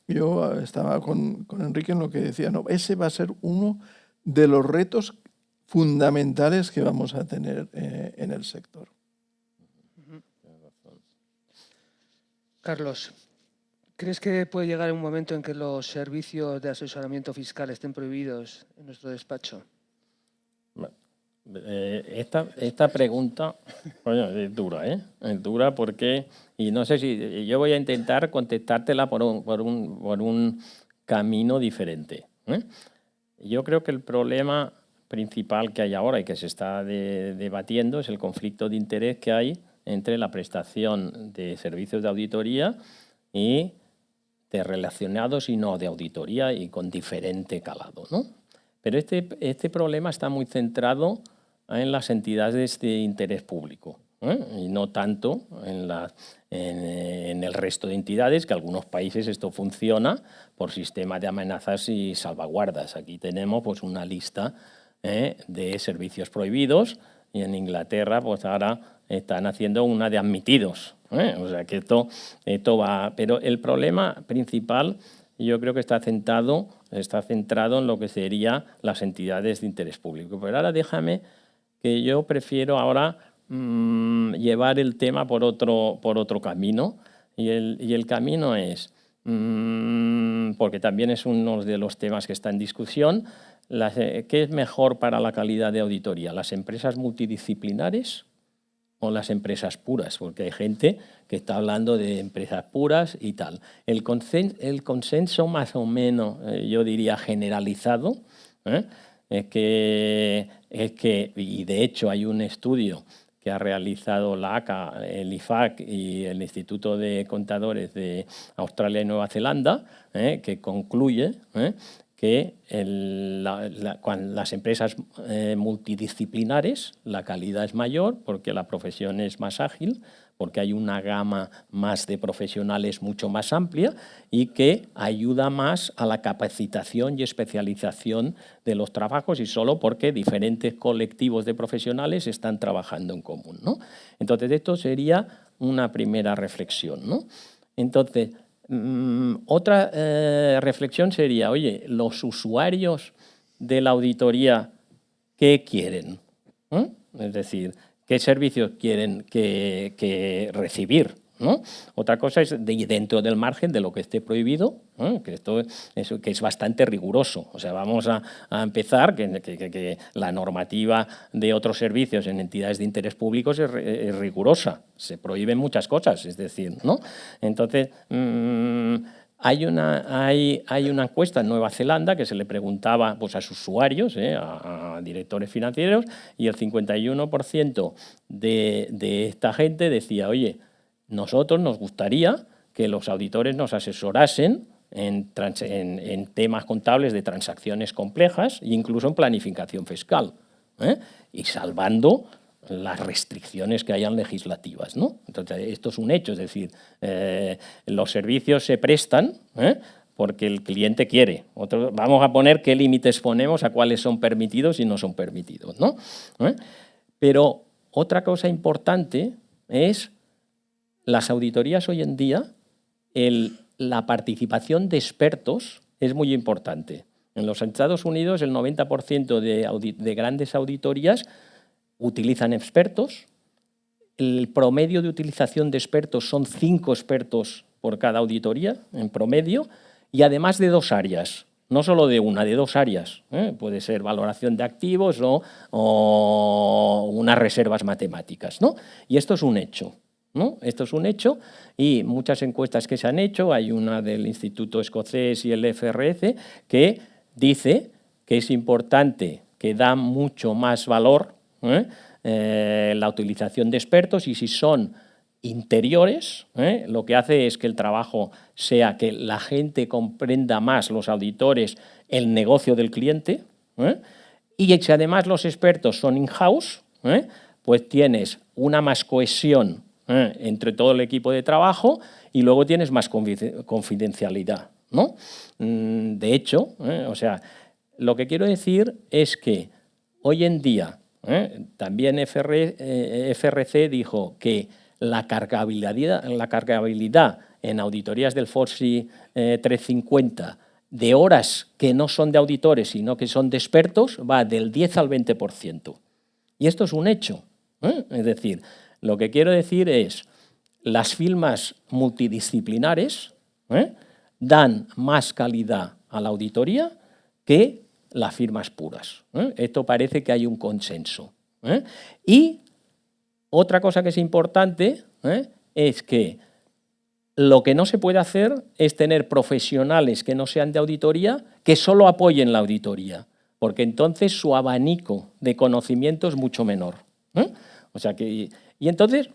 yo estaba con Enrique en lo que decía, ¿no? Ese va a ser uno de los retos fundamentales que vamos a tener en el sector. Carlos, ¿crees que puede llegar un momento en que los servicios de asesoramiento fiscal estén prohibidos en nuestro despacho? Esta pregunta, bueno, es dura, ¿eh? Es dura porque, y no sé si, yo voy a intentar contestártela por un camino diferente, ¿eh? Yo creo que el problema principal que hay ahora y que se está debatiendo es el conflicto de interés que hay entre la prestación de servicios de auditoría y de relacionados y no de auditoría y con diferente calado, ¿no? Pero este problema está muy centrado en las entidades de interés público, ¿eh? Y no tanto en el resto de entidades, que en algunos países esto funciona por sistema de amenazas y salvaguardas. Aquí tenemos pues, una lista de servicios prohibidos y en Inglaterra pues ahora están haciendo una de admitidos, ¿eh? O sea que esto va... Pero el problema principal yo creo que está centrado en lo que serían las entidades de interés público. Pero ahora déjame que yo prefiero ahora llevar el tema por otro camino y el camino es, porque también es uno de los temas que está en discusión, ¿qué es mejor para la calidad de auditoría? ¿Las empresas multidisciplinares o las empresas puras? Porque hay gente que está hablando de empresas puras y tal. El consenso más o menos, yo diría generalizado, es que, y de hecho hay un estudio que ha realizado la ACA, el IFAC y el Instituto de Contadores de Australia y Nueva Zelanda, que concluye que con las empresas multidisciplinares la calidad es mayor porque la profesión es más ágil, porque hay una gama más de profesionales mucho más amplia y que ayuda más a la capacitación y especialización de los trabajos y solo porque diferentes colectivos de profesionales están trabajando en común, ¿no? Entonces, esto sería una primera reflexión, ¿no? Entonces, otra reflexión sería, oye, los usuarios de la auditoría, ¿qué quieren? Es decir, ¿qué servicios quieren que recibir? ¿No? Otra cosa es dentro del margen de lo que esté prohibido, que esto que es bastante riguroso. O sea, vamos a empezar que la normativa de otros servicios en entidades de interés público es rigurosa. Se prohíben muchas cosas, es decir, ¿no? Entonces, hay una encuesta en Nueva Zelanda que se le preguntaba pues, a sus usuarios, a directores financieros, y el 51% de esta gente decía, oye, nosotros nos gustaría que los auditores nos asesorasen en temas contables de transacciones complejas e incluso en planificación fiscal, y salvando las restricciones que hayan legislativas, ¿no? Entonces, esto es un hecho, es decir, los servicios se prestan porque el cliente quiere. Vamos a poner qué límites ponemos a cuáles son permitidos y no son permitidos, ¿no? Pero otra cosa importante es las auditorías hoy en día, la participación de expertos es muy importante. En los Estados Unidos el 90% de grandes auditorías utilizan expertos. El promedio de utilización de expertos son 5 expertos por cada auditoría, en promedio, y además de 2 áreas, no solo de una, de 2 áreas. Puede ser valoración de activos o unas reservas matemáticas, ¿no? Y esto es un hecho, ¿no? Esto es un hecho y muchas encuestas que se han hecho, hay una del Instituto Escocés y el FRC, que dice que es importante, que da mucho más valor la utilización de expertos y si son interiores, lo que hace es que el trabajo sea que la gente comprenda más, los auditores, el negocio del cliente, y si además los expertos son in-house, pues tienes una más cohesión entre todo el equipo de trabajo y luego tienes más confidencialidad, ¿no? De hecho, o sea, lo que quiero decir es que hoy en día también FRC dijo que la cargabilidad en auditorías del FTSE 350 de horas que no son de auditores, sino que son de expertos, va del 10 al 20%. Y esto es un hecho. Es decir, lo que quiero decir es las firmas multidisciplinares dan más calidad a la auditoría que las firmas puras. Esto parece que hay un consenso. Y otra cosa que es importante es que lo que no se puede hacer es tener profesionales que no sean de auditoría que solo apoyen la auditoría, porque entonces su abanico de conocimiento es mucho menor. O sea que, y entonces,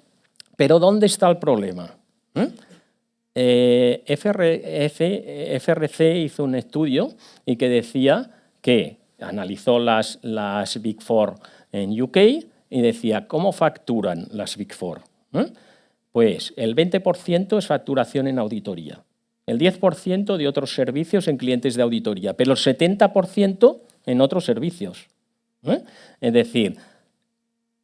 ¿pero dónde está el problema? FRC hizo un estudio y que decía que analizó las Big Four en UK y decía, ¿cómo facturan las Big Four? Pues el 20% es facturación en auditoría, el 10% de otros servicios en clientes de auditoría, pero el 70% en otros servicios. Es decir,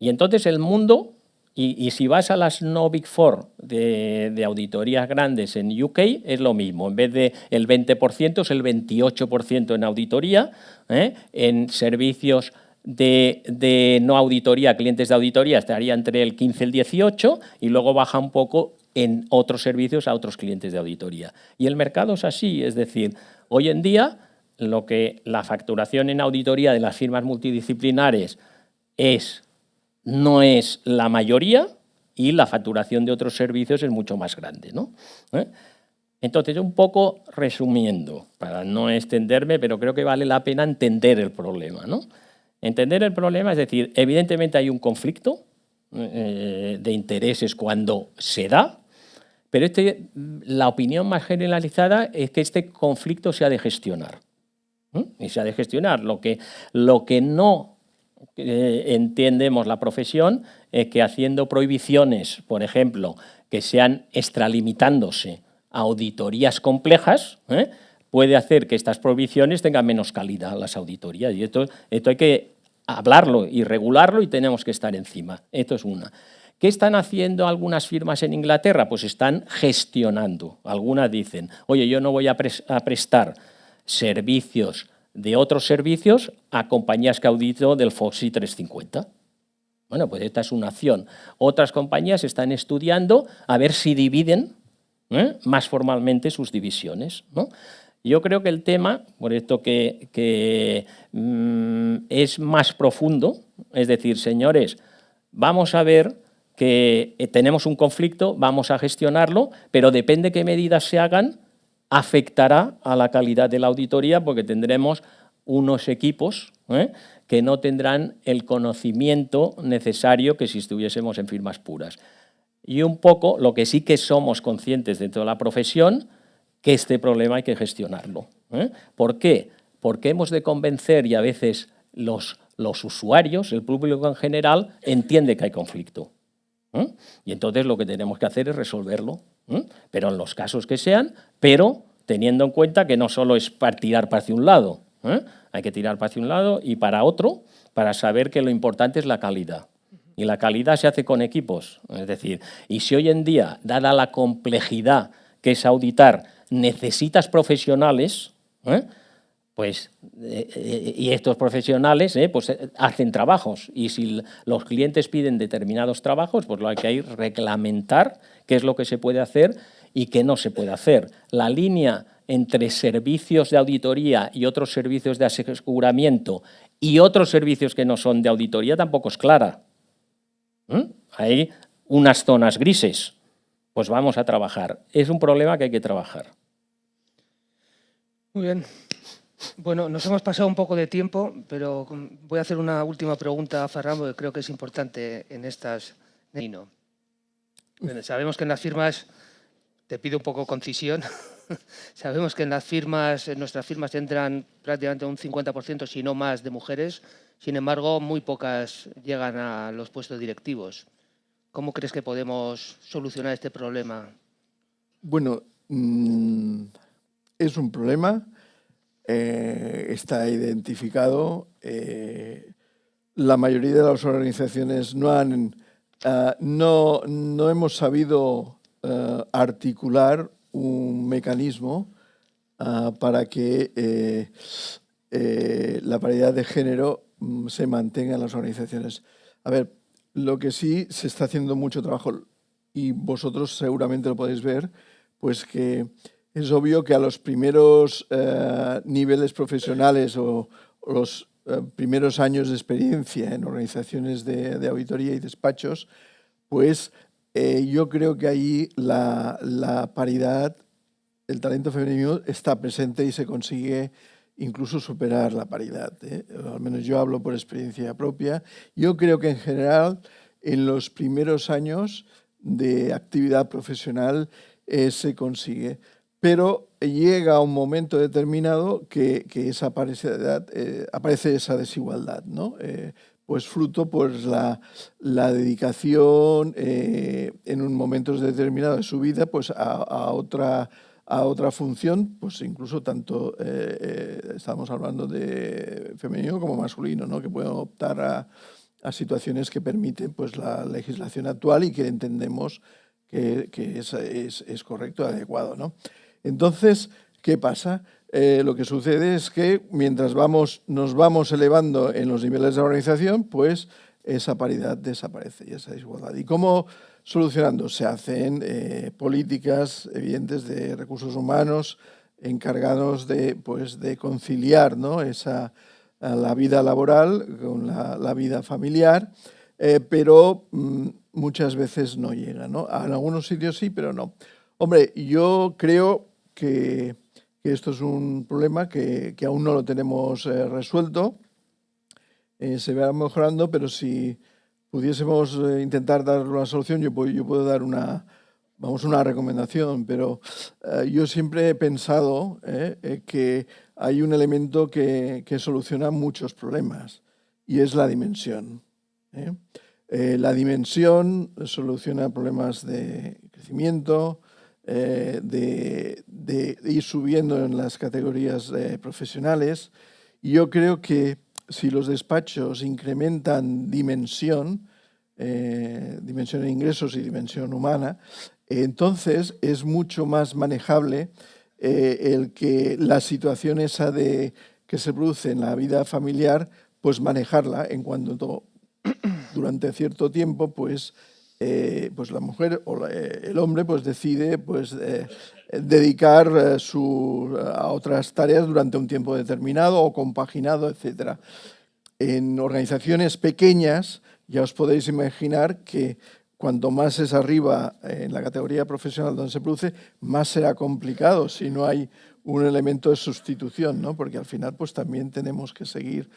y entonces el mundo, y si vas a las no Big Four de auditorías grandes en UK, es lo mismo. En vez de el 20% es el 28% en auditoría, en servicios de no auditoría, clientes de auditoría, estaría entre el 15 y el 18 y luego baja un poco en otros servicios a otros clientes de auditoría. Y el mercado es así, es decir, hoy en día la facturación en auditoría de las firmas multidisciplinares no es la mayoría y la facturación de otros servicios es mucho más grande, ¿no? Entonces, un poco resumiendo, para no extenderme, pero creo que vale la pena entender el problema, ¿no? Entender el problema, es decir, evidentemente hay un conflicto de intereses cuando se da, pero la opinión más generalizada es que este conflicto se ha de gestionar. Y se ha de gestionar. Lo que no entendemos la profesión es que haciendo prohibiciones, por ejemplo, que sean extralimitándose a auditorías complejas, puede hacer que estas prohibiciones tengan menos calidad las auditorías. Y esto hay que hablarlo y regularlo y tenemos que estar encima. Esto es una. ¿Qué están haciendo algunas firmas en Inglaterra? Pues están gestionando. Algunas dicen, oye, yo no voy a prestar servicios de otros servicios a compañías que audito del FTSE 350. Bueno, pues esta es una acción. Otras compañías están estudiando a ver si dividen más formalmente sus divisiones, ¿no? Yo creo que el tema, por esto que es más profundo, es decir, señores, vamos a ver que tenemos un conflicto, vamos a gestionarlo, pero depende qué medidas se hagan, afectará a la calidad de la auditoría porque tendremos unos equipos que no tendrán el conocimiento necesario que si estuviésemos en firmas puras. Y un poco lo que sí que somos conscientes dentro de la profesión, que este problema hay que gestionarlo. ¿Por qué? Porque hemos de convencer y a veces los usuarios, el público en general, entiende que hay conflicto. Y entonces lo que tenemos que hacer es resolverlo, pero en los casos que sean, pero teniendo en cuenta que no solo es para tirar para hacia un lado, hay que tirar para hacia un lado y para otro, para saber que lo importante es la calidad. Y la calidad se hace con equipos. Es decir, y si hoy en día, dada la complejidad que es auditar, necesitas profesionales, pues, y estos profesionales pues, hacen trabajos. Y si los clientes piden determinados trabajos, pues lo que hay que reglamentar qué es lo que se puede hacer y qué no se puede hacer. La línea entre servicios de auditoría y otros servicios de aseguramiento y otros servicios que no son de auditoría tampoco es clara. Hay unas zonas grises. Pues vamos a trabajar. Es un problema que hay que trabajar. Muy bien. Bueno, nos hemos pasado un poco de tiempo, pero voy a hacer una última pregunta a Ferran, porque creo que es importante en estas... Bueno, sabemos que en las firmas, te pido un poco concisión, sabemos que en nuestras firmas entran prácticamente un 50%, si no más, de mujeres. Sin embargo, muy pocas llegan a los puestos directivos. ¿Cómo crees que podemos solucionar este problema? Bueno, es un problema, está identificado. La mayoría de las organizaciones no hemos sabido articular un mecanismo para que la paridad de género se mantenga en las organizaciones. A ver, lo que sí se está haciendo mucho trabajo, y vosotros seguramente lo podéis ver, pues que es obvio que a los primeros niveles profesionales o los primeros años de experiencia en organizaciones de auditoría y despachos, pues yo creo que ahí la paridad, el talento femenino está presente y se consigue incluso superar la paridad. Al menos yo hablo por experiencia propia. Yo creo que en general en los primeros años de actividad profesional se consigue, pero llega un momento determinado que aparece esa desigualdad, ¿no? Pues fruto pues la dedicación en un momento determinado de su vida pues a otra función, pues incluso tanto estamos hablando de femenino como masculino, ¿no? Que pueden optar a situaciones que permiten pues la legislación actual y que entendemos que es correcto, adecuado, ¿no? Entonces, ¿qué pasa? Lo que sucede es que mientras nos vamos elevando en los niveles de organización, pues esa paridad desaparece y esa desigualdad. ¿Y cómo solucionando? Se hacen políticas evidentes de recursos humanos encargados de conciliar, ¿no? La vida laboral con la vida familiar, pero muchas veces no llega, ¿no? En algunos sitios sí, pero no. Hombre, yo creo que esto es un problema que aún no lo tenemos resuelto. Se va mejorando, pero si pudiésemos intentar dar una solución, yo puedo dar una recomendación, pero yo siempre he pensado que hay un elemento que soluciona muchos problemas y es la dimensión. La dimensión soluciona problemas de crecimiento, de ir subiendo en las categorías profesionales. Y yo creo que si los despachos incrementan dimensión de ingresos y dimensión humana, entonces es mucho más manejable el que la situación esa que se produce en la vida familiar, pues manejarla en cuanto durante cierto tiempo, pues la mujer o el hombre pues decide dedicar a otras tareas durante un tiempo determinado o compaginado, etc. En organizaciones pequeñas ya os podéis imaginar que cuanto más es arriba en la categoría profesional donde se produce, más será complicado si no hay un elemento de sustitución, ¿no? Porque al final pues también tenemos que seguir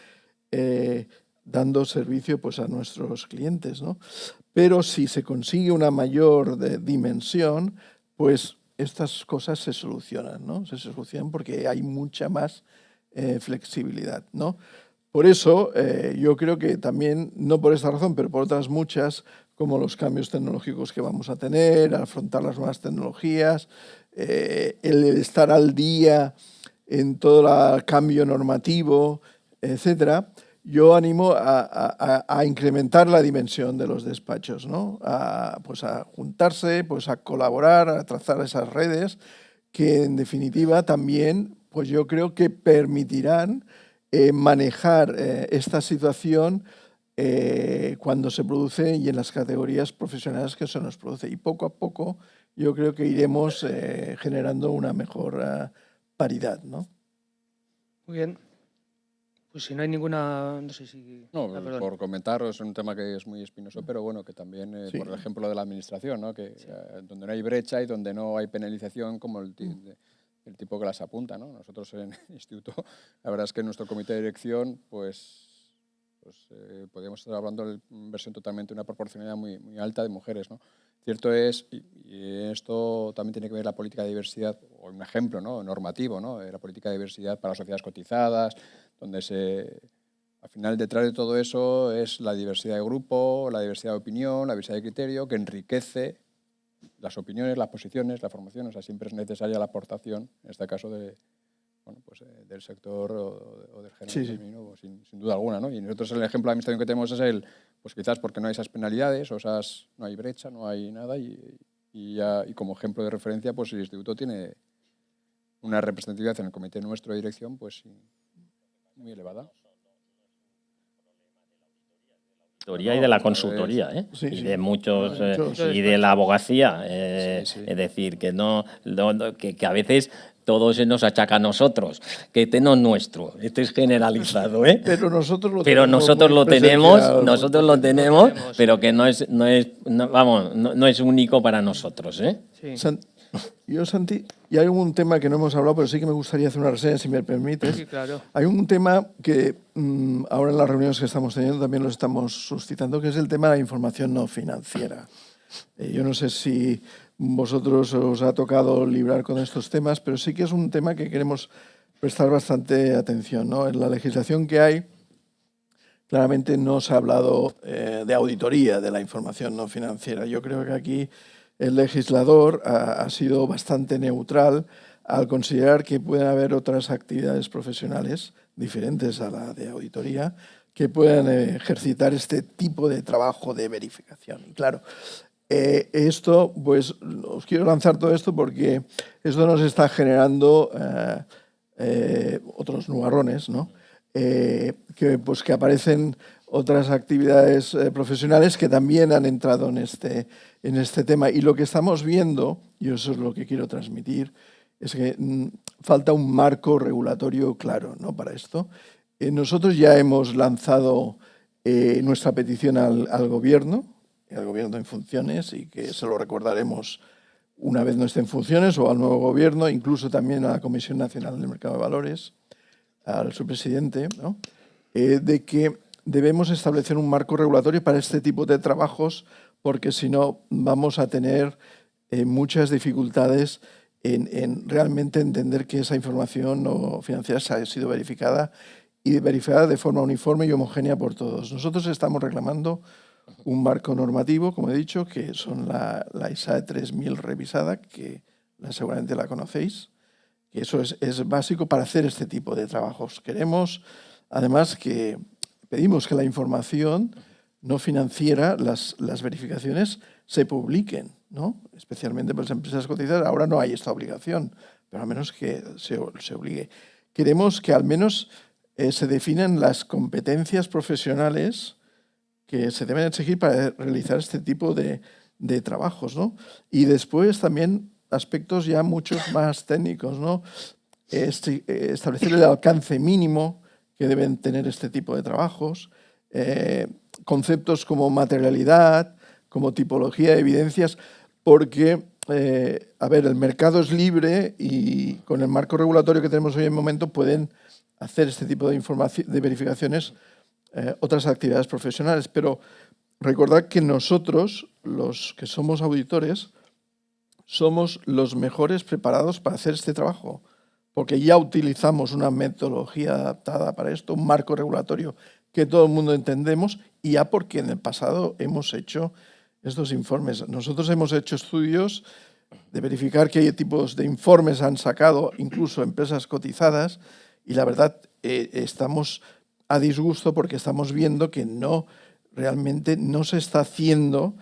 dando servicio pues a nuestros clientes, ¿no? Pero si se consigue una mayor dimensión, pues estas cosas se solucionan, ¿no? Se solucionan porque hay mucha más flexibilidad, ¿no? Por eso yo creo que también, no por esta razón, pero por otras muchas, como los cambios tecnológicos que vamos a tener, afrontar las nuevas tecnologías, el estar al día en todo el cambio normativo, etcétera, yo animo a incrementar la dimensión de los despachos, ¿no? Pues a juntarse, pues a colaborar, a trazar esas redes que en definitiva también, pues yo creo que permitirán manejar esta situación cuando se produce y en las categorías profesionales que se nos produce. Y poco a poco yo creo que iremos generando una mejor paridad, ¿no? Muy bien. Pues si no hay ninguna... No sé si... No, por comentar, es un tema que es muy espinoso, pero bueno, que también, Sí. por ejemplo, de la administración, ¿no? Que donde no hay brecha y donde no hay penalización como el tipo que las apunta, ¿no? Nosotros en el instituto, la verdad es que en nuestro comité de dirección, pues podríamos estar hablando de versión totalmente una proporcionalidad muy, muy alta de mujeres, ¿no? Cierto es, y esto también tiene que ver la política de diversidad, o un ejemplo, ¿no? Normativo, ¿no? La política de diversidad para sociedades cotizadas, donde al final detrás de todo eso es la diversidad de grupo, la diversidad de opinión, la diversidad de criterio, que enriquece las opiniones, las posiciones, la formación. O sea, siempre es necesaria la aportación, en este caso, del sector o del género femenino, sin duda alguna, ¿no? Y nosotros el ejemplo de administración que tenemos es pues quizás porque no hay esas penalidades, no hay brecha, no hay nada, y como ejemplo de referencia, pues el instituto tiene una representatividad en el comité nuestro de dirección, pues muy elevada. Y de la consultoría, y de muchos, y de la abogacía. Es decir, que que a veces todo se nos achaca a nosotros, que este no es nuestro, este es generalizado, Pero nosotros lo tenemos, pero que no es único para nosotros, Yo, Santi, y hay un tema que no hemos hablado, pero sí que me gustaría hacer una reseña, si me permites. Sí, claro. Hay un tema que ahora en las reuniones que estamos teniendo también lo estamos suscitando, que es el tema de la información no financiera. Yo no sé si vosotros os ha tocado librar con estos temas, pero sí que es un tema que queremos prestar bastante atención, ¿no? En la legislación que hay, claramente no se ha hablado de auditoría de la información no financiera. Yo creo que aquí el legislador ha sido bastante neutral al considerar que pueden haber otras actividades profesionales diferentes a la de auditoría que puedan ejercitar este tipo de trabajo de verificación. Y claro, esto, pues os quiero lanzar todo esto porque esto nos está generando otros nubarrones, ¿no? Que aparecen otras actividades profesionales que también han entrado en este tema. Y lo que estamos viendo, y eso es lo que quiero transmitir, es que falta un marco regulatorio claro, ¿no? Para esto. Nosotros ya hemos lanzado nuestra petición al Gobierno en funciones, y que se lo recordaremos una vez no esté en funciones, o al nuevo Gobierno, incluso también a la Comisión Nacional del Mercado de Valores, al su presidente, ¿no? De que debemos establecer un marco regulatorio para este tipo de trabajos, porque si no vamos a tener muchas dificultades en realmente entender que esa información no financiera ha sido verificada, y verificada de forma uniforme y homogénea por todos. Nosotros estamos reclamando un marco normativo, como he dicho, que son la ISAE 3000 revisada, que seguramente la conocéis, que eso es básico para hacer este tipo de trabajos. Queremos, además, pedimos que la información no financiera, las verificaciones, se publiquen, ¿no? Especialmente para las empresas cotizadas. Ahora no hay esta obligación, pero al menos que se obligue. Queremos que al menos se definan las competencias profesionales que se deben exigir para realizar este tipo de trabajos, ¿no? Y después también aspectos ya muchos más técnicos, ¿no? Establecer el alcance mínimo que deben tener este tipo de trabajos, conceptos como materialidad, como tipología de evidencias, porque, el mercado es libre y con el marco regulatorio que tenemos hoy en momento pueden hacer este tipo de verificaciones otras actividades profesionales. Pero recordad que nosotros, los que somos auditores, somos los mejores preparados para hacer este trabajo, porque ya utilizamos una metodología adaptada para esto, un marco regulatorio que todo el mundo entendemos, y ya porque en el pasado hemos hecho estos informes. Nosotros hemos hecho estudios verificar qué tipos de informes han sacado, incluso empresas cotizadas, y la verdad estamos a disgusto porque estamos viendo que realmente no se está haciendo,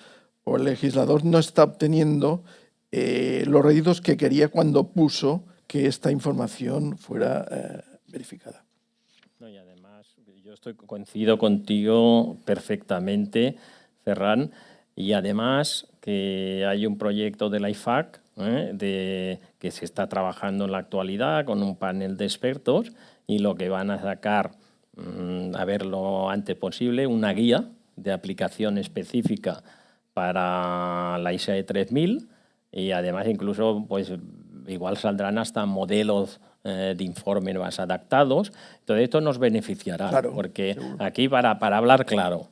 o el legislador no está obteniendo los réditos que quería cuando puso que esta información fuera verificada. No, y además, yo coincido contigo perfectamente, Ferran, y además que hay un proyecto de la IFAC que se está trabajando en la actualidad con un panel de expertos, y lo que van a sacar, a ver lo antes posible, una guía de aplicación específica para la ISAE 3000, y además incluso pues igual saldrán hasta modelos de informe más adaptados. Entonces esto nos beneficiará, claro, porque seguro. Aquí para hablar claro,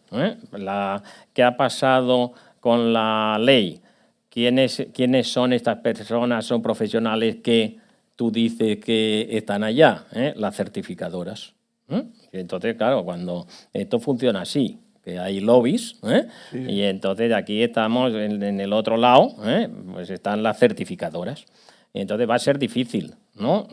¿qué ha pasado con la ley? ¿Quiénes son estas personas? Son profesionales que tú dices que están allá, las certificadoras. Entonces, claro, cuando esto funciona así, que hay lobbies, sí. Y entonces aquí estamos en el otro lado, pues están las certificadoras. Y entonces va a ser difícil, ¿no?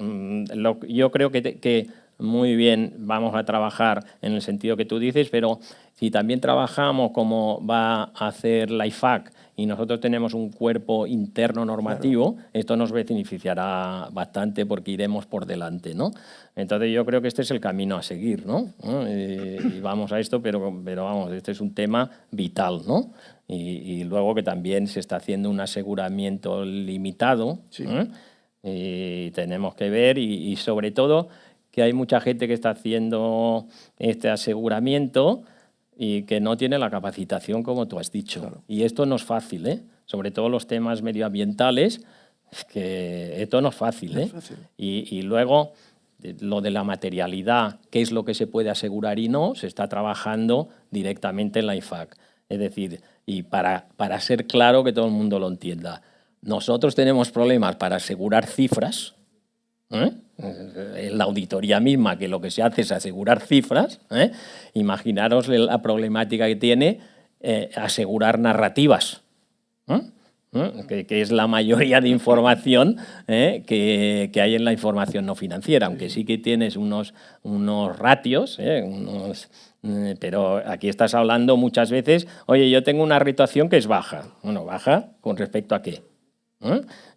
Yo creo que muy bien vamos a trabajar en el sentido que tú dices, pero si también trabajamos como va a hacer la IFAC y nosotros tenemos un cuerpo interno normativo, claro, esto nos beneficiará bastante porque iremos por delante, ¿no? Entonces yo creo que este es el camino a seguir, ¿no? Y vamos a esto, pero vamos, este es un tema vital, ¿no? Y luego que también se está haciendo un aseguramiento limitado, sí. Y tenemos que ver, y sobre todo que hay mucha gente que está haciendo este aseguramiento y que no tiene la capacitación, como tú has dicho. Claro. Y esto no es fácil, sobre todo los temas medioambientales, es que esto no es fácil. No es fácil. Y luego, lo de la materialidad, qué es lo que se puede asegurar y no, se está trabajando directamente en la IFAC. Es decir, y para ser claro, que todo el mundo lo entienda, nosotros tenemos problemas para asegurar cifras, en la auditoría misma, que lo que se hace es asegurar cifras, imaginaros la problemática que tiene asegurar narrativas, que es la mayoría de información que hay en la información no financiera, aunque sí que tienes unos ratios, pero aquí estás hablando muchas veces, oye, yo tengo una retuación que es baja. Bueno, ¿baja con respecto a qué?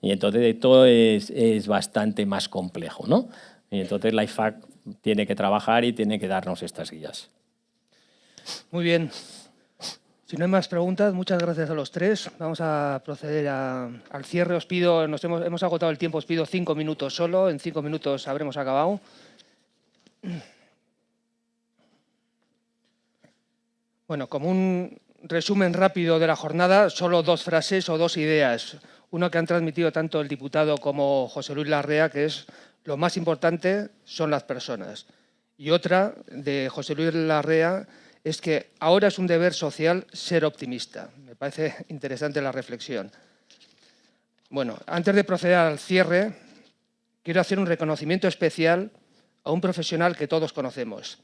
Y entonces esto es bastante más complejo, ¿no? Y entonces la IFAC tiene que trabajar y tiene que darnos estas guías. Muy bien. Si no hay más preguntas, muchas gracias a los tres. Vamos a proceder al cierre. Os pido, hemos agotado el tiempo, os pido 5 minutos solo. En 5 minutos habremos acabado. Bueno, como un resumen rápido de la jornada, solo 2 frases o 2 ideas. Una que han transmitido tanto el diputado como José Luis Larrea, que es lo más importante son las personas. Y otra de José Luis Larrea es que ahora es un deber social ser optimista. Me parece interesante la reflexión. Bueno, antes de proceder al cierre, quiero hacer un reconocimiento especial a un profesional que todos conocemos.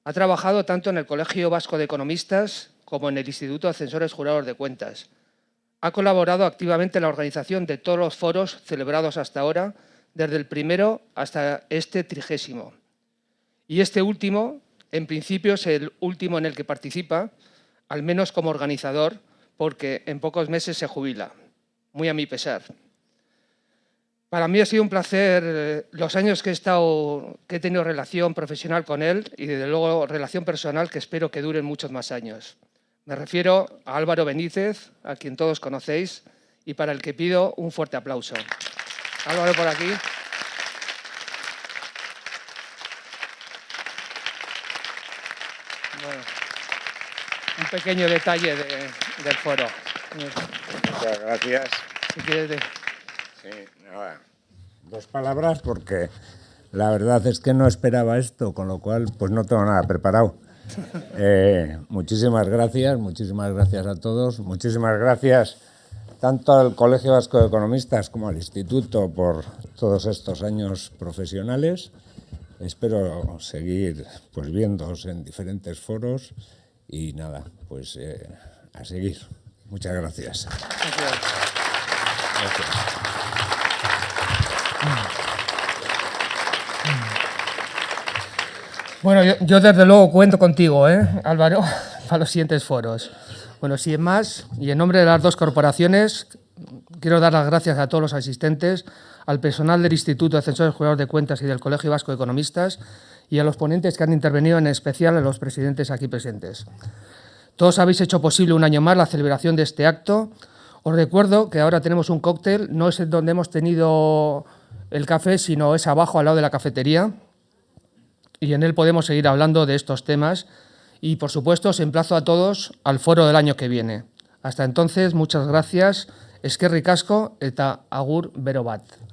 Ha trabajado tanto en el Colegio Vasco de Economistas como en el Instituto de Asesores Jurados de Cuentas. Ha colaborado activamente en la organización de todos los foros celebrados hasta ahora, desde el primero hasta este 30º. Y este último, en principio, es el último en el que participa, al menos como organizador, porque en pocos meses se jubila, muy a mi pesar. Para mí ha sido un placer los años que he tenido relación profesional con él y, desde luego, relación personal que espero que duren muchos más años. Me refiero a Álvaro Benítez, a quien todos conocéis, y para el que pido un fuerte aplauso. Álvaro, por aquí. Bueno, un pequeño detalle del foro. Muchas gracias. Si quieres Sí, nada. 2 palabras porque la verdad es que no esperaba esto, con lo cual pues no tengo nada preparado. Muchísimas gracias a todos, muchísimas gracias tanto al Colegio Vasco de Economistas como al Instituto por todos estos años profesionales. Espero seguir pues viéndoos en diferentes foros y nada, pues a seguir. Muchas gracias. Gracias. Bueno, yo desde luego cuento contigo, Álvaro, para los siguientes foros. Bueno, sin más, y en nombre de las dos corporaciones, quiero dar las gracias a todos los asistentes, al personal del Instituto de Censores Jurados de Cuentas y del Colegio Vasco de Economistas y a los ponentes que han intervenido, en especial a los presidentes aquí presentes. Todos habéis hecho posible un año más la celebración de este acto. Os recuerdo que ahora tenemos un cóctel, no es donde hemos tenido el café, sino es abajo, al lado de la cafetería, y en él podemos seguir hablando de estos temas. Y, por supuesto, os emplazo a todos al foro del año que viene. Hasta entonces, muchas gracias. Eskerrik asko eta agur bero bat.